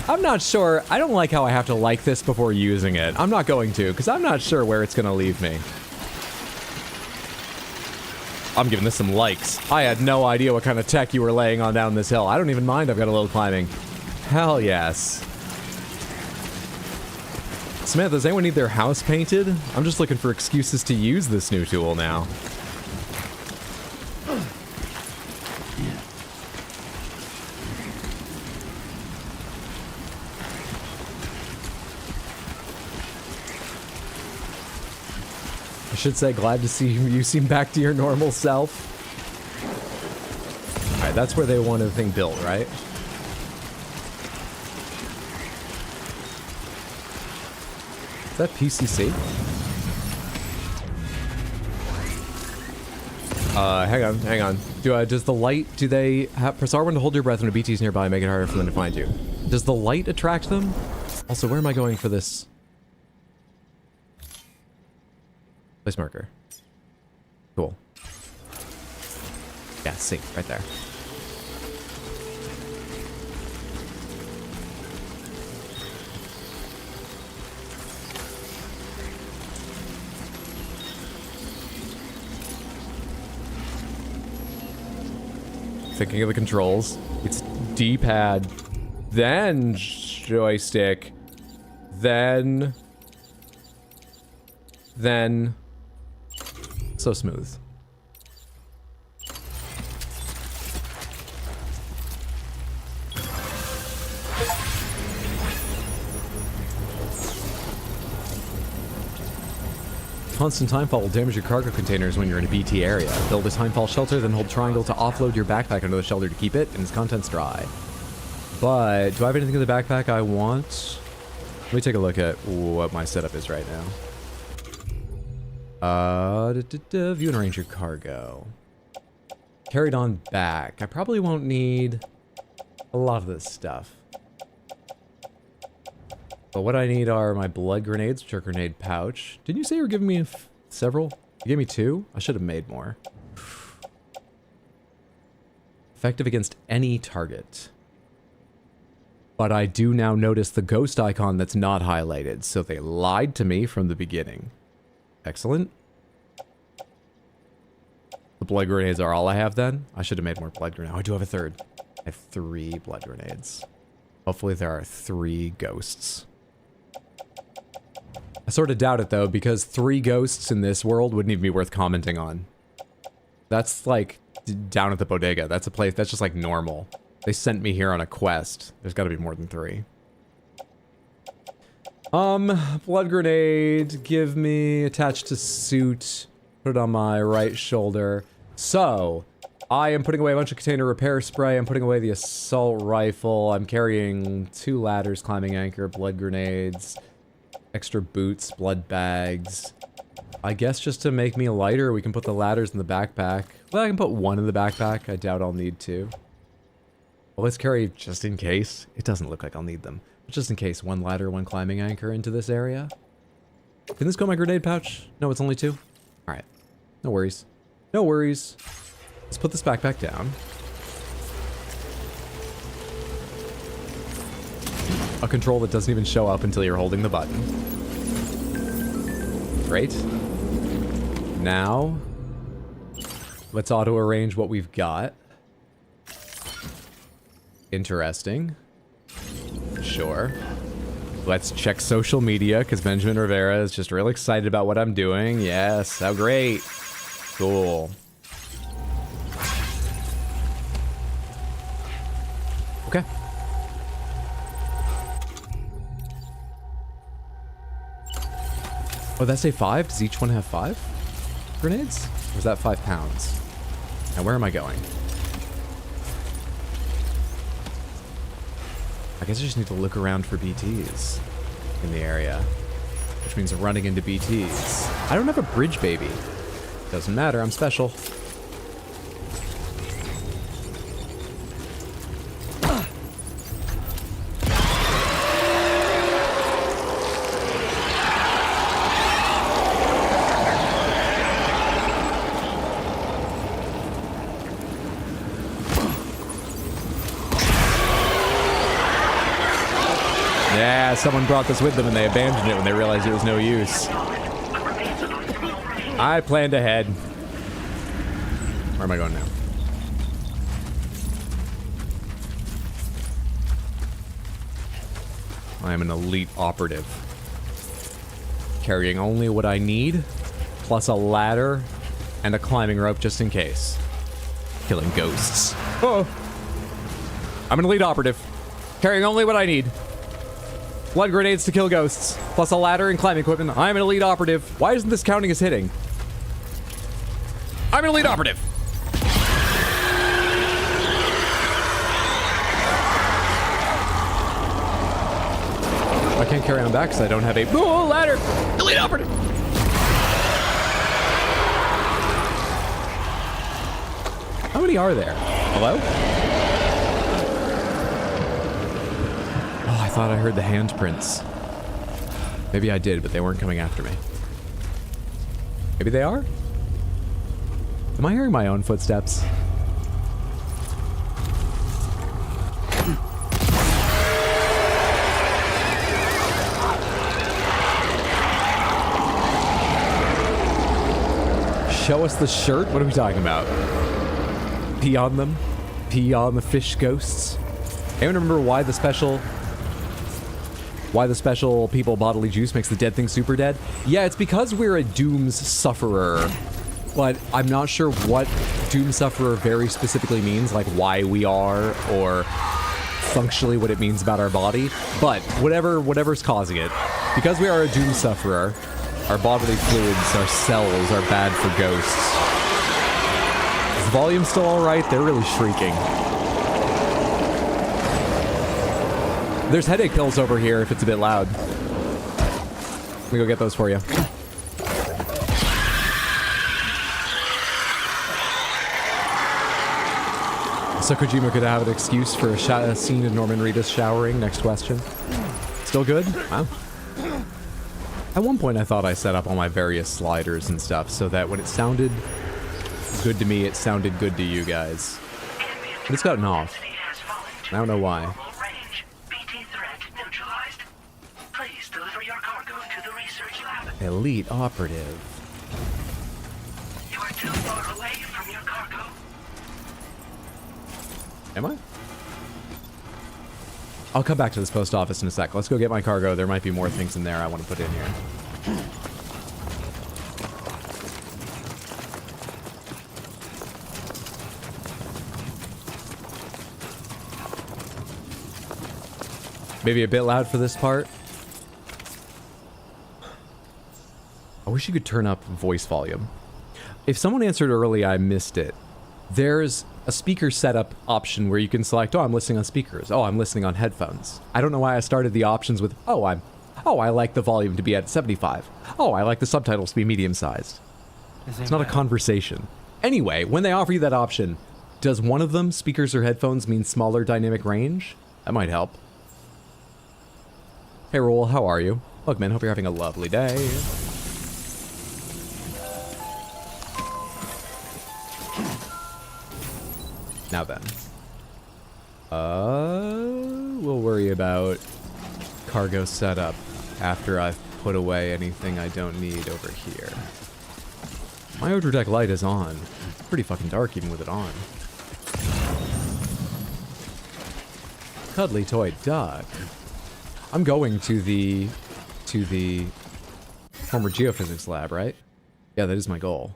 I'm not sure. I don't like how I have to like this before using it. I'm not going to, because I'm not sure where it's going to leave me. I'm giving this some likes. I had no idea what kind of tech you were laying on down this hill. I don't even mind. I've got a little climbing. Hell yes. Samantha, does anyone need their house painted? I'm just looking for excuses to use this new tool now. I should say, glad to see you seem back to your normal self. Alright, that's where they wanted the thing built, right? Is that PCC? Hang on. Does the light, do they have, press R1 to hold your breath when a BT is nearby and make it harder for them to find you? Does the light attract them? Also, where am I going for this? Place marker. Cool. Yeah, see, right there. Thinking of the controls. It's D-pad, then joystick, then so smooth. Constant timefall will damage your cargo containers when you're in a BT area. Build a timefall shelter, then hold triangle to offload your backpack under the shelter to keep it and its contents dry. But, do I have anything in the backpack I want? Let me take a look at what my setup is right now. View and arrange your cargo. Carried on back. I probably won't need a lot of this stuff. But what I need are my blood grenades, which are grenade pouch. Didn't you say you were giving me several? You gave me 2? I should have made more. Effective against any target. But I do now notice the ghost icon that's not highlighted, so they lied to me from the beginning. Excellent. The blood grenades are all I have then? I should have made more blood grenades. Oh, I do have a third. I have 3 blood grenades. Hopefully there are 3 ghosts. I sort of doubt it though, because 3 ghosts in this world wouldn't even be worth commenting on. That's like down at the bodega. That's a place that's just like normal. They sent me here on a quest. There's got to be more than 3. Blood grenade, give me, attached to suit, put it on my right shoulder. So, I am putting away a bunch of container repair spray, I'm putting away the assault rifle, I'm carrying 2 ladders, climbing anchor, blood grenades, extra boots, blood bags. I guess just to make me lighter, we can put the ladders in the backpack. Well, I can put 1 in the backpack, I doubt I'll need 2. Well, let's carry, just in case. It doesn't look like I'll need them. But just in case, 1 ladder, 1 climbing anchor into this area. Can this go in my grenade pouch? No, it's only 2? Alright. No worries. No worries. Let's put this backpack down. A control that doesn't even show up until you're holding the button. Great. Now, let's auto-arrange what we've got. Interesting. Sure. Let's check social media, because Benjamin Rivera is just real excited about what I'm doing. Yes, how great. Cool. Okay. Oh, that's a 5? Does each one have 5 grenades? Or is that 5 pounds? Now, where am I going? I guess I just need to look around for BTs in the area, which means running into BTs. I don't have a bridge baby. Doesn't matter, I'm special. Yeah, someone brought this with them and they abandoned it when they realized it was no use. I planned ahead. Where am I going now? I am an elite operative. Carrying only what I need, plus a ladder and a climbing rope just in case. Killing ghosts. Oh! I'm an elite operative. Carrying only what I need. Blood grenades to kill ghosts, plus a ladder and climbing equipment. I'm an elite operative. Why isn't this counting as hitting? I'm an elite operative. I can't carry on back because I don't have a ladder. Elite operative. How many are there? Hello? Oh, I thought I heard the handprints. Maybe I did, but they weren't coming after me. Maybe they are? Am I hearing my own footsteps? Show us the shirt? What are we talking about? Pee on them? Pee on the fish ghosts? Anyone remember why the special people bodily juice makes the dead thing super dead? Yeah, it's because we're a dooms sufferer. But I'm not sure what doom sufferer very specifically means, like why we are, or functionally what it means about our body. But whatever's causing it, because we are a doom sufferer, our bodily fluids, our cells are bad for ghosts. Is the volume still alright? They're really shrieking. There's headache pills over here if it's a bit loud. Let me go get those for you. So Kojima could have an excuse for a scene of Norman Reedus showering. Next question. Still good? Wow. At one point I thought I set up all my various sliders and stuff so that when it sounded good to me, it sounded good to you guys. But it's gotten off. I don't know why. Elite operative. You are too far away from your cargo. Am I? I'll come back to this post office in a sec. Let's go get my cargo. There might be more things in there I want to put in here. Maybe a bit loud for this part. I wish you could turn up voice volume. If someone answered early, I missed it. There's a speaker setup option where you can select, oh, I'm listening on speakers. Oh, I'm listening on headphones. I don't know why I started the options with, oh, I like the volume to be at 75. Oh, I like the subtitles to be medium-sized. It's not a conversation. Anyway, when they offer you that option, does one of them, speakers or headphones, mean smaller dynamic range? That might help. Hey, Roll, how are you? Look, man, hope you're having a lovely day. Now then. We'll worry about cargo setup after I've put away anything I don't need over here. My ordyH light is on. It's pretty fucking dark even with it on. Cuddly toy duck. I'm going to the former geophysics lab, right? Yeah, that is my goal.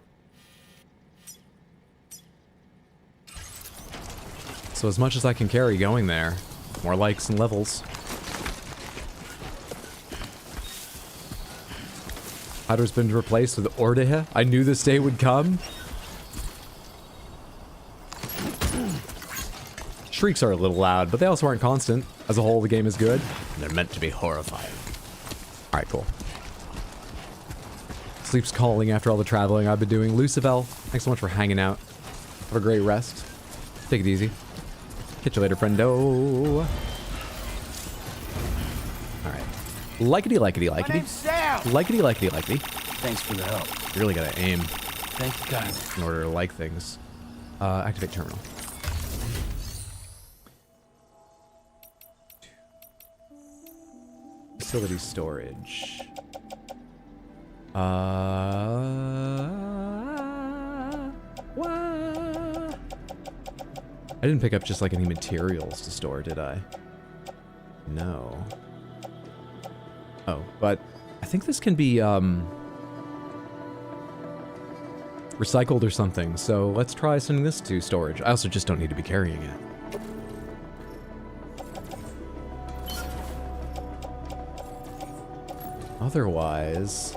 So as much as I can carry going there. More likes and levels. Hydro's been replaced with ordyH. I knew this day would come. Shrieks are a little loud, but they also aren't constant. As a whole, the game is good. And they're meant to be horrifying. Alright, cool. Sleep's calling after all the traveling I've been doing. Lucifer, thanks so much for hanging out. Have a great rest. Take it easy. Catch you later, friendo. Alright. Likety-likety-likety. Likety-likety-likety. Thanks for the help. You really gotta aim. Thank you, God. In order to like things. Activate terminal. Facility storage. What? I didn't pick up just like any materials to store, did I? No. Oh, but I think this can be recycled or something, so let's try sending this to storage. I also just don't need to be carrying it. Otherwise,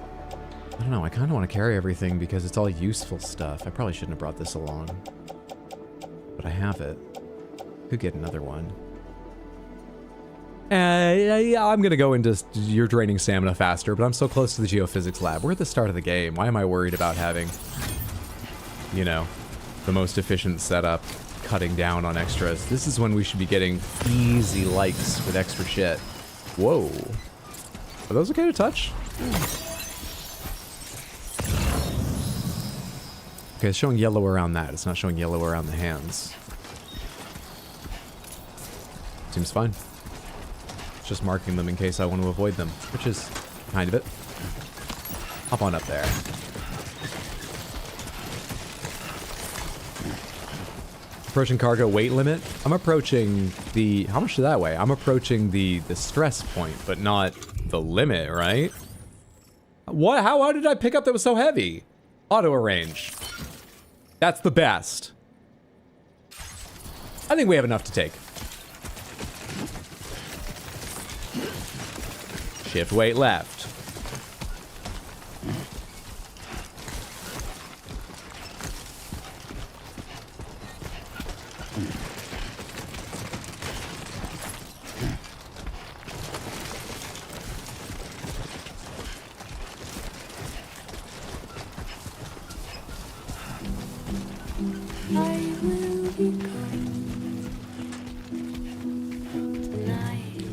I don't know, I kind of want to carry everything because it's all useful stuff. I probably shouldn't have brought this along, but I have it. Could get another one. Yeah, I'm gonna go into you're draining stamina faster, but I'm so close to the geophysics lab. We're at the start of the game. Why am I worried about having, you know, the most efficient setup, cutting down on extras? This is when we should be getting easy likes with extra shit. Whoa. Are those okay to touch? Okay, it's showing yellow around that. It's not showing yellow around the hands. Seems fine. It's just marking them in case I want to avoid them, which is kind of it. Hop on up there. Approaching cargo weight limit. I'm approaching the... How much did that weigh? I'm approaching the stress point, but not the limit, right? What? How did I pick up that was so heavy? Auto arrange. That's the best. I think we have enough to take. Shift weight left.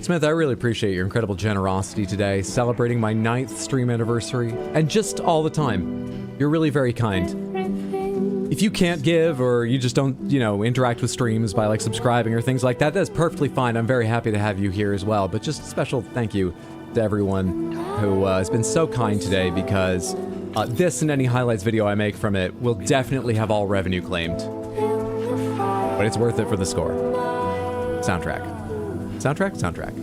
Smith, I really appreciate your incredible generosity today, celebrating my 9th stream anniversary, and just all the time. You're really very kind. If you can't give, or you just don't, you know, interact with streams by, like, subscribing or things like that, that's perfectly fine. I'm very happy to have you here as well, but just a special thank you to everyone who has been so kind today, because this and any highlights video I make from it will definitely have all revenue claimed. But it's worth it for the score. Soundtrack. Soundtrack? Soundtrack.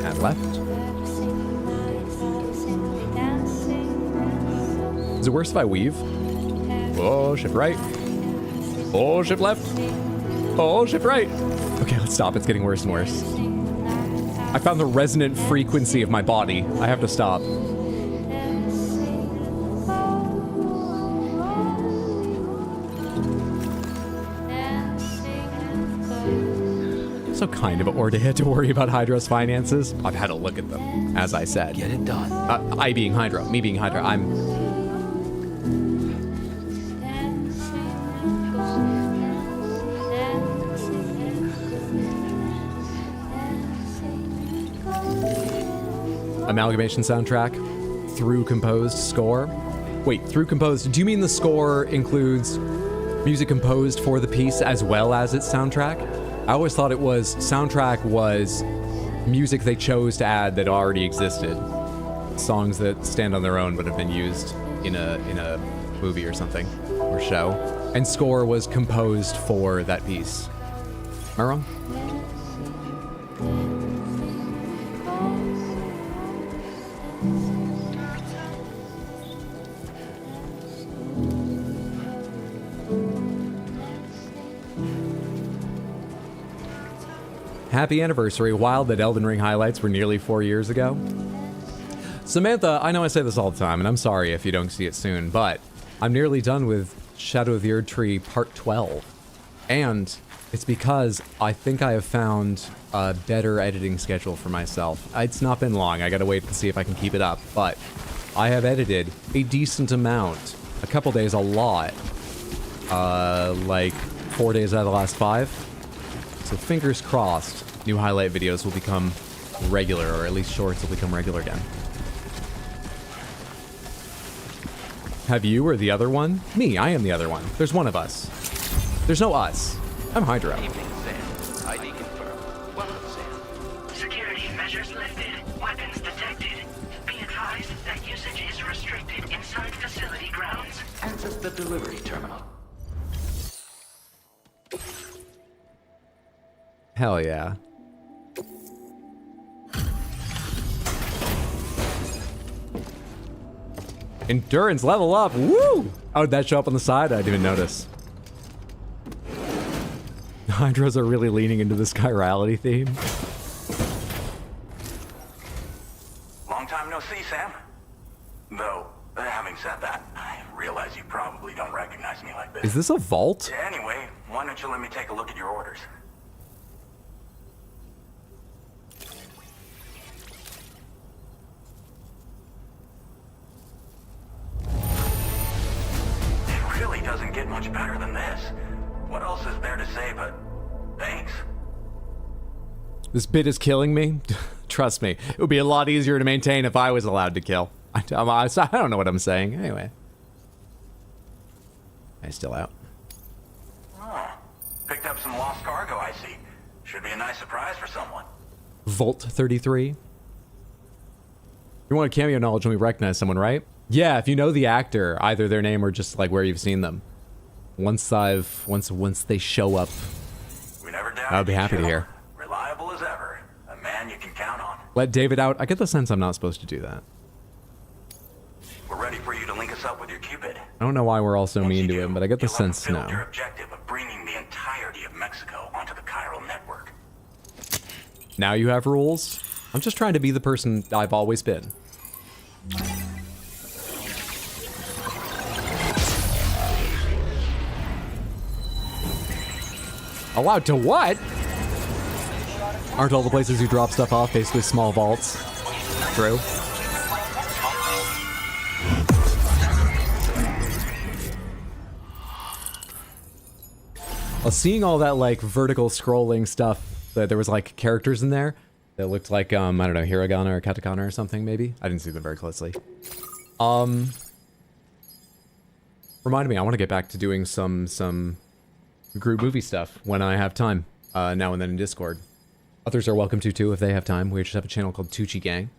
And left. Is it worse if I weave? Oh, shift right. Oh, shift left. Oh, shift right. Okay, let's stop. It's getting worse and worse. I found the resonant frequency of my body. I have to stop. So kind of ordyH to worry about Hydra's finances. I've had a look at them, as I said. Get it done. I being Hydra, me being Hydra, I'm... Amalgamation soundtrack, through composed score. Wait, through composed, do you mean the score includes music composed for the piece as well as its soundtrack? I always thought it was soundtrack was music they chose to add that already existed. Songs that stand on their own but have been used in a movie or something, or show. And score was composed for that piece. Am I wrong? Happy anniversary. Wild that Elden Ring highlights were nearly 4 years ago. Samantha, I know I say this all the time, and I'm sorry if you don't see it soon, but I'm nearly done with Shadow of the Erdtree Part 12. And it's because I think I have found a better editing schedule for myself. It's not been long. I gotta wait to see if I can keep it up, but I have edited a decent amount. A couple days, a lot. Like 4 days out of the last 5. So fingers crossed, new highlight videos will become regular, or at least shorts will become regular again. Have you or the other one? Me, I am the other one. There's one of us. There's no us. I'm Hydro. Evening, Sam. ID confirmed. Welcome, Sam. Security measures lifted. Weapons detected. Be advised that usage is restricted inside facility grounds. Access the delivery terminal. Hell yeah. Endurance level up. Woo! Oh, did that show up on the side? I didn't even notice. Hydras are really leaning into this chirality theme. Long time no see, Sam. Though, having said that, I realize you probably don't recognize me like this. Is this a vault? Anyway, why don't you let me take a look at your orders? It really doesn't get much better than this. What else is there to say but thanks? This bit is killing me. Trust me, it would be a lot easier to maintain if I was allowed to kill. I don't know what I'm saying. Anyway. Am I still out? Oh, picked up some lost cargo, I see. Should be a nice surprise for someone. Volt 33. You want a cameo knowledge when we recognize someone, right? Yeah, if you know the actor, either their name or just like where you've seen them. Once they show up, We never doubt I would be happy to hear. Reliable as ever. A man you can count on. Let David out. I get the sense I'm not supposed to do that. We're ready for you to link us up with your Cupid. I don't know why we're all so mean to him, but I get the sense Build your no. objective of bringing the entirety of Mexico onto the chiral network. Now you have rules? I'm just trying to be the person I've always been. Allowed to what? Aren't all the places you drop stuff off basically small vaults? True. Well, seeing all that like vertical scrolling stuff, that there was like characters in there that looked like I don't know, hiragana or katakana or something maybe. I didn't see them very closely. Reminded me, I want to get back to doing some group movie stuff when I have time, now and then in Discord. Others are welcome to too if they have time. We just have a channel called Tucci Gang.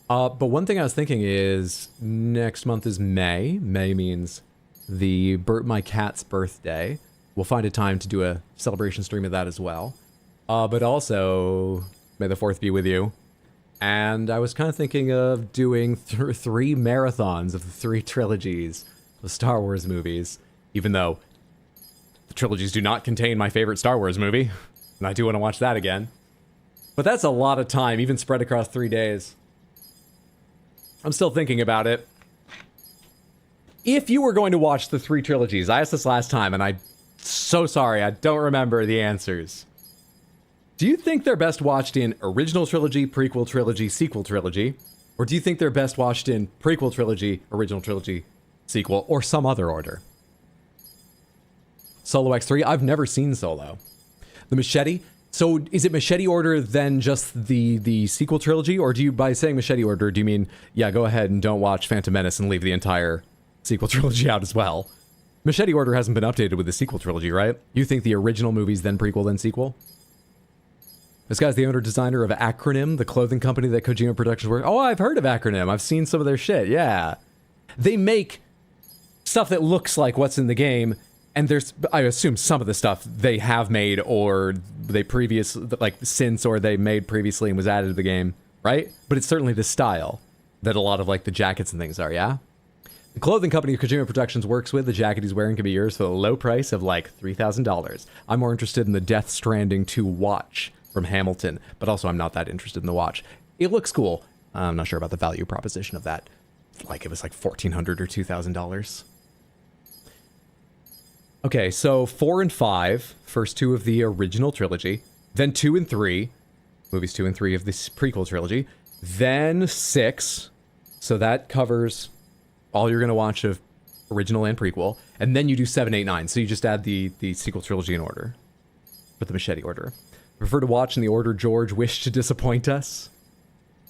But one thing I was thinking is next month is May. May means my cat's birthday. We'll find a time to do a celebration stream of that as well. But also, may the 4th be with you. And I was kind of thinking of doing 3 marathons of the 3 trilogies of Star Wars movies, even though the trilogies do not contain my favorite Star Wars movie, and I do want to watch that again. But that's a lot of time, even spread across 3 days. I'm still thinking about it. If you were going to watch the 3 trilogies, I asked this last time, and I'm so sorry, I don't remember the answers. Do you think they're best watched in original trilogy, prequel trilogy, sequel trilogy? Or do you think they're best watched in prequel trilogy, original trilogy, sequel, or some other order? Solo X3, I've never seen Solo. The Machete, so is it Machete order then just the sequel trilogy? Or do you, by saying Machete order, do you mean, yeah, go ahead and don't watch Phantom Menace and leave the entire sequel trilogy out as well? Machete order hasn't been updated with the sequel trilogy, right? You think the original movie's then prequel, then sequel? This guy's the owner-designer of Acronym, the clothing company that Kojima Productions work. Oh, I've heard of Acronym. I've seen some of their shit, yeah. They make stuff that looks like what's in the game, and there's, I assume, some of the stuff they have made or they made previously and was added to the game, right? But it's certainly the style that a lot of like the jackets and things are, yeah? The clothing company Kojima Productions works with, the jacket he's wearing can be yours for the low price of like $3,000. I'm more interested in the Death Stranding 2 watch from Hamilton, but also I'm not that interested in the watch. It looks cool. I'm not sure about the value proposition of that. Like it was like $1,400 or $2,000. Okay, so 4 and 5, first 2 of the original trilogy, then 2 and 3, movies 2 and 3 of this prequel trilogy, then 6, so that covers all you're going to watch of original and prequel, and then you do 7, 8, 9, so you just add the sequel trilogy in order, with the Machete order. Prefer to watch in the order George wished to disappoint us?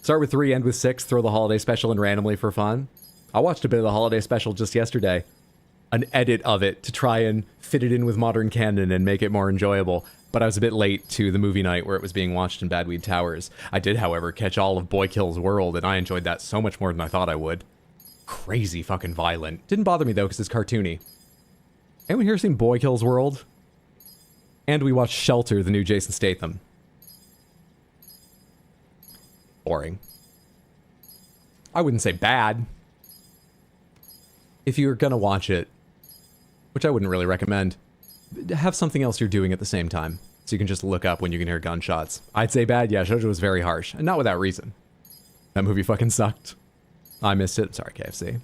Start with 3, end with 6, throw the holiday special in randomly for fun? I watched a bit of the holiday special just yesterday. An edit of it to try and fit it in with modern canon and make it more enjoyable. But I was a bit late to the movie night where it was being watched in Badweed Towers. I did, however, catch all of Boy Kills World, and I enjoyed that so much more than I thought I would. Crazy fucking violent. Didn't bother me, though, because it's cartoony. Anyone here seen Boy Kills World? And we watched Shelter, the new Jason Statham. Boring. I wouldn't say bad. If you're gonna watch it, which I wouldn't really recommend, have something else you're doing at the same time, so you can just look up when you can hear gunshots. I'd say bad, yeah, Shoujo was very harsh, and not without reason. That movie fucking sucked. I missed it. Sorry, KFC.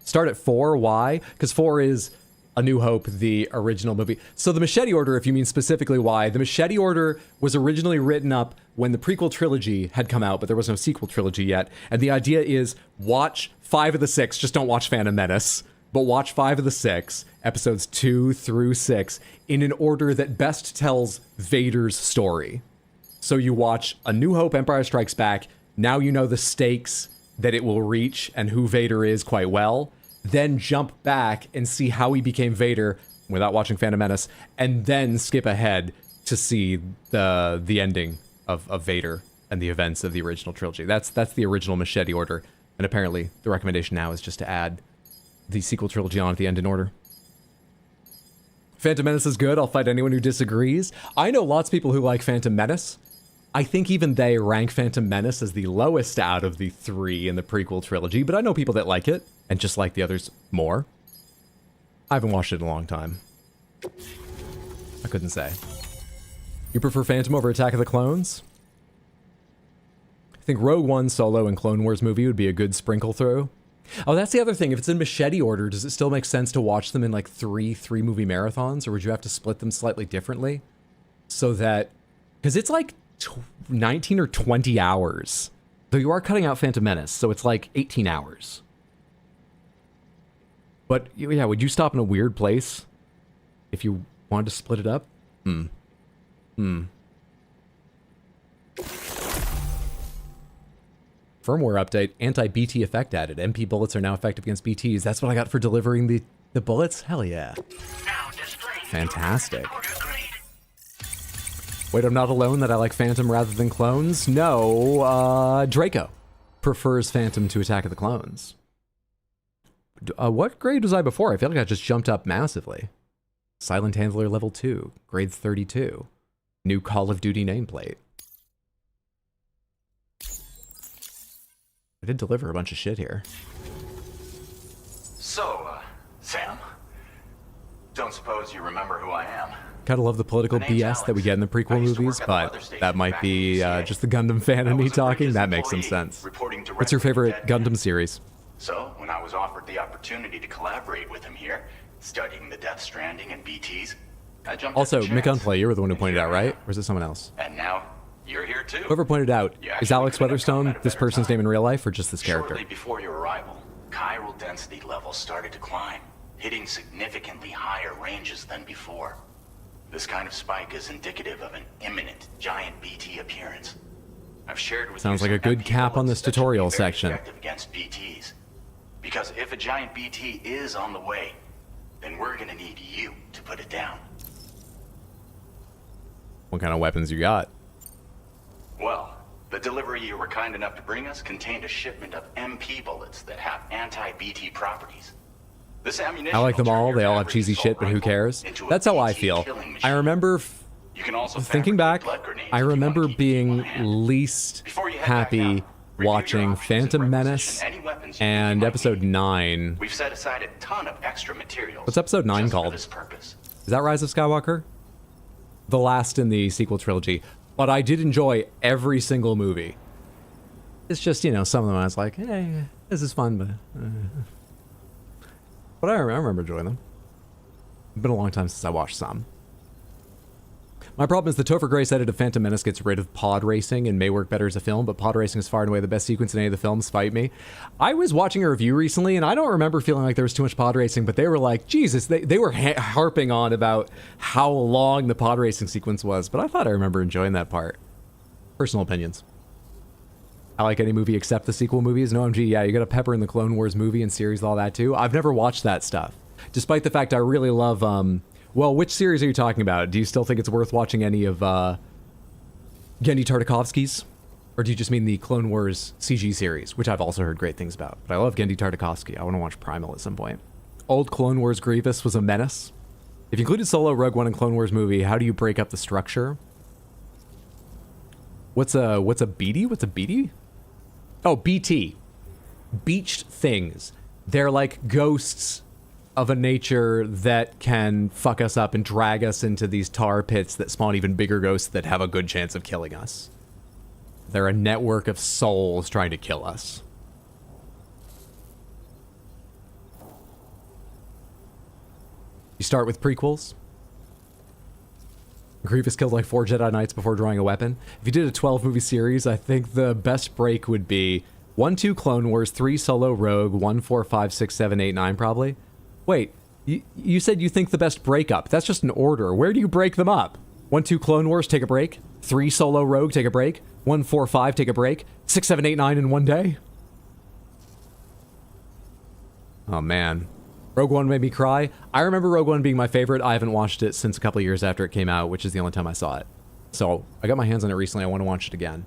Start at 4, why? Because 4 is A New Hope, the original movie. So the Machete Order, if you mean specifically why, the Machete Order was originally written up when the prequel trilogy had come out, but there was no sequel trilogy yet. And the idea is watch 5 of the 6, just don't watch Phantom Menace, but watch 5 of the 6, episodes 2 through 6, in an order that best tells Vader's story. So you watch A New Hope, Empire Strikes Back, now you know the stakes that it will reach and who Vader is quite well. Then jump back and see how he became Vader without watching Phantom Menace, and then skip ahead to see the ending of Vader and the events of the original trilogy. That's the original Machete Order, and apparently the recommendation now is just to add the sequel trilogy on at the end in order. Phantom Menace is good. I'll fight anyone who disagrees. I know lots of people who like Phantom Menace. I think even they rank Phantom Menace as the lowest out of the 3 in the prequel trilogy, but I know people that like it and just like the others more. I haven't watched it in a long time. I couldn't say. You prefer Phantom over Attack of the Clones? I think Rogue One, Solo, and Clone Wars movie would be a good sprinkle through. Oh, that's the other thing. If it's in Machete Order, does it still make sense to watch them in like three movie marathons, or would you have to split them slightly differently? So that, because it's like 19 or 20 hours. Though you are cutting out Phantom Menace, so it's like 18 hours. But yeah, would you stop in a weird place if you wanted to split it up? Firmware update, anti-BT effect added. MP bullets are now effective against BTs. That's what I got for delivering the bullets? Hell yeah. Fantastic. Wait, I'm not alone that I like Phantom rather than clones? No, Draco prefers Phantom to Attack of the Clones. What grade was I before? I feel like I just jumped up massively. Silent Handler level 2, grade 32. New Call of Duty nameplate. I did deliver a bunch of shit here. So, Sam, don't suppose you remember who I am? Kind of love the political BS that we get in the prequel movies, but that might be just the Gundam fan in me talking. That makes some sense. What's your favorite Gundam series? So, when I was offered the opportunity to collaborate with him here, studying the Death Stranding and BTs, I jumped Also, at the chance. Mick Unplay, you were the one who pointed out, right? Or is it someone else? And now, you're here too. Whoever pointed out, is Alex Weatherstone this person's name in real life, or just this character? Shortly before your arrival, chiral density levels started to climb, hitting significantly higher ranges than before. This kind of spike is indicative of an imminent giant BT appearance. I've shared with Sounds you like a some good cap on this tutorial section. effective against BTs. Because if a giant BT is on the way, then we're gonna need you to put it down. What kind of weapons you got? Well, the delivery you were kind enough to bring us contained a shipment of MP bullets that have anti-BT properties. This ammunition I like them will turn all. your They all have average cheesy assault shit, but who rifle cares? into a That's how I BT feel. killing machine. I remember You can also thinking back, fabricate blood grenades I if you remember want to keep being people on hand. least Before you head back happy down, review your watching options Phantom and Menace requisition any weapons you and think you might Episode need. 9. We've set aside a ton of extra materials. What's Episode 9 just for called? this purpose. Is that Rise of Skywalker? The last in the sequel trilogy. But I did enjoy every single movie. It's just, you know, some of them I was like, hey, this is fun, but I remember enjoying them. It's been a long time since I watched some. My problem is the Topher Grace edit of Phantom Menace gets rid of pod racing and may work better as a film, but pod racing is far and away the best sequence in any of the films, fight me. I was watching a review recently, and I don't remember feeling like there was too much pod racing, but they were like, Jesus, they were harping on about how long the pod racing sequence was, but I thought I remember enjoying that part. Personal opinions. I like any movie except the sequel movies. No, MG, yeah, you got to pepper in the Clone Wars movie and series, all that too. I've never watched that stuff, despite the fact I really love. Well, which series are you talking about? Do you still think it's worth watching any of Genndy Tartakovsky's? Or do you just mean the Clone Wars CG series, which I've also heard great things about? But I love Genndy Tartakovsky. I want to watch Primal at some point. Old Clone Wars Grievous was a menace. If you included Solo, Rogue One, and Clone Wars movie, how do you break up the structure? What's a BD? What's a BD? Oh, BT. Beached things. They're like ghosts of a nature that can fuck us up and drag us into these tar pits that spawn even bigger ghosts that have a good chance of killing us. They're a network of souls trying to kill us. You start with prequels. Grievous killed like 4 Jedi Knights before drawing a weapon. If you did a 12-movie series, I think the best break would be 1, 2 Clone Wars, 3 Solo Rogue, 1, 4, 5, 6, 7, 8, 9 probably. Wait, you said you think the best breakup. That's just an order. Where do you break them up? 1, 2 Clone Wars, take a break. 3 Solo Rogue, take a break. 1, 4, 5, take a break. 6, 7, 8, 9 in one day. Oh man. Rogue One made me cry. I remember Rogue One being my favorite. I haven't watched it since a couple of years after it came out, which is the only time I saw it. So I got my hands on it recently. I want to watch it again.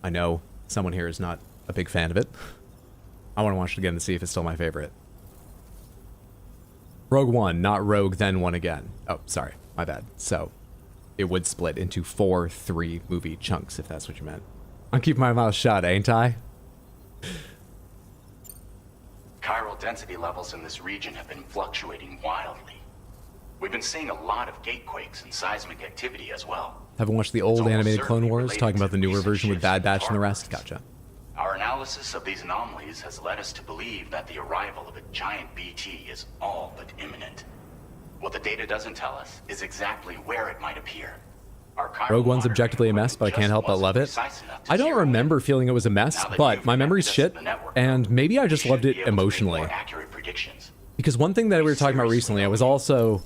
I know someone here is not a big fan of it. I want to watch it again to see if it's still my favorite. Rogue One, not Rogue, then One again. Oh, sorry. My bad. So it would split into 4 3-movie chunks, if that's what you meant. I'm keeping my mouth shut, ain't I? Chiral density levels in this region have been fluctuating wildly. We've been seeing a lot of gatequakes and seismic activity as well. Haven't watched the old animated Clone Wars, talking about the newer version with Bad Batch and the rest. Gotcha. Our analysis of these anomalies has led us to believe that the arrival of a giant BT is all but imminent. What the data doesn't tell us is exactly where it might appear. Rogue One's objectively a mess, but I can't help but love it. I don't remember feeling it was a mess, but my memory's shit, and maybe I just loved it emotionally. Because one thing that we were talking about recently, I was also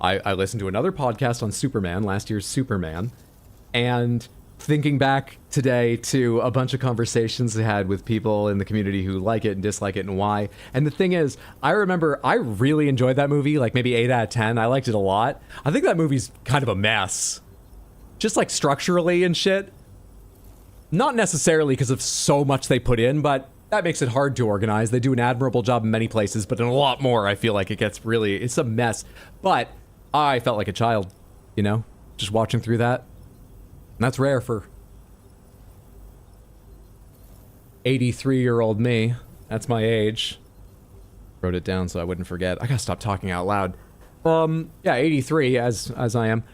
I listened to another podcast on Superman, last year's Superman, and thinking back today to a bunch of conversations I had with people in the community who like it and dislike it and why. And the thing is, I remember I really enjoyed that movie, like maybe 8 out of 10. I liked it a lot. I think that movie's kind of a mess. Just like structurally and shit. Not necessarily because of so much they put in, but that makes it hard to organize. They do an admirable job in many places, but in a lot more, I feel like it gets really, it's a mess. But I felt like a child, you know, just watching through that. And that's rare for 83-year-old me. That's my age. Wrote it down so I wouldn't forget. I gotta stop talking out loud. Yeah, 83 as I am.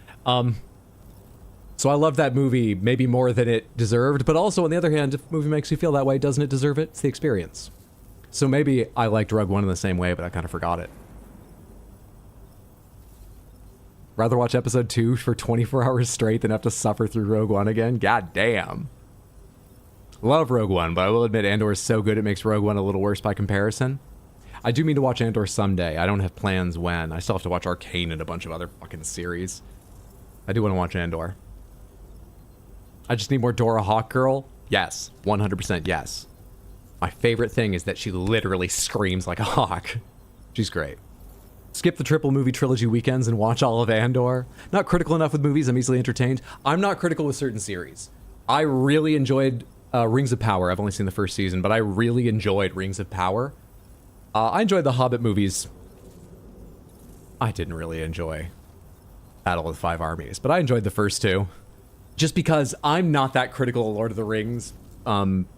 So I love that movie maybe more than it deserved, but also on the other hand, if a movie makes you feel that way, doesn't it deserve it? It's the experience. So maybe I liked Rogue One in the same way, but I kind of forgot it. Rather watch episode 2 for 24 hours straight than have to suffer through Rogue One again? God damn. Love Rogue One, but I will admit Andor is so good it makes Rogue One a little worse by comparison. I do mean to watch Andor someday. I don't have plans when. I still have to watch Arcane and a bunch of other fucking series. I do want to watch Andor. I just need more Dora Hawkgirl? Yes. 100% yes. My favorite thing is that she literally screams like a hawk. She's great. Skip the triple movie trilogy weekends and watch all of Andor. Not critical enough with movies, I'm easily entertained. I'm not critical with certain series. I really enjoyed Rings of Power. I've only seen the first season, but I really enjoyed Rings of Power. I enjoyed the Hobbit movies. I didn't really enjoy Battle of the Five Armies, but I enjoyed the first 2. Just because I'm not that critical of Lord of the Rings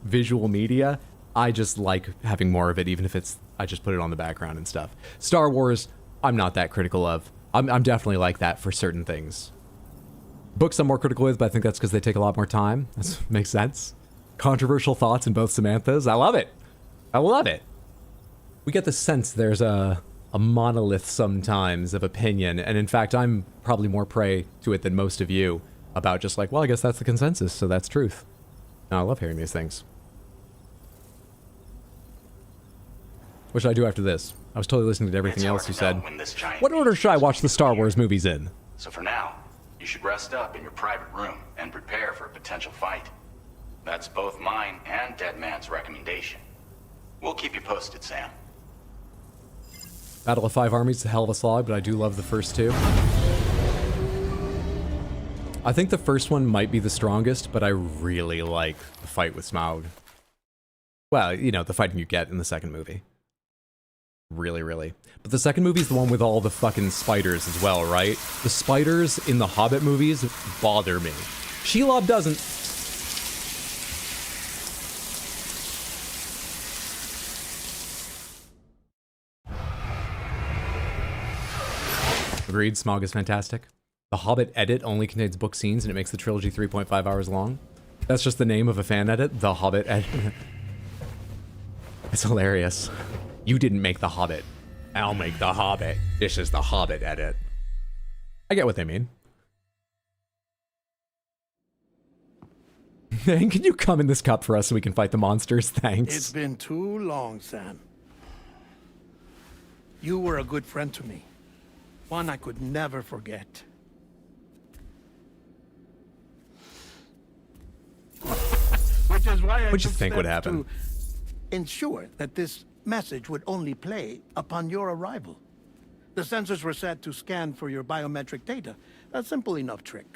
visual media, I just like having more of it, even if it's I just put it on the background and stuff. Star Wars, I'm not that critical of. I'm definitely like that for certain things. Books I'm more critical with, but I think that's because they take a lot more time. That makes sense. Controversial thoughts in both Samanthas. I love it. I love it. We get the sense there's a monolith sometimes of opinion, and in fact, I'm probably more prey to it than most of you. About just like, well, I guess that's the consensus, so that's truth. Now, I love hearing these things. What should I do after this? I was totally listening to everything else you said. What order should I watch the Star Wars movies in? So for now, you should rest up in your private room and prepare for a potential fight. That's both mine and Dead Man's recommendation. We'll keep you posted, Sam. Battle of Five Armies is a hell of a slog, but I do love the first two. I think the first one might be the strongest, but I really like the fight with Smaug. Well, you know, the fighting you get in the second movie. Really, really. But the second movie is the one with all the fucking spiders as well, right? The spiders in the Hobbit movies bother me. Shelob doesn't. Agreed, Smaug is fantastic. The Hobbit edit only contains book scenes and it makes the trilogy 3.5 hours long. That's just the name of a fan edit, The Hobbit edit. It's hilarious. You didn't make The Hobbit. I'll make The Hobbit. This is The Hobbit edit. I get what they mean. Can you come in this cup for us so we can fight the monsters? Thanks. It's been too long, Sam. You were a good friend to me. One I could never forget. Which is why What'd you think would happen? To ensure that this message would only play upon your arrival. The sensors were set to scan for your biometric data. A simple enough trick.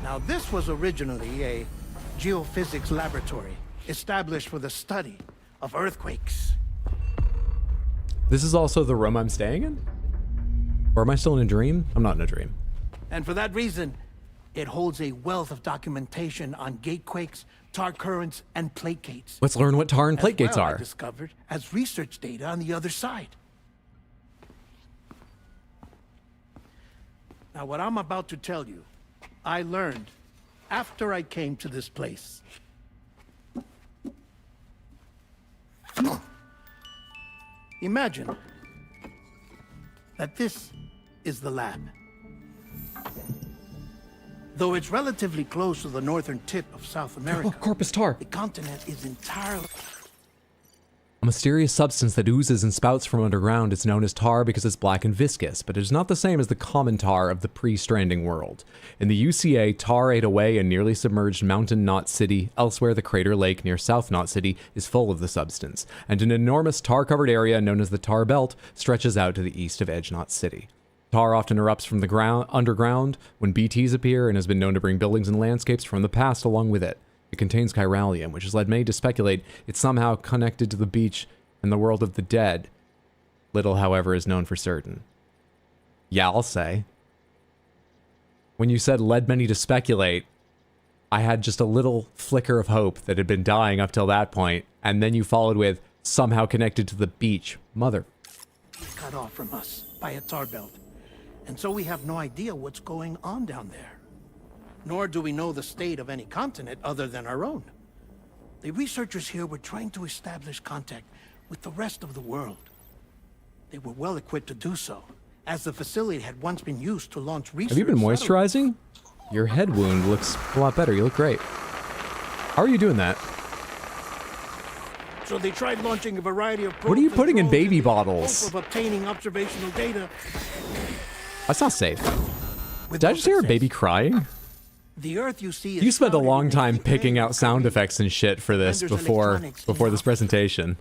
Now, this was originally a geophysics laboratory established for the study of earthquakes. This is also the room I'm staying in? Or am I still in a dream? I'm not in a dream. And for that reason, it holds a wealth of documentation on gatequakes, tar currents, and plate gates. Let's learn what tar and plate gates I are. discovered as research data on the other side. Now, what I'm about to tell you, I learned after I came to this place. Imagine that this is the lab. Though it's relatively close to the northern tip of South America, Corpus tar. The continent is entirely... A mysterious substance that oozes and spouts from underground is known as tar because it's black and viscous, but it is not the same as the common tar of the pre-Stranding world. In the UCA, tar ate away a nearly submerged mountain Knot City. Elsewhere, the crater lake near South Knot City is full of the substance, and an enormous tar-covered area known as the Tar Belt stretches out to the east of Edge Knot City. Tar often erupts from the underground when BTs appear and has been known to bring buildings and landscapes from the past along with it. It contains chiralium, which has led many to speculate it's somehow connected to the beach and the world of the dead. Little, however, is known for certain. Yeah, I'll say. When you said led many to speculate, I had just a little flicker of hope that had been dying up till that point, and then you followed with somehow connected to the beach. Mother. cut off from us by a tar belt. And so we have no idea what's going on down there. Nor do we know the state of any continent other than our own. The researchers here were trying to establish contact with the rest of the world. They were well equipped to do so, as the facility had once been used to launch research. Have you been moisturizing? Your head wound looks a lot better. You look great. How are you doing that? So they tried launching a variety of What are you putting in baby hope bottles? of obtaining observational data. That's not safe. Did I just hear a baby crying? The Earth you see is You spent a shrouded long in time thick picking veil out of sound green. effects and shit for this Renders before electronics this presentation.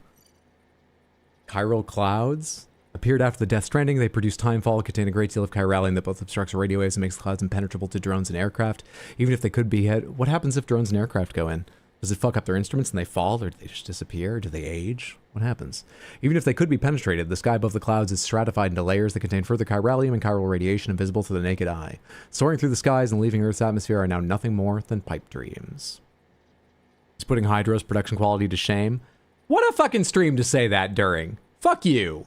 Chiral clouds appeared after the Death Stranding. They produce timefall, contain a great deal of chiralium that both obstructs radio waves and makes the clouds impenetrable to drones and aircraft. Even if they could be hit, what happens if drones and aircraft go in? Does it fuck up their instruments and they fall, or do they just disappear? Do they age? What happens? Even if they could be penetrated, the sky above the clouds is stratified into layers that contain further chiralium and chiral radiation invisible to the naked eye. Soaring through the skies and leaving Earth's atmosphere are now nothing more than pipe dreams. It's putting Hydro's production quality to shame. What a fucking stream to say that during. Fuck you.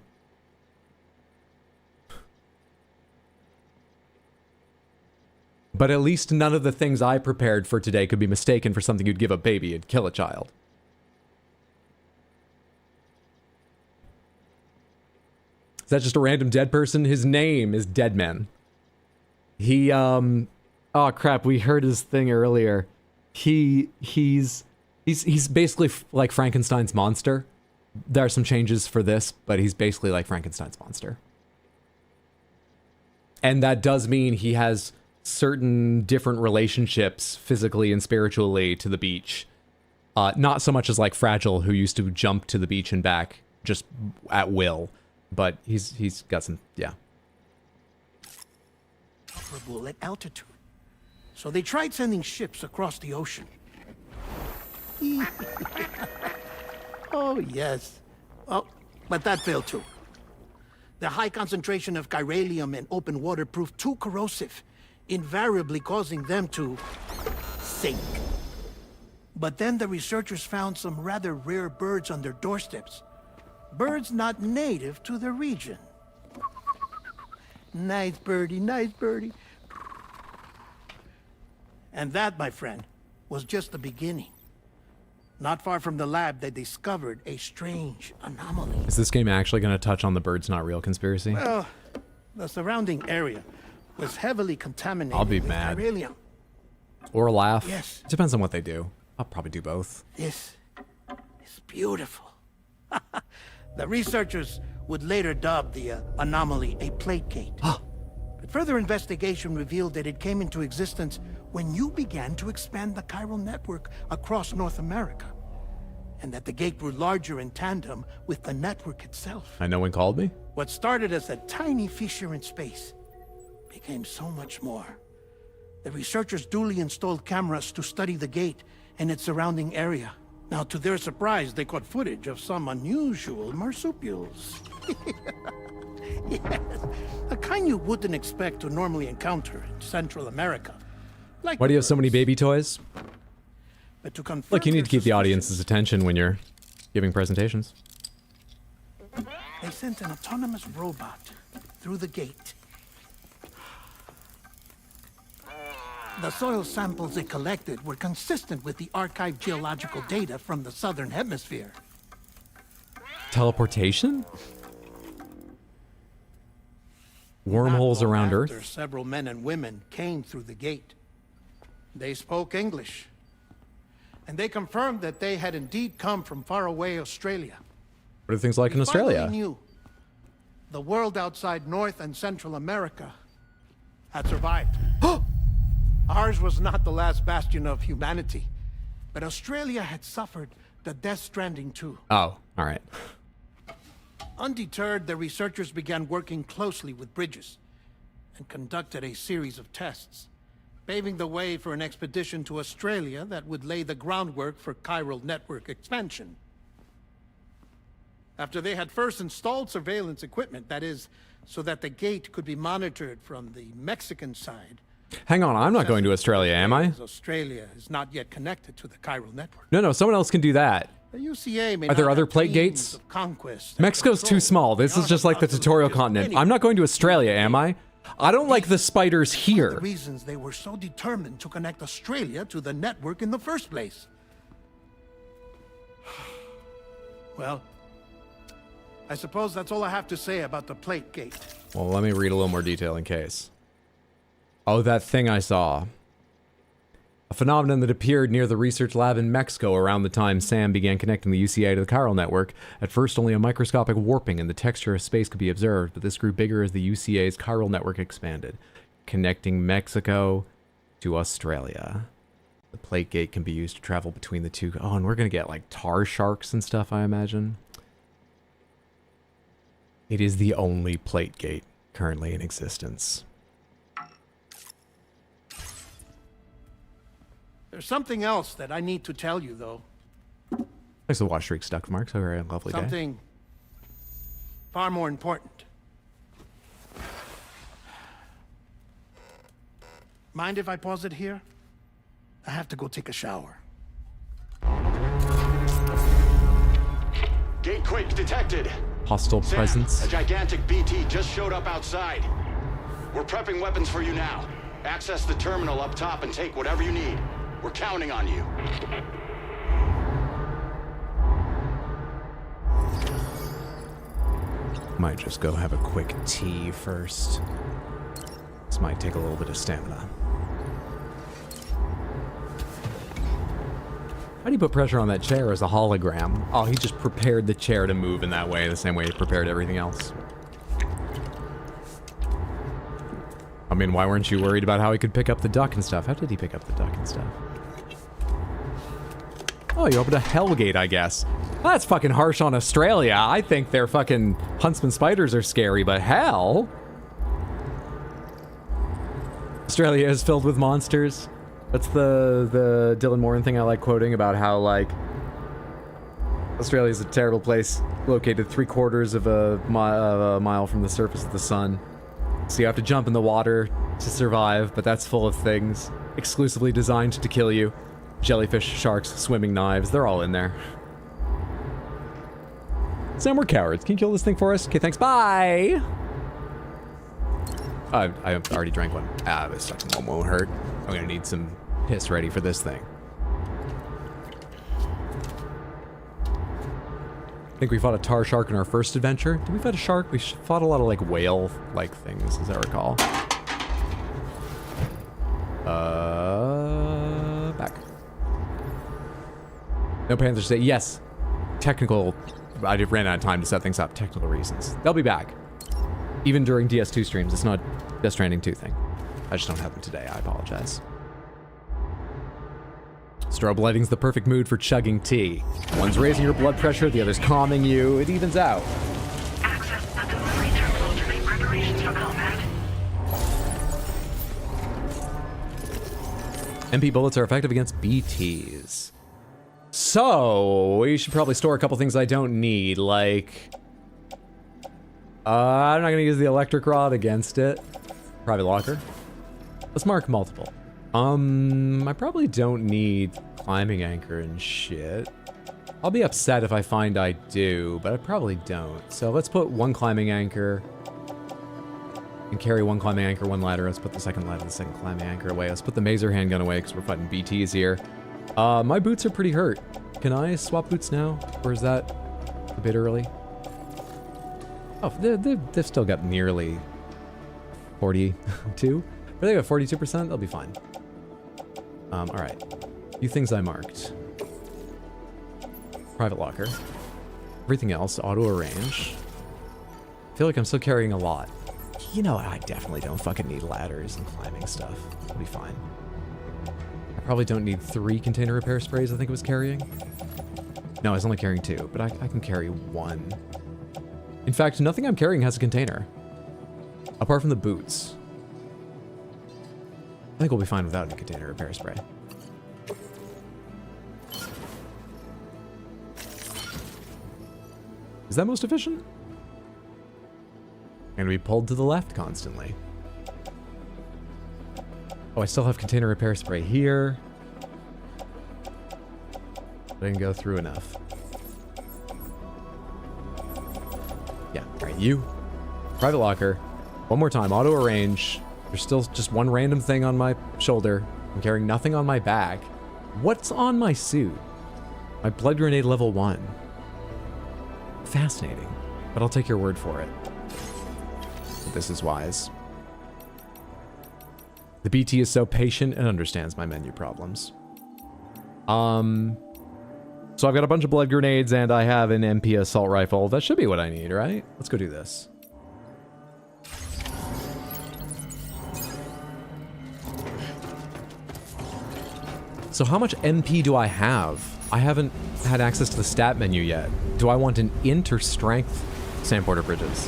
But at least none of the things I prepared for today could be mistaken for something you'd give a baby and kill a child. Is that just a random dead person? His name is Deadman. He, oh crap, we heard his thing earlier. He's basically like Frankenstein's monster. There are some changes for this, but he's basically like Frankenstein's monster. And that does mean he has certain different relationships physically and spiritually to the beach. Not so much as like Fragile, who used to jump to the beach and back just at will. But he's got some, yeah. At altitude. So they tried sending ships across the ocean. Oh, yes. Oh, but that failed too. The high concentration of chiralium in open water proved too corrosive, invariably causing them to sink. But then the researchers found some rather rare birds on their doorsteps. Birds not native to the region. Nice birdie, nice birdie. And that, my friend, was just the beginning. Not far from the lab, they discovered a strange anomaly. Is this game actually going to touch on the birds not real conspiracy? Well, the surrounding area was heavily contaminated I'll be with mad. chiralium. Or laugh. Yes. Depends on what they do. I'll probably do both. This is beautiful. The researchers would later dub the anomaly a plate gate. But further investigation revealed that it came into existence when you began to expand the chiral network across North America, and that the gate grew larger in tandem with the network itself. And no one called me? What started as a tiny fissure in space became so much more. The researchers duly installed cameras to study the gate and its surrounding area. Now, to their surprise, they caught footage of some unusual marsupials. Yes, a kind you wouldn't expect to normally encounter in Central America. Like Why do you have so many baby toys? But to confirm Look, you need to keep the audience's attention when you're giving presentations. they sent an autonomous robot through the gate. The soil samples it collected were consistent with the archived geological data from the southern hemisphere. Teleportation? Wormholes around After Earth? several men and women came through the gate. They spoke English, and they confirmed that they had indeed come from faraway Australia. What are things like in We Australia? finally knew the world outside North and Central America had survived. Ours was not the last bastion of humanity, but Australia had suffered the death stranding too. Oh, all right. Undeterred, the researchers began working closely with Bridges and conducted a series of tests, paving the way for an expedition to Australia that would lay the groundwork for chiral network expansion. After they had first installed surveillance equipment, that is, so that the gate could be monitored from the Mexican side. Hang on, I'm not going to Australia, am I? Australia is not yet connected to the chiral network. No, someone else can do that. The UCA may Are there not other have plate dreams gates? of conquest. Mexico's too small. This is just like the tutorial continent. I'm not going to Australia, am I? I don't like the spiders The here. reasons they were so determined to connect Australia to the network in the first place. Well, I suppose that's all I have to say about the plate gate. Well, let me read a little more detail in case. Oh, that thing I saw. A phenomenon that appeared near the research lab in Mexico around the time Sam began connecting the UCA to the chiral network. At first, only a microscopic warping in the texture of space could be observed, but this grew bigger as the UCA's chiral network expanded, connecting Mexico to Australia. The plate gate can be used to travel between the two. Oh, and we're going to get like tar sharks and stuff, I imagine. It is the only plate gate currently in existence. There's something else that I need to tell you, though. Thanks for the watch streak stuck, Mark. So very lovely day. Something far more important. Mind if I pause it here? I have to go take a shower. Gate quake detected. Hostile Sam, presence. A gigantic BT just showed up outside. We're prepping weapons for you now. Access the terminal up top and take whatever you need. We're counting on you. Might just go have a quick tea first. This might take a little bit of stamina. How do you put pressure on that chair as a hologram? Oh, he just prepared the chair to move in that way, the same way he prepared everything else. I mean, why weren't you worried about how he could pick up the duck and stuff? How did he pick up the duck and stuff? Oh, you opened a hellgate, I guess. That's fucking harsh on Australia. I think their fucking huntsman spiders are scary, but hell. Australia is filled with monsters. That's the Dylan Moran thing I like quoting about how, like, Australia is a terrible place, located 3/4 of a mile from the surface of the sun. So you have to jump in the water to survive, but that's full of things exclusively designed to kill you. Jellyfish, sharks, swimming knives, they're all in there. Sam, we're cowards. Can you kill this thing for us? Okay, thanks. Bye! I already drank one. This second one won't hurt. I'm gonna need some piss ready for this thing. I think we fought a tar shark in our first adventure. Did we fight a shark? We fought a lot of, like, whale-like things, as I recall. Back. No Panthers today. Yes. Technical. I ran out of time to set things up. Technical reasons. They'll be back. Even during DS2 streams. It's not Death Stranding 2 thing. I just don't have them today. I apologize. Strobe lighting's the perfect mood for chugging tea. One's raising your blood pressure, the other's calming you. It evens out. Access the delivery terminal to make preparations for combat. MP bullets are effective against BTs. So, we should probably store a couple things I don't need, like... I'm not gonna use the electric rod against it. Private locker. Let's mark multiple. I probably don't need climbing anchor and shit. I'll be upset if I find I do, but I probably don't. So let's put one climbing anchor and carry one climbing anchor, one ladder. Let's put the second ladder, the second climbing anchor away. Let's put the Mazer handgun away because we're fighting BTs here. My boots are pretty hurt. Can I swap boots now? Or is that a bit early? Oh, they've still got nearly 42. Are they got 42%? They'll be fine. Alright. A few things I marked. Private locker. Everything else, auto arrange. I feel like I'm still carrying a lot. You know, I definitely don't fucking need ladders and climbing stuff. It'll be fine. I probably don't need 3 container repair sprays I think it was carrying. No, I was only carrying 2, but I can carry 1. In fact, nothing I'm carrying has a container. Apart from the boots. I think we'll be fine without a container repair spray. Is that most efficient? I'm gonna be pulled to the left constantly. Oh, I still have container repair spray here. I didn't go through enough. Yeah, alright, you. Private locker. One more time, auto arrange. There's still just one random thing on my shoulder. I'm carrying nothing on my back. What's on my suit? My blood grenade level 1. Fascinating, but I'll take your word for it. But this is wise. The BT is so patient and understands my menu problems. So I've got a bunch of blood grenades and I have an MP assault rifle. That should be what I need, right? Let's go do this. So how much MP do I have? I haven't had access to the stat menu yet. Do I want an int or strength? Sandporter bridges.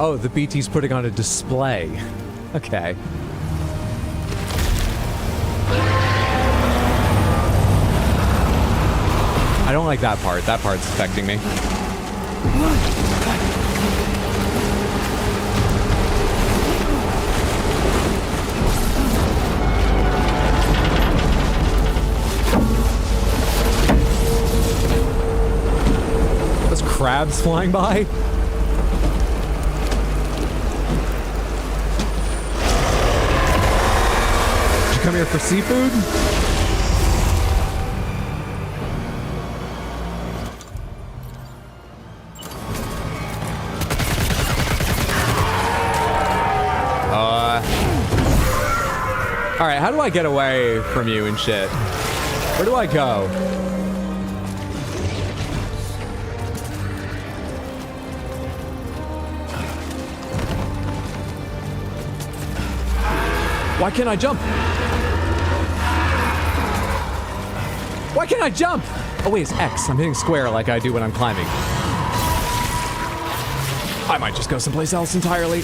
Oh, the BT's putting on a display. Okay. I don't like that part. That part's affecting me. Those crabs flying by? Did you come here for seafood? Alright, how do I get away from you and shit? Where do I go? Why can't I jump? Why can't I jump? Oh wait, it's X. I'm hitting square like I do when I'm climbing. I might just go someplace else entirely.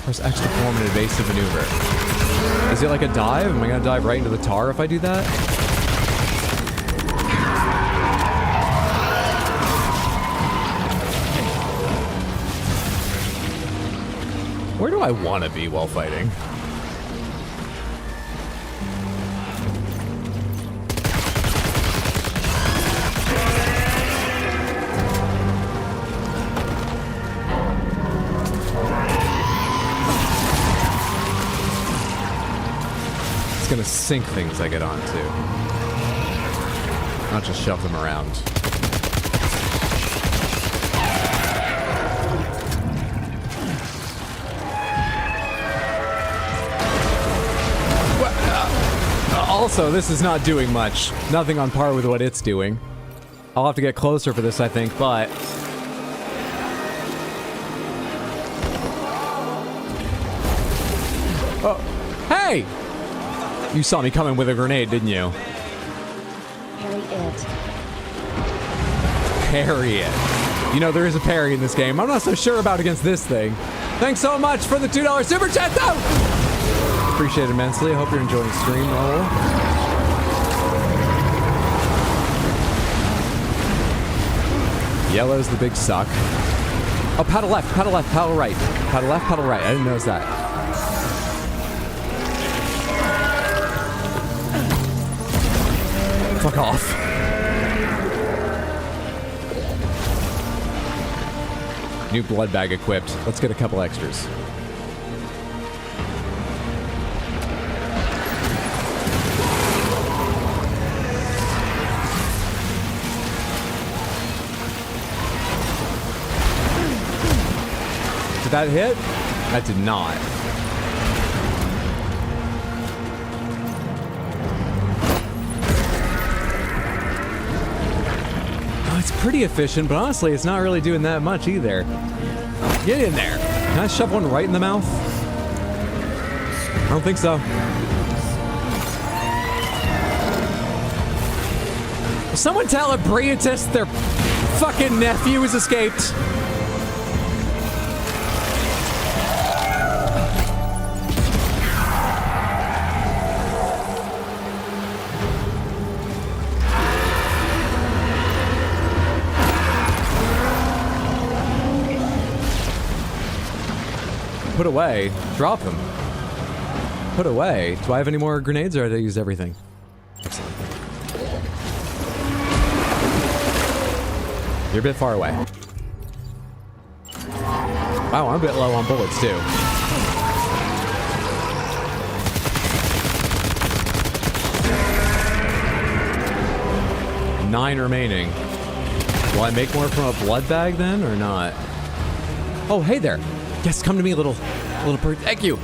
Press X to perform an evasive maneuver. Is it like a dive? Am I gonna dive right into the tar if I do that? Where do I want to be while fighting? It's gonna sink things I get onto. Not just shove them around. Also, this is not doing much. Nothing on par with what it's doing. I'll have to get closer for this, I think, but... Oh, hey! You saw me coming with a grenade, didn't you? Parry it. Parry it. You know, there is a parry in this game. I'm not so sure about against this thing. Thanks so much for the $2 super chat, though! Appreciate it immensely. I hope you're enjoying the stream roll. Yellow's the big suck. Oh, paddle left, paddle right. Paddle left, paddle right. I didn't notice that. Fuck off. New blood bag equipped. Let's get a couple extras. Did that hit? That did not. Oh, it's pretty efficient, but honestly, it's not really doing that much either. Get in there. Can I shove one right in the mouth? I don't think so. Will someone tell a Briatus their fucking nephew has escaped? Put away. Drop them. Put away. Do I have any more grenades or did I use everything? Excellent. You're a bit far away. Wow, I'm a bit low on bullets too. Nine remaining. Will I make more from a blood bag then or not? Oh, hey there. Yes, come to me, little bird. Thank you.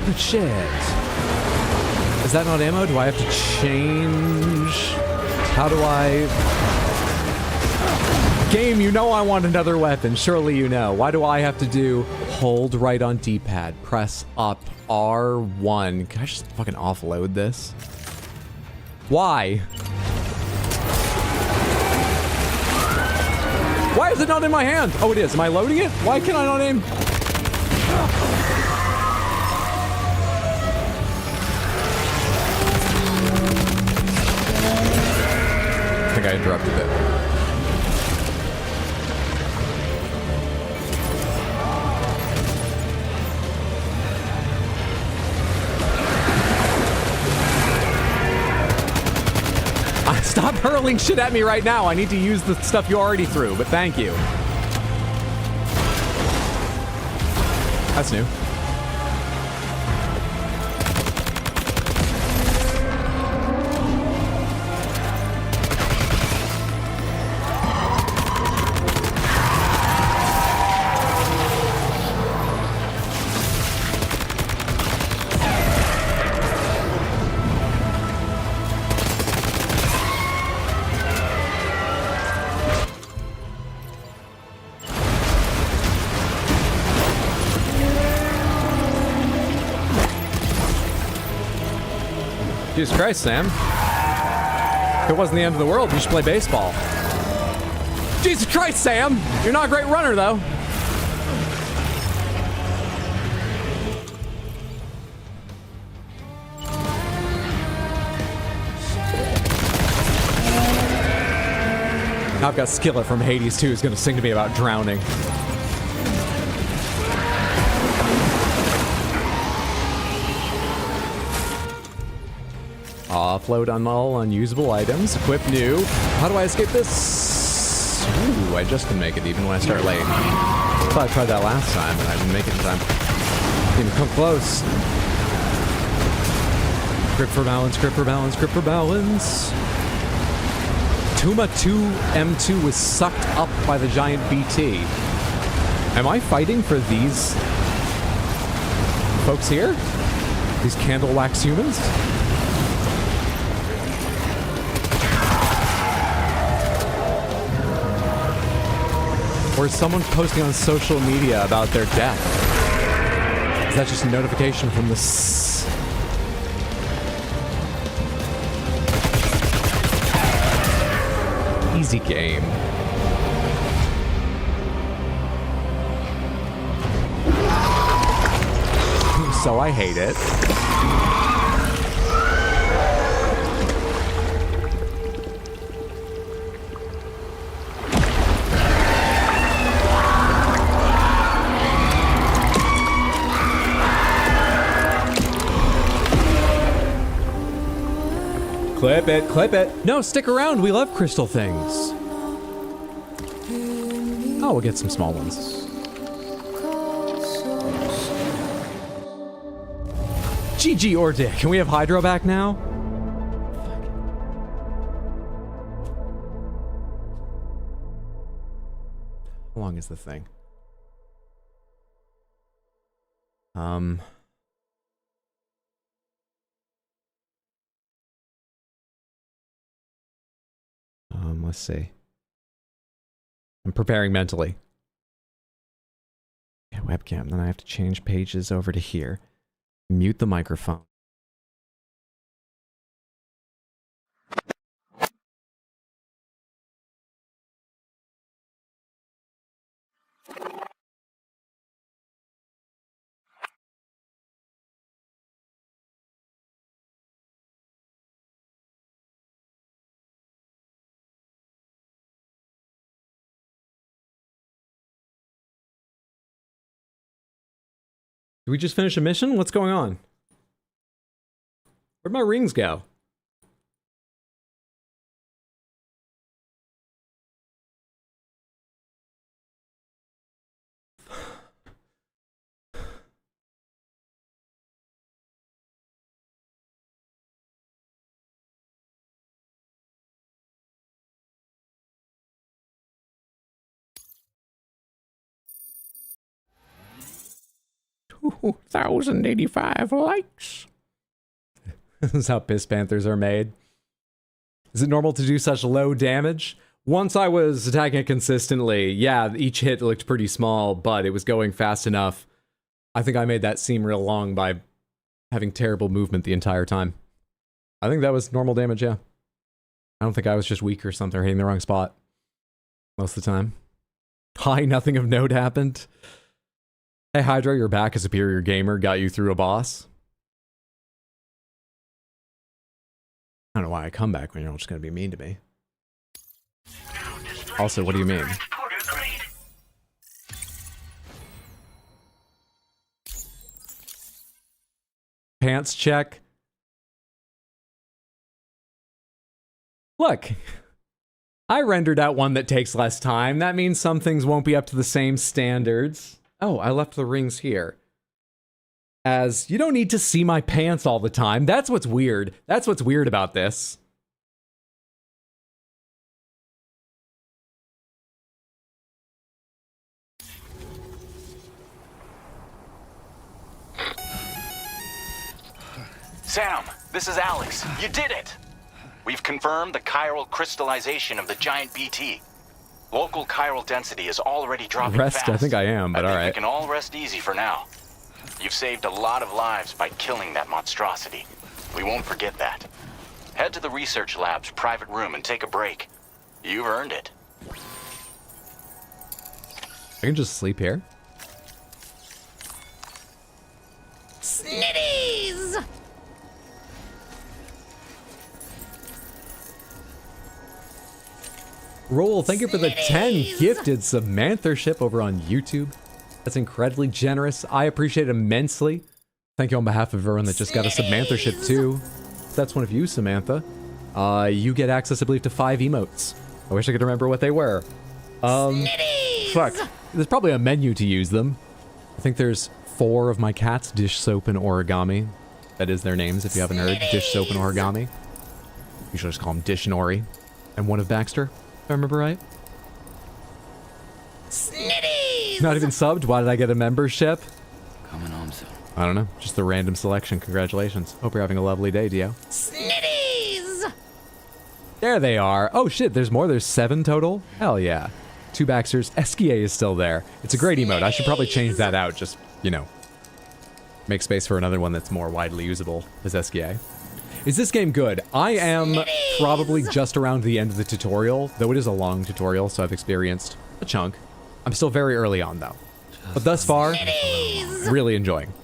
Good shit. Is that not ammo? Do I have to change? How do I... Game, you know I want another weapon. Surely you know. Why do I have to do hold right on D-pad, press up R1? Can I just fucking offload this? Why? Why is it not in my hand? Oh, it is. Am I loading it? Why can I not aim? I think I interrupted it. Stop hurling shit at me right now. I need to use the stuff you already threw, but thank you. That's new. Jesus Christ, Sam. If it wasn't the end of the world, you should play baseball. Jesus Christ, Sam! You're not a great runner, though. I've got Skillet from Hades 2 who's going to sing to me about drowning. Offload all unusable items. Equip new. How do I escape this? Ooh, I just can make it even when I start late. I thought I tried that last time and I didn't make it in time. Didn't come close. Grip for balance, grip for balance, grip for balance. Tuma 2M2 was sucked up by the giant BT. Am I fighting for these folks here? These candle wax humans? Or is someone posting on social media about their death? Is that just a notification from the easy game? So I hate it. Clip it, clip it. No, stick around. We love crystal things. Oh, we'll get some small ones. GG ordyH. Can we have Hydro back now? How long is the thing? Let's see. I'm preparing mentally. Yeah, webcam. Then I have to change pages over to here. Mute the microphone. Did we just finish a mission? What's going on? Where'd my rings go? $2,085 likes. This is how Piss Panthers are made. Is it normal to do such low damage? Once I was attacking it consistently, yeah, each hit looked pretty small, but it was going fast enough. I think I made that seem real long by having terrible movement the entire time. I think that was normal damage, yeah. I don't think I was just weak or something, or hitting the wrong spot most of the time. Hi, nothing of note happened. Hey Hydra, you're back. A superior gamer got you through a boss. I don't know why I come back when you're all just gonna be mean to me. Also, what do you mean? Pants check. Look, I rendered out one that takes less time. That means some things won't be up to the same standards. Oh, I left the rings here. As you don't need to see my pants all the time. That's what's weird. That's what's weird about this. Sam, this is Alex. You did it! We've confirmed the chiral crystallization of the giant BT. Local chiral density is already dropping fast. I think I am, but alright. We can all rest easy for now. You've saved a lot of lives by killing that monstrosity. We won't forget that. Head to the research lab's private room and take a break. You've earned it. I can just sleep here. Snitties! Roll, thank you for the 10 gifted Samanthership over on YouTube. That's incredibly generous. I appreciate it immensely. Thank you on behalf of everyone that just got a Samanthership too. If that's one of you, Samantha. You get access, I believe, to 5 emotes. I wish I could remember what they were. Fuck. There's probably a menu to use them. I think there's 4 of my cats, Dish, Soap, and Origami. That is their names, if you haven't heard. Dish, Soap, and Origami. You should just call them Dish and Ori. And one of Baxter, if I remember right. Snitties! Not even subbed? Why did I get a membership? Coming home soon. I don't know. Just a random selection. Congratulations. Hope you're having a lovely day, Dio. Snitties! There they are. Oh shit, there's more. There's 7 total? Hell yeah. 2 Baxters. Esquier is still there. It's a great emote. I should probably change that out. Just, you know, make space for another one that's more widely usable as Esquier. Is this game good? I am probably just around the end of the tutorial, though it is a long tutorial, so I've experienced a chunk. I'm still very early on, though. But thus far, really enjoying.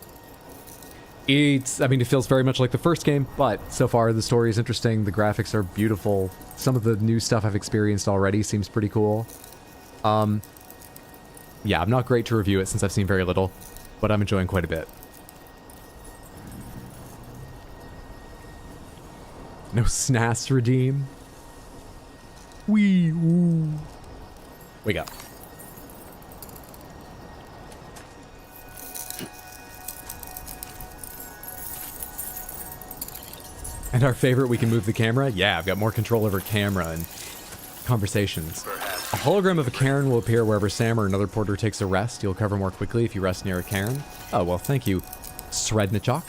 I mean, it feels very much like the first game, but so far the story is interesting, the graphics are beautiful, some of the new stuff I've experienced already seems pretty cool. Yeah, I'm not great to review it since I've seen very little, but I'm enjoying quite a bit. No SNAS redeem. Wee woo. Wake up. And our favorite, we can move the camera? Yeah, I've got more control over camera and conversations. A hologram of a Cairn will appear wherever Sam or another porter takes a rest. You'll recover more quickly if you rest near a Cairn. Oh, well, thank you, Srednichok.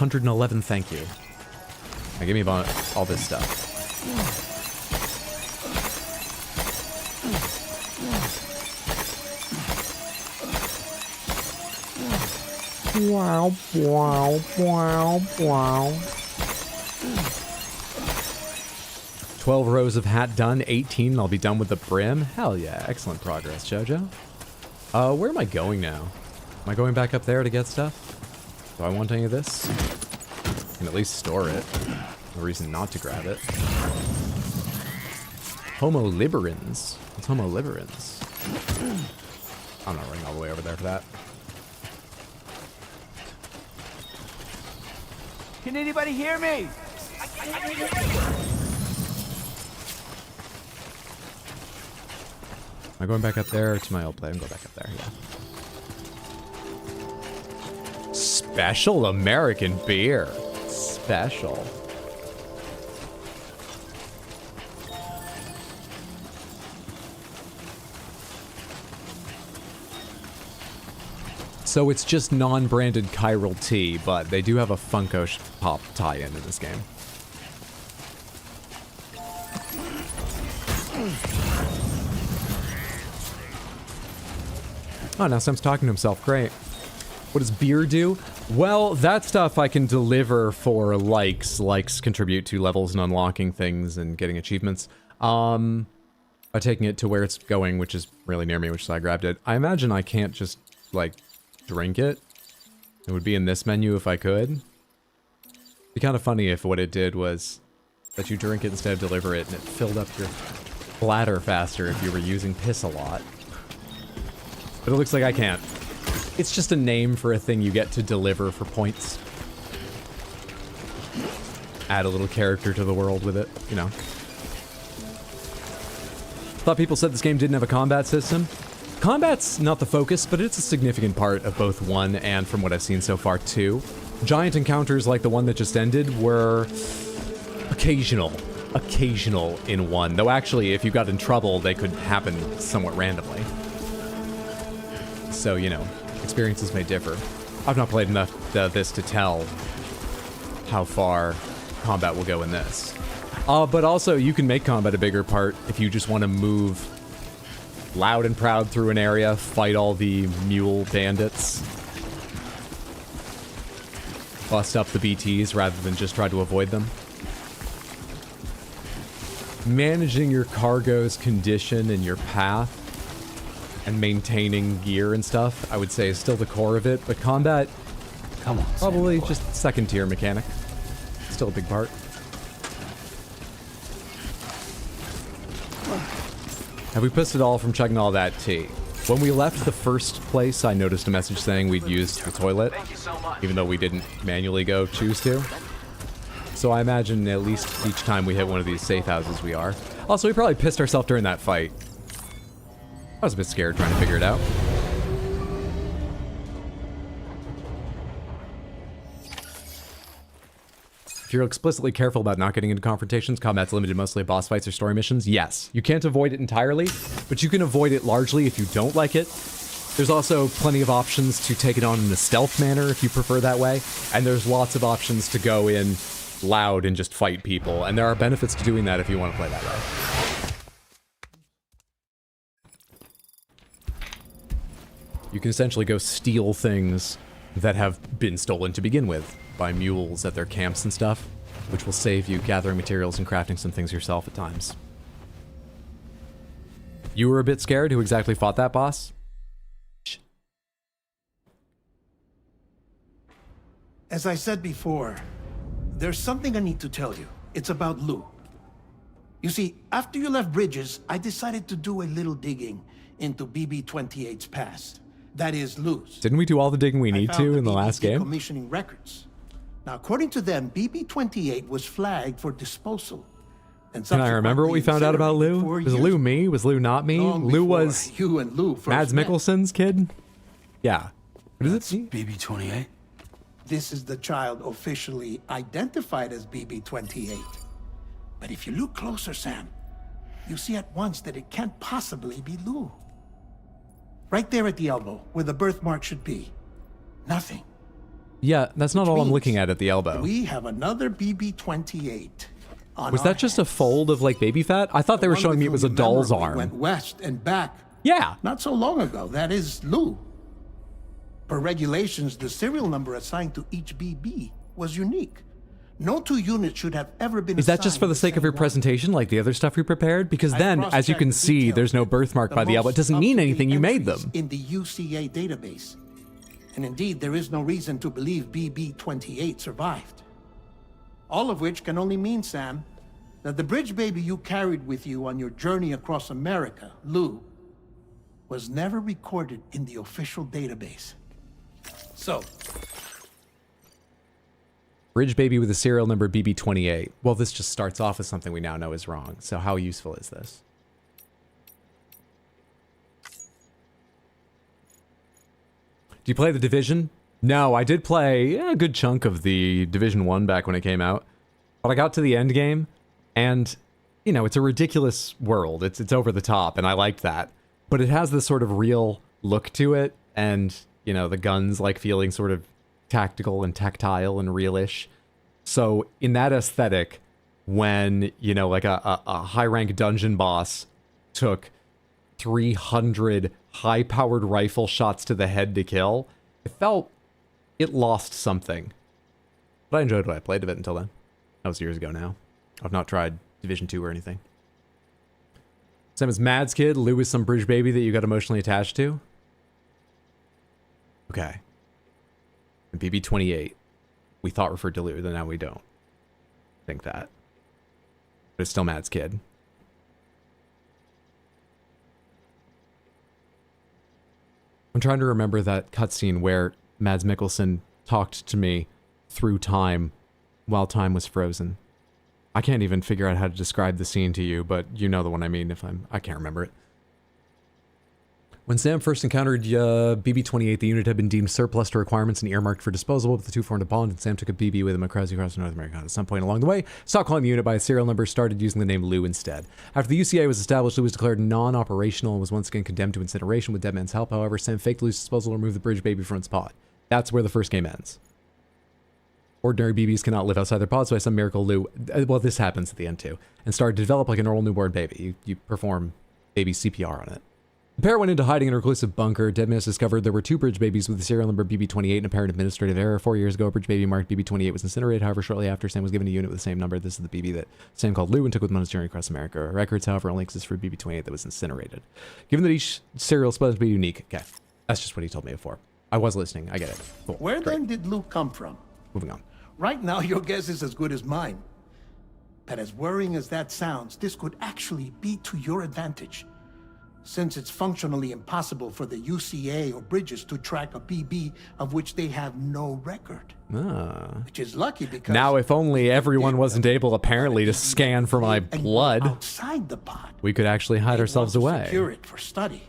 111, thank you. Now give me all this stuff. Wow, wow, wow, wow. 12 rows of hat done, 18, I'll be done with the brim. Hell yeah, excellent progress, Jojo. Where am I going now? Am I going back up there to get stuff? Do I want any of this? I can at least store it. No reason not to grab it. Homo liberans. What's Homo liberans? I'm not running all the way over there for that. Can anybody hear me? Am I going back up there to my old place? I'm going back up there, yeah. Special American beer. Special. So it's just non-branded chiral tea, but they do have a Funko Pop tie-in in this game. Oh, now Sam's talking to himself. Great. What does beer do? Well, that stuff I can deliver for likes. Likes contribute to levels and unlocking things and getting achievements. By taking it to where it's going, which is really near me, which is why I grabbed it. I imagine I can't just, like, drink it. It would be in this menu if I could. It'd be kind of funny if what it did was that you drink it instead of deliver it, and it filled up your bladder faster if you were using piss a lot. But it looks like I can't. It's just a name for a thing you get to deliver for points. Add a little character to the world with it, you know. Thought people said this game didn't have a combat system. Combat's not the focus, but it's a significant part of both 1 and, from what I've seen so far, 2. Giant encounters like the one that just ended were occasional. Occasional in 1. Though actually, if you got in trouble, they could happen somewhat randomly. So, you know, experiences may differ. I've not played enough of this to tell how far combat will go in this. But also, you can make combat a bigger part if you just want to move loud and proud through an area, fight all the mule bandits, bust up the BTs rather than just try to avoid them. Managing your cargo's condition and your path and maintaining gear and stuff, I would say, is still the core of it, but combat, come on, probably just second tier mechanic. Still a big part. Have we pissed it all from checking all that tea? When we left the first place, I noticed a message saying we'd used the toilet, even though we didn't manually go choose to. So I imagine at least each time we hit one of these safe houses we are. Also, we probably pissed ourselves during that fight. I was a bit scared trying to figure it out. If you're explicitly careful about not getting into confrontations, combat's limited mostly to boss fights or story missions. Yes, you can't avoid it entirely, but you can avoid it largely if you don't like it. There's also plenty of options to take it on in a stealth manner if you prefer that way, and there's lots of options to go in loud and just fight people, and there are benefits to doing that if you want to play that way. You can essentially go steal things that have been stolen to begin with by mules at their camps and stuff, which will save you gathering materials and crafting some things yourself at times. You were a bit scared. Who exactly fought that boss? As I said before, there's something I need to tell you. It's about Lou. You see, after you left Bridges, I decided to do a little digging into BB-28's past. That is, Lou's. Didn't we do all the digging we need to in the last game? Commissioning records. Now, according to them, BB-28 was flagged for disposal. And can I remember what we found out about Lou? Was Lou me? Was Lou not me? Lou was you and Lou first Mads Mikkelsen's kid? Yeah. What is it? BB-28? This is the child officially identified as BB-28. But if you look closer, Sam, you see at once that it can't possibly be Lou. Right there at the elbow, where the birthmark should be. Nothing. Yeah, that's not all I'm looking at the elbow. We have another BB-28. Was that just a fold of, like, baby fat? I thought they were showing me it was a doll's arm. Went west and back. Yeah. Not so long ago. That is Lou. Per regulations, the serial number assigned to each BB was unique. No two units should have ever been. Is that just for the sake of your presentation, like the other stuff we prepared? Because then, as you can see, there's no birthmark by the elbow. It doesn't mean anything. You made them. In the UCA database. And indeed, there is no reason to believe BB-28 survived. All of which can only mean, Sam, that the bridge baby you carried with you on your journey across America, Lou, was never recorded in the official database. So, bridge baby with a serial number BB-28. Well, this just starts off as something we now know is wrong. So how useful is this? Do you play The Division? No, I did play a good chunk of the Division 1 back when it came out. But I got to the end game, and, you know, it's a ridiculous world. It's over the top, and I liked that. But it has this sort of real look to it, and, you know, the guns, like, feeling sort of tactical and tactile and realish. So, in that aesthetic, when, you know, like a high-rank dungeon boss took 300 high-powered rifle shots to the head to kill, it lost something. But I enjoyed what I played of it until then. That was years ago now. I've not tried Division 2 or anything. Same as Mads kid, Lou is some bridge baby that you got emotionally attached to? Okay. And BB-28, we thought referred to Lou, then now we don't think that. But it's still Mads kid. I'm trying to remember that cutscene where Mads Mikkelsen talked to me through time while time was frozen. I can't even figure out how to describe the scene to you, but you know the one I mean I can't remember it. When Sam first encountered BB-28, the unit had been deemed surplus to requirements and earmarked for disposal, but the two formed a bond, and Sam took a BB with him across North America. At some point along the way, stopped calling the unit by its serial number, started using the name Lou instead. After the UCA was established, Lou was declared non-operational and was once again condemned to incineration with Dead Man's help. However, Sam faked Lou's disposal and removed the bridge baby from its pod. That's where the first game ends. Ordinary BBs cannot live outside their pods, so by some miracle Lou, well, this happens at the end too, and started to develop like a normal newborn baby. You perform baby CPR on it. The pair went into hiding in a reclusive bunker. Deadman's discovered there were 2 bridge babies with the serial number BB28 and apparent administrative error. 4 years ago, a bridge baby marked BB28 was incinerated. However, shortly after, Sam was given a unit with the same number. This is the BB that Sam called Lou and took with him on his journey across America. Records, however, only exist for BB28 that was incinerated. Given that each serial is supposed to be unique. Okay, that's just what he told me before. I was listening. I get it. Cool. Where then did Lou come from? Moving on. Right now, your guess is as good as mine. But as worrying as that sounds, this could actually be to your advantage. Since it's functionally impossible for the UCA or Bridges to track a BB of which they have no record. Which is lucky because... Now, if only everyone wasn't able, apparently, to scan for my blood, outside the pod, we could actually hide ourselves away. Secure it for study.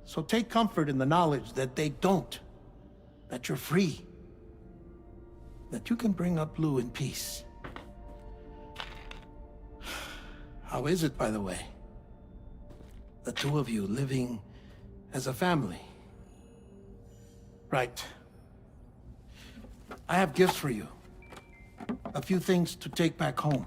So take comfort in the knowledge that they don't. That you're free. That you can bring up Lou in peace. How is it, by the way? The 2 of you living as a family. Right. I have gifts for you. A few things to take back home.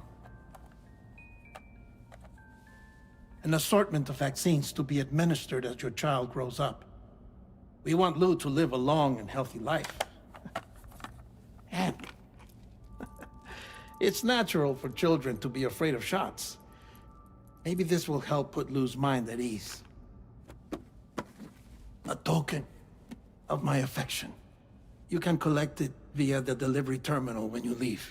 An assortment of vaccines to be administered as your child grows up. We want Lou to live a long and healthy life. And it's natural for children to be afraid of shots. Maybe this will help put Lou's mind at ease. A token of my affection. You can collect it via the delivery terminal when you leave.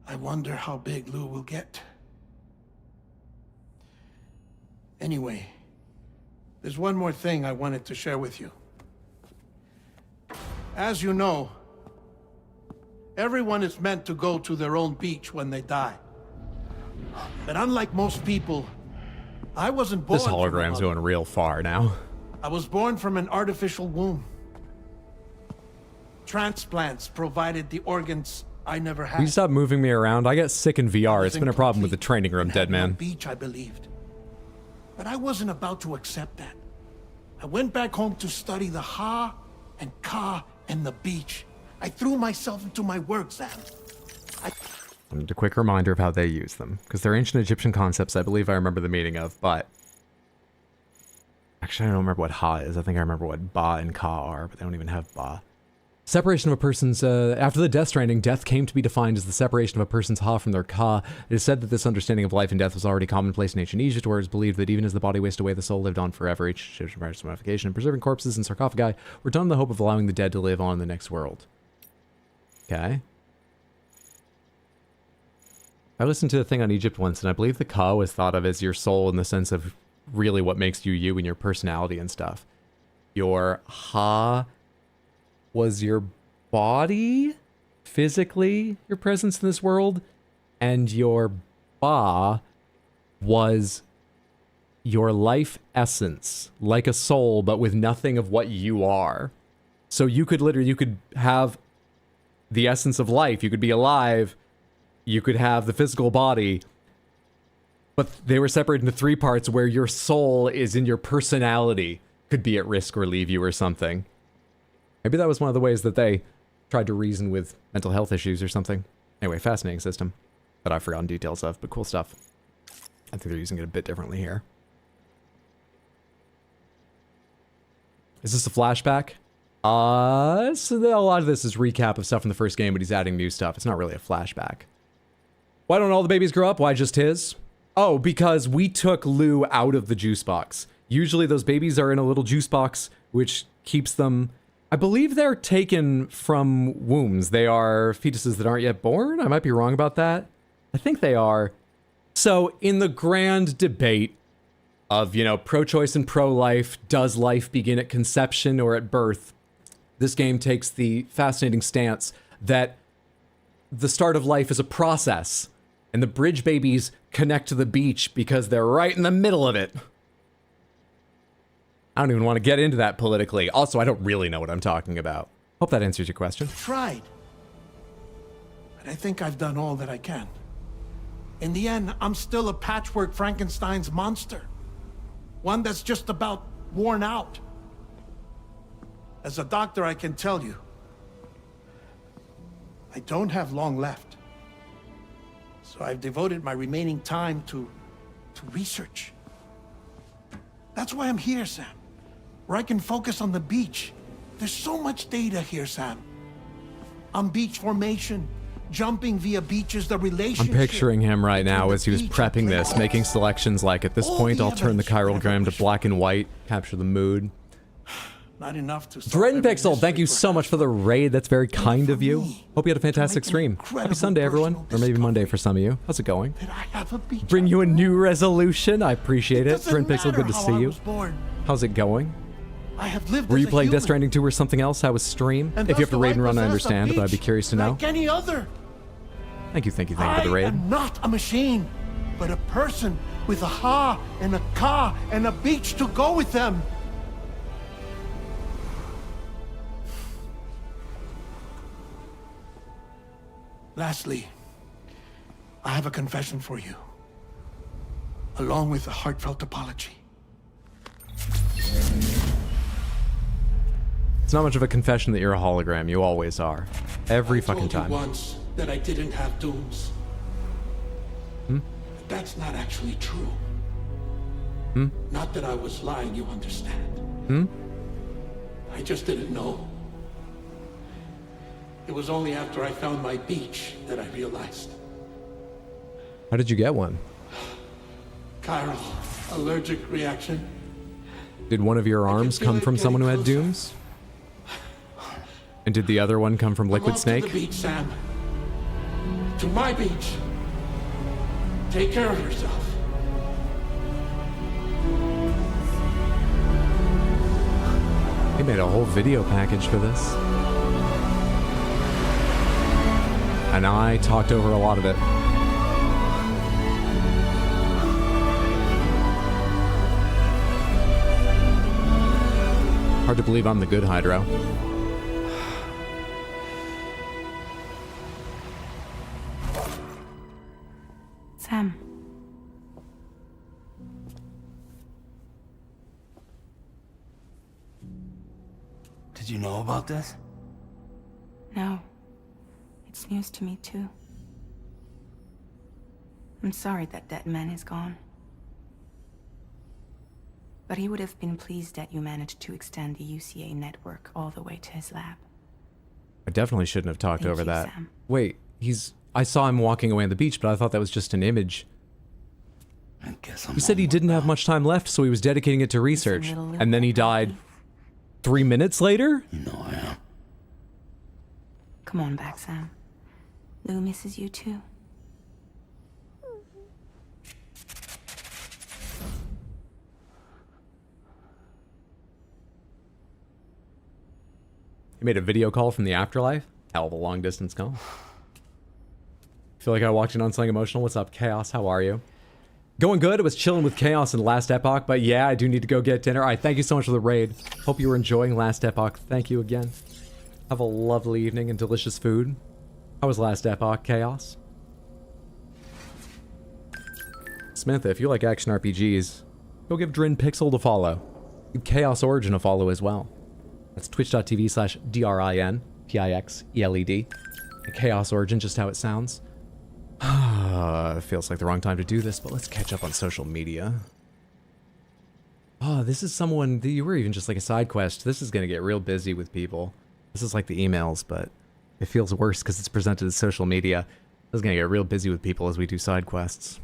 I wonder how big Lou will get. Anyway, there's one more thing I wanted to share with you. As you know, everyone is meant to go to their own beach when they die. But unlike most people, I wasn't born. This hologram's going real far now. I was born from an artificial womb. Transplants provided the organs I never had. Will you stop moving me around? I get sick in VR. It's been a problem with the training room, dead man. Beach, I believed. But I wasn't about to accept that. I went back home to study the Ha and Ka and the beach. I threw myself into my work, Sam. And a quick reminder of how they use them, because they're ancient Egyptian concepts I believe I remember the meaning of, but... Actually, I don't remember what Ha is. I think I remember what Ba and Ka are, but they don't even have Ba. Separation of a person's... after the Death Stranding, death came to be defined as the separation of a person's Ha from their Ka. It is said that this understanding of life and death was already commonplace in ancient Egypt, where it was believed that even as the body wasted away, the soul lived on forever. Each Egyptian practice of modification and preserving corpses and sarcophagi were done in the hope of allowing the dead to live on in the next world. Okay. I listened to a thing on Egypt once, and I believe the Ka was thought of as your soul in the sense of really what makes you you and your personality and stuff. Your Ha was your body, physically, your presence in this world, and your Ba was your life essence, like a soul, but with nothing of what you are. So you could literally, you could have the essence of life, you could be alive, you could have the physical body, but they were separated into 3 parts where your soul is in your personality, could be at risk or leave you or something. Maybe that was one of the ways that they tried to reason with mental health issues or something. Anyway, fascinating system that I've forgotten details of, but cool stuff. I think they're using it a bit differently here. Is this a flashback? So a lot of this is recap of stuff from the first game, but he's adding new stuff. It's not really a flashback. Why don't all the babies grow up? Why just his? Oh, because we took Lou out of the juice box. Usually those babies are in a little juice box, which keeps them... I believe they're taken from wombs. They are fetuses that aren't yet born. I might be wrong about that. I think they are. So in the grand debate of, you know, pro-choice and pro-life, does life begin at conception or at birth? This game takes the fascinating stance that the start of life is a process, and the bridge babies connect to the beach because they're right in the middle of it. I don't even want to get into that politically. Also, I don't really know what I'm talking about. Hope that answers your question. Tried. But I think I've done all that I can. In the end, I'm still a patchwork Frankenstein's monster. One that's just about worn out. As a doctor, I can tell you, I don't have long left. So I've devoted my remaining time to to research. That's why I'm here, Sam. Where I can focus on the beach. There's so much data here, Sam. On beach formation, jumping via beaches, the I'm relationship. picturing him right now as he was prepping this, making selections like, at this point, I'll turn the chiralgram to black and white, capture the mood. Not enough to Drenpixel, thank you so much for the raid. That's very kind of you. Hope you had a fantastic stream. Happy Sunday, everyone. Or maybe Monday for some of you. How's it going? Bring you a new resolution. I appreciate it. Drenpixel, good to see you. How's it going? I have lived Were you as a playing Death human, Stranding 2 or something else? How was stream? and If you thus have to do raid and run, I possess a understand, but I'd be beach curious to know. Like any other. Thank you for the raid. I am not a machine, but a person with a ha and a ka and a beach to go with them. Lastly, I have a confession for you, along with a heartfelt apology. It's not much of a confession that you're a hologram. You always are. Every fucking time. Once that I didn't have dooms. Hmm? But that's not actually true. Hmm? Not that I was lying, you understand. Hmm? I just didn't know. It was only after I found my beach that I realized. How did you get one? Chiral, allergic reaction. Did one of your arms come from someone who had dooms? And did the other one come from Liquid Come Snake? off to the beach, Sam. To my beach. Take care of yourself. He made a whole video package for this. And I talked over a lot of it. Hard to believe I'm the good Hydro. Sam. Did you know about this? No. It's news to me, too. I'm sorry that that man is gone. But he would have been pleased that you managed to extend the UCA network all the way to his lab. I definitely shouldn't have talked Thank over you, that. Sam. Wait, I saw him walking away on the beach, but I thought that was just an image. I guess He said he didn't have much time left, so he was dedicating it to research. And then he died 3 minutes later? You know I am. Come on back, Sam. Lou misses you, too. He made a video call from the afterlife? Hell of a long distance call. Feel like I walked in on something emotional. What's up, Chaos? How are you? Going good. I was chilling with Chaos in Last Epoch, but yeah, I do need to go get dinner. All right, thank you so much for the raid. Hope you were enjoying Last Epoch. Thank you again. Have a lovely evening and delicious food. How was Last Epoch, Chaos? Samantha, if you like action RPGs, go give Drenpixel a follow. Give Chaos Origin a follow as well. That's twitch.tv/DRINPIXELED. Chaos Origin, just how it sounds. It feels like the wrong time to do this, but let's catch up on social media. Oh, this is someone that you were even just like a side quest. This is going to get real busy with people. This is like the emails, but it feels worse because it's presented as social media. This is going to get real busy with people as we do side quests.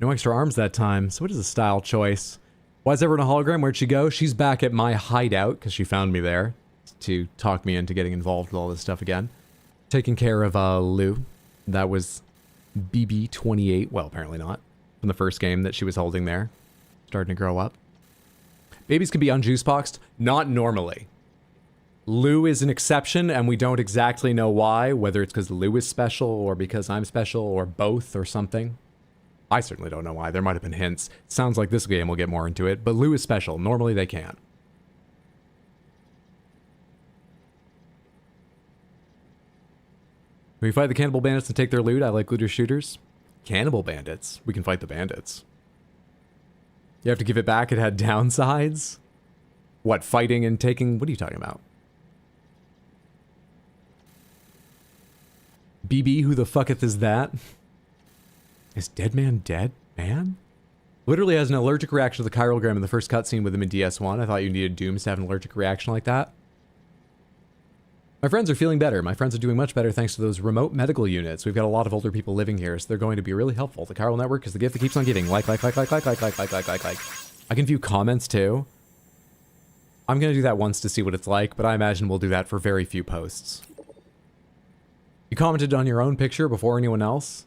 No extra arms that time, so what is a style choice? Why is everyone a hologram? Where'd she go? She's back at my hideout because she found me there to talk me into getting involved with all this stuff again. Taking care of Lou. That was BB28. Well, apparently not. From the first game that she was holding there. Starting to grow up. Babies can be unjuiceboxed. Not normally. Lou is an exception, and we don't exactly know why. Whether it's because Lou is special, or because I'm special, or both, or something. I certainly don't know why. There might have been hints. Sounds like this game will get more into it, but Lou is special. Normally they can't. Can we fight the cannibal bandits and take their loot? I like looter shooters. Cannibal bandits? We can fight the bandits. You have to give it back. It had downsides? What, fighting and taking? What are you talking about? BB, who the fucketh is that? Is Dead Man dead? Man. Literally has an allergic reaction to the chirogram in the first cutscene with him in DS1. I thought you needed Dooms to have an allergic reaction like that. My friends are feeling better. My friends are doing much better thanks to those remote medical units. We've got a lot of older people living here, so they're going to be really helpful. The chiral network is the gift that keeps on giving. Like. I can view comments too. I'm going to do that once to see what it's like, but I imagine we'll do that for very few posts. You commented on your own picture before anyone else?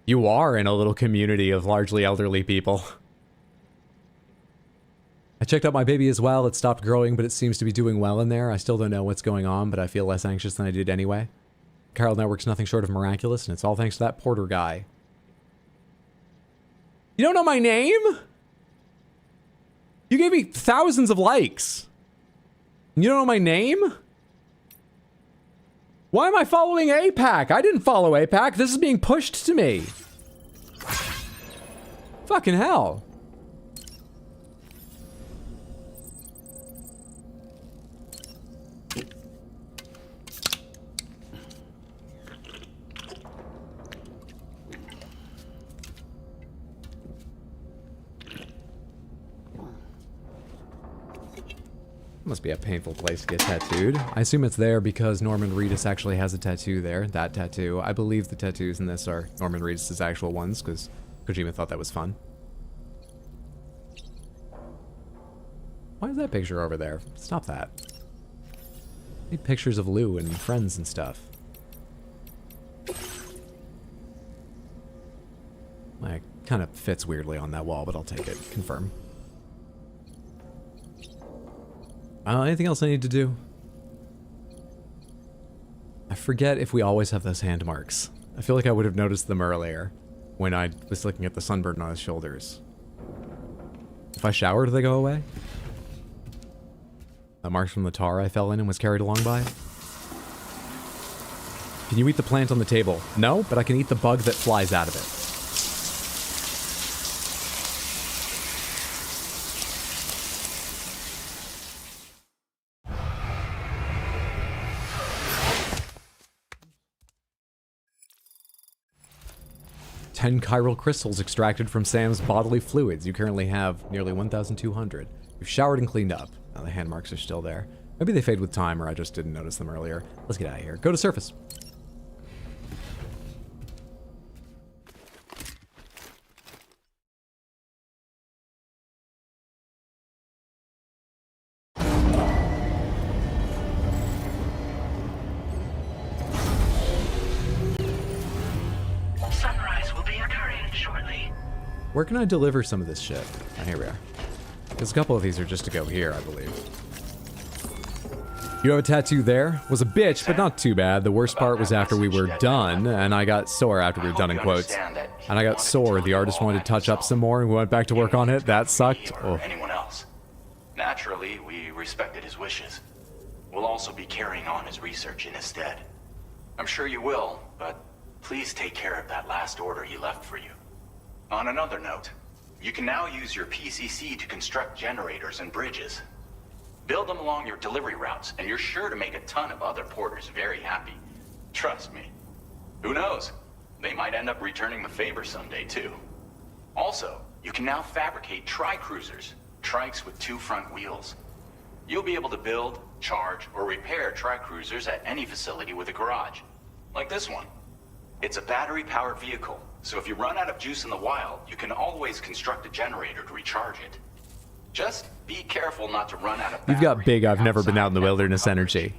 You are in a little community of largely elderly people. I checked out my baby as well. It stopped growing, but it seems to be doing well in there. I still don't know what's going on, but I feel less anxious than I did anyway. Chiral network's nothing short of miraculous, and it's all thanks to that Porter guy. You don't know my name? You gave me thousands of likes. And you don't know my name? Why am I following APAC? I didn't follow APAC. This is being pushed to me. Fucking hell. Must be a painful place to get tattooed. I assume it's there because Norman Reedus actually has a tattoo there. That tattoo. I believe the tattoos in this are Norman Reedus' actual ones because Kojima thought that was fun. Why is that picture over there? Stop that. I need pictures of Lou and friends and stuff. Like, kind of fits weirdly on that wall, but I'll take it. Confirm. Anything else I need to do? I forget if we always have those hand marks. I feel like I would have noticed them earlier when I was looking at the sunburn on his shoulders. If I shower, do they go away? The marks from the tar I fell in and was carried along by? Can you eat the plant on the table? No, but I can eat the bug that flies out of it. 10 chiral crystals extracted from Sam's bodily fluids. You currently have nearly 1,200. You've showered and cleaned up. Now the hand marks are still there. Maybe they fade with time, or I just didn't notice them earlier. Let's get out of here. Go to surface. Where can I deliver some of this shit? Oh, here we are. Because a couple of these are just to go here, I believe. You have a tattoo there? Was a bitch, but not too bad. The worst part was after we were done, and I got sore after we were done, in quotes. And I got sore. The artist wanted to touch up some more, and we went back to work on it. That sucked. Oh. Anyone else. Naturally, we respected his wishes. We'll also be carrying on his research in his stead. I'm sure you will, but please take care of that last order he left for you. On another note, you can now use your PCC to construct generators and bridges. Build them along your delivery routes, and you're sure to make a ton of other porters very happy. Trust me. Who knows? They might end up returning the favor someday, too. Also, you can now fabricate tri-cruisers, trikes with 2 front wheels. You'll be able to build, charge, or repair tri-cruisers at any facility with a garage. Like this one. It's a battery-powered vehicle, so if you run out of juice in the wild, you can always construct a generator to recharge it. Just be careful not to run out of battery. You've got big I've never been out in the wilderness energy.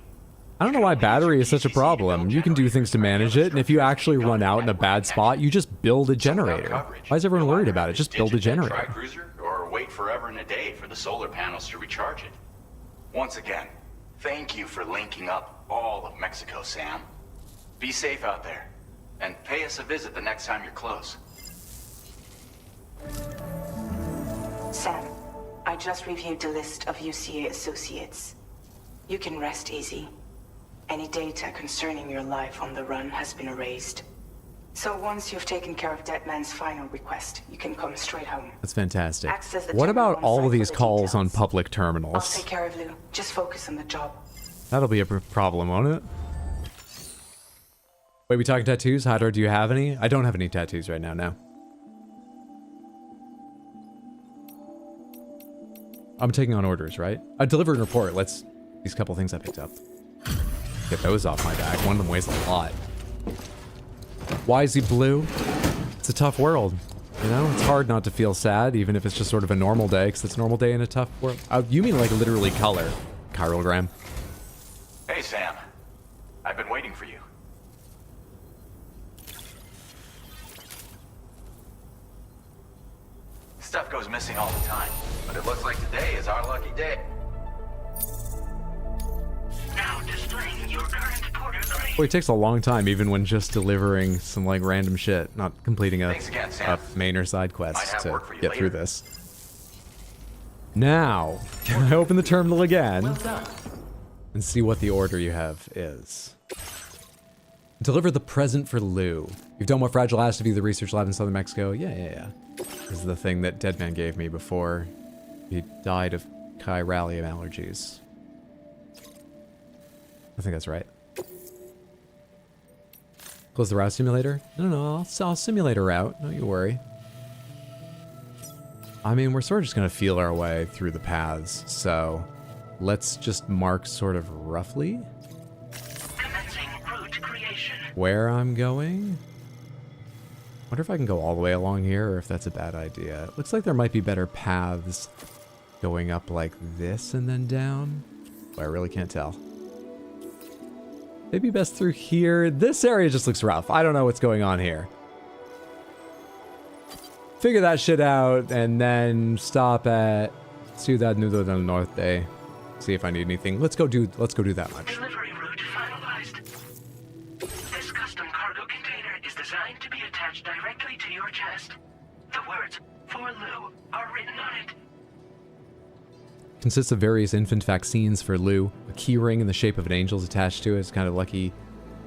I don't know why battery is such a problem. You can do things to manage it, and if you actually run out in a bad spot, you just build a generator. Why is everyone worried about it? Just build a generator. Tri-cruiser, or wait forever and a day for the solar panels to recharge it. Once again, thank you for linking up all of Mexico, Sam. Be safe out there. And pay us a visit the next time you're close. Sam, I just reviewed the list of UCA associates. You can rest easy. Any data concerning your life on the run has been erased. So once you've taken care of Deadman's final request, you can come straight home. That's fantastic. What about all of these calls on public I'll terminals? take care of Lou. Just focus on the job. That'll be a problem, won't it? Wait, we talking tattoos? Hydra, do you have any? I don't have any tattoos right now, no. I'm taking on orders, right? Deliver and report. Let's... These couple things I picked up. Get those off my back. One of them weighs a lot. Why is he blue? It's a tough world. You know, it's hard not to feel sad, even if it's just sort of a normal day, because it's a normal day in a tough world. You mean like literally color, Chirogram. Hey, Sam. I've been waiting for you. Stuff goes missing all the time, but it looks like today is our lucky day. Now displaying your current porter grade. Well, it takes a long time, even when just delivering some like random shit, not completing a main or side quest to get through this. Now, can I open the terminal again and see what the order you have is? Deliver the present for Lou. You've done what Fragile asked of you, the research lab in southern Mexico. Yeah. This is the thing that Deadman gave me before he died of chiralium allergies. I think that's right. Close the route simulator? No, I'll simulate a route. Don't you worry. I mean, we're sort of just going to feel our way through the paths, so let's just mark sort of roughly where I'm going. Wonder if I can go all the way along here or if that's a bad idea. It looks like there might be better paths going up like this and then down, but I really can't tell. Maybe best through here. This area just looks rough. I don't know what's going on here. Figure that shit out and then stop at Ciudad Nudo del Norte. See if I need anything. Let's go do that much. Delivery route finalized. This custom cargo container is designed to be attached directly to your chest. The words "For Lou" are written on it. Consists of various infant vaccines for Lou. A key ring in the shape of an angel's attached to it. It's kind of lucky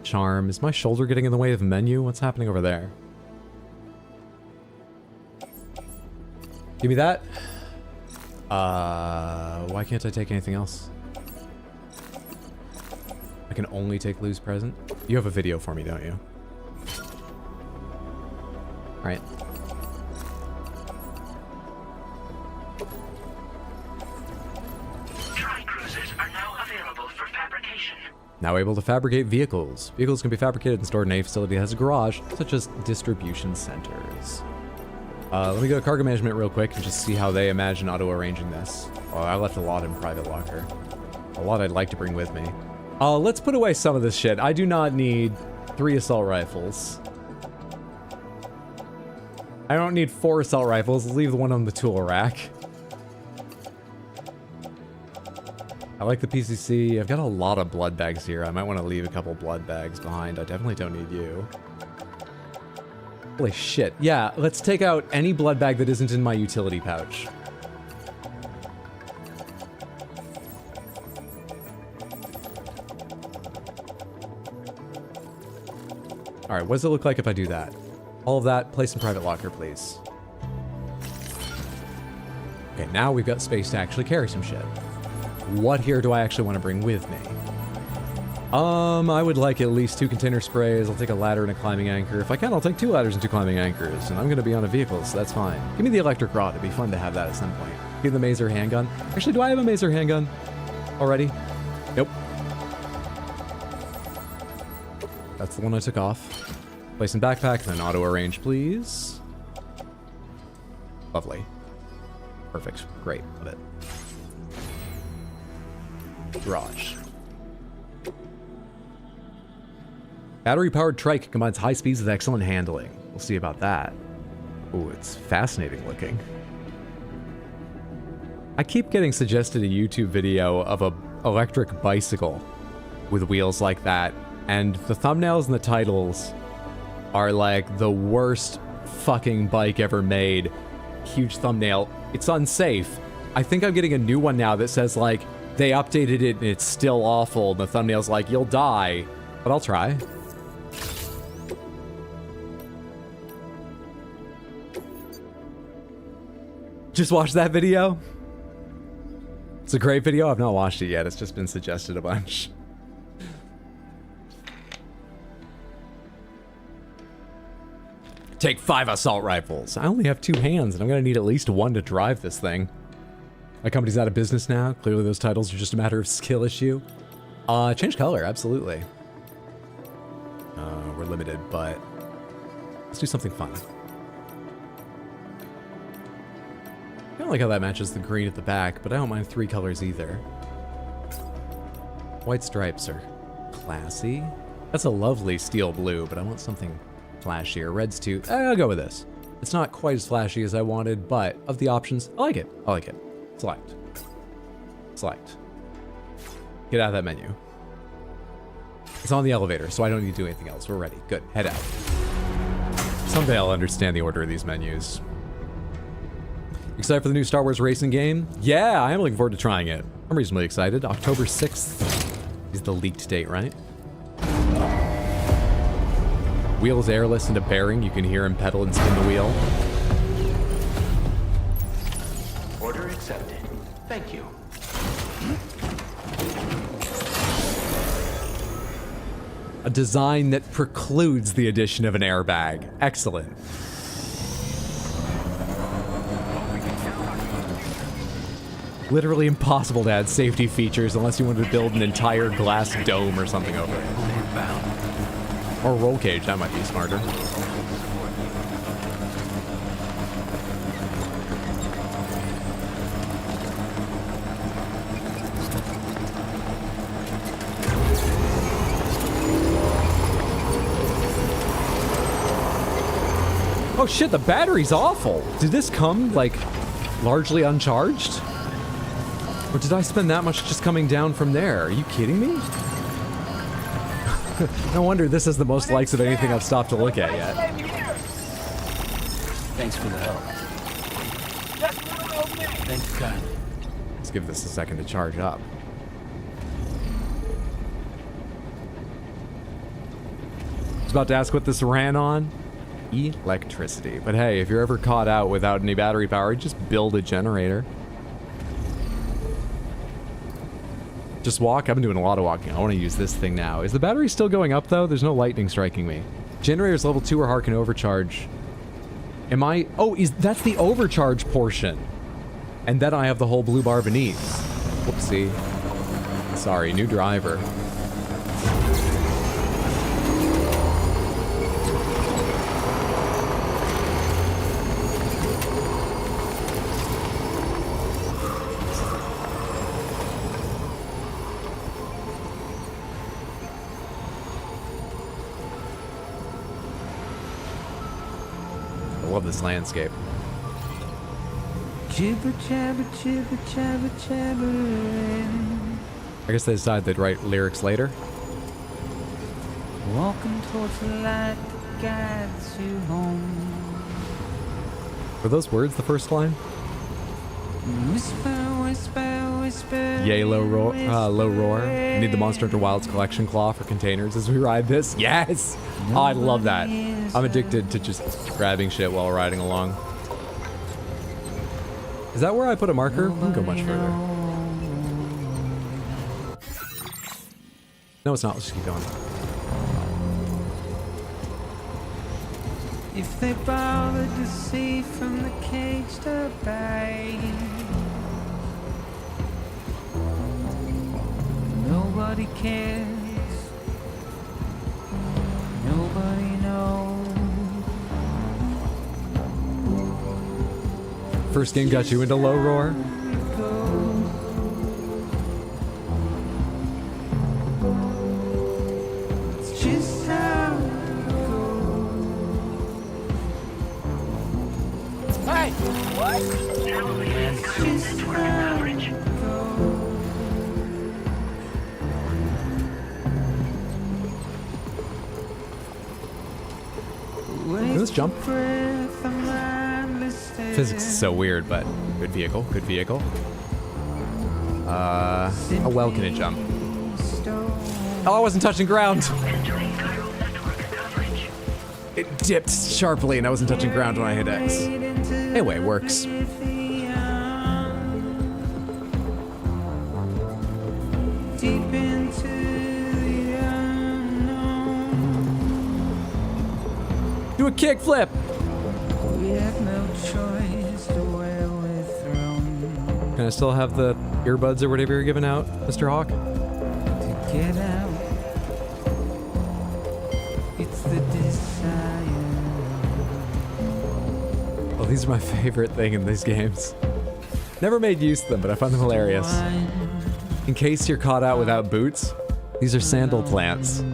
charm. Is my shoulder getting in the way of the menu? What's happening over there? Give me that. Why can't I take anything else? I can only take Lou's present. You have a video for me, don't you? All right. Now able to fabricate vehicles. Vehicles can be fabricated and stored in a facility that has a garage, such as distribution centers. Let me go to cargo management real quick and just see how they imagine auto-arranging this. Oh, I left a lot in private locker. A lot I'd like to bring with me. Let's put away some of this shit. I do not need 3 assault rifles. I don't need 4 assault rifles. Leave the one on the tool rack. I like the PCC. I've got a lot of blood bags here. I might want to leave a couple blood bags behind. I definitely don't need you. Holy shit. Yeah, let's take out any blood bag that isn't in my utility pouch. Alright, what does it look like if I do that? All of that, place in private locker, please. Okay, now we've got space to actually carry some shit. What here do I actually want to bring with me? I would like at least 2 container sprays. I'll take a ladder and a climbing anchor. If I can, I'll take 2 ladders and 2 climbing anchors. And I'm going to be on a vehicle, so that's fine. Give me the electric rod. It'd be fun to have that at some point. Give the Maser handgun. Actually, do I have a Maser handgun already? Nope. That's the one I took off. Place in backpack, then auto-arrange, please. Lovely. Perfect. Great. Love it. Garage. Battery-powered trike combines high speeds with excellent handling. We'll see about that. Ooh, it's fascinating looking. I keep getting suggested a YouTube video of a electric bicycle with wheels like that, and the thumbnails and the titles are like the worst fucking bike ever made. Huge thumbnail. It's unsafe. I think I'm getting a new one now that says like, they updated it and it's still awful. And the thumbnail's like, you'll die. But I'll try. Just watch that video. It's a great video. I've not watched it yet. It's just been suggested a bunch. Take 5 assault rifles. I only have 2 hands and I'm gonna need at least 1 to drive this thing. My company's out of business now. Clearly those titles are just a matter of skill issue. Change color, absolutely. We're limited, but let's do something fun. I don't like how that matches the green at the back, but I don't mind 3 colors either. White stripes are classy. That's a lovely steel blue, but I want something flashier. Red's too... I'll go with this. It's not quite as flashy as I wanted, but of the options, I like it. I like it. Select. Select. Get out of that menu. It's on the elevator, so I don't need to do anything else. We're ready. Good. Head out. Someday I'll understand the order of these menus. Excited for the new Star Wars racing game? Yeah, I am looking forward to trying it. I'm reasonably excited. October 6th is the leaked date, right? Wheel is airless and a bearing. You can hear him pedal and spin the wheel. Order accepted. Thank you. A design that precludes the addition of an airbag. Excellent. Literally impossible to add safety features unless you wanted to build an entire glass dome or something over it. Or roll cage, that might be smarter. Oh shit, the battery's awful. Did this come, like, largely uncharged? Or did I spend that much just coming down from there? Are you kidding me? No wonder this is the most likes of anything I've stopped to look at yet. Thanks for the help. Thank you, kindly. Let's give this a second to charge up. I was about to ask what this ran on. Electricity. But hey, if you're ever caught out without any battery power, just build a generator. Just walk? I've been doing a lot of walking. I want to use this thing now. Is the battery still going up, though? There's no lightning striking me. Generator's level 2 or hard can overcharge. Am I... Oh, that's the overcharge portion. And then I have the whole blue bar beneath. Whoopsie. Sorry, new driver. I love this landscape. Jibber jabber jibber jabber jabbering. I guess they decided they'd write lyrics later. Walking towards the light that guides you home. Were those words the first line? Whisper, whisper, whisper. Yay, low roar. Low roar. Need the Monster Hunter Wilds collection claw for containers as we ride this. Yes! Oh, I love that. I'm addicted to just grabbing shit while riding along. Is that where I put a marker? We can go much further. No, it's not. Let's just keep going. If they bothered to see from the cage to bay, nobody cares. Nobody knows. First game got you into low roar? It's just how it goes. Hey! What? It's just how it goes. Can this jump? Physics is so weird, but good vehicle, good vehicle. How well can it jump? Oh, I wasn't touching ground! It dipped sharply and I wasn't touching ground when I hit X. Anyway, it works. Do a kickflip! We have no choice to where we're thrown. Can I still have the earbuds or whatever you're giving out, Mr. Hawk? Get out. It's the desire. Oh, these are my favorite thing in these games. Never made use of them, but I find them hilarious. In case you're caught out without boots, these are sandal plants.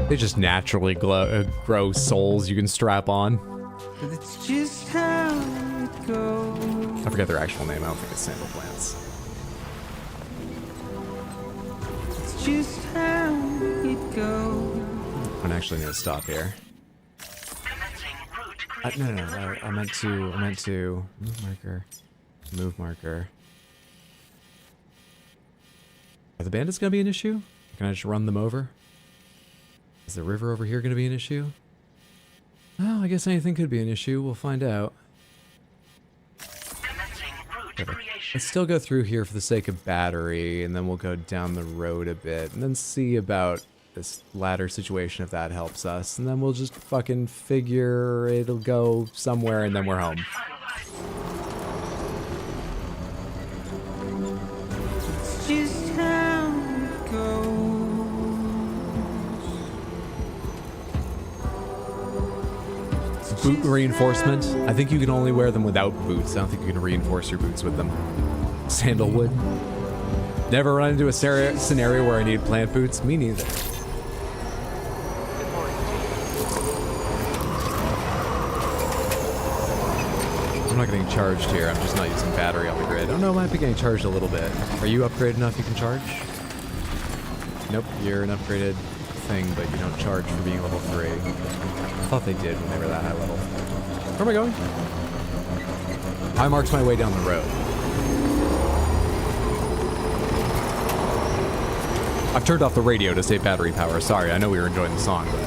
They just naturally grow soles you can strap on. But it's just how it goes. I forget their actual name. I don't think it's sandal plants. It's just how it goes. I actually need to stop here. No. I meant to move marker. Are the bandits gonna be an issue? Can I just run them over? Is the river over here gonna be an issue? Oh, I guess anything could be an issue. We'll find out. Let's still go through here for the sake of battery, and then we'll go down the road a bit, and then see about this ladder situation if that helps us, and then we'll just fucking figure it'll go somewhere, and then we're home. It's just how it goes. Boot reinforcement. I think you can only wear them without boots. I don't think you can reinforce your boots with them. Sandalwood. Never run into a scenario where I need plant boots. Me neither. I'm not getting charged here. I'm just not using battery on the grid. Oh no, I might be getting charged a little bit. Are you upgraded enough you can charge? Nope, you're an upgraded thing, but you don't charge for being level 3. I thought they did when they were that high level. Where am I going? I marked my way down the road. I've turned off the radio to save battery power. Sorry, I know we were enjoying the song, but...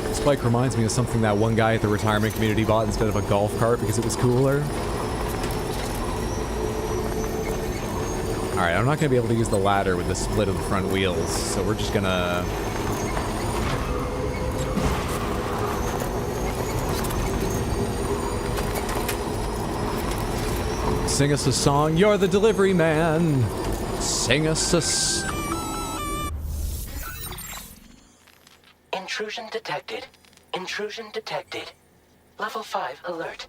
This bike reminds me of something that one guy at the retirement community bought instead of a golf cart because it was cooler. Alright, I'm not going to be able to use the ladder with the split of the front wheels, so we're just gonna... Sing us a song, you're the delivery man. Sing us a Intrusion detected. Intrusion detected. Level 5 alert.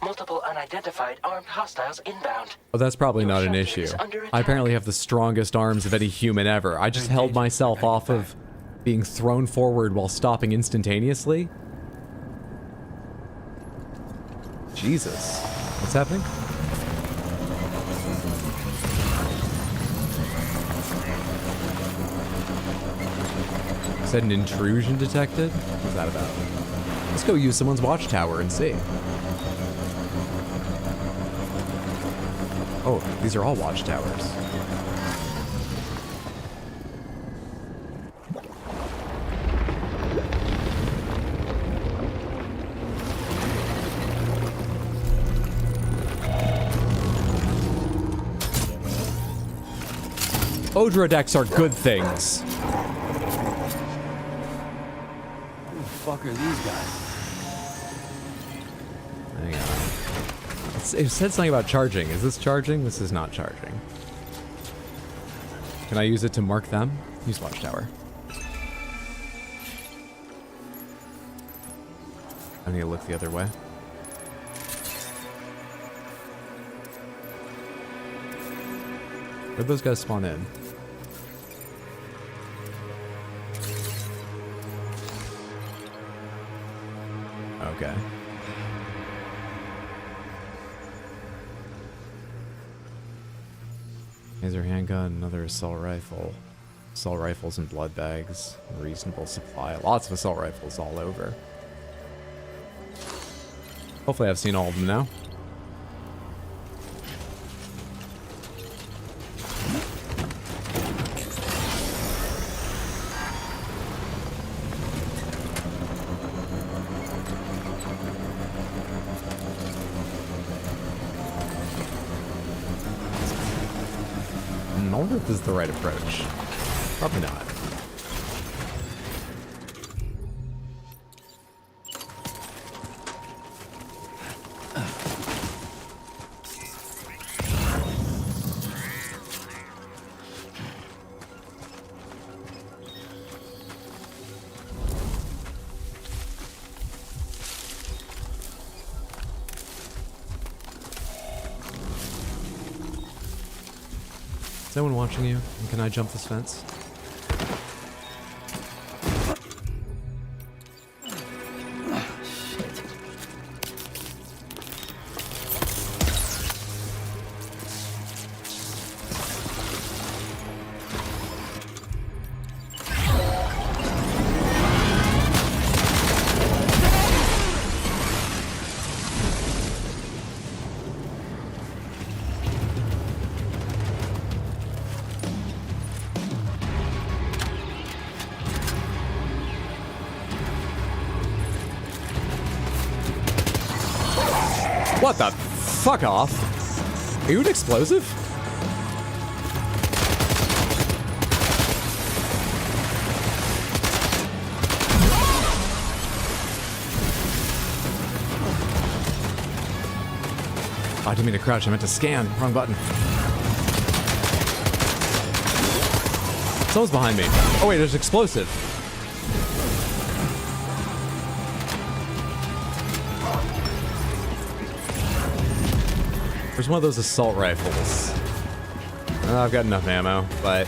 Multiple unidentified armed hostiles inbound. Oh, that's probably not an issue. I apparently have the strongest arms of any human ever. I just held myself off of being thrown forward while stopping instantaneously. Jesus. What's happening? Said an intrusion detected? What's that about? Let's go use someone's watchtower and see. Oh, these are all watchtowers. Odra decks are good things. Who the fuck are these guys? Hang on. It said something about charging. Is this charging? This is not charging. Can I use it to mark them? Use watchtower. I need to look the other way. Where'd those guys spawn in? Okay. Laser handgun, another assault rifle. Assault rifles and blood bags. Reasonable supply. Lots of assault rifles all over. Hopefully I've seen all of them now. I wonder if this is the right approach. Probably not. Is anyone watching you? And can I jump this fence? What the? Fuck off. Are you an explosive? Oh, I didn't mean to crouch, I meant to scan. Wrong button. Someone's behind me. Oh wait, there's explosive. There's one of those assault rifles. I've got enough ammo, but...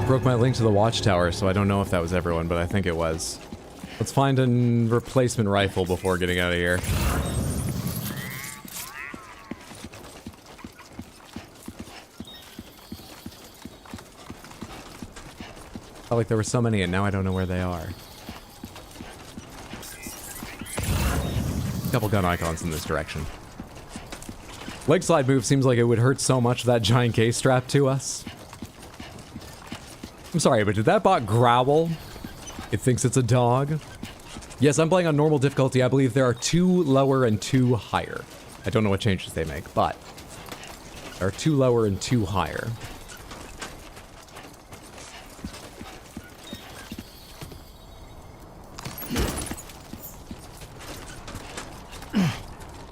Broke my link to the watchtower, so I don't know if that was everyone, but I think it was. Let's find a replacement rifle before getting out of here. Felt like there were so many and now I don't know where they are. Couple gun icons in this direction. Leg slide move seems like it would hurt so much, that giant case strapped to us. I'm sorry, but did that bot growl? It thinks it's a dog. Yes, I'm playing on normal difficulty. I believe there are 2 lower and 2 higher. I don't know what changes they make, but there are 2 lower and 2 higher.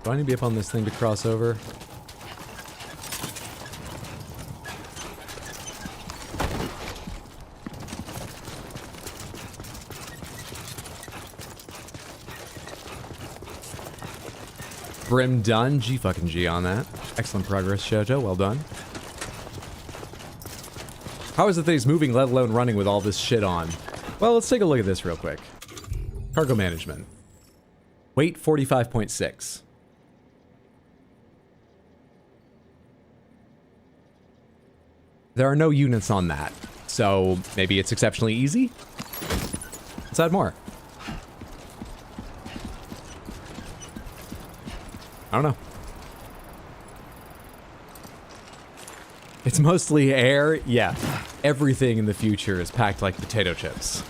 Do I need to be up on this thing to cross over? Brim done. G fucking G on that. Excellent progress, Shoujo. Well done. How is it that he's moving, let alone running with all this shit on? Well, let's take a look at this real quick. Cargo management. Weight 45.6. There are no units on that, so maybe it's exceptionally easy? Let's add more. I don't know. It's mostly air. Yeah, everything in the future is packed like potato chips,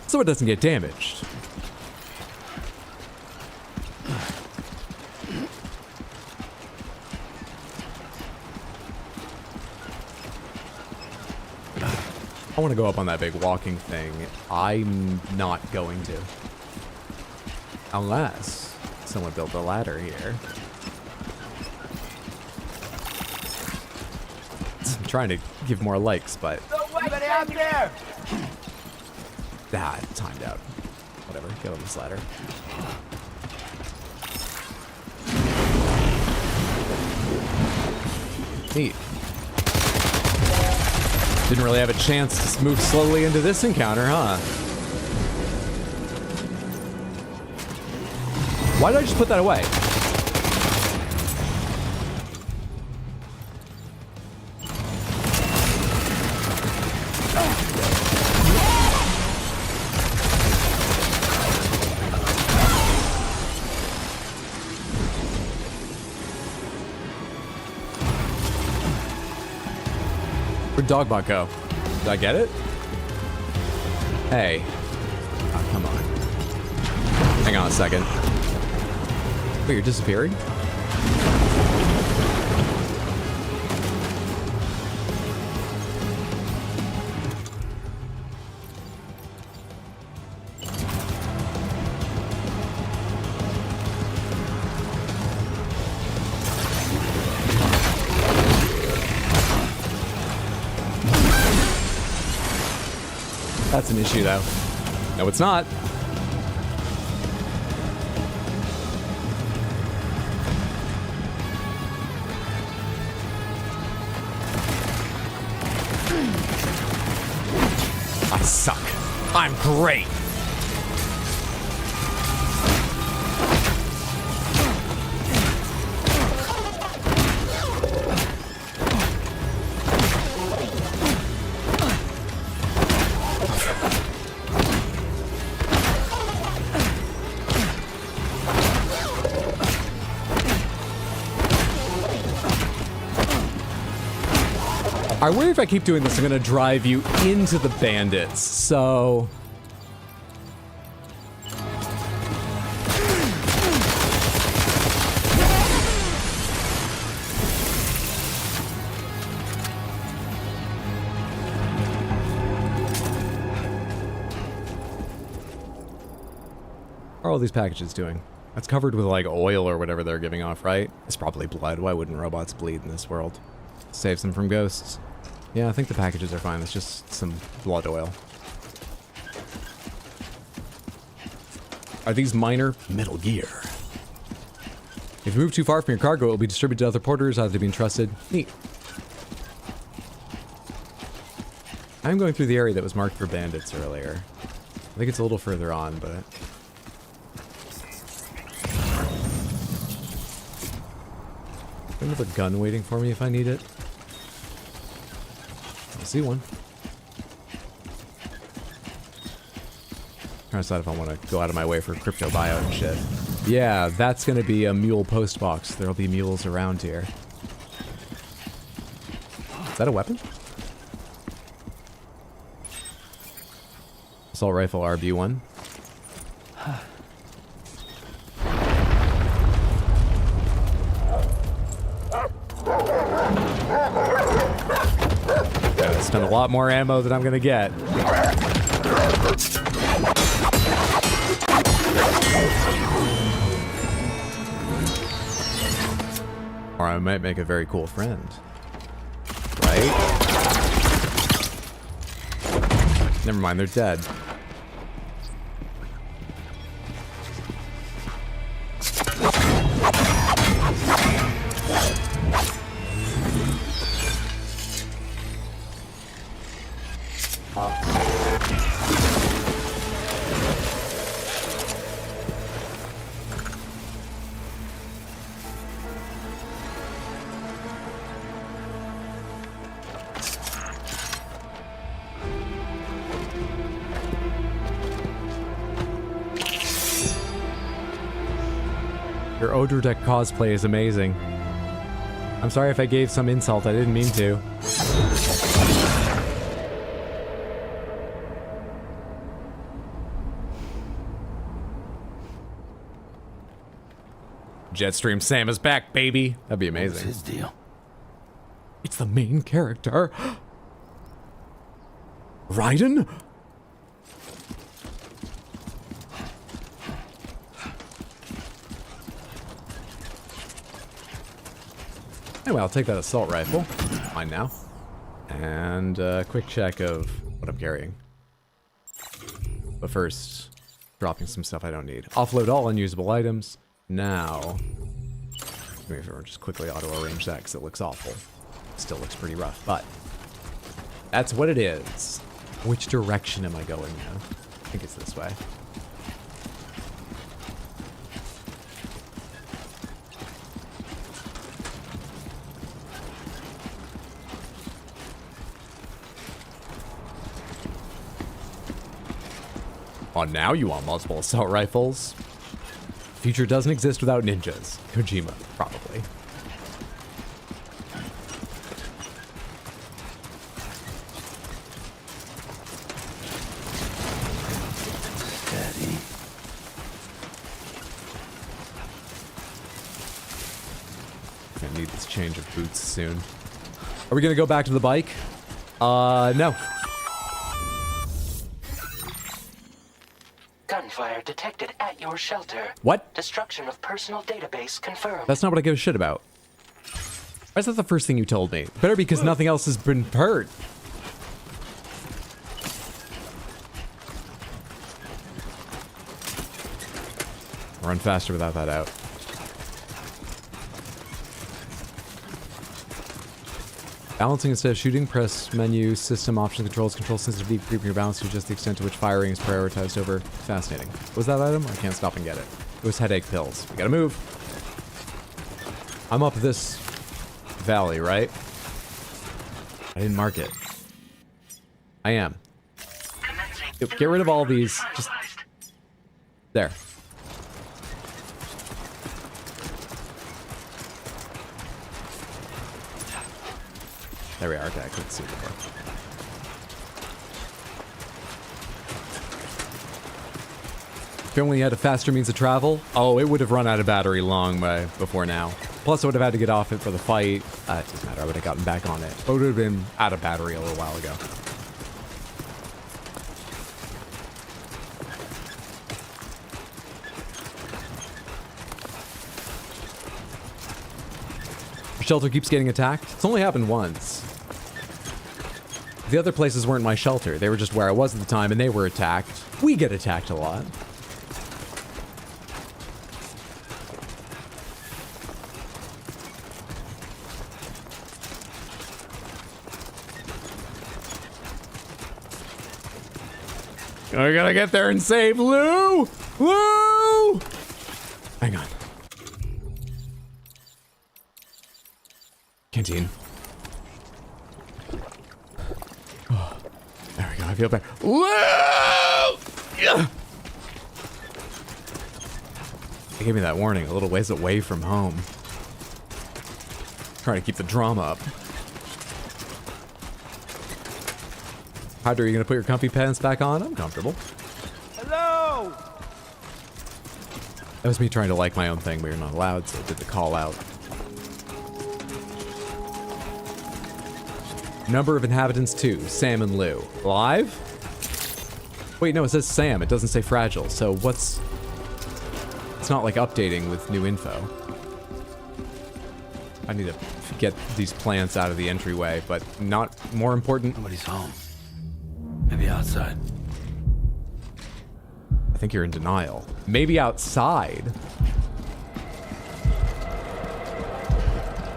so it doesn't get damaged. I want to go up on that big walking thing. I'm not going to. Unless someone built a ladder here. I'm trying to give more likes, but... Somebody out there! Ah, timed out. Whatever, get on this ladder. Neat. Didn't really have a chance to move slowly into this encounter, huh? Why did I just put that away? Where'd Dogbot go? Did I get it? Hey. Oh, come on. Hang on a second. Wait, you're disappearing? That's an issue, though. No, it's not. I suck. I'm great. I worry if I keep doing this, I'm gonna drive you into the bandits, so... What are all these packages doing? That's covered with, like, oil or whatever they're giving off, right? It's probably blood. Why wouldn't robots bleed in this world? Saves them from ghosts. Yeah, I think the packages are fine. It's just some blood oil. Are these minor? Metal Gear. If you move too far from your cargo, it will be distributed to other porters either being trusted. Neat. I'm going through the area that was marked for bandits earlier. I think it's a little further on, but... Another gun waiting for me if I need it. I see one. Trying to decide if I want to go out of my way for crypto buyout and shit. Yeah, that's going to be a mule post box. There'll be mules around here. Is that a weapon? Assault rifle RB1. Gotta spend a lot more ammo than I'm gonna get. Or I might make a very cool friend. Right? Never mind, they're dead. Your Odor Deck cosplay is amazing. I'm sorry if I gave some insult, I didn't mean to. Jetstream Sam is back, baby. That'd be amazing. What's his deal? It's the main character. Raiden? Anyway, I'll take that assault rifle. Mine now. And a quick check of what I'm carrying. But first, dropping some stuff I don't need. Offload all unusable items. Now, maybe I'll just quickly auto-arrange that because it looks awful. Still looks pretty rough, but that's what it is. Which direction am I going now? I think it's this way. Oh, now you want multiple assault rifles? Future doesn't exist without ninjas. Kojima, probably. Daddy. I need this change of boots soon. Are we gonna go back to the bike? No. Gunfire detected at your shelter. What? Destruction of personal database confirmed. That's not what I give a shit about. Why is that the first thing you told me? Better because nothing else has been heard. Run faster without that out. Balancing instead of shooting, press menu, system options, control sensitivity, creeping your balance to adjust the extent to which firing is prioritized over. Fascinating. What was that item? I can't stop and get it. It was headache pills. We gotta move. I'm up this valley, right? I didn't mark it. I am. Get rid of all these. Just there. There we are. Okay, I couldn't see it before. If only had a faster means of travel, oh, it would have run out of battery long before now. Plus, I would have had to get off it for the fight. It doesn't matter. I would have gotten back on it. But it would have been out of battery a little while ago. Shelter keeps getting attacked. It's only happened once. The other places weren't my shelter. They were just where I was at the time, and they were attacked. We get attacked a lot. I gotta get there and save Lou! Lou! Hang on. Canteen. Oh, there we go. I feel better. Whoa! Yeah. They gave me that warning a little ways away from home. Trying to keep the drama up. Hydra, are you gonna put your comfy pants back on? I'm comfortable. Hello! That was me trying to like my own thing, but you're not allowed, so I did the call out. Number of inhabitants 2, Sam and Lou. Live? Wait, no, it says Sam. It doesn't say fragile. So what's... It's not like updating with new info. I need to get these plants out of the entryway, but not more important. Nobody's home. Maybe outside. I think you're in denial. Maybe outside.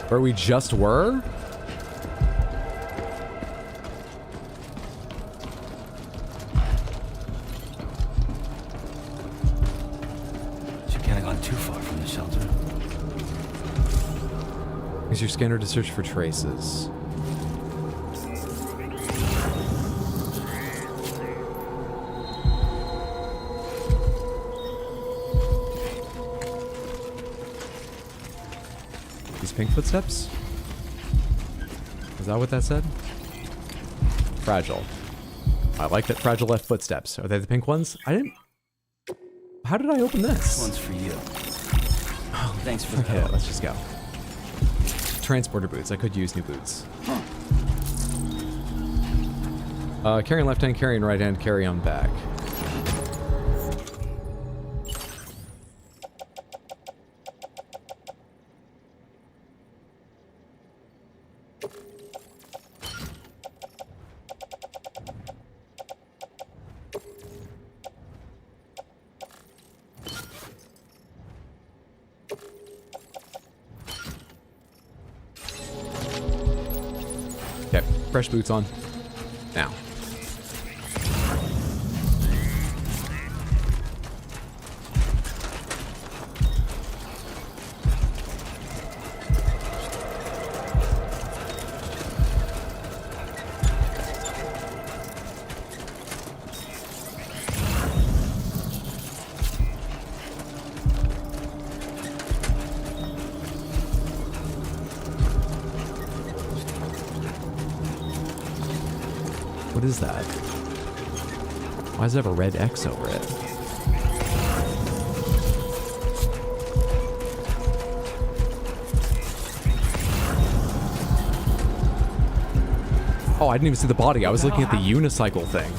Where we just were? Too far from the shelter. Use your scanner to search for traces. These pink footsteps? Is that what that said? Fragile. I like that fragile left footsteps. Are they the pink ones? I didn't... How did I open this? This one's for you. Oh, thanks for okay, let's just go. Transporter boots. I could use new boots. Carry on left hand, carry on right hand, carry on back. Fresh boots on. Now. What is that? Why does it have a red X over it? Oh, I didn't even see the body. I was looking at the unicycle thing.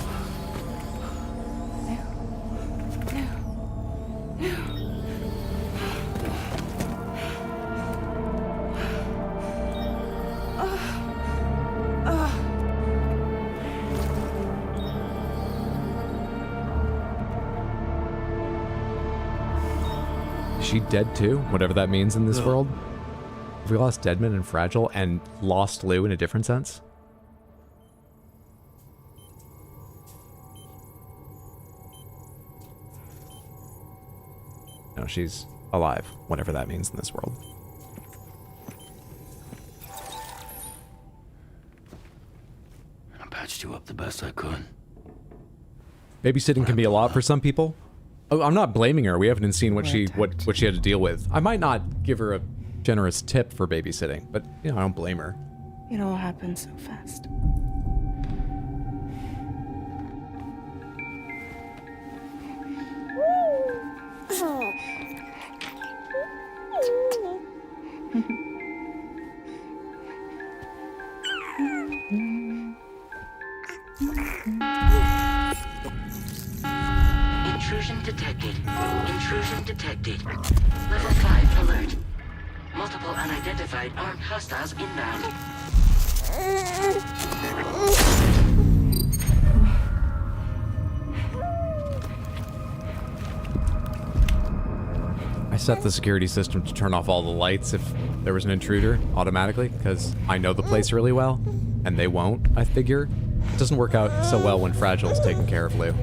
she dead too? Whatever that means in this world. Have we lost Deadman and Fragile and lost Lou in a different sense? No, she's alive, whatever that means in this world. I patched you up the best I could. Babysitting can be a lot for some people. Oh, I'm not blaming her. We haven't seen what she had to deal with. I might not give her a generous tip for babysitting, but you know, I don't blame her. It all happened so fast. Intrusion detected. Intrusion detected. Level 5 alert. Multiple unidentified armed hostiles inbound. I set the security system to turn off all the lights if there was an intruder automatically, because I know the place really well, and they won't, I figure. It doesn't work out so well when Fragile's taking care of Lou.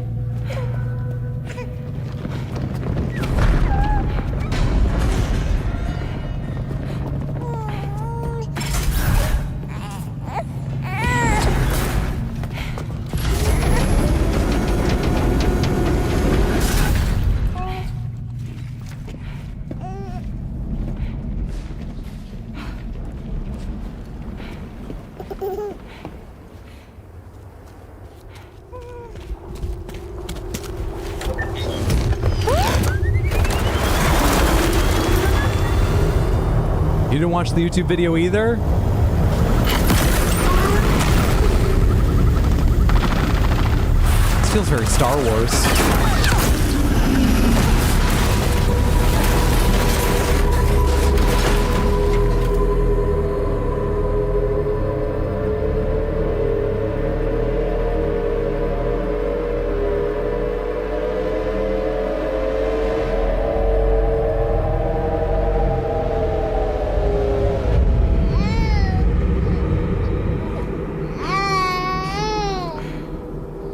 You didn't watch the YouTube video either? This feels very Star Wars.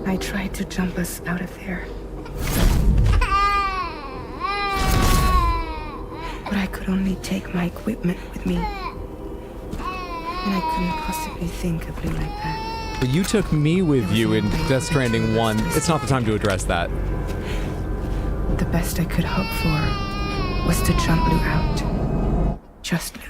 I tried to jump us out of there. But I could only take my equipment with me. And I couldn't possibly think of Lou like that. But you took me with you in Death Stranding 1. It's not the time to address that. The best I could hope for was to jump Lou out. Just Lou.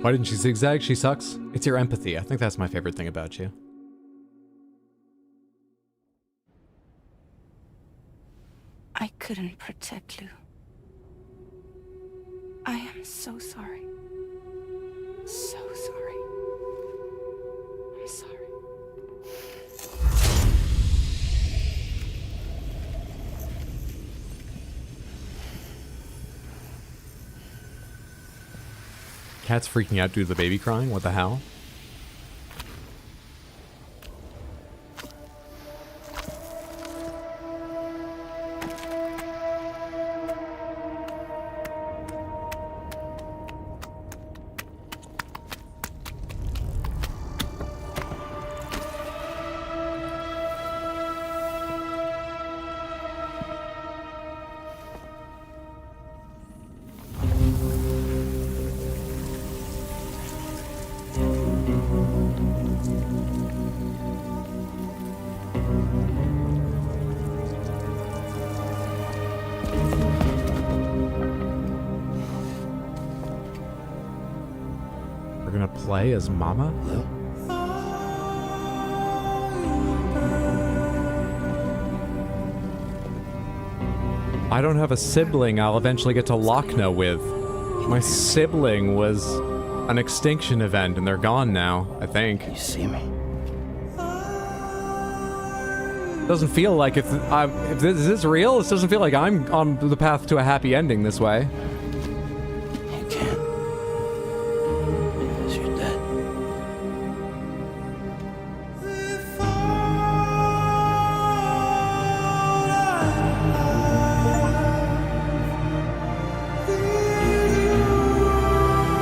Why didn't she zigzag? She sucks. It's your empathy. I think that's my favorite thing about you. I couldn't protect Lou. I am so sorry. So sorry. I'm sorry. Cat's freaking out due to the baby crying? What the hell? play as Mama? I don't have a sibling I'll eventually get to Lochna with. My sibling was an extinction event and they're gone now, I think. You see me? Doesn't feel like if this is this real? This doesn't feel like I'm on the path to a happy ending this way. You can't. Because you're dead.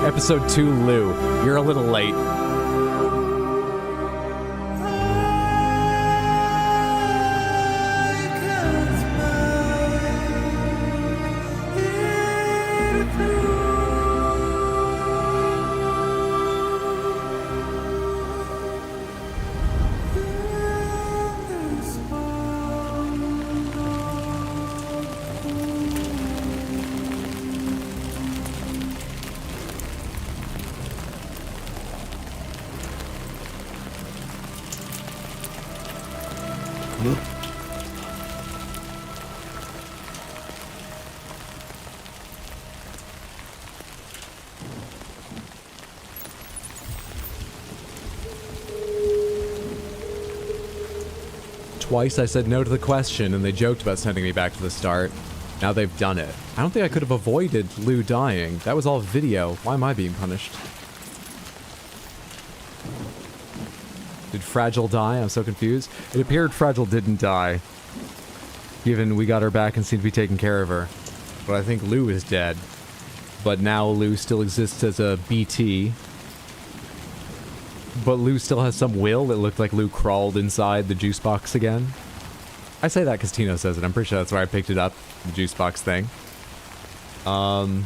Episode 2, Lou. You're a little late. Twice I said no to the question and they joked about sending me back to the start. Now they've done it. I don't think I could have avoided Lou dying. That was all video. Why am I being punished? Did Fragile die? I'm so confused. It appeared Fragile didn't die, given we got her back and seemed to be taking care of her. But I think Lou is dead. But now Lou still exists as a BT. But Lou still has some will. It looked like Lou crawled inside the juice box again. I say that because Tino says it. I'm pretty sure that's where I picked it up. The juice box thing. The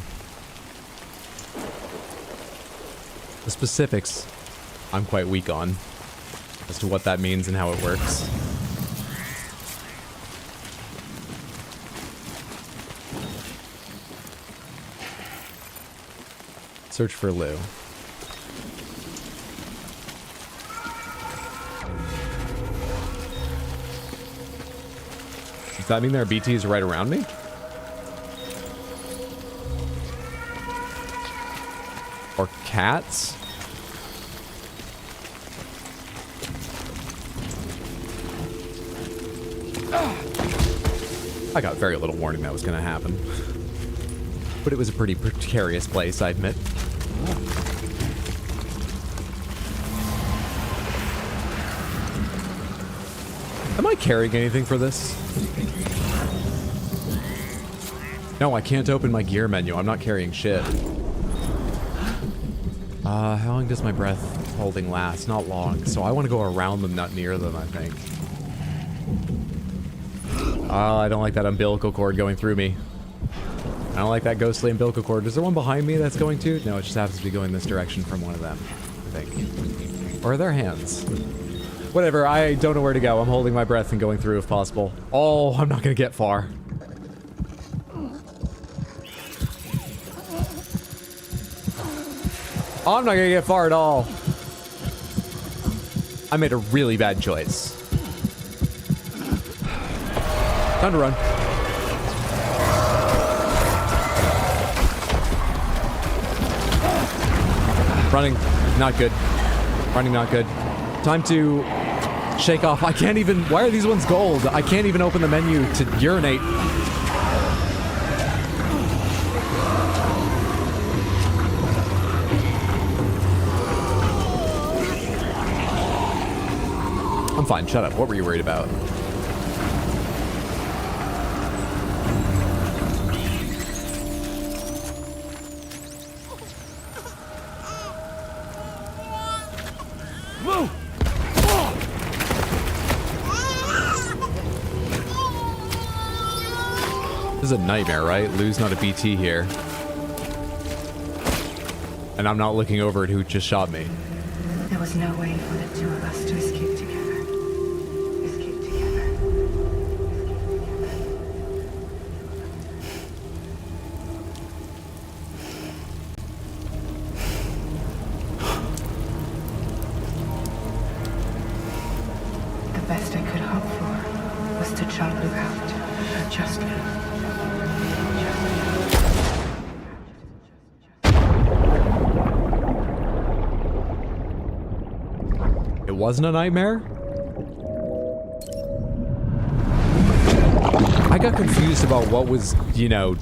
specifics, I'm quite weak on. As to what that means and how it works. Search for Lou. Does that mean there are BTs right around me? Or cats? I got very little warning that was going to happen. But it was a pretty precarious place, I admit. Am I carrying anything for this? No, I can't open my gear menu. I'm not carrying shit. How long does my breath holding last? Not long. So I want to go around them, not near them, I think. I don't like that umbilical cord going through me. I don't like that ghostly umbilical cord. Is there one behind me that's going to? No, it just happens to be going this direction from one of them, I think. Or are there hands? Whatever, I don't know where to go. I'm holding my breath and going through if possible. Oh, I'm not going to get far. Oh, I'm not going to get far at all. I made a really bad choice. Time to run. Running, not good. Running, not good. Time to shake off. I can't even... Why are these ones gold? I can't even open the menu to urinate. I'm fine. Shut up. What were you worried about? This is a nightmare, right? Lou's not a BT here. And I'm not looking over at who just shot me. There was no way for the two of us to escape together. Escape together. Just a child, look out. Just look. It wasn't a nightmare? I got confused about what was, you know,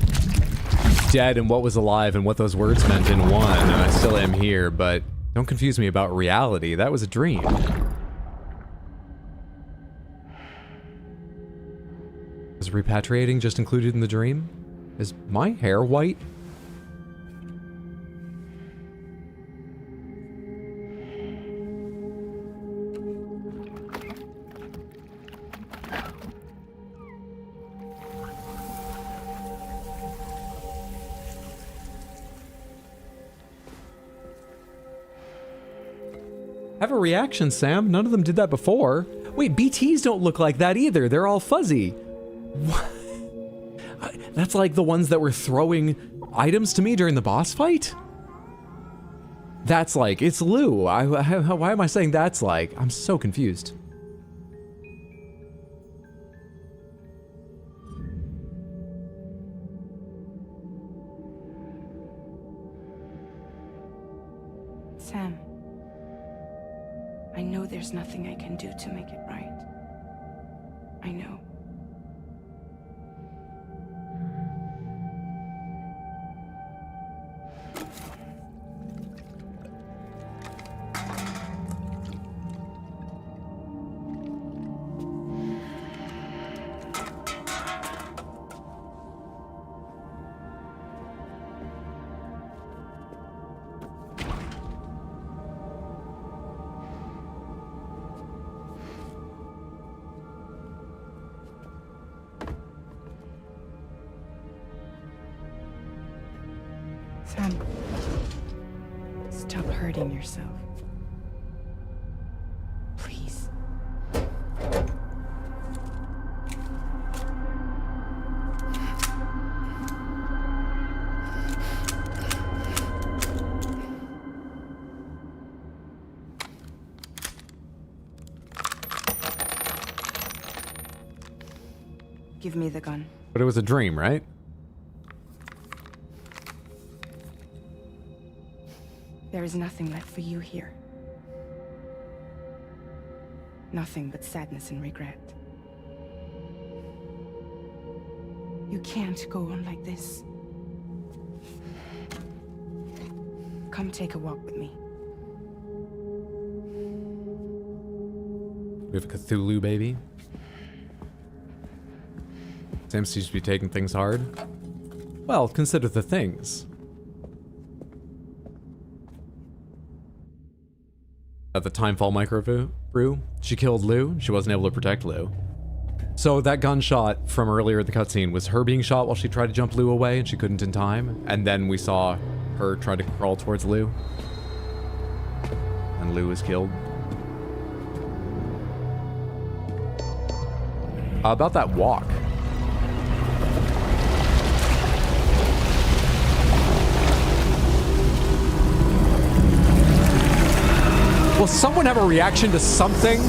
dead and what was alive and what those words meant in one, and I still am here, but don't confuse me about reality. That was a dream. Was repatriating just included in the dream? Is my hair white? Have a reaction, Sam. None of them did that before. Wait, BTs don't look like that either. They're all fuzzy. What? That's like the ones that were throwing items to me during the boss fight? That's like, it's Lou. Why am I saying that's like? I'm so confused. Sam, I know there's nothing I can do to make it right. I know. Sam, stop hurting yourself. Please. Give me the gun. But it was a dream, right? There is nothing left for you here. Nothing but sadness and regret. You can't go on like this. Come take a walk with me. We have a Cthulhu baby. Sam seems to be taking things hard. Well, consider the things. At the Timefall microbrew, she killed Lou. She wasn't able to protect Lou. So that gunshot from earlier in the cutscene was her being shot while she tried to jump Lou away and she couldn't in time. And then we saw her try to crawl towards Lou. And Lou was killed. About that walk. Will someone have a reaction to something?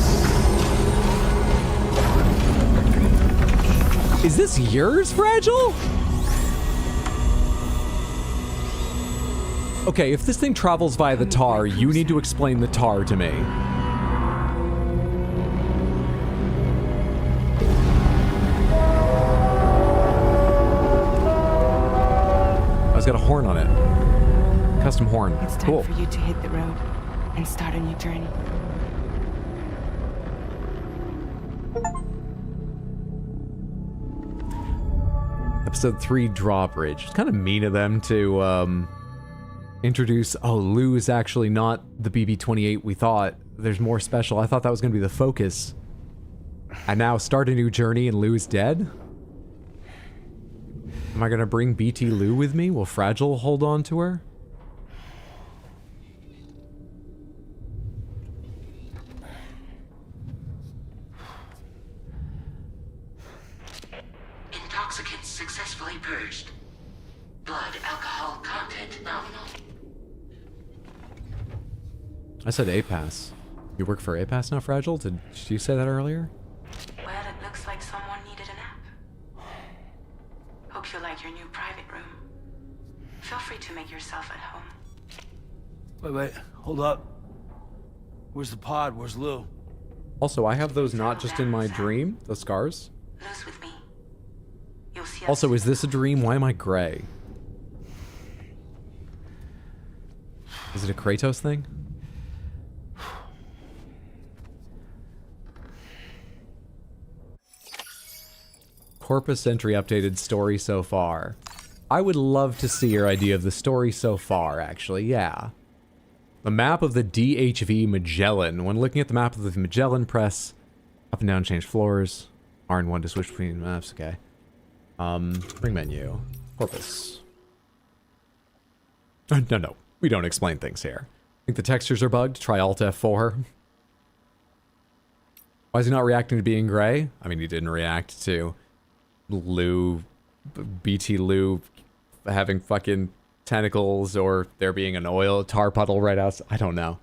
Is this yours, Fragile? Okay, if this thing travels via the tar, you need to explain the tar to me. Oh, it's got a horn on it. Custom horn. It's time for you to hit the road and start a new journey. Episode 3 drawbridge. It's kind of mean of them to introduce, oh, Lou is actually not the BB-28 we thought. There's more special. I thought that was going to be the focus. And now start a new journey and Lou is dead? Am I going to bring BT Lou with me? Will Fragile hold on to her? Intoxicants successfully purged. Blood alcohol content nominal. I said APAS. You work for APAS now, Fragile? Did you say that earlier? Well, it looks like someone feel like your new private room. Feel free to make yourself at home. Wait, hold up. Where's the pod? Where's Lou? Also, I have those not just in my dream, the scars. Lou's with me. You'll see. Also, is this a dream? Why am I gray? Is it a Kratos thing? Corpus entry updated story so far. I would love to see your idea of the story so far, actually, yeah. The map of the DHV Magellan. When looking at the map of the Magellan, press up and down, change floors. R and 1 to switch between maps, okay. Spring menu. Corpus. No, we don't explain things here. Think the textures are bugged? Try Alt F4. Why is he not reacting to being gray? I mean, he didn't react to Lou, BT Lou having fucking tentacles or there being an oil tar puddle right outside. I don't know.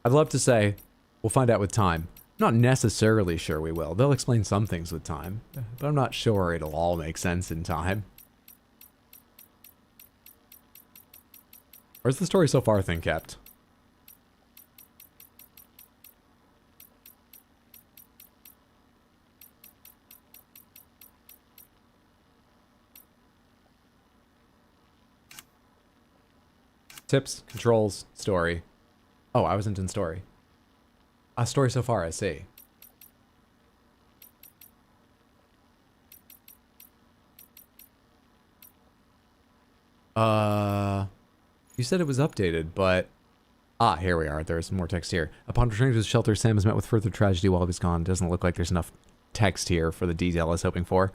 I'd love to say we'll find out with time. I'm not necessarily sure we will. They'll explain some things with time, but I'm not sure it'll all make sense in time. Where's the story so far thing kept? Tips, controls, story. Oh, I wasn't in story. Story so far, I see. You said it was updated, but... here we are. There's more text here. Upon returning to his shelter, Sam is met with further tragedy while he was gone. Doesn't look like there's enough text here for the detail I was hoping for.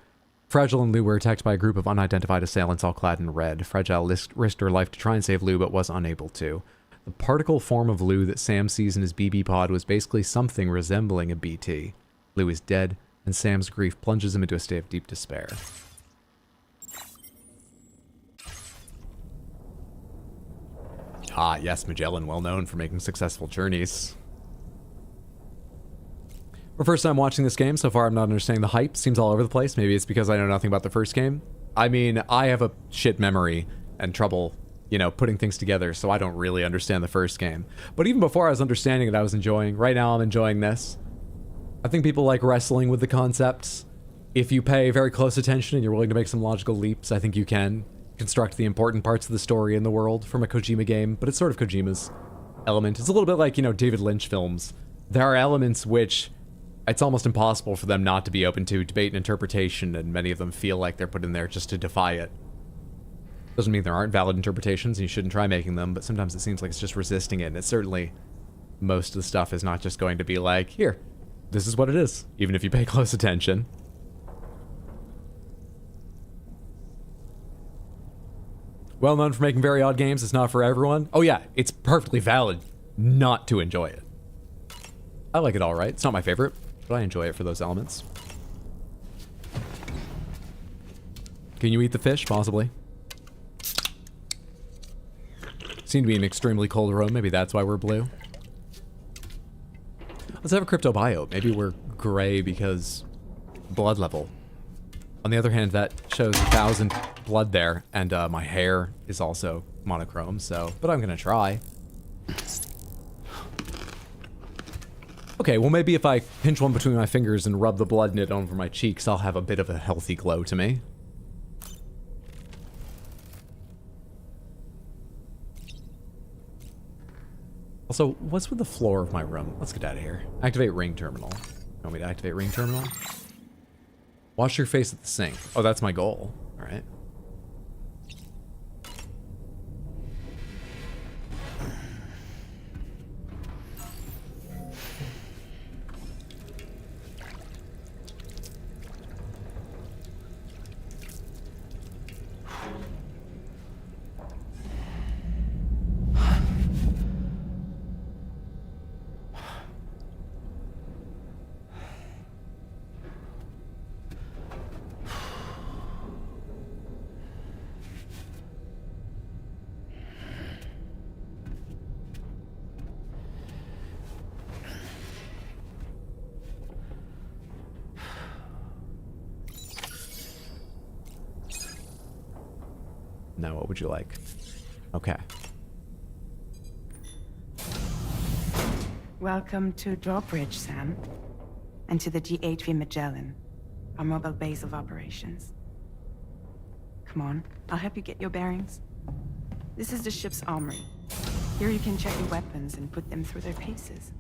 Fragile and Lou were attacked by a group of unidentified assailants all clad in red. Fragile risked her life to try and save Lou, but was unable to. The particle form of Lou that Sam sees in his BB pod was basically something resembling a BT. Lou is dead, and Sam's grief plunges him into a state of deep despair. Ah, yes, Magellan, well known for making successful journeys. For first time watching this game, so far I'm not understanding the hype. Seems all over the place. Maybe it's because I know nothing about the first game. I mean, I have a shit memory and trouble, you know, putting things together, so I don't really understand the first game. But even before I was understanding it, I was enjoying. Right now, I'm enjoying this. I think people like wrestling with the concepts. If you pay very close attention and you're willing to make some logical leaps, I think you can construct the important parts of the story in the world from a Kojima game, but it's sort of Kojima's element. It's a little bit like, you know, David Lynch films. There are elements which it's almost impossible for them not to be open to debate and interpretation, and many of them feel like they're put in there just to defy it. Doesn't mean there aren't valid interpretations and you shouldn't try making them, but sometimes it seems like it's just resisting it, and it's certainly, most of the stuff is not just going to be like, here, this is what it is, even if you pay close attention. Well known for making very odd games, it's not for everyone. Oh yeah, it's perfectly valid not to enjoy it. I like it all right. It's not my favorite, but I enjoy it for those elements. Can you eat the fish? Possibly. Seem to be an extremely cold room. Maybe that's why we're blue. Let's have a crypto biote. Maybe we're gray because blood level. On the other hand, that shows 1,000 blood there, and my hair is also monochrome, so... But I'm gonna try. Okay, well maybe if I pinch one between my fingers and rub the blood in it over my cheeks, I'll have a bit of a healthy glow to me. Also, what's with the floor of my room? Let's get out of here. Activate ring terminal. You want me to activate ring terminal? Wash your face at the sink. Oh, that's my goal. All right. No, what would you like? Okay. Welcome to Drawbridge, Sam. And to the GHV Magellan, our mobile base of operations. Come on, I'll help you get your bearings. This is the ship's armory. Here you can check your weapons and put them through their paces.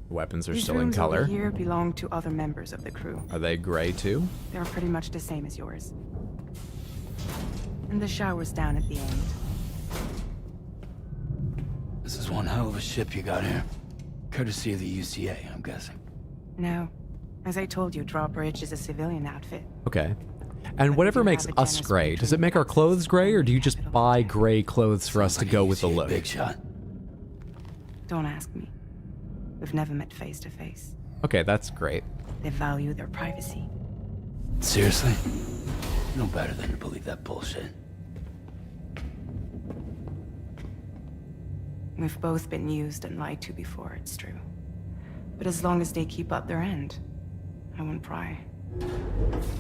Weapons are These still in rooms color. over here belong to other members of the crew. Are they gray too? They're pretty much the same as yours. And the shower's down at the end. This is one hell of a ship you got here. Courtesy of the UCA, I'm guessing. No. As I told you, Drawbridge is a civilian outfit. Okay. And whatever makes us gray, does it make our clothes gray, or do you just buy gray clothes for us to go with the look? Big shot. Don't ask me. We've never met face to face. Okay, that's great. They value their privacy. Seriously? No better than to believe that bullshit. We've both been used and lied to before, it's true. But as long as they keep up their end, I won't pry.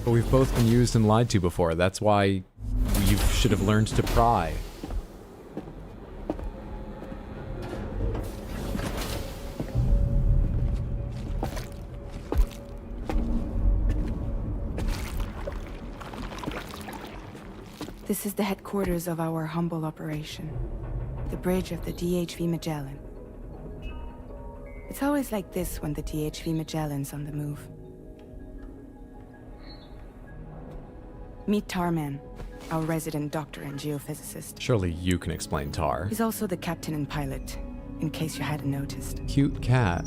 But we've both been used and lied to before. That's why you should have learned to pry. This is the headquarters of our humble operation. The bridge of the DHV Magellan. It's always like this when the DHV Magellan's on the move. Meet Tarman, our resident doctor and geophysicist. Surely you can explain Tar. He's also the captain and pilot, in case you hadn't noticed. Cute cat.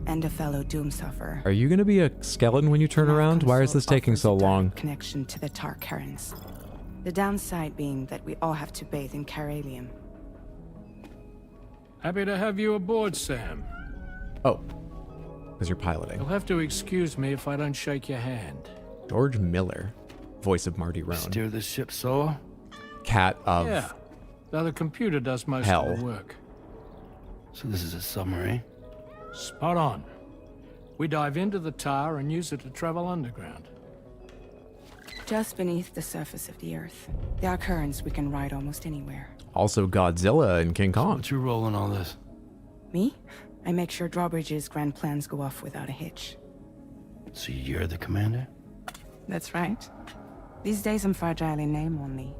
And a fellow doom sufferer. Are you gonna be a skeleton when you turn around? Why is this taking so long? Connection to the Tar currents. The downside being that we all have to bathe in caralium. Happy to have you aboard, Sam. Oh, because you're piloting. You'll have to excuse me if I don't shake your hand. George Miller, voice of Marty Roan. Steer the ship solo? Cat of Yeah, though the computer does most hell. of the work. So this is a submarine? Spot on. We dive into the Tar and use it to travel underground. Just beneath the surface of the Earth. There are currents we can ride almost anywhere. Also Godzilla and King Kong. What's your role in all this? Me? I make sure Drawbridge's grand plans go off without a hitch. So you're the commander? That's right. These days I'm fragile in name only.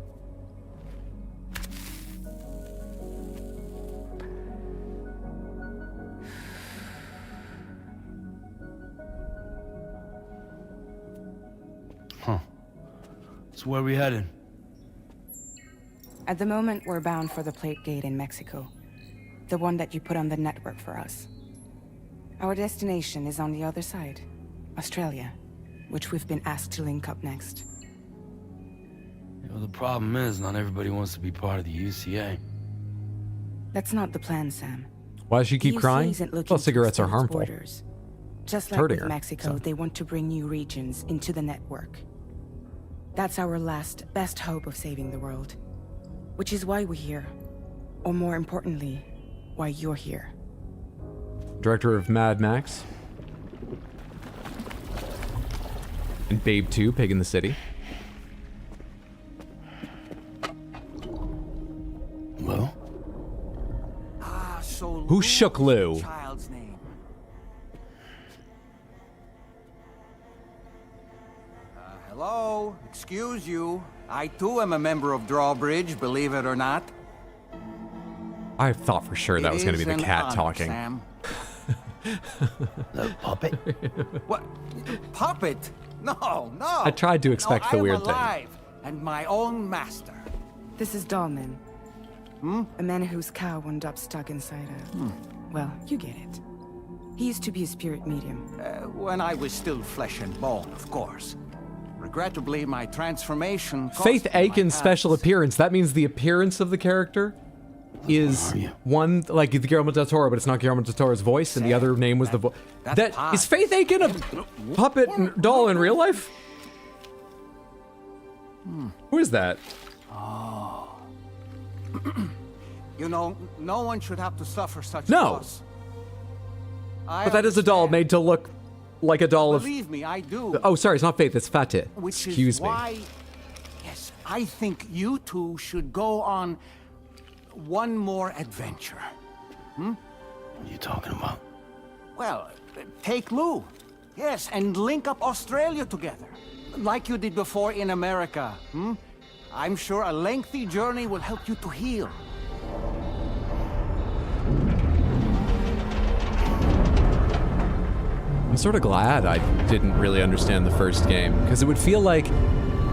Huh. So where are we headed? At the moment, we're bound for the Plate Gate in Mexico. The one that you put on the network for us. Our destination is on the other side, Australia, which we've been asked to link up next. You know, the problem is not everybody wants to be part of the UCA. That's not the plan, Sam. Why does she keep The UCA crying? isn't looking Well, to cigarettes are expand its harmful. borders. Just It's like hurting with her, Mexico, so. they want to bring new regions into the network. That's our last, best hope of saving the world. Which is why we're here. Or more importantly, why you're here. Director of Mad Max. And Babe 2, Pig in the City. Lou? So Who shook Lou? Child's name. Hello, excuse you. I too am a member of Drawbridge, believe it or not. I thought for sure that was going to be the It is an cat honor, talking. Sam. The puppet? What? Puppet? No, no. I tried to expect no, the I am weird thing. alive and my own master. This is Dahlman. A man whose cow wound up stuck inside a... Well, you get it. He used to be a spirit medium. When I was still flesh and bone, of course. Regrettably, my transformation cost Faith me my Aiken's special past. appearance. That means the appearance of the character is one, like Guillermo del Toro, but it's not Guillermo del Toro's voice, and the other name was the voice. That is Faith Aiken a puppet doll in real life? Who is that? Oh. You know, no one should have to suffer such No. loss. But that is a doll made to look Like a doll of... Believe me, I do. Oh, sorry, it's not Faith, it's Fatih. Which Excuse is me. why, yes, I think you two should go on one more adventure. Hmm? What are you talking about? Well, take Lou. Yes, and link up Australia together. Like you did before in America. Hmm? I'm sure a lengthy journey will help you to heal. I'm sort of glad I didn't really understand the first game, because it would feel like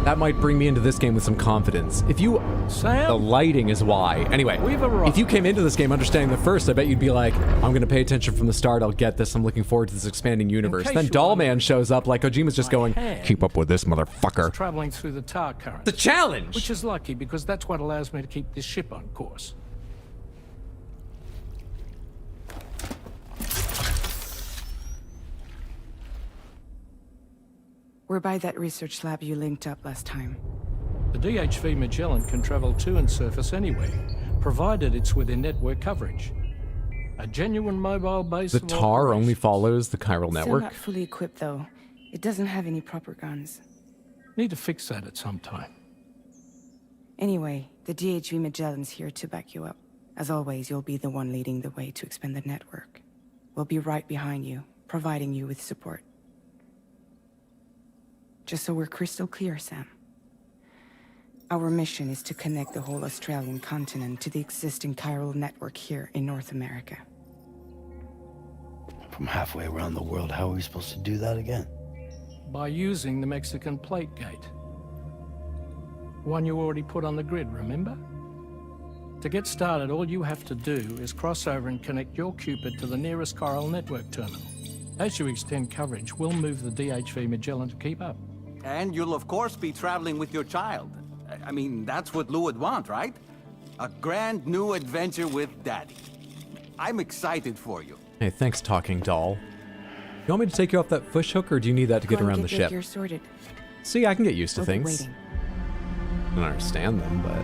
that might bring me into this game with some confidence. If you... Sam? The lighting is why. Anyway, We've arrived. if you came into this game understanding the first, I bet you'd be like, I'm going to pay attention from the start, I'll get this, I'm looking forward to this expanding universe. case Then you Doll wonder- Man shows up like Kojima's just going, keep up with this motherfucker. Traveling through the tar current. The challenge! Which is lucky, because that's what allows me to keep this ship on course. We're by that research lab you linked up last time. The DHV Magellan can travel to and surface anywhere, provided it's within network coverage. A genuine mobile base. The of tar operation. only follows the chiral Still network. not fully equipped, though. It doesn't have any proper guns. Need to fix that at some time. Anyway, the DHV Magellan's here to back you up. As always, you'll be the one leading the way to expand the network. We'll be right behind you, providing you with support. Just so we're crystal clear, Sam. Our mission is to connect the whole Australian continent to the existing chiral network here in North America. From halfway around the world, how are we supposed to do that again? By using the Mexican plate gate. One you already put on the grid, remember? To get started, all you have to do is cross over and connect your Cupid to the nearest chiral network terminal. As you extend coverage, we'll move the DHV Magellan to keep up. And you'll of course be traveling with your child. I mean, that's what Lou would want, right? A grand new adventure with Daddy. I'm excited for you. Hey, thanks, talking doll. You want me to take you off that fish hook, or do you need that to get Go and around the get ship? gear sorted. See, I can get used to We'll be things. waiting. I don't understand them, but...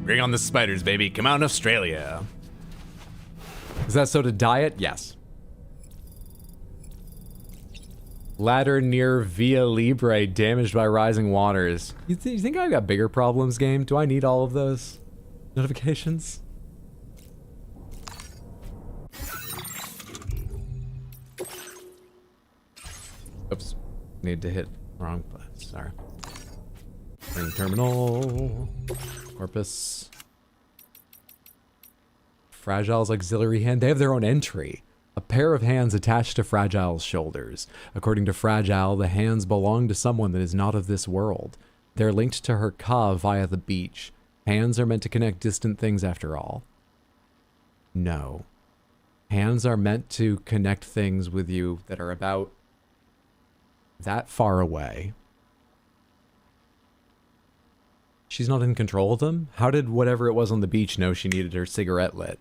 Bring on the spiders, baby. Come out in Australia. Is that so to diet? Yes. Ladder near Via Libre damaged by rising waters. You think I've got bigger problems, game? Do I need all of those notifications? Oops. Need to hit wrong button. Sorry. Ring terminal. Corpus. Fragile's auxiliary hand. They have their own entry. A pair of hands attached to Fragile's shoulders. According to Fragile, the hands belong to someone that is not of this world. They're linked to her ka via the beach. Hands are meant to connect distant things after all. No. Hands are meant to connect things with you that are about that far away. She's not in control of them? How did whatever it was on the beach know she needed her cigarette lit?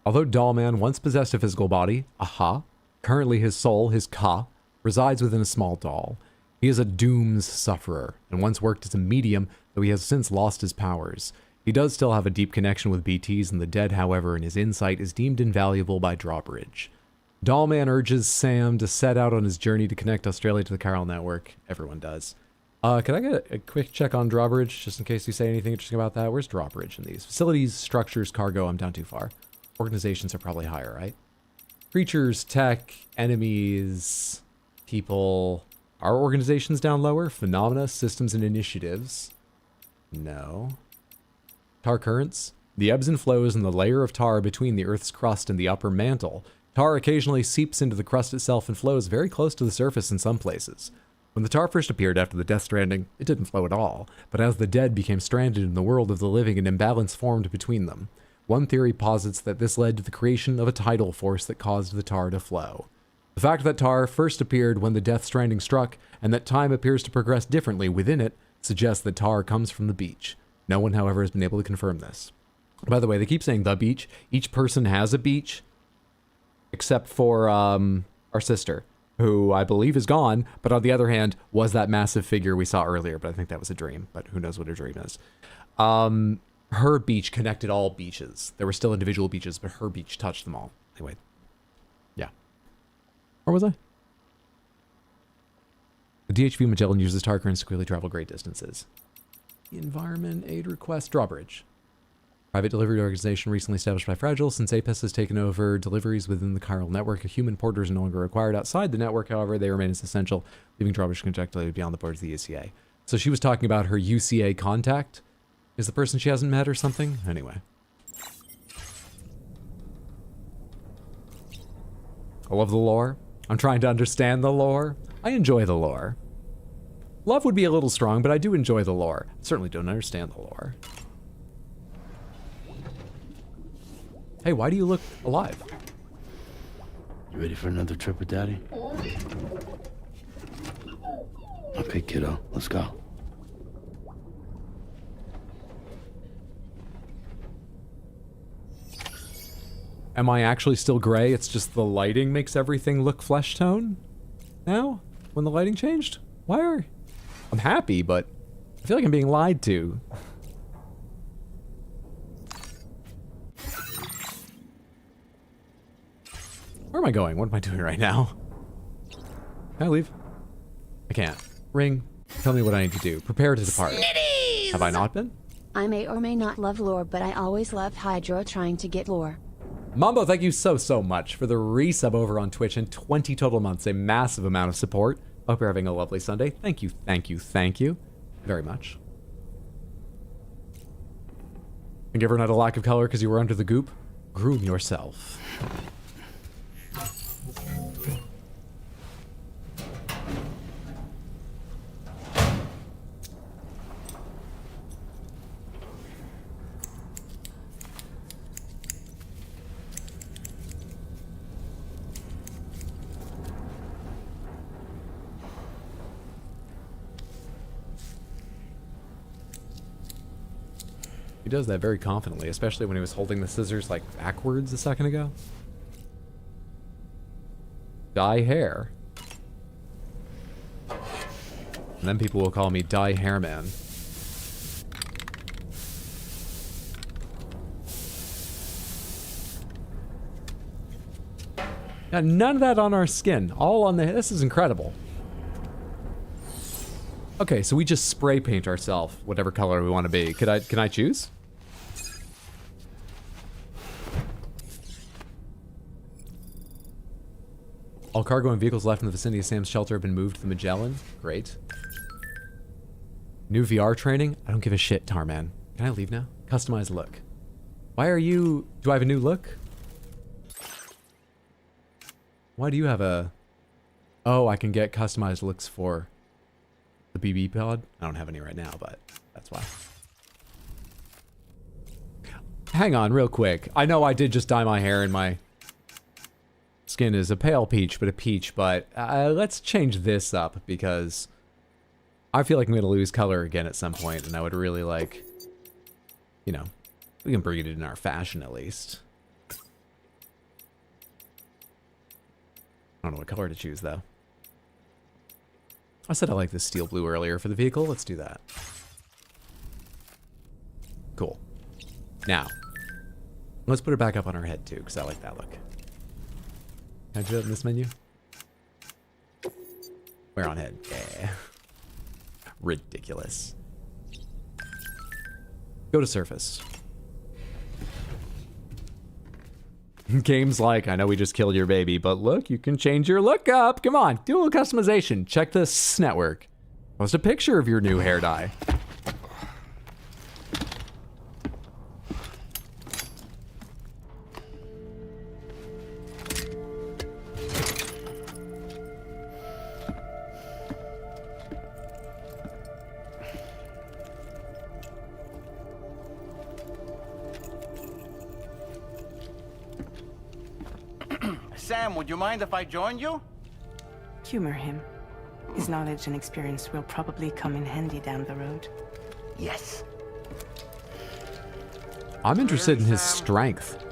Although Dollman once possessed a physical body, aha, currently his soul, his ka, resides within a small doll. He is a dooms sufferer, and once worked as a medium, though he has since lost his powers. He does still have a deep connection with BTs and the dead, however, and his insight is deemed invaluable by Drawbridge. Dollman urges Sam to set out on his journey to connect Australia to the chiral network. Everyone does. Can I get a quick check on Drawbridge, just in case you say anything interesting about that? Where's Drawbridge in these? Facilities, structures, cargo, I'm down too far. Organizations are probably higher, right? Creatures, tech, enemies, people. Are organizations down lower? Phenomena, systems, and initiatives. No. Tar currents. The ebbs and flows in the layer of tar between the Earth's crust and the upper mantle. Tar occasionally seeps into the crust itself and flows very close to the surface in some places. When the tar first appeared after the Death Stranding, it didn't flow at all, but as the dead became stranded in the world of the living, an imbalance formed between them. One theory posits that this led to the creation of a tidal force that caused the tar to flow. The fact that tar first appeared when the Death Stranding struck, and that time appears to progress differently within it, suggests that tar comes from the beach. No one, however, has been able to confirm this. By the way, they keep saying the beach. Each person has a beach, except for our sister, who I believe is gone, but on the other hand, was that massive figure we saw earlier, but I think that was a dream, but who knows what a dream is. Her beach connected all beaches. There were still individual beaches, but her beach touched them all. Anyway. Yeah. Where was I? The DHV Magellan uses tar currents to quickly travel great distances. The environment aid request drawbridge. Private delivery organization recently established by Fragile. Since APES has taken over deliveries within the chiral network, human porters are no longer required outside the network. However, they remain as essential, leaving drawbridge conjecturally beyond the borders of the UCA. So she was talking about her UCA contact. Is the person she hasn't met or something? Anyway. I love the lore. I'm trying to understand the lore. I enjoy the lore. Love would be a little strong, but I do enjoy the lore. I certainly don't understand the lore. Hey, why do you look alive? You ready for another trip with Daddy? Okay, kiddo, let's go. Am I actually still gray? It's just the lighting makes everything look flesh tone now? When the lighting changed? Why are... I'm happy, but I feel like I'm being lied to. Where am I going? What am I doing right now? Can I leave? I can't. Ring. Tell me what I need to do. Prepare to depart. Snitties! Have I not been? I may or may not love lore, but I always love Hydro trying to get lore. Mambo, thank you so much for the resub over on Twitch and 20 total months. A massive amount of support. Hope you're having a lovely Sunday. Thank you very much. Think everyone had a lack of color because you were under the goop? Groom yourself. He does that very confidently, especially when he was holding the scissors like backwards a second ago. Dye hair. And then people will call me Dye Hair Man. Yeah, none of that on our skin. All on the... This is incredible. Okay, so we just spray paint ourselves whatever color we want to be. Can I choose? All cargo and vehicles left in the vicinity of Sam's shelter have been moved to the Magellan. Great. New VR training? I don't give a shit, Tarman. Can I leave now? Customized look. Why are you... Do I have a new look? Why do you have a... Oh, I can get customized looks for the BB pod. I don't have any right now, but that's why. Hang on real quick. I know I did just dye my hair and my skin is a pale peach, but let's change this up because I feel like I'm going to lose color again at some point, and I would really like, you know, we can bring it in our fashion at least. I don't know what color to choose, though. I said I like this steel blue earlier for the vehicle. Let's do that. Cool. Now, let's put it back up on our head, too, because I like that look. Can I do it in this menu? Wear on head. Yeah. Ridiculous. Go to surface. Game's like, I know we just killed your baby, but look, you can change your look up. Come on, do a little customization. Check this network. Post a picture of your new hair dye. Sam, would you mind if I joined you? Humor him. His knowledge and experience will probably come in handy down the road. Yes. I'm interested in his strength.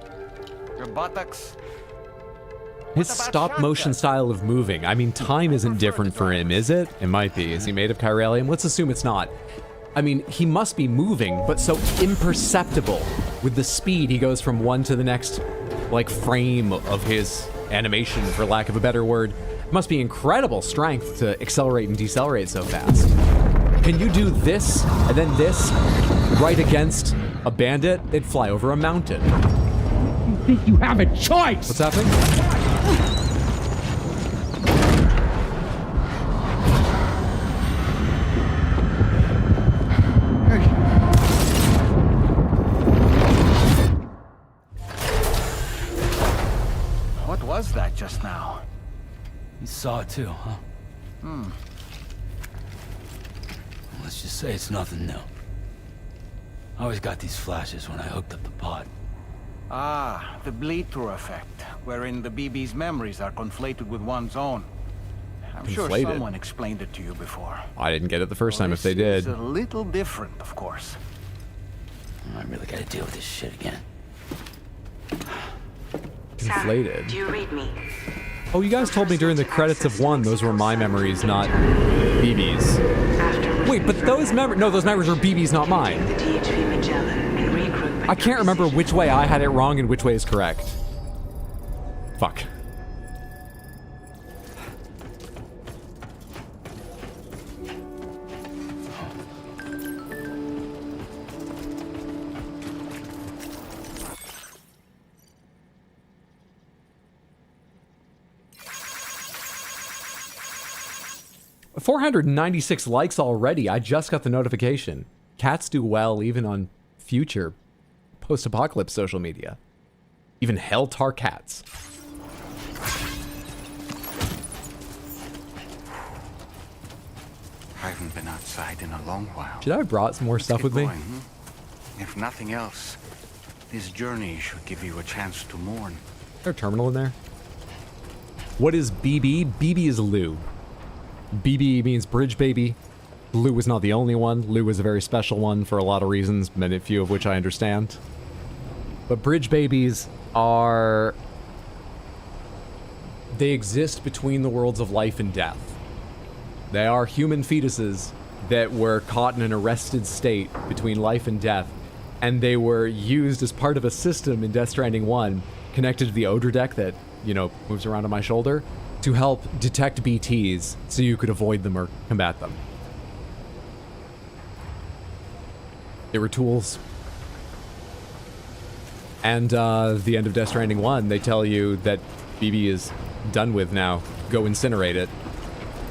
Your buttocks. His stop motion style of moving. I mean, time isn't different for him, is it? It might be. Is he made of chiralium? Let's assume it's not. I mean, he must be moving, but so imperceptible with the speed he goes from one to the next, like, frame of his animation, for lack of a better word. It must be incredible strength to accelerate and decelerate so fast. Can you do this and then this right against a bandit? They'd fly over a mountain. You think you have a choice? What's happening? What was that just now? You saw it too, huh? Let's just say it's nothing new. I always got these flashes when I hooked up the pod. Ah, the bleed-through effect, wherein the BB's memories are conflated with one's own. I'm sure Conflated? someone explained it to you before. I didn't get it the first time if This they did. is a little different, of course. I really gotta deal with this shit again. Conflated. Do you read me? Oh, you guys told me during the credits of 1 those were my memories, not BB's. Wait, but those memories... No, those memories were BB's, not mine. I can't remember which way I had it wrong and which way is correct. Fuck. $496 likes already. I just got the notification. Cats do well even on future post-apocalypse social media. Even Helltar cats. I haven't been outside in a long while. Should I have brought some more stuff with me? If nothing else, this journey should give you a chance to mourn. Is there a terminal in there? What is BB? BB is Lou. BB means bridge baby. Lou was not the only one. Lou was a very special one for a lot of reasons, many few of which I understand. But bridge babies are... They exist between the worlds of life and death. They are human fetuses that were caught in an arrested state between life and death, and they were used as part of a system in Death Stranding 1, connected to the odor deck that, you know, moves around on my shoulder, to help detect BTs so you could avoid them or combat them. They were tools. And the end of Death Stranding 1, they tell you that BB is done with now. Go incinerate it.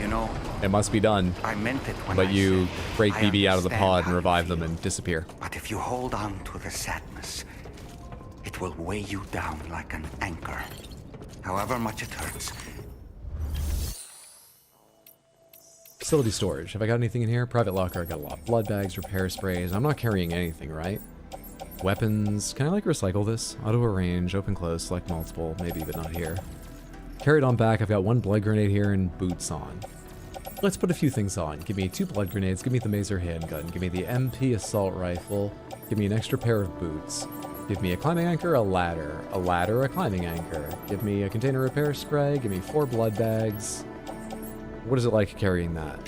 You know, it must be done. I meant it when but I you said, break I BB out of the understand pod how and you revive them feel. and disappear. But if you hold on to the sadness, it will weigh you down like an anchor. However much it hurts. Facility storage. Have I got anything in here? Private locker. I got a lot of blood bags, repair sprays. I'm not carrying anything, right? Weapons. Can I, like, recycle this? Auto arrange, open close, select multiple. Maybe, but not here. Carry it on back. I've got 1 blood grenade here and boots on. Let's put a few things on. Give me 2 blood grenades. Give me the Maser handgun. Give me the MP assault rifle. Give me an extra pair of boots. Give me a climbing anchor, a ladder, a climbing anchor. Give me a container repair spray. Give me 4 blood bags. What is it like carrying that?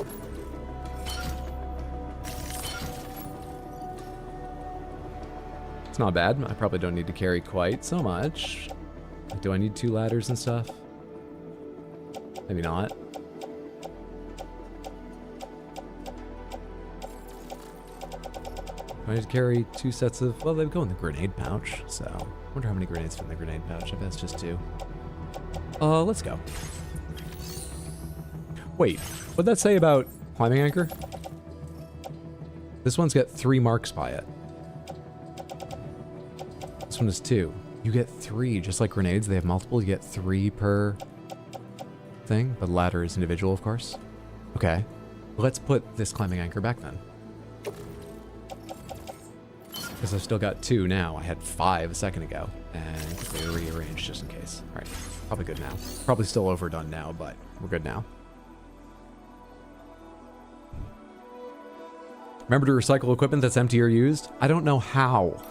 It's not bad. I probably don't need to carry quite so much. Do I need 2 ladders and stuff? Maybe not. I need to carry 2 sets of... Well, they go in the grenade pouch, so... I wonder how many grenades fit in the grenade pouch. I bet it's just 2. Let's go. Wait, what'd that say about climbing anchor? This one's got 3 marks by it. This one is 2. You get 3, just like grenades. They have multiple. You get 3 per thing, but ladder is individual, of course. Okay, let's put this climbing anchor back then. Because I've still got 2 now. I had 5 a second ago, and quickly rearrange just in case. All right, probably good now. Probably still overdone now, but we're good now. Remember to recycle equipment that's empty or used? I don't know how.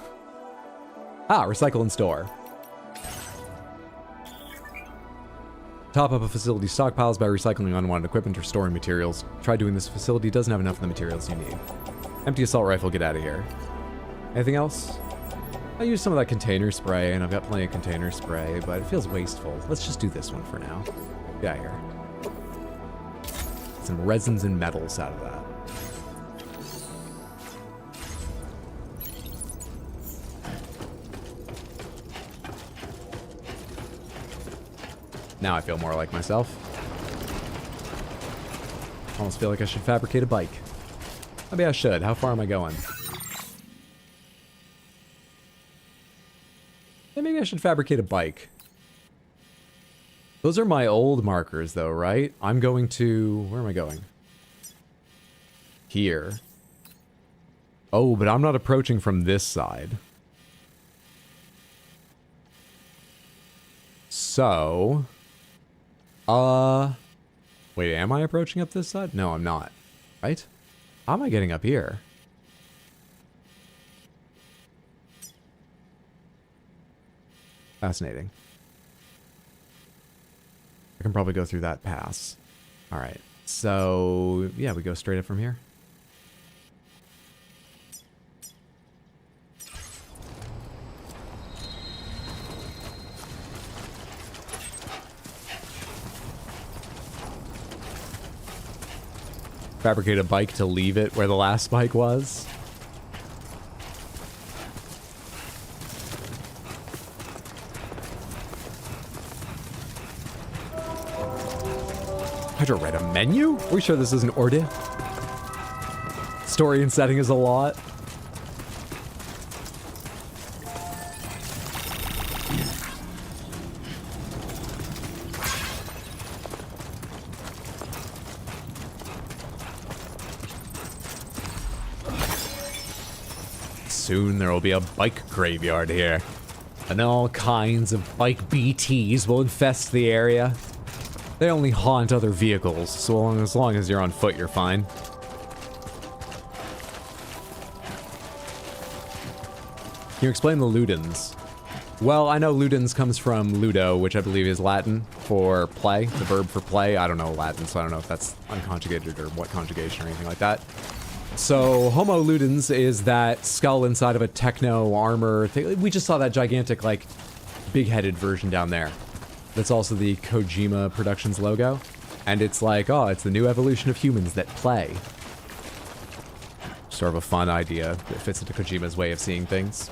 Recycle and store. Top up a facility stockpiles by recycling unwanted equipment or storing materials. Try doing this. Facility doesn't have enough of the materials you need. Empty assault rifle, get out of here. Anything else? I used some of that container spray, and I've got plenty of container spray, but it feels wasteful. Let's just do this one for now. Get out of here. Some resins and metals out of that. Now I feel more like myself. Almost feel like I should fabricate a bike. Maybe I should. How far am I going? Yeah, maybe I should fabricate a bike. Those are my old markers, though, right? I'm going to... Where am I going? Here. Oh, but I'm not approaching from this side. So... Wait, am I approaching up this side? No, I'm not. Right? How am I getting up here? Fascinating. I can probably go through that pass. Alright. So, yeah, we go straight up from here. Fabricate a bike to leave it where the last bike was. I had to write a menu? Are we sure this isn't ordyH? Story and setting is a lot. Soon there will be a bike graveyard here, and all kinds of bike BTs will infest the area. They only haunt other vehicles, so as long as you're on foot, you're fine. Can you explain the Ludens? Well, I know Ludens comes from ludo, which I believe is Latin for play, the verb for play. I don't know Latin, so I don't know if that's unconjugated or what conjugation or anything like that. So, Homo Ludens is that skull inside of a techno armor thing. We just saw that gigantic, like, big-headed version down there. That's also the Kojima Productions logo. And it's like, oh, it's the new evolution of humans that play. Sort of a fun idea that fits into Kojima's way of seeing things.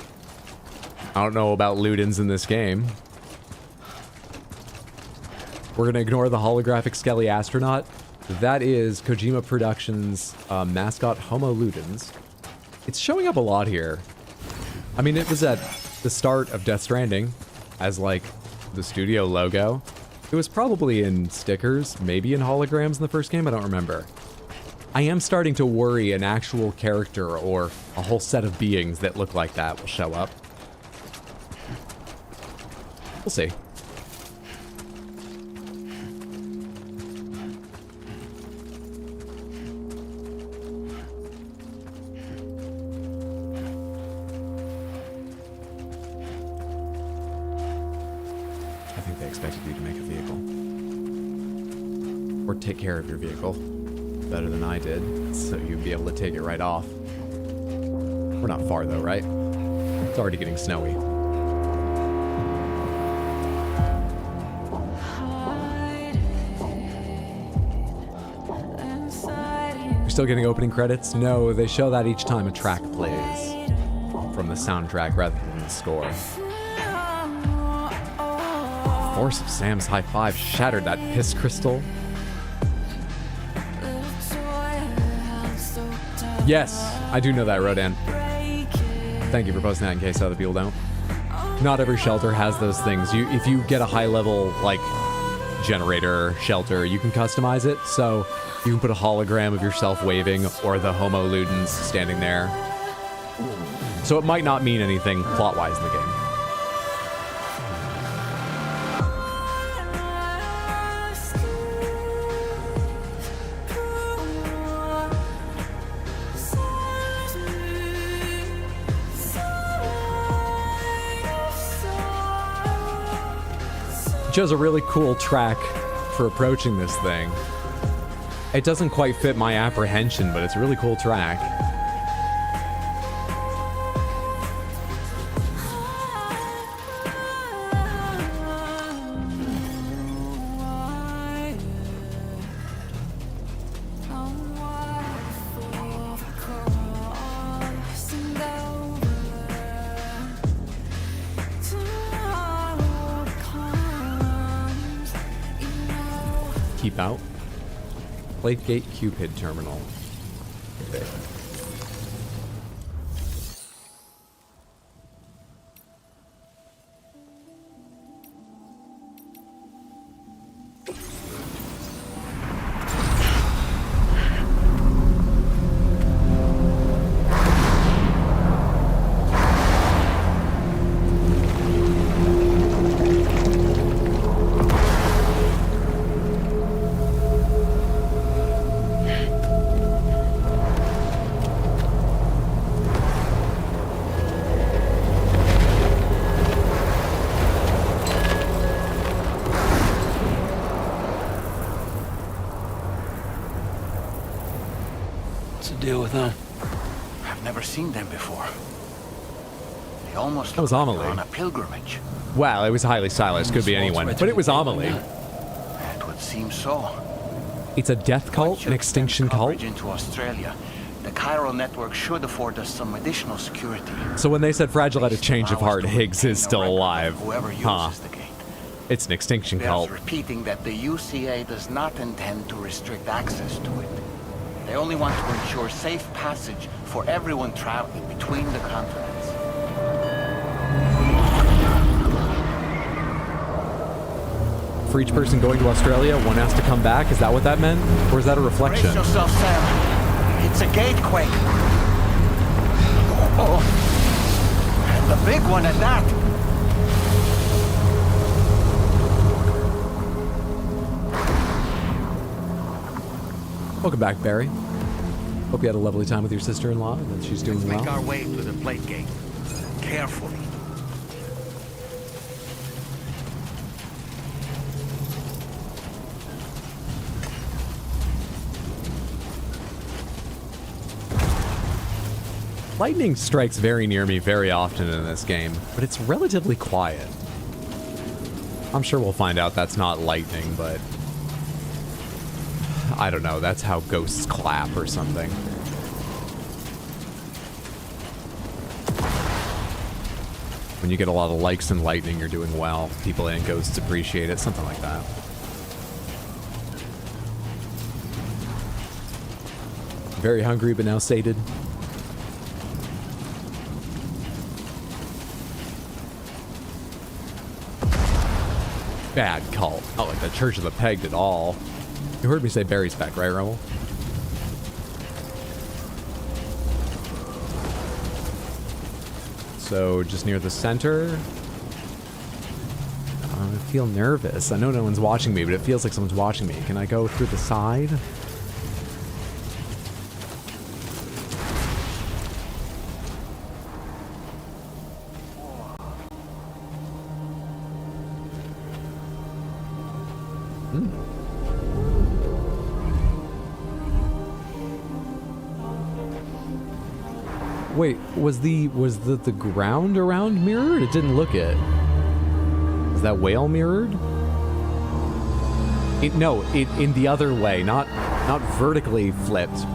I don't know about Ludens in this game. We're gonna ignore the holographic Skelly astronaut. That is Kojima Productions' mascot, Homo Ludens. It's showing up a lot here. I mean, it was at the start of Death Stranding as, like, the studio logo. It was probably in stickers, maybe in holograms in the first game, I don't remember. I am starting to worry an actual character or a whole set of beings that look like that will show up. We'll see. Take care of your vehicle better than I did, so you'd be able to take it right off. We're not far though, right? It's already getting snowy. You're still getting opening credits? No, they show that each time a track plays from the soundtrack rather than the score. The force of Sam's high five shattered that piss crystal. Yes, I do know that, Rodan. Thank you for posting that in case other people don't. Not every shelter has those things. If you get a high-level, like, generator shelter, you can customize it. So you can put a hologram of yourself waving or the Homo Ludens standing there. So it might not mean anything plot-wise in the game. Chose a really cool track for approaching this thing. It doesn't quite fit my apprehension, but it's a really cool track. peep out. Plategate Cupid terminal. Okay. Deal with them. I've never seen them before. They almost That was look like Amelie. they're on a pilgrimage. Wow, it was highly stylized. Could be anyone, but it was Amelie. It would seem so. It's a death cult, an extinction cult. Coverage into Australia. The chiral network should afford us some additional security. So when they said Fragile had a change of heart, Higgs is still alive. Whoever uses Huh. the gate. It's an extinction Bears cult. repeating that the UCA does not intend to restrict access to it. They only want to ensure safe passage for everyone traveling between the continents. For each person going to Australia, one has to come back? Is that what that meant? Or is that a reflection? Brace yourself, Sam. It's a gatequake. Oh, and the big one at that. Welcome back, Barry. Hope you had a lovely time with your sister-in-law and that she's doing Let's make well. our way to the plate gate. Carefully. Lightning strikes very near me very often in this game, but it's relatively quiet. I'm sure we'll find out that's not lightning, but I don't know, that's how ghosts clap or something. When you get a lot of likes in lightning, you're doing well. People and ghosts appreciate it, something like that. Very hungry, but now sated. Bad cult. Not like the Church of the Pegged at all. You heard me say Barry's back, right, Rebel? So, just near the center. I feel nervous. I know no one's watching me, but it feels like someone's watching me. Can I go through the side? Wait, was the ground around mirrored? It didn't look it. Is that whale mirrored? No, in the other way, not vertically flipped.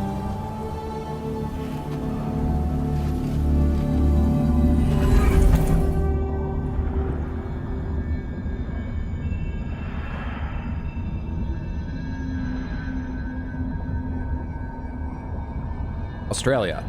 Australia.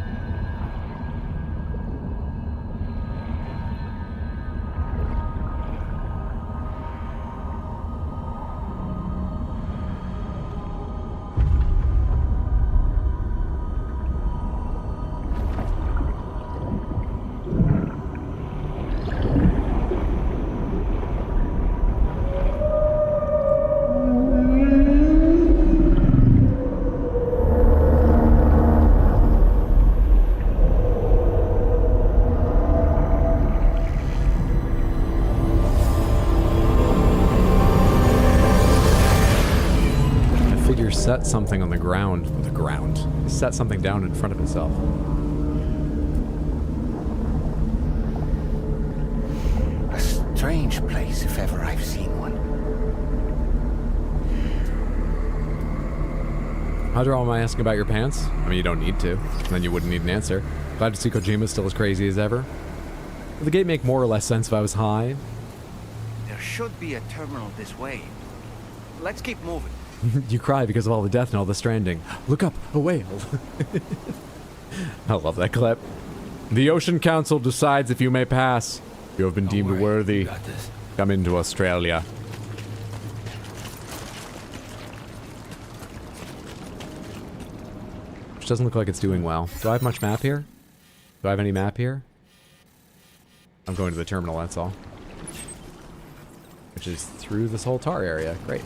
Set something on the ground. Set something down in front of itself. A strange place, if ever I've seen one. Hydro, am I asking about your pants? I mean, you don't need to. Then you wouldn't need an answer. Glad to see Kojima's still as crazy as ever. Would the gate make more or less sense if I was high? There should be a terminal this way. Let's keep moving. You cry because of all the death and all the stranding. Look up, a whale. I love that clip. The Ocean Council decides if you may pass. You have been deemed worthy. Come into Australia. Which doesn't look like it's doing well. Do I have much map here? Do I have any map here? I'm going to the terminal, that's all. Which is through this whole tar area. Great.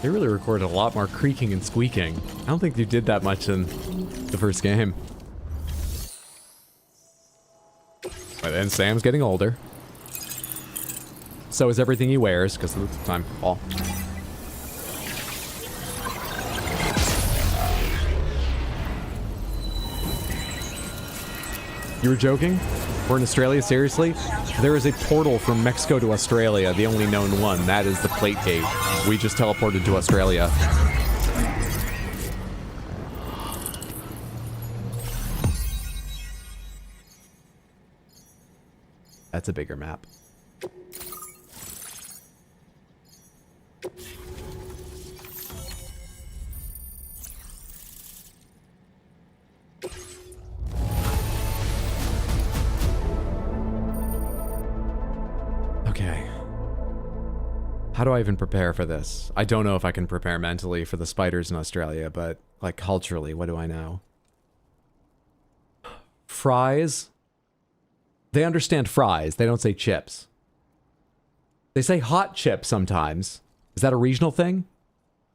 They really recorded a lot more creaking and squeaking. I don't think you did that much in the first game. But then Sam's getting older. So is everything he wears, because of the time fall. You were joking? We're in Australia? Seriously? There is a portal from Mexico to Australia, the only known one. That is the plate gate. We just teleported to Australia. That's a bigger map. Okay. How do I even prepare for this? I don't know if I can prepare mentally for the spiders in Australia, but, like, culturally, what do I know? Fries? They understand fries. They don't say chips. They say hot chips sometimes. Is that a regional thing?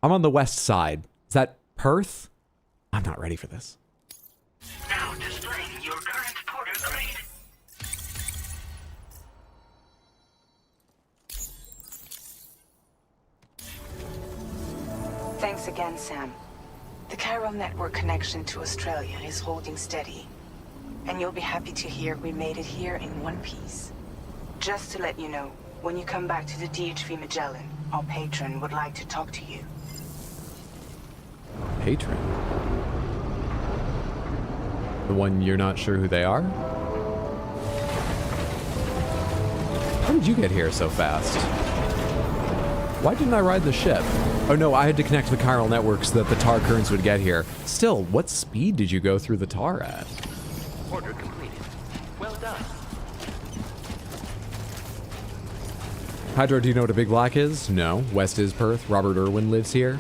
I'm on the west side. Is that Perth? I'm not ready for this. Now displaying your current porter grade. Thanks again, Sam. The chiral network connection to Australia is holding steady. And you'll be happy to hear we made it here in one piece. Just to let you know, when you come back to the DHV Magellan, our patron would like to talk to you. Patron? The one you're not sure who they are? How did you get here so fast? Why didn't I ride the ship? Oh no, I had to connect the chiral network so that the tar currents would get here. Still, what speed did you go through the tar at? Order completed. Well done. Hydro, do you know what a Big Black is? No. West is Perth. Robert Irwin lives here.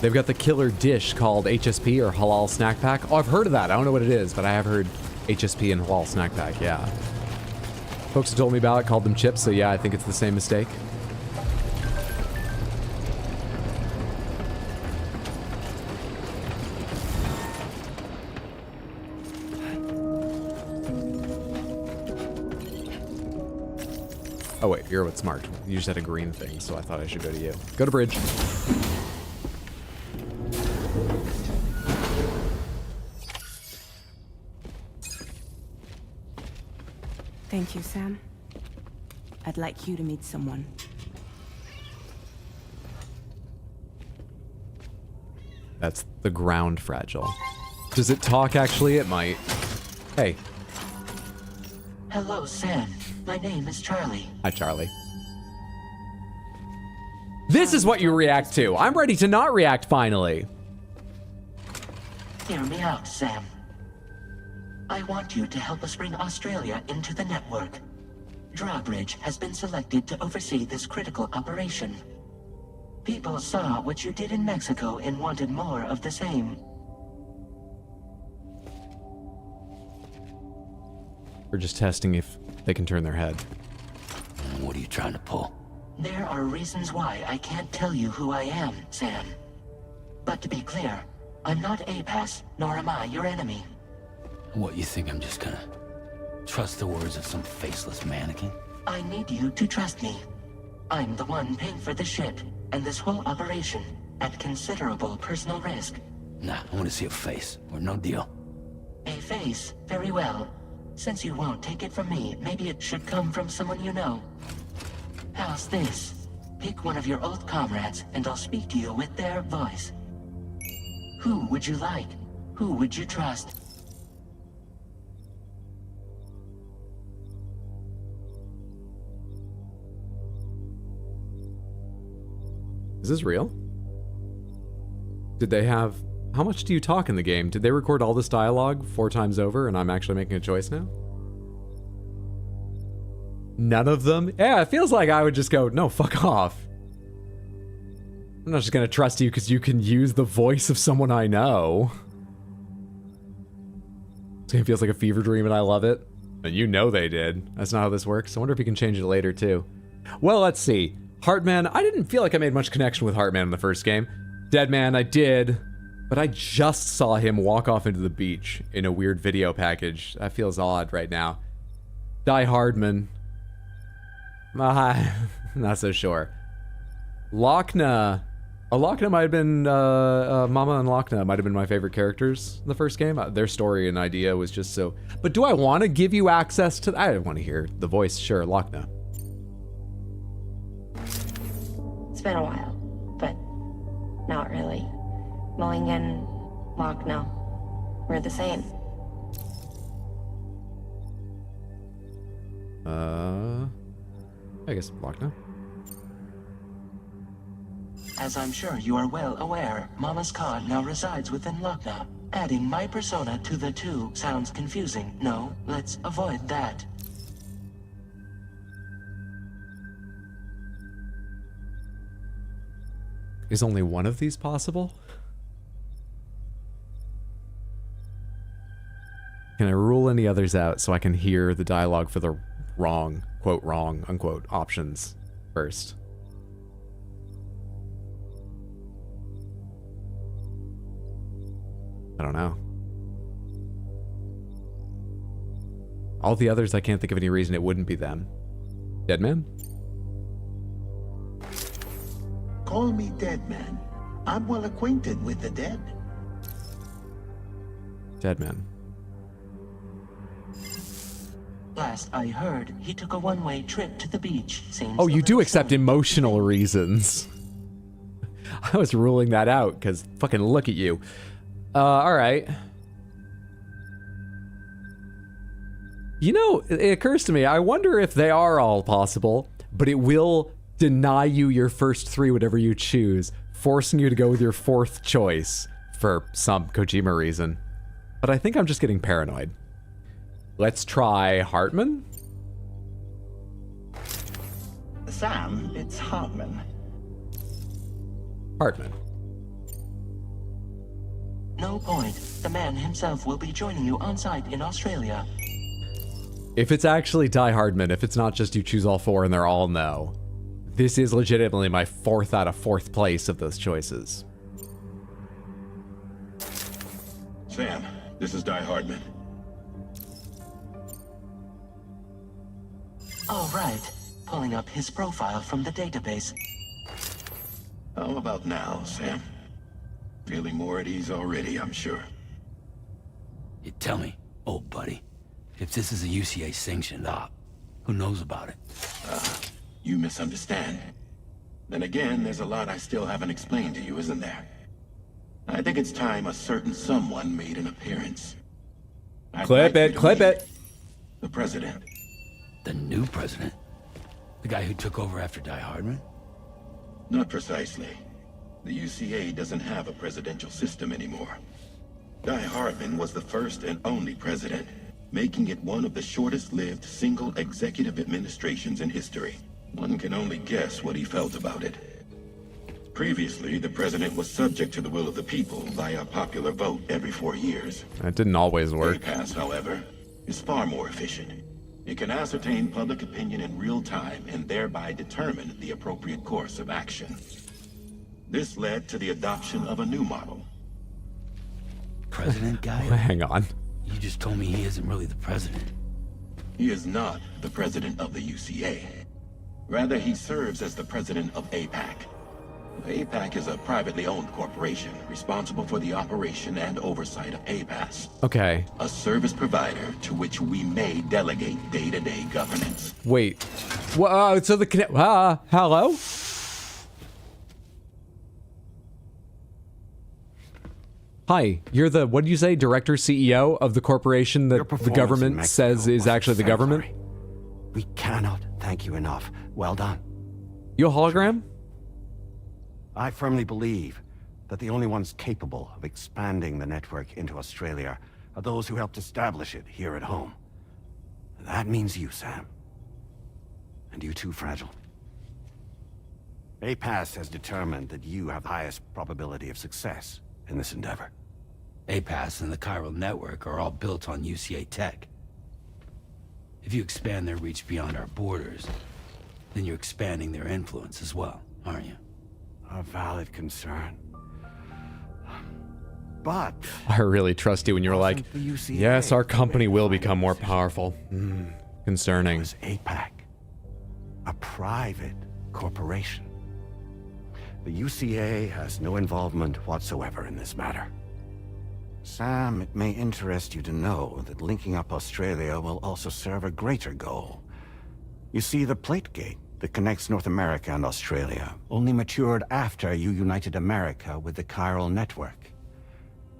They've got the killer dish called HSP or Halal Snack Pack. Oh, I've heard of that. I don't know what it is, but I have heard HSP and Halal Snack Pack, yeah. Folks who told me about it called them chips, so yeah, I think it's the same mistake. Oh wait, you're what's smart. You just had a green thing, so I thought I should go to you. Go to bridge. Thank you, Sam. I'd like you to meet someone. That's the ground fragile. Does it talk, actually? It might. Hey. Hello, Sam. My name is Charlie. Hi, Charlie. This is what you react to. I'm ready to not react, finally. Hear me out, Sam. I want you to help us bring Australia into the network. Drawbridge has been selected to oversee this critical operation. People saw what you did in Mexico and wanted more of the same. We're just testing if they can turn their head. What are you trying to pull? There are reasons why I can't tell you who I am, Sam. But to be clear, I'm not APAS, nor am I your enemy. What, you think I'm just gonna Trust the words of some faceless mannequin? I need you to trust me. I'm the one paying for the ship and this whole operation at considerable personal risk. Nah, I want to see a face, or no deal. A face? Very well. Since you won't take it from me, maybe it should come from someone you know. How's this? Pick one of your old comrades, and I'll speak to you with their voice. Who would you like? Who would you trust? Is this real? Did they have... How much do you talk in the game? Did they record all this dialogue 4 times over and I'm actually making a choice now? None of them? Yeah, it feels like I would just go, no, fuck off. I'm not just gonna trust you because you can use the voice of someone I know. This game feels like a fever dream and I love it. And you know they did. That's not how this works. I wonder if you can change it later too. Well, let's see. Heartman, I didn't feel like I made much connection with Heartman in the first game. Deadman, I did. But I just saw him walk off into the beach in a weird video package. That feels odd right now. Die Hardman. Not so sure. Lochna. Lochna might have been, Mama and Lochna might have been my favorite characters in the first game. Their story and idea was just so... But do I want to give you access to... I want to hear the voice. Sure, Lochna. It's been a while, but not really. Mulligan, Lochna, we're the same. I guess Lochna. As I'm sure you are well aware, Mama's Khan now resides within Lochna. Adding my persona to the two sounds confusing. No, let's avoid that. Is only one of these possible? Can I rule any others out so I can hear the dialogue for the wrong, quote, wrong, unquote, options first? I don't know. All the others, I can't think of any reason it wouldn't be them. Deadman? Call me Deadman. I'm well acquainted with the dead. Deadman. Last I heard, he took a one-way trip to the beach. Seems Oh, you do accept emotional reasons. I was ruling that out, because fucking look at you. Alright. You know, it occurs to me, I wonder if they are all possible, but it will deny you your first 3, whatever you choose, forcing you to go with your 4th choice for some Kojima reason. But I think I'm just getting paranoid. Let's try Hartman? Sam, it's Hartman. Hartman. No point. The man himself will be joining you on site in Australia. If it's actually Die Hardman, if it's not just you choose all 4 and they're all no, this is legitimately my 4th out of 4th place of those choices. Sam, this is Die Hardman. All right. Pulling up his profile from the database. How about now, Sam? Feeling more at ease already, I'm sure. You tell me, old buddy, if this is a UCA sanctioned op, who knows about it? You misunderstand. Then again, there's a lot I still haven't explained to you, isn't there? I think it's time a certain someone made an appearance. Clip it. The president. The new president? The guy who took over after Die Hardman? Not precisely. The UCA doesn't have a presidential system anymore. Die Hardman was the first and only president, making it one of the shortest-lived single executive administrations in history. One can only guess what he felt about it. Previously, the president was subject to the will of the people via a popular vote every 4 years. That didn't always work. Pass, however, is far more efficient. It can ascertain public opinion in real time and thereby determine the appropriate course of action. This led to the adoption of a new model. President guy? Hang on. You just told me he isn't really the president. He is not the president of the UCA. Rather, he serves as the president of APAC. APAC is a privately owned corporation responsible for the operation and oversight of APAS. Okay. A service provider to which we may delegate day-to-day governance. Wait. So the hello? Hi, you're the, what did you say, director CEO of the corporation that the government says is actually the government? We cannot thank you enough. Well done. You a hologram? I firmly believe that the only ones capable of expanding the network into Australia are those who helped establish it here at home. That means you, Sam. And you too, Fragile. APAS has determined that you have the highest probability of success in this endeavor. APAS and the chiral network are all built on UCA tech. If you expand their reach beyond our borders, then you're expanding their influence as well, aren't you? A valid concern. But I really trust you when you're like, yes, our company will become more powerful. Concerning. It was APAC, a private corporation. The UCA has no involvement whatsoever in this matter. Sam, it may interest you to know that linking up Australia will also serve a greater goal. You see, the plate gate that connects North America and Australia only matured after you united America with the chiral network.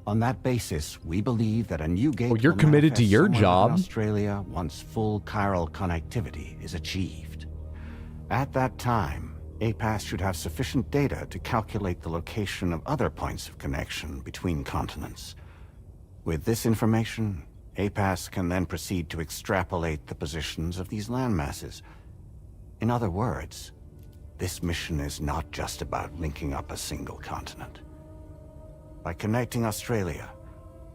On that basis, we believe that a new gate you're committed to your job. in Australia once full chiral connectivity is achieved. At that time, APAS should have sufficient data to calculate the location of other points of connection between continents. With this information, APAS can then proceed to extrapolate the positions of these landmasses. In other words, this mission is not just about linking up a single continent. By connecting Australia,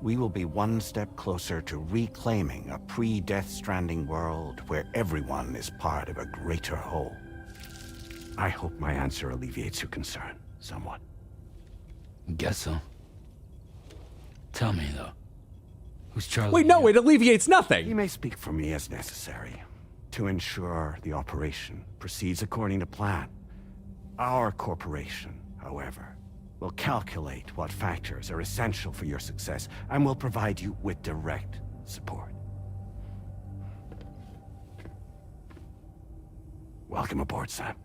we will be one step closer to reclaiming a pre-Death Stranding world where everyone is part of a greater whole. I hope my answer alleviates your concern somewhat. Guess so. Tell me, though. Who's Charlie? Wait, no, it alleviates nothing! He may speak for me as necessary to ensure the operation proceeds according to plan. Our corporation, however, will calculate what factors are essential for your success and will provide you with direct support. Welcome aboard, Sam.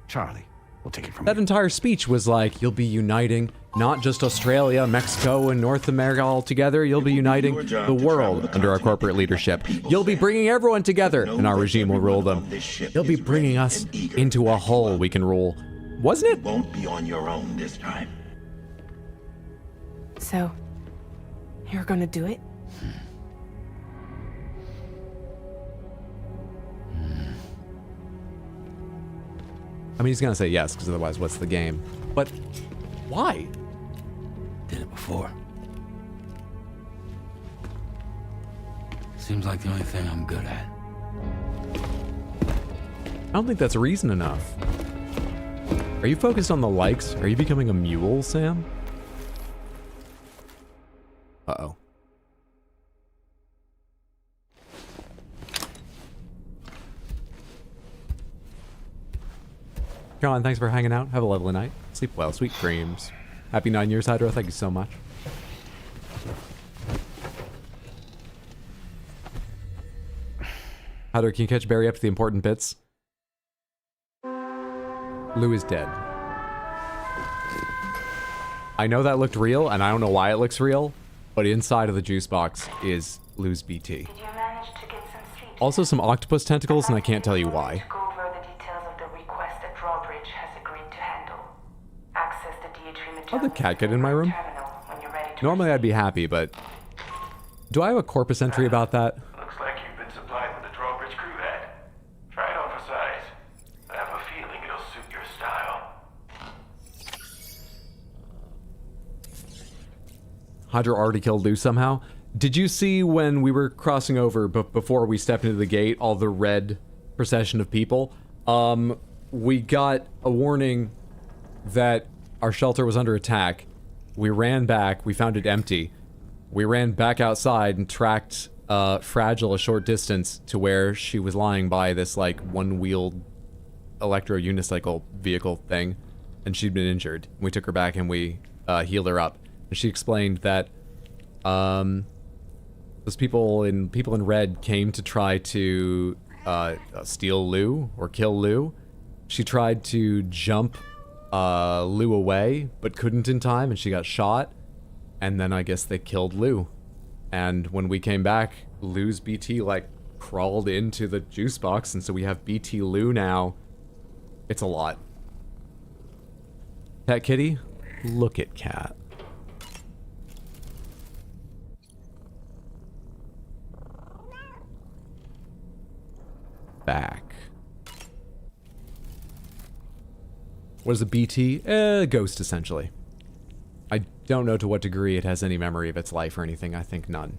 Charlie, we'll take it from That entire speech was like, you'll be uniting not just Australia, Mexico, and North America all together. You'll be uniting the world under our corporate leadership. You'll be bringing everyone together, and our regime will rule them. You'll be bringing us into a whole we can rule. Wasn't it? Won't be on your own this time. So, you're gonna do it? I mean, he's gonna say yes, because otherwise, what's the game? But why? Did it before. Seems like the only thing I'm good at. I don't think that's reason enough. Are you focused on the likes? Are you becoming a mule, Sam? Uh-oh. John, thanks for hanging out. Have a lovely night. Sleep well. Sweet dreams. Happy 9 years, Hydro. Thank you so much. Hydro, can you catch Barry up to the important bits? Lou is dead. I know that looked real, and I don't know why it looks real, but inside of the juice box is Lou's BT. Also some octopus tentacles, and I can't tell you why. How'd the cat get in my room? Normally I'd be happy, but... Do I have a corpus entry about that? Looks like you've been supplied with a drawbridge crew head. Try it on for size. I have a feeling it'll suit your style. Hydra already killed Lou somehow. Did you see when we were crossing over, before we stepped into the gate, all the red procession of people? We got a warning that our shelter was under attack. We ran back, we found it empty. We ran back outside and tracked fragile a short distance to where she was lying by this, like, one-wheeled electro-unicycle vehicle thing, and she'd been injured. We took her back and we healed her up. And she explained that those people in red came to try to steal Lou or kill Lou. She tried to jump Lou away, but couldn't in time, and she got shot. And then I guess they killed Lou. And when we came back, Lou's BT, like, crawled into the juice box, and so we have BT Lou now. It's a lot. Cat kitty? Look at cat. Back. What is a BT? Ghost, essentially. I don't know to what degree it has any memory of its life or anything. I think none.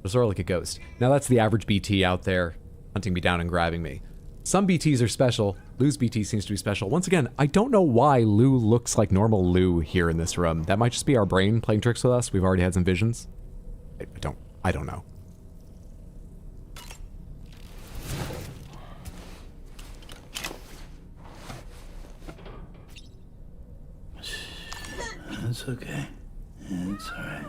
It's sort of like a ghost. Now that's the average BT out there hunting me down and grabbing me. Some BTs are special. Lou's BT seems to be special. Once again, I don't know why Lou looks like normal Lou here in this room. That might just be our brain playing tricks with us. We've already had some visions. I don't know. It's okay. It's alright.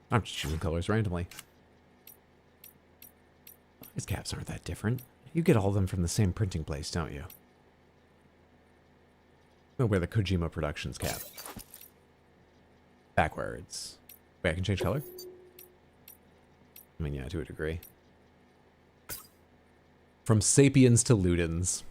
I'm just choosing colors randomly. These caps aren't that different. You get all of them from the same printing place, don't you? I'll wear the Kojima Productions cap. Backwards. Wait, I can change color? I mean, yeah, to a degree. From Sapiens to Ludens.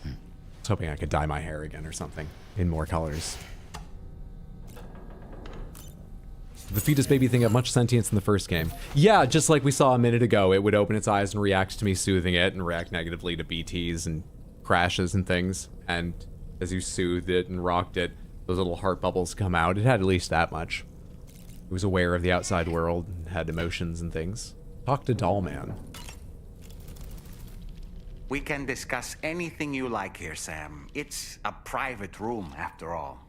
I was hoping I could dye my hair again or something in more colors. The fetus baby thing had much sentience in the first game. Yeah, just like we saw a minute ago, it would open its eyes and react to me soothing it and react negatively to BTs and crashes and things. And as you soothed it and rocked it, those little heart bubbles come out. It had at least that much. It was aware of the outside world and had emotions and things. Talk to Doll Man. We can discuss anything you like here, Sam. It's a private room, after all.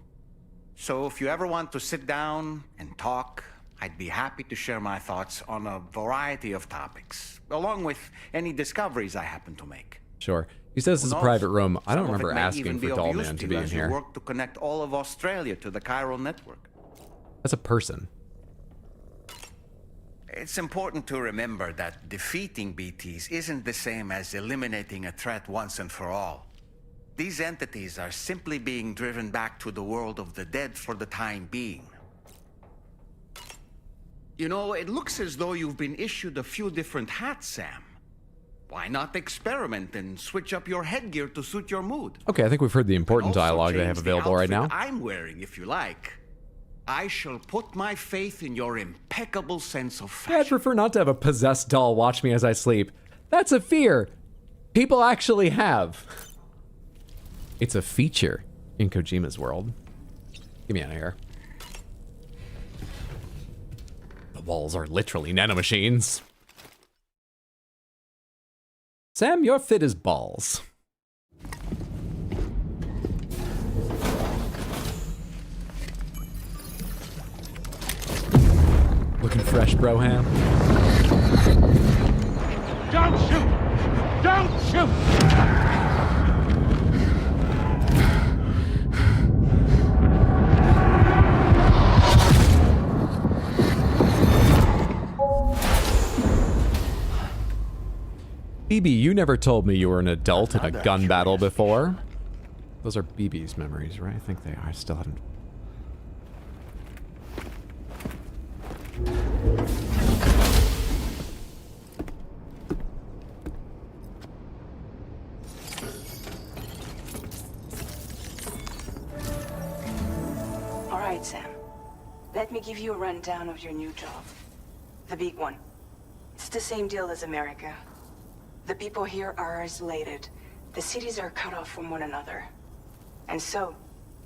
So if you ever want to sit down and talk, I'd be happy to share my thoughts on a variety of topics, along with any discoveries I happen to make. Sure. He says it's a private room. I don't remember asking for Doll Man to be in here. Work to connect all of Australia to the chiral network. That's a person. It's important to remember that defeating BTs isn't the same as eliminating a threat once and for all. These entities are simply being driven back to the world of the dead for the time being. You know, it looks as though you've been issued a few different hats, Sam. Why not experiment and switch up your headgear to suit your mood? Okay, I think we've heard the important dialogue they have available right now. I'm wearing, if you like. I shall put my faith in your impeccable sense of fashion. Yeah, I'd prefer not to have a possessed doll watch me as I sleep. That's a fear people actually have. It's a feature in Kojima's world. Get me out of here. The walls are literally nanomachines. Sam, you're fit as balls. fresh broham. Don't shoot! Don't shoot! BB, you never told me you were an adult in a gun battle before. Those are BB's memories, right? I think they are. I still haven't. All right, Sam. Let me give you a rundown of your new job. The big one. It's the same deal as America. The people here are isolated. The cities are cut off from one another. And so,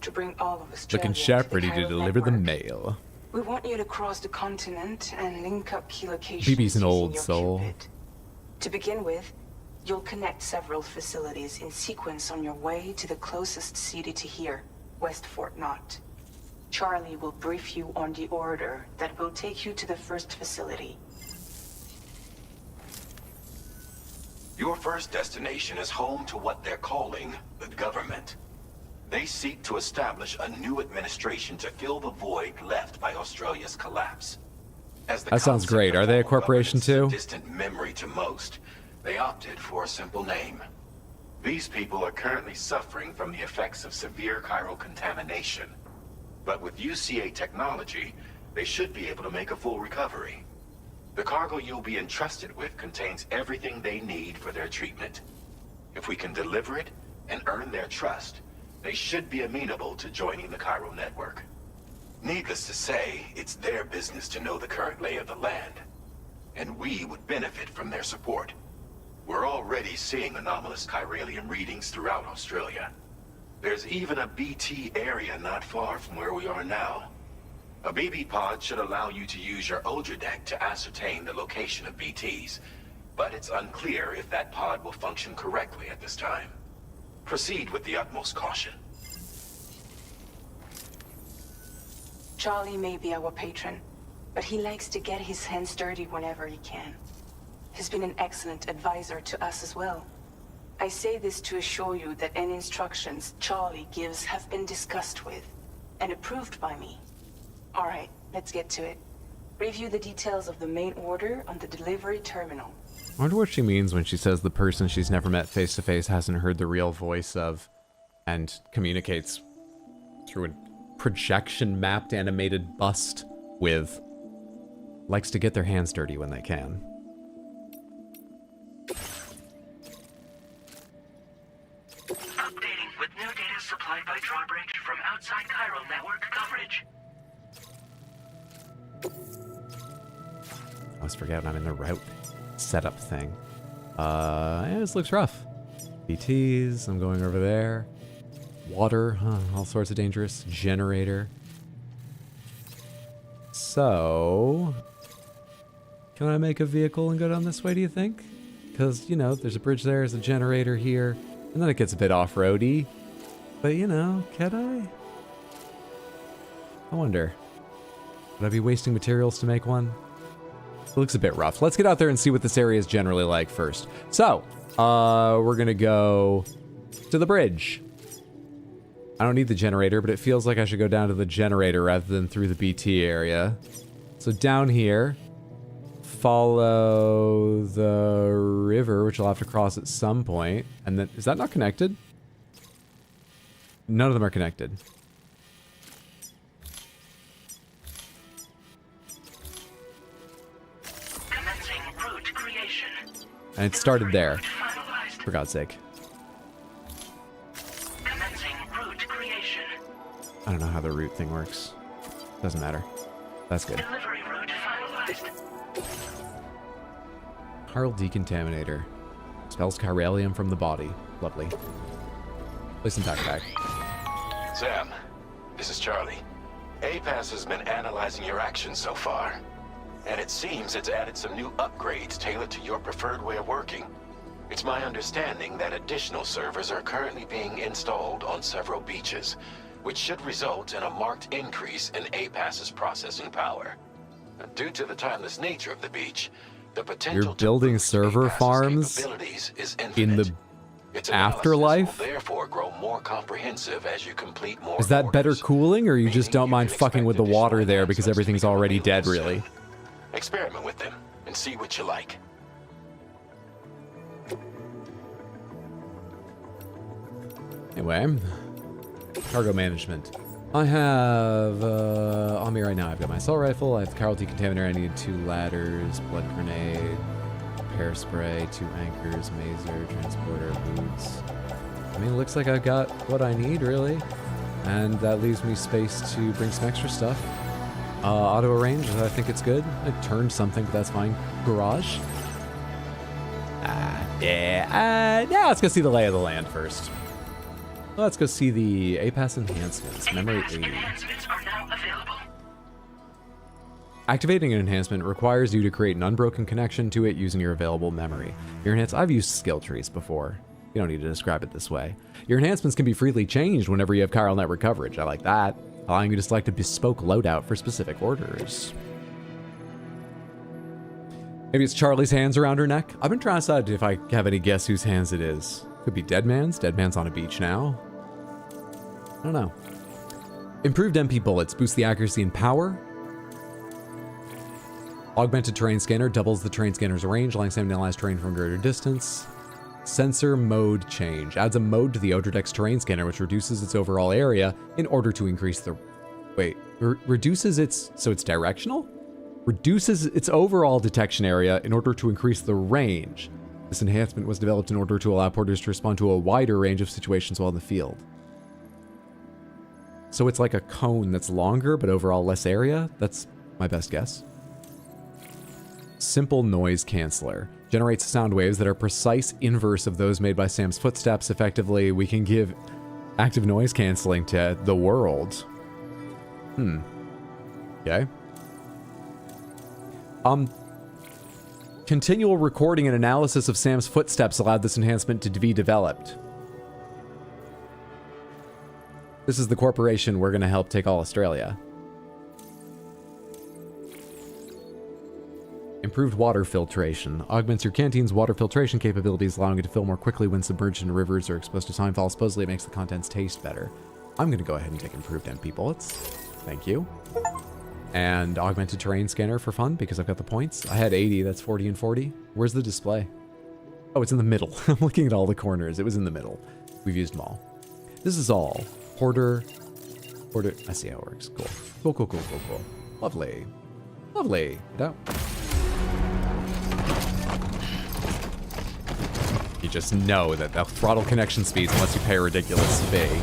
to bring all of Australia Looking sharp, to the ready to Cairo deliver the network, mail. we want you to cross the continent and link up key locations BB's an using old your soul. Cupid. To begin with, you'll connect several facilities in sequence on your way to the closest city to here, West Fort Knott. Charlie will brief you on the order that will take you to the first facility. Your first destination is home to what they're calling the government. They seek to establish a new administration to fill the void left by Australia's collapse. As the That sounds concept great. of Are they a formal corporation governance is too? a distant memory to most, they opted for a simple name. These people are currently suffering from the effects of severe chiral contamination. But with UCA technology, they should be able to make a full recovery. The cargo you'll be entrusted with contains everything they need for their treatment. If we can deliver it and earn their trust, they should be amenable to joining the chiral network. Needless to say, it's their business to know the current lay of the land, and we would benefit from their support. We're already seeing anomalous chiralium readings throughout Australia. There's even a BT area not far from where we are now. A BB pod should allow you to use your ordyH to ascertain the location of BTs, but it's unclear if that pod will function correctly at this time. Proceed with the utmost caution. Charlie may be our patron, but he likes to get his hands dirty whenever he can. He's been an excellent advisor to us as well. I say this to assure you that any instructions Charlie gives have been discussed with and approved by me. All right, let's get to it. Review the details of the main order on the delivery terminal. I wonder what she means when she says the person she's never met face to face hasn't heard the real voice of and communicates through a projection mapped animated bust with. Likes to get their hands dirty when they can. Updating with new data supplied by drawbridge from outside chiral network coverage. I always forget when I'm in the route setup thing. Yeah, this looks rough. BTs, I'm going over there. Water, all sorts of dangerous. Generator. So, can I make a vehicle and go down this way, do you think? Because, you know, there's a bridge there, there's a generator here, and then it gets a bit off-roady. But, you know, can I? I wonder. Would I be wasting materials to make one? It looks a bit rough. Let's get out there and see what this area is generally like first. So, we're gonna go to the bridge. I don't need the generator, but it feels like I should go down to the generator rather than through the BT area. So down here, follow the river, which I'll have to cross at some point. And then, is that not connected? None of them are connected. And it started there, for God's sake. I don't know how the route thing works. Doesn't matter. That's good. Chiral decontaminator. Expels chiralium from the body. Lovely. Place in backpack. Sam, this is Charlie. APAS has been analyzing your actions so far. And it seems it's added some new upgrades tailored to your preferred way of working. It's my understanding that additional servers are currently being installed on several beaches, which should result in a marked increase in APAS's processing power. Due to the timeless nature of the beach, the potential You're building server farms is in the its afterlife? will therefore grow more comprehensive as you complete more. Is that better cooling, or you just don't mind fucking with the water there because everything's already dead, really? Experiment with them and see what you like. Anyway, cargo management. I have, on me right now, I've got my assault rifle, I have the Carl decontaminator, I need 2 ladders, blood grenade, repair spray, 2 anchors, mazer, transporter, boots. I mean, it looks like I've got what I need, really. And that leaves me space to bring some extra stuff. Auto arrange, I think it's good. I turned something, but that's fine. Garage. Yeah, let's go see the lay of the land first. Let's go see the APAS enhancements. Memory 80. Enhancements are now available. Activating an enhancement requires you to create an unbroken connection to it using your available memory. I've used skill trees before. You don't need to describe it this way. Your enhancements can be freely changed whenever you have chiral network coverage. I like that. Allowing you to select a bespoke loadout for specific orders. Maybe it's Charlie's hands around her neck. I've been trying to decide if I have any guess whose hands it is. Could be Deadman's. Deadman's on a beach now. I don't know. Improved MP bullets boost the accuracy and power. Augmented terrain scanner doubles the terrain scanner's range, allowing Sam to analyze terrain from a greater distance. Sensor mode change adds a mode to the Odredex terrain scanner, which reduces its overall area in order to increase the. Reduces its. So it's directional? Reduces its overall detection area in order to increase the range. This enhancement was developed in order to allow porters to respond to a wider range of situations while in the field. So it's like a cone that's longer, but overall less area? That's my best guess. Simple noise canceller. Generates sound waves that are precise inverse of those made by Sam's footsteps. Effectively, we can give active noise canceling to the world. Okay. Continual recording and analysis of Sam's footsteps allowed this enhancement to be developed. This is the corporation we're going to help take all Australia. Improved water filtration. Augments your canteen's water filtration capabilities, allowing it to fill more quickly when submerged in rivers or exposed to timefall. Supposedly it makes the contents taste better. I'm going to go ahead and take improved MP bullets. Thank you. And augmented terrain scanner for fun, because I've got the points. I had 80, that's 40 and 40. Where's the display? Oh, it's in the middle. I'm looking at all the corners. It was in the middle. We've used them all. This is all. Porter. I see how it works. Cool. Cool. Lovely. No. You just know that they'll throttle connection speeds unless you pay a ridiculous fee.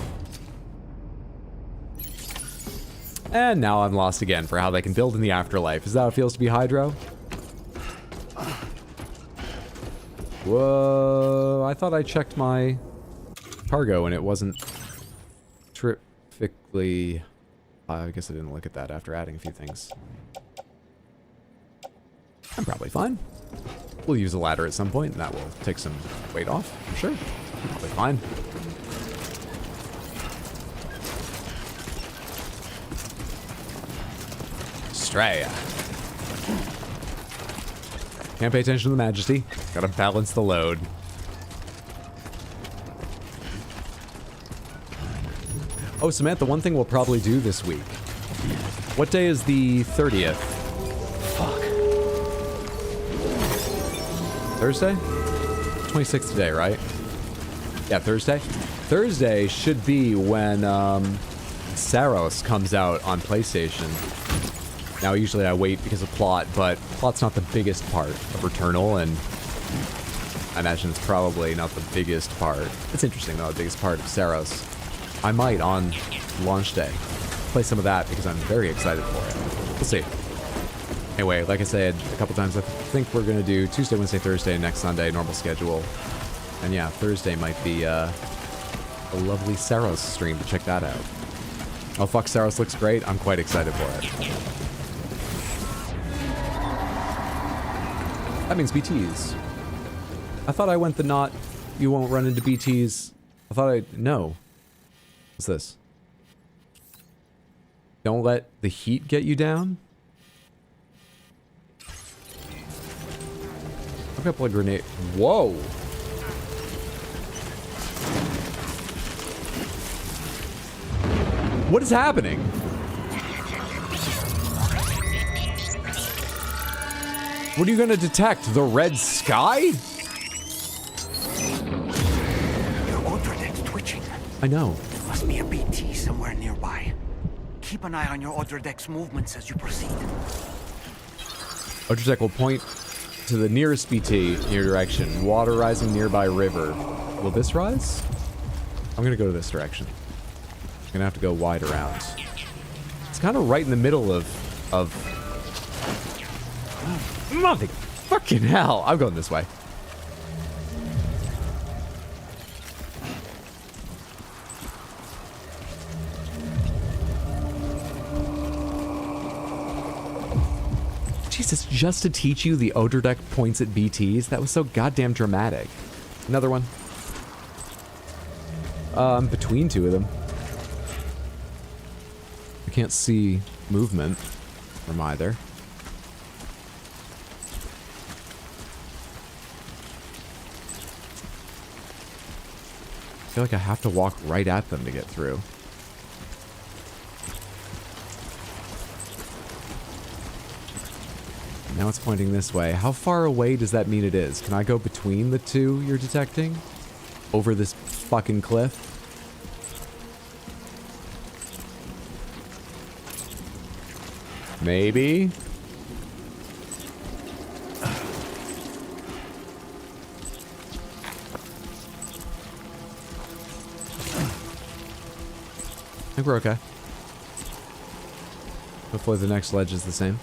And now I'm lost again for how they can build in the afterlife. Is that how it feels to be Hydro? Whoa, I thought I checked my cargo and it wasn't terrifically... I guess I didn't look at that after adding a few things. I'm probably fine. We'll use a ladder at some point and that will take some weight off, I'm sure. I'm probably fine. Australia. Can't pay attention to the Majesty. Gotta balance the load. Oh, Samantha, one thing we'll probably do this week. What day is the 30th? Fuck. Thursday? 26th today, right? Yeah, Thursday. Thursday should be when Saros comes out on PlayStation. Now, usually I wait because of plot, but plot's not the biggest part of Returnal, and I imagine it's probably not the biggest part. It's interesting, though, the biggest part of Saros. I might, on launch day, play some of that because I'm very excited for it. We'll see. Anyway, like I said a couple times, I think we're going to do Tuesday, Wednesday, Thursday, next Sunday, normal schedule. And yeah, Thursday might be a lovely Saros stream to check that out. Oh, fuck, Saros looks great. I'm quite excited for it. That means BTs. I thought I went the not, you won't run into BTs. I thought no. What's this? Don't let the heat get you down? a couple of grenade. Whoa. What is happening? What are you gonna detect? The red sky? Your ordy's twitching. I know. There must be a BT somewhere nearby. Keep an eye on your ordy's movements as you proceed. ordy's will point to the nearest BT in your direction. Water rising nearby river. Will this rise? I'm gonna go to this direction. I'm gonna have to go wide around. It's kind of right in the middle of Mother fucking hell. I'm going this way. Jesus, just to teach you the ordy's points at BTs? That was so goddamn dramatic. Another one. I'm between two of them. I can't see movement from either. I feel like I have to walk right at them to get through. Now it's pointing this way. How far away does that mean it is? Can I go between the two you're detecting? Over this fucking cliff? Maybe? I think we're okay. Hopefully the next ledge is the same.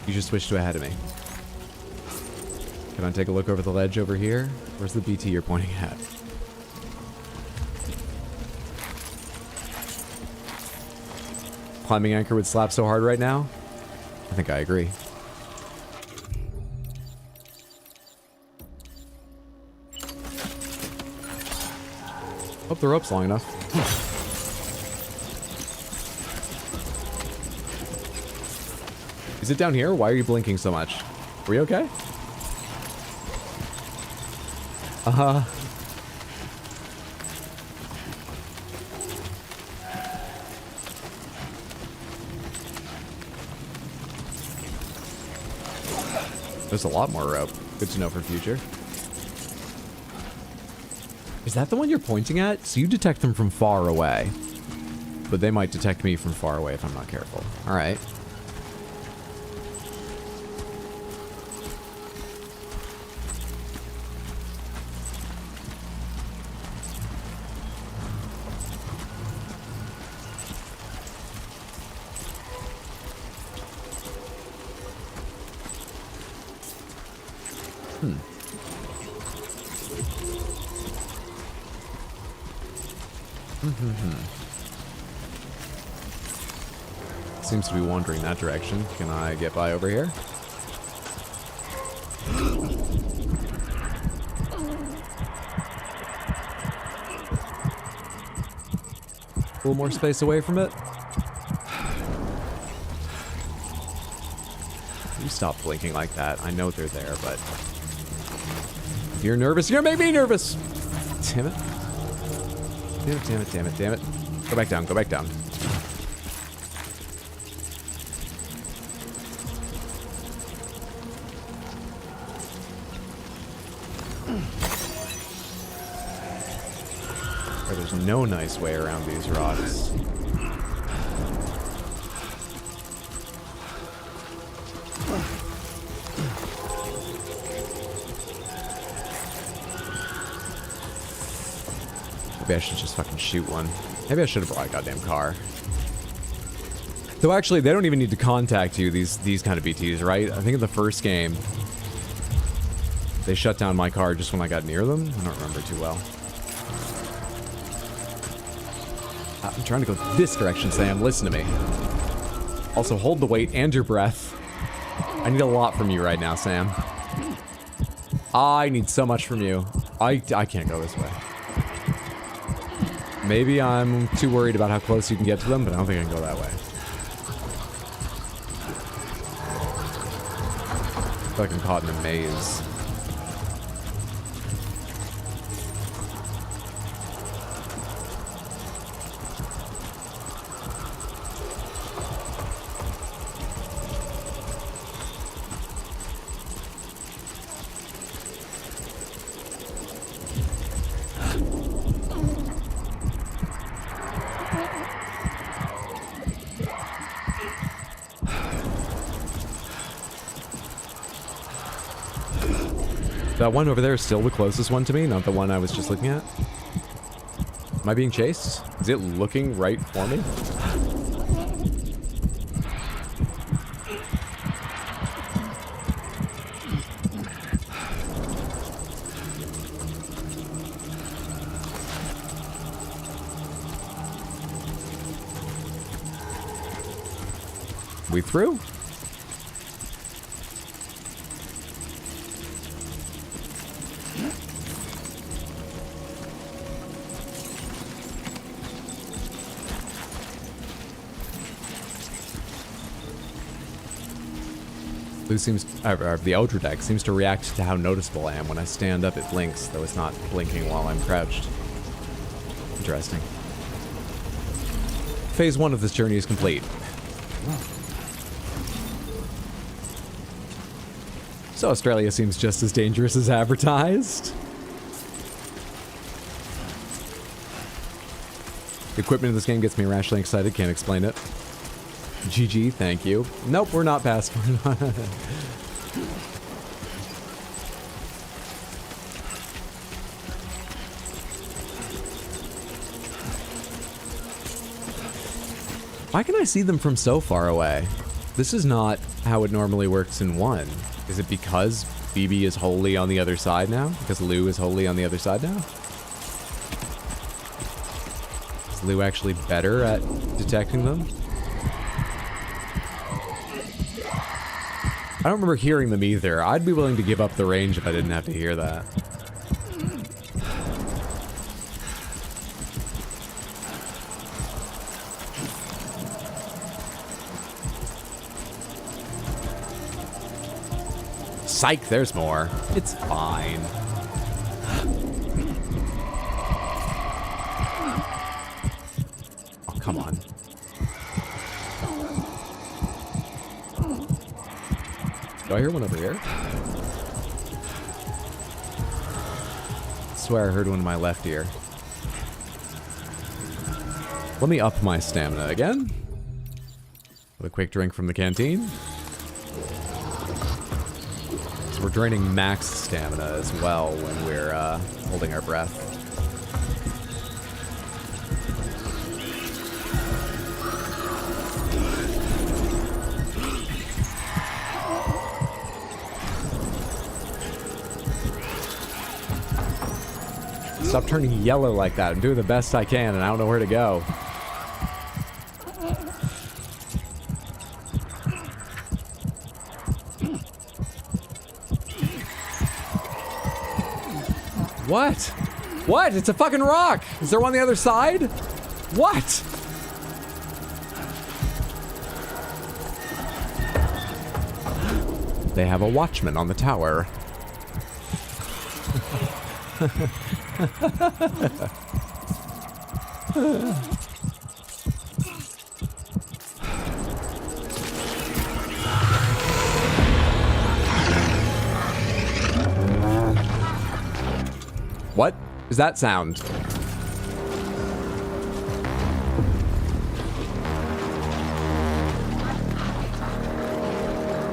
You just switched to ahead of me. Can I take a look over the ledge over here? Where's the BT you're pointing at? Climbing anchor would slap so hard right now? I think I agree. Hope the rope's long enough. Is it down here? Why are you blinking so much? Are we okay? There's a lot more rope. Good to know for future. Is that the one you're pointing at? So you detect them from far away. But they might detect me from far away if I'm not careful. Alright. Seems to be wandering that direction. Can I get by over here? A little more space away from it. You stop blinking like that. I know they're there, but if you're nervous, you're gonna make me nervous. Damn it. Damn it, damn it, damn it, damn it. Go back down, go back down. There's no nice way around these rocks. Maybe I should just fucking shoot one. Maybe I should have brought a goddamn car. Though actually, they don't even need to contact you, these kind of BTs, right? I think in the first game, they shut down my car just when I got near them. I don't remember too well. I'm trying to go this direction, Sam. Listen to me. Also, hold the weight and your breath. I need a lot from you right now, Sam. I need so much from you. I can't go this way. Maybe I'm too worried about how close you can get to them, but I don't think I can go that way. Fucking caught in a maze. That one over there is still the closest one to me, not the one I was just looking at. Am I being chased? Is it looking right for me? We through? Blue seems, the ordyH seems to react to how noticeable I am. When I stand up, it blinks, though it's not blinking while I'm crouched. Interesting. Phase 1 of this journey is complete. So Australia seems just as dangerous as advertised. The equipment in this game gets me irrationally excited, can't explain it. GG, thank you. Nope, we're not past. Why can I see them from so far away? This is not how it normally works in 1. Is it because BB is wholly on the other side now? Because Lou is wholly on the other side now? Is Lou actually better at detecting them? I don't remember hearing them either. I'd be willing to give up the range if I didn't have to hear that. Psych, there's more. It's fine. Oh, come on. Do I hear one over here? I swear I heard one in my left ear. Let me up my stamina again. With a quick drink from the canteen. So we're draining max stamina as well when we're holding our breath. Stop turning yellow like that. I'm doing the best I can and I don't know where to go. What? What? It's a fucking rock! Is there one on the other side? What? They have a watchman on the tower. What is that sound?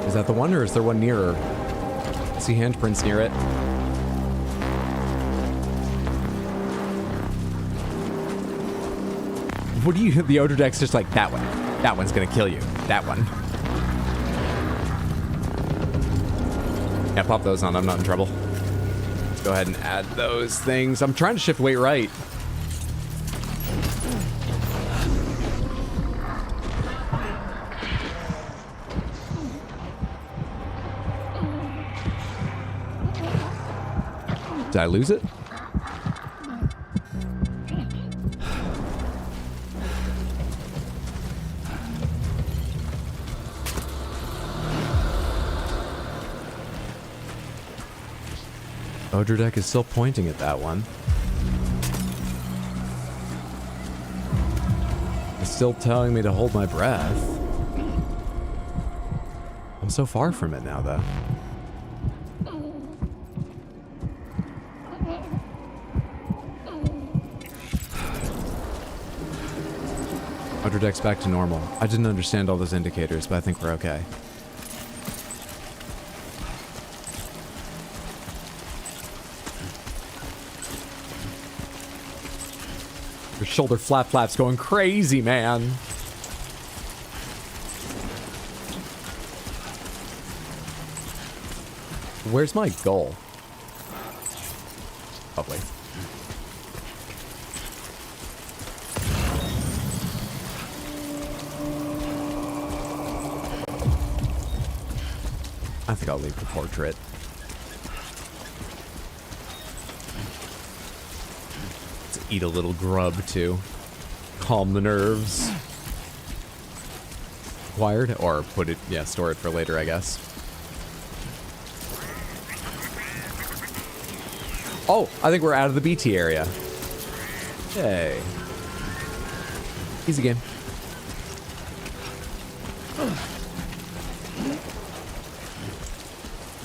Is that the one, or is there one nearer? I see handprints near it. What do you, the ordyH's just like, that one. That one's gonna kill you. That one. Yeah, pop those on, I'm not in trouble. Let's go ahead and add those things. I'm trying to shift weight right. Did I lose it? ordyH is still pointing at that one. It's still telling me to hold my breath. I'm so far from it now, though. ordyH's back to normal. I didn't understand all those indicators, but I think we're okay. Your shoulder flaps going crazy, man. Where's my goal? Lovely. I think I'll leave the portrait. Let's eat a little grub too. Calm the nerves. Acquired? Or put it, yeah, store it for later, I guess. Oh, I think we're out of the BT area. Yay. Easy game.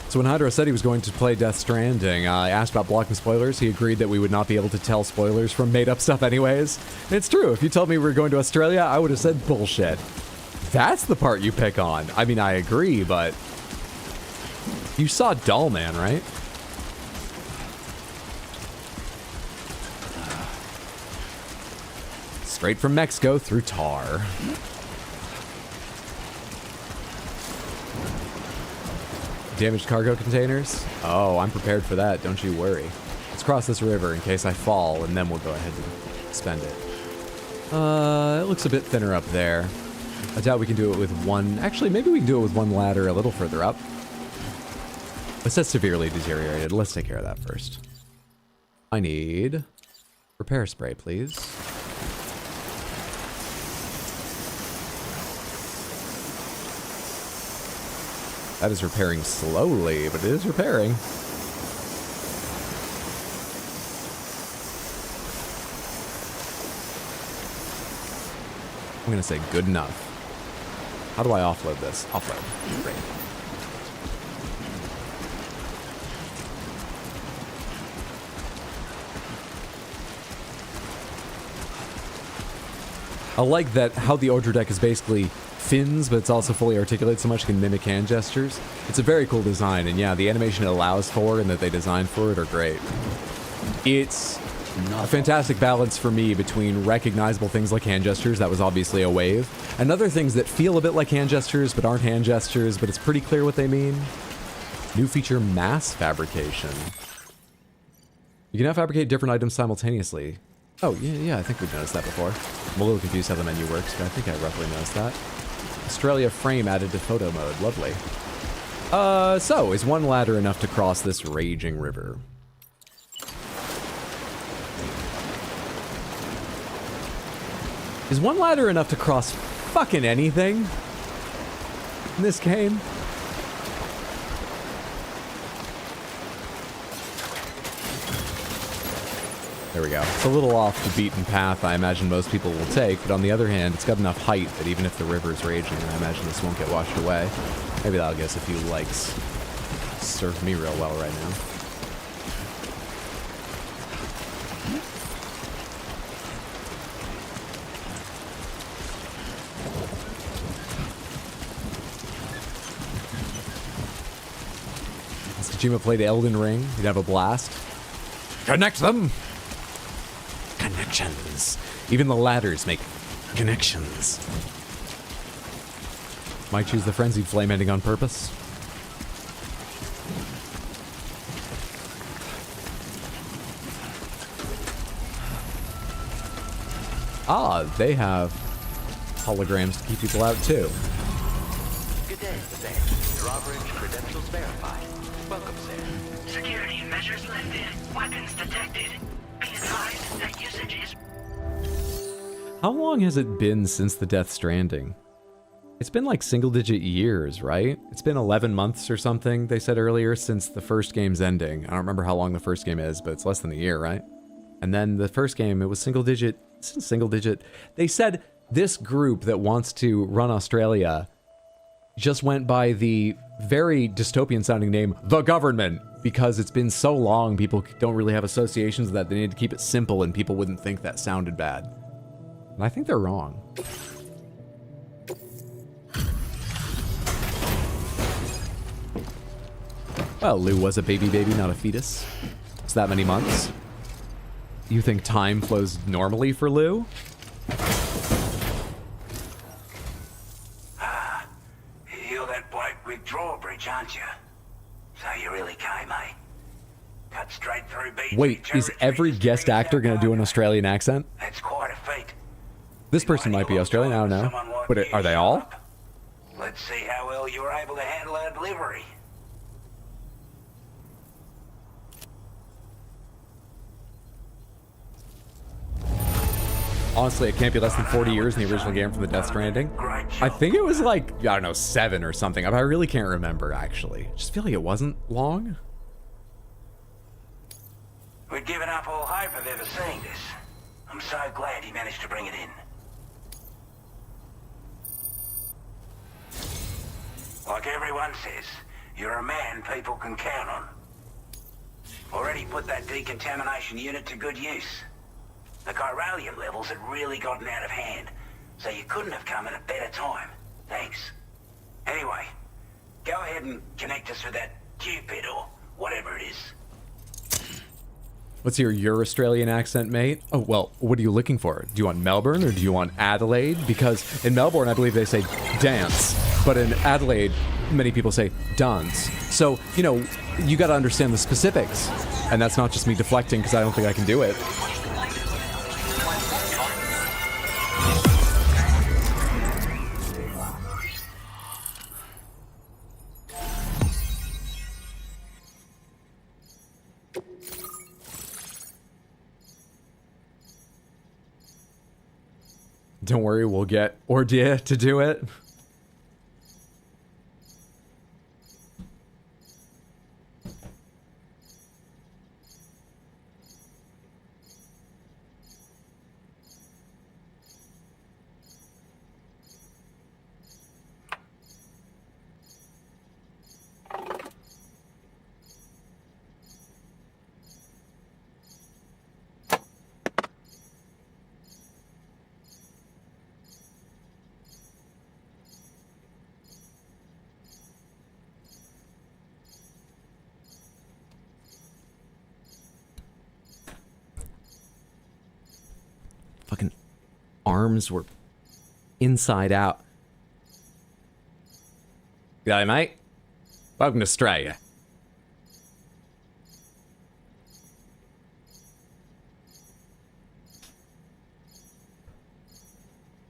So when Hydro said he was going to play Death Stranding, I asked about blocking spoilers. He agreed that we would not be able to tell spoilers from made-up stuff anyways. And it's true. If you told me we were going to Australia, I would have said bullshit. That's the part you pick on. I mean, I agree, but... You saw Doll Man, right? Straight from Mexico through Tar. Damaged cargo containers? Oh, I'm prepared for that, don't you worry. Let's cross this river in case I fall, and then we'll go ahead and spend it. It looks a bit thinner up there. I doubt we can do it with one... Actually, maybe we can do it with one ladder a little further up. It says severely deteriorated. Let's take care of that first. I need... repair spray, please. That is repairing slowly, but it is repairing. I'm gonna say good enough. How do I offload this? Offload. Great. I like that how the ordyH is basically fins, but it's also fully articulated so much it can mimic hand gestures. It's a very cool design, and yeah, the animation it allows for and that they designed for it are great. It's a fantastic balance for me between recognizable things like hand gestures, that was obviously a wave, and other things that feel a bit like hand gestures but aren't hand gestures, but it's pretty clear what they mean. New feature, mass fabrication. You can now fabricate different items simultaneously. Oh, yeah, I think we've noticed that before. I'm a little confused how the menu works, but I think I roughly noticed that. Australia frame added to photo mode. Lovely. So, is one ladder enough to cross this raging river? Is one ladder enough to cross fucking anything in this game? There we go. It's a little off the beaten path I imagine most people will take, but on the other hand, it's got enough height that even if the river's raging, I imagine this won't get washed away. Maybe that'll get us a few likes. Serve me real well right now. As Kojima played Elden Ring, he'd have a blast. Connect them! Connections. Even the ladders make connections. Might choose the frenzied flame ending on purpose. Ah, they have holograms to keep people out too. Good day, Sam. Drawbridge credentials verified. Welcome, Sam. Security measures lifted. Weapons detected. Be advised that usage is... How long has it been since the Death Stranding? It's been like single-digit years, right? It's been 11 months or something, they said earlier, since the first game's ending. I don't remember how long the first game is, but it's less than a year, right? And then the first game, it was single-digit. They said this group that wants to run Australia just went by the very dystopian-sounding name, The Government, because it's been so long, people don't really have associations with that. They need to keep it simple, and people wouldn't think that sounded bad. And I think they're wrong. Well, Lou was a baby, not a fetus. It's that many months. You think time flows normally for Lou? You're that bloke with drawbridge, aren't you? So you really came, eh? Cut straight through BT. Wait, is every guest actor gonna do an Australian accent? That's quite a feat. This person might be Australian, I don't know. But are they all? Let's see how well you were able to handle our delivery. Honestly, it can't be less than 40 years in the original game from the Death Stranding. I think it was like, I don't know, 7 or something. I really can't remember, actually. I just feel like it wasn't long. We'd given up all hope of ever seeing this. I'm so glad he managed to bring it in. Like everyone says, you're a man people can count on. Already put that decontamination unit to good use. The chiralium levels had really gotten out of hand, so you couldn't have come at a better time. Thanks. Anyway, go ahead and connect us with that Cupid or whatever it is. What's your Australian accent, mate? Oh, well, what are you looking for? Do you want Melbourne or do you want Adelaide? Because in Melbourne, I believe they say dance, but in Adelaide, many people say dance. So, you know, you gotta understand the specifics. And that's not just me deflecting because I don't think I can do it. Don't worry, we'll get ordyH to do it. Fucking arms were inside out. G'day, mate. Welcome to Australia.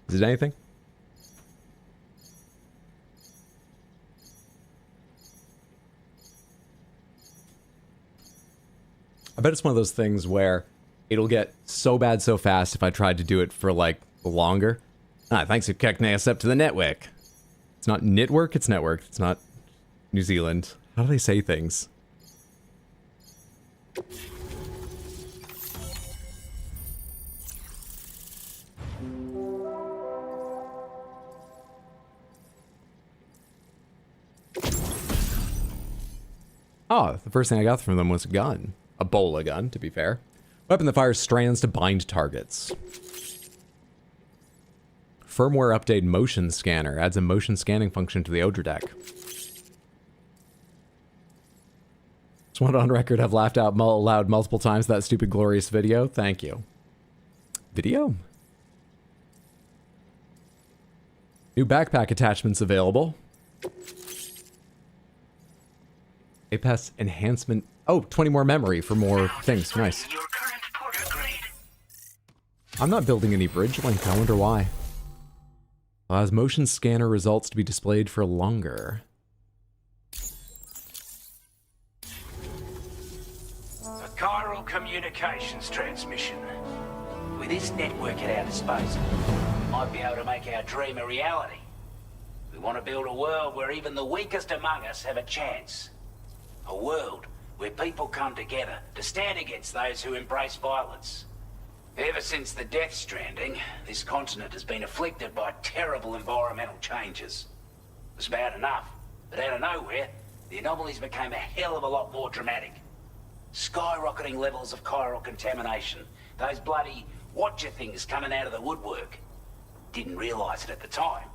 Is it anything? I bet it's one of those things where it'll get so bad so fast if I tried to do it for, like, longer. Thanks for connecting us up to the network. It's not network, it's network. It's not New Zealand. How do they say things? Oh, the first thing I got from them was a gun. A bola gun, to be fair. Weapon that fires strands to bind targets. Firmware update motion scanner. Adds a motion scanning function to the ordyH. Just want on record, have laughed out loud multiple times that stupid glorious video. Thank you. Video? New backpack attachments available. APAS enhancement. Oh, 20 more memory for more things. Nice. I'm not building any bridge link. I wonder why. Allows motion scanner results to be displayed for longer. A chiral communications transmission. With this network at our disposal, might be able to make our dream a reality. We want to build a world where even the weakest among us have a chance. A world where people come together to stand against those who embrace violence. Ever since the Death Stranding, this continent has been afflicted by terrible environmental changes. It was bad enough, but out of nowhere, the anomalies became a hell of a lot more dramatic. Skyrocketing levels of chiral contamination. Those bloody watcher things coming out of the woodwork. Didn't realize it at the time,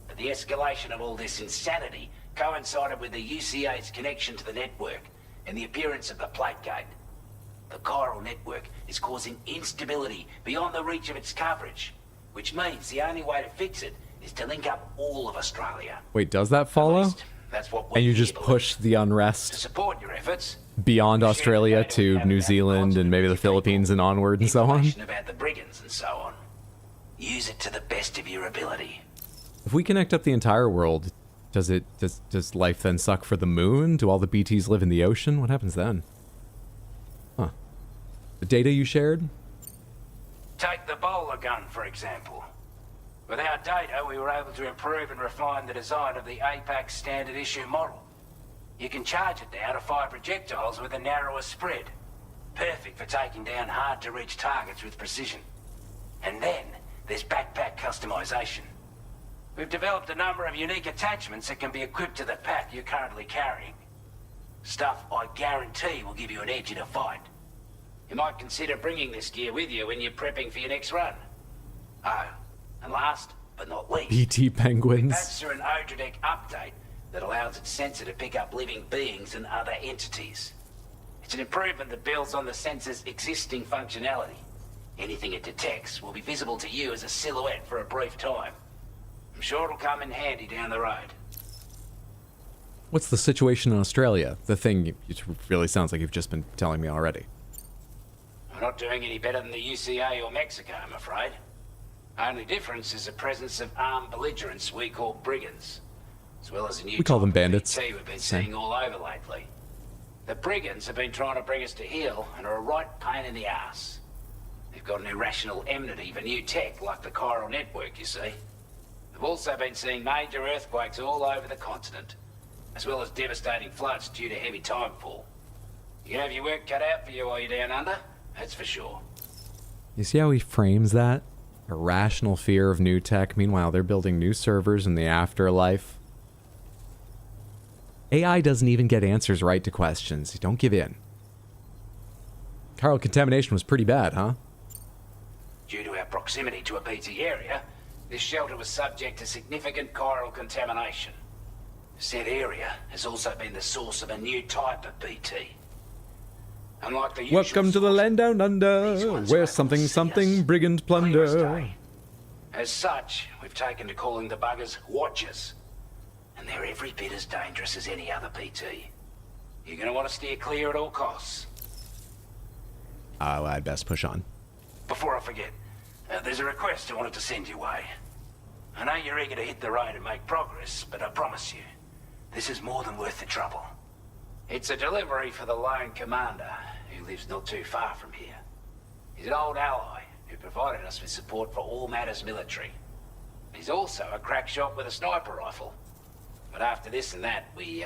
but the escalation of all this insanity coincided with the UCA's connection to the network and the appearance of the plate gate. The chiral network is causing instability beyond the reach of its coverage, which means the only way to fix it is to link up all of Australia. Wait, does that follow? That's what And you just push the to unrest support your efforts. beyond Australia to New Zealand and maybe the Philippines and onward and so on? About the brigands and so on. Use it to the best of your ability. If we connect up the entire world, does life then suck for the moon? Do all the BTs live in the ocean? What happens then? Huh. The data you shared? Take the bowler gun, for example. With our data, we were able to improve and refine the design of the APAC standard issue model. You can charge it now to fire projectiles with a narrower spread. Perfect for taking down hard-to-reach targets with precision. And then, there's backpack customization. We've developed a number of unique attachments that can be equipped to the pack you're currently carrying. Stuff I guarantee will give you an edge in a fight. You might consider bringing this gear with you when you're prepping for your next run. Oh, and last but not least, BT penguins. that's an ordyH update that allows its sensor to pick up living beings and other entities. It's an improvement that builds on the sensor's existing functionality. Anything it detects will be visible to you as a silhouette for a brief time. I'm sure it'll come in handy down the road. What's the situation in Australia? The thing it really sounds like you've just been telling me already. We're not doing any better than the UCA or Mexico, I'm afraid. Only difference is the presence of armed belligerents we call brigands, as well as a new We call them type of bandits. BT we've been seeing all over lately. The brigands have been trying to bring us to heel and are a right pain in the ass. They've got an irrational enmity for new tech like the chiral network, you see. They've also been seeing major earthquakes all over the continent, as well as devastating floods due to heavy timefall. You can have your work cut out for you while you're down under, that's for sure. You see how he frames that? A rational fear of new tech. Meanwhile, they're building new servers in the afterlife. AI doesn't even get answers right to questions. Don't give in. Chiral contamination was pretty bad, huh? Due to our proximity to a BT area, this shelter was subject to significant chiral contamination. Said area has also been the source of a new type of BT. Unlike the usual Welcome to the land down under, where something brigand plunder. As such, we've taken to calling the buggers Watchers. And they're every bit as dangerous as any other BT. You're gonna want to steer clear at all costs. I'd best push on. Before I forget, there's a request I wanted to send your way. I know you're eager to hit the road and make progress, but I promise you, this is more than worth the trouble. It's a delivery for the lone commander, who lives not too far from here. He's an old ally who provided us with support for all matters military. He's also a crack shot with a sniper rifle. But after this and that, we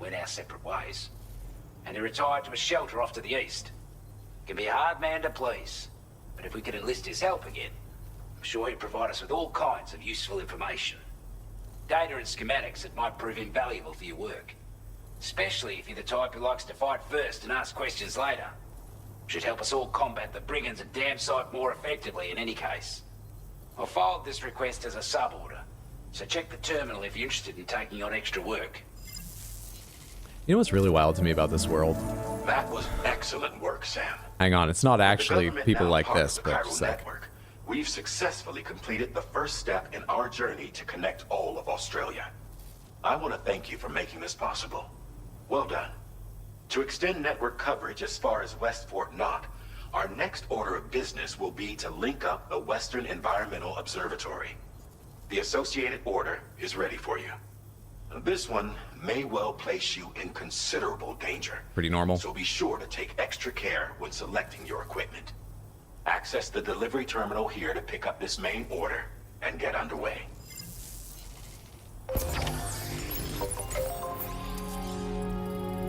went our separate ways. And he retired to a shelter off to the east. Can be a hard man to please, but if we could enlist his help again, I'm sure he'd provide us with all kinds of useful information. Data and schematics that might prove invaluable for your work. Especially if you're the type who likes to fight first and ask questions later. Should help us all combat the brigands a damn sight more effectively in any case. I'll filed this request as a sub-order, so check the terminal if you're interested in taking on extra work. You know what's really wild to me about this world? That was excellent work, Sam. Hang on, it's not actually The government people now like part this, of the but chiral a sec. network. We've successfully completed the first step in our journey to connect all of Australia. I want to thank you for making this possible. Well done. To extend network coverage as far as West Fort Knott, our next order of business will be to link up the Western Environmental Observatory. The associated order is ready for you. This one may well place you in considerable danger. Pretty normal. So be sure to take extra care when selecting your equipment. Access the delivery terminal here to pick up this main order and get underway.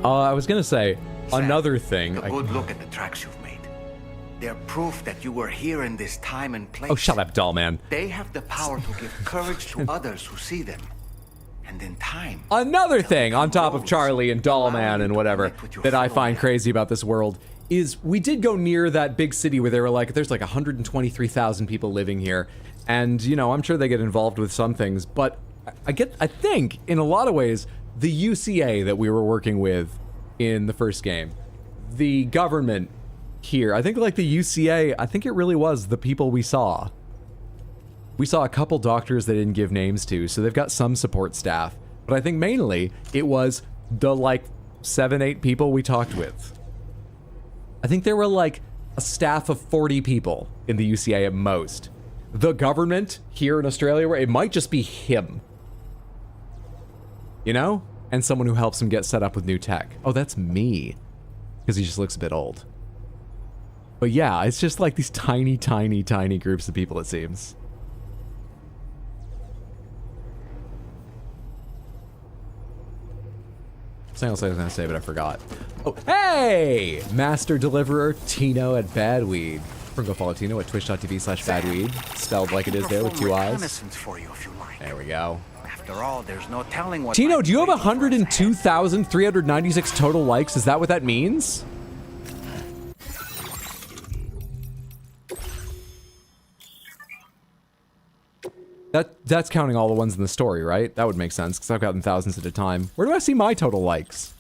I was gonna say, Sam, another thing. A good look at the tracks you've made. They're proof that you were here in this time and place. Oh, shut up, doll man. They have the power to give courage to others who see them. And in time... Another thing, on top of Charlie and Dollman and whatever, that I find crazy about this world, is we did go near that big city where they were like, there's like 123,000 people living here. And, you know, I'm sure they get involved with some things, but I think, in a lot of ways, the UCA that we were working with in the first game, the government here, I think like the UCA, I think it really was the people we saw. We saw a couple doctors they didn't give names to, so they've got some support staff. But I think mainly it was the like 7-8 people we talked with. I think there were like a staff of 40 people in the UCA at most. The government here in Australia, it might just be him. You know? And someone who helps him get set up with new tech. Oh, that's me. Because he just looks a bit old. But yeah, it's just like these tiny, tiny, tiny groups of people, it seems. Something else I was going to say, but I forgot. Oh, hey! Master Deliverer Tino at Badweed. Go follow Tino at twitch.tv/badweed. Spelled like it is there with 2 eyes. For you if you like. There we go. After all, there's no telling what... Tino, do you have 102,396 total likes? Is that what that means? That's counting all the ones in the story, right? That would make sense, because I've gotten thousands at a time. Where do I see my total likes?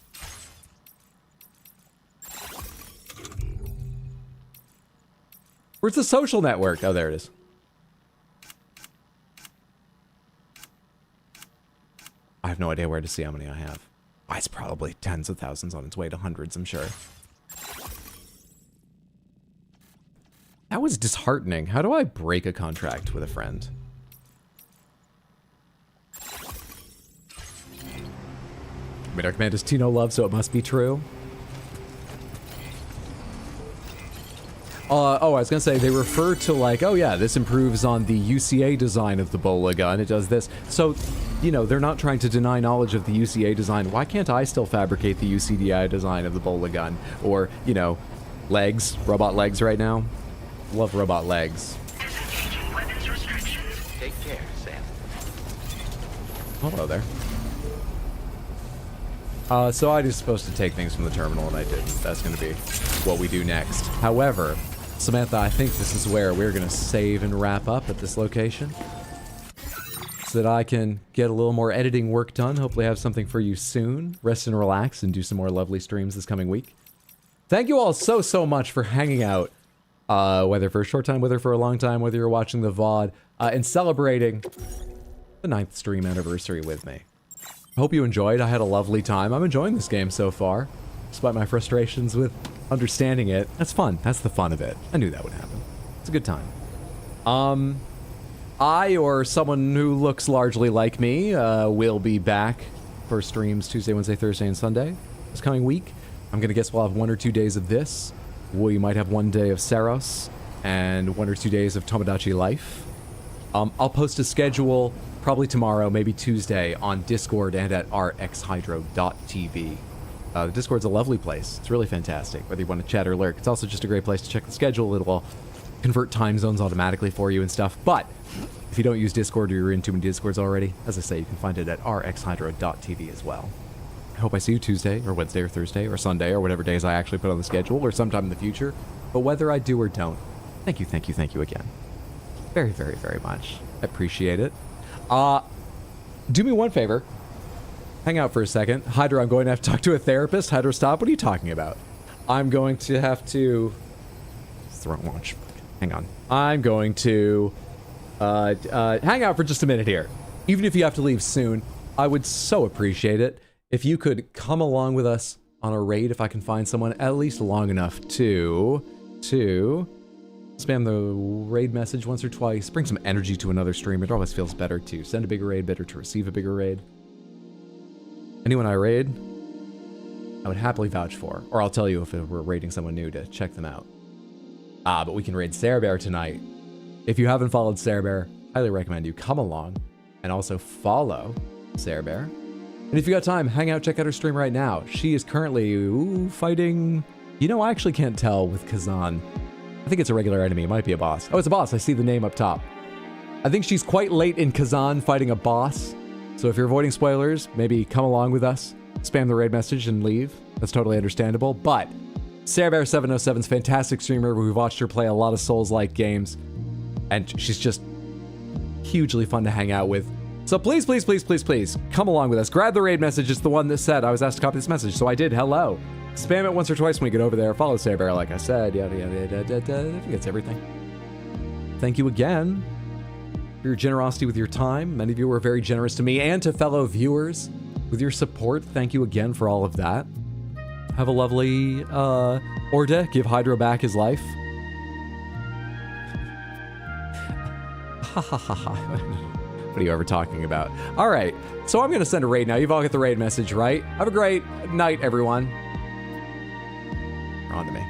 Where's the social network? Oh, there it is. I have no idea where to see how many I have. Oh, it's probably tens of thousands on its way to hundreds, I'm sure. That was disheartening. How do I break a contract with a friend? Radar Command is Tino love, so it must be true. Oh, I was gonna say, they refer to like, oh yeah, this improves on the UCA design of the Bola gun, it does this. So, you know, they're not trying to deny knowledge of the UCA design. Why can't I still fabricate the UCDI design of the Bola gun? Or, you know, legs, robot legs right now? Love robot legs. Take care, Sam. Hello there. So I was supposed to take things from the terminal and I didn't. That's gonna be what we do next. However, Samantha, I think this is where we're gonna save and wrap up at this location. So that I can get a little more editing work done. Hopefully have something for you soon. Rest and relax and do some more lovely streams this coming week. Thank you all so much for hanging out. Whether for a short time, whether for a long time, whether you're watching the VOD, and celebrating the 9th stream anniversary with me. I hope you enjoyed. I had a lovely time. I'm enjoying this game so far, despite my frustrations with understanding it. That's fun. That's the fun of it. I knew that would happen. It's a good time. I, or someone who looks largely like me, will be back for streams Tuesday, Wednesday, Thursday, and Sunday this coming week. I'm gonna guess we'll have 1 or 2 days of this. We might have 1 day of Saros, and 1 or 2 days of Tomodachi Life. I'll post a schedule probably tomorrow, maybe Tuesday, on Discord and at rxhydro.tv. The Discord's a lovely place. It's really fantastic, whether you want to chat or lurk. It's also just a great place to check the schedule. It'll convert time zones automatically for you and stuff. But if you don't use Discord or you're in too many Discords already, as I say, you can find it at rxhydro.tv as well. I hope I see you Tuesday or Wednesday or Thursday or Sunday or whatever days I actually put on the schedule or sometime in the future. But whether I do or don't, thank you again. Very, very, very much. I appreciate it. Do me one favor. Hang out for a second. Hydra, I'm going to have to talk to a therapist. Hydra, stop. What are you talking about? I'm going to have to... It's the wrong launch. Hang on. I'm going to hang out for just a minute here. Even if you have to leave soon, I would so appreciate it if you could come along with us on a raid if I can find someone at least long enough to spam the raid message once or twice, bring some energy to another stream. It always feels better to send a bigger raid, better to receive a bigger raid. Anyone I raid, I would happily vouch for, or I'll tell you if we're raiding someone new to check them out. But we can raid Sarah Bear tonight. If you haven't followed Sarah Bear, highly recommend you come along and also follow Sarah Bear. And if you got time, hang out, check out her stream right now. She is currently fighting... You know, I actually can't tell with Kazan. I think it's a regular enemy. It might be a boss. Oh, it's a boss. I see the name up top. I think she's quite late in Kazan fighting a boss. So if you're avoiding spoilers, maybe come along with us. Spam the raid message and leave. That's totally understandable. But Sarah Bear 707's fantastic streamer. We've watched her play a lot of Souls-like games. And she's just hugely fun to hang out with. So please, please, please, please, please, come along with us. Grab the raid message. It's the one that said I was asked to copy this message. So I did. Hello. Spam it once or twice when we get over there. Follow Sarah Bear, like I said. Yada, yada, yada, yada, yada. I think that's everything. Thank you again for your generosity with your time. Many of you were very generous to me and to fellow viewers with your support. Thank you again for all of that. Have a lovely, ordyH, give Hydro back his life. Ha ha ha ha. What are you ever talking about? All right, so I'm going to send a raid now. You've all got the raid message, right? Have a great night, everyone. On to me.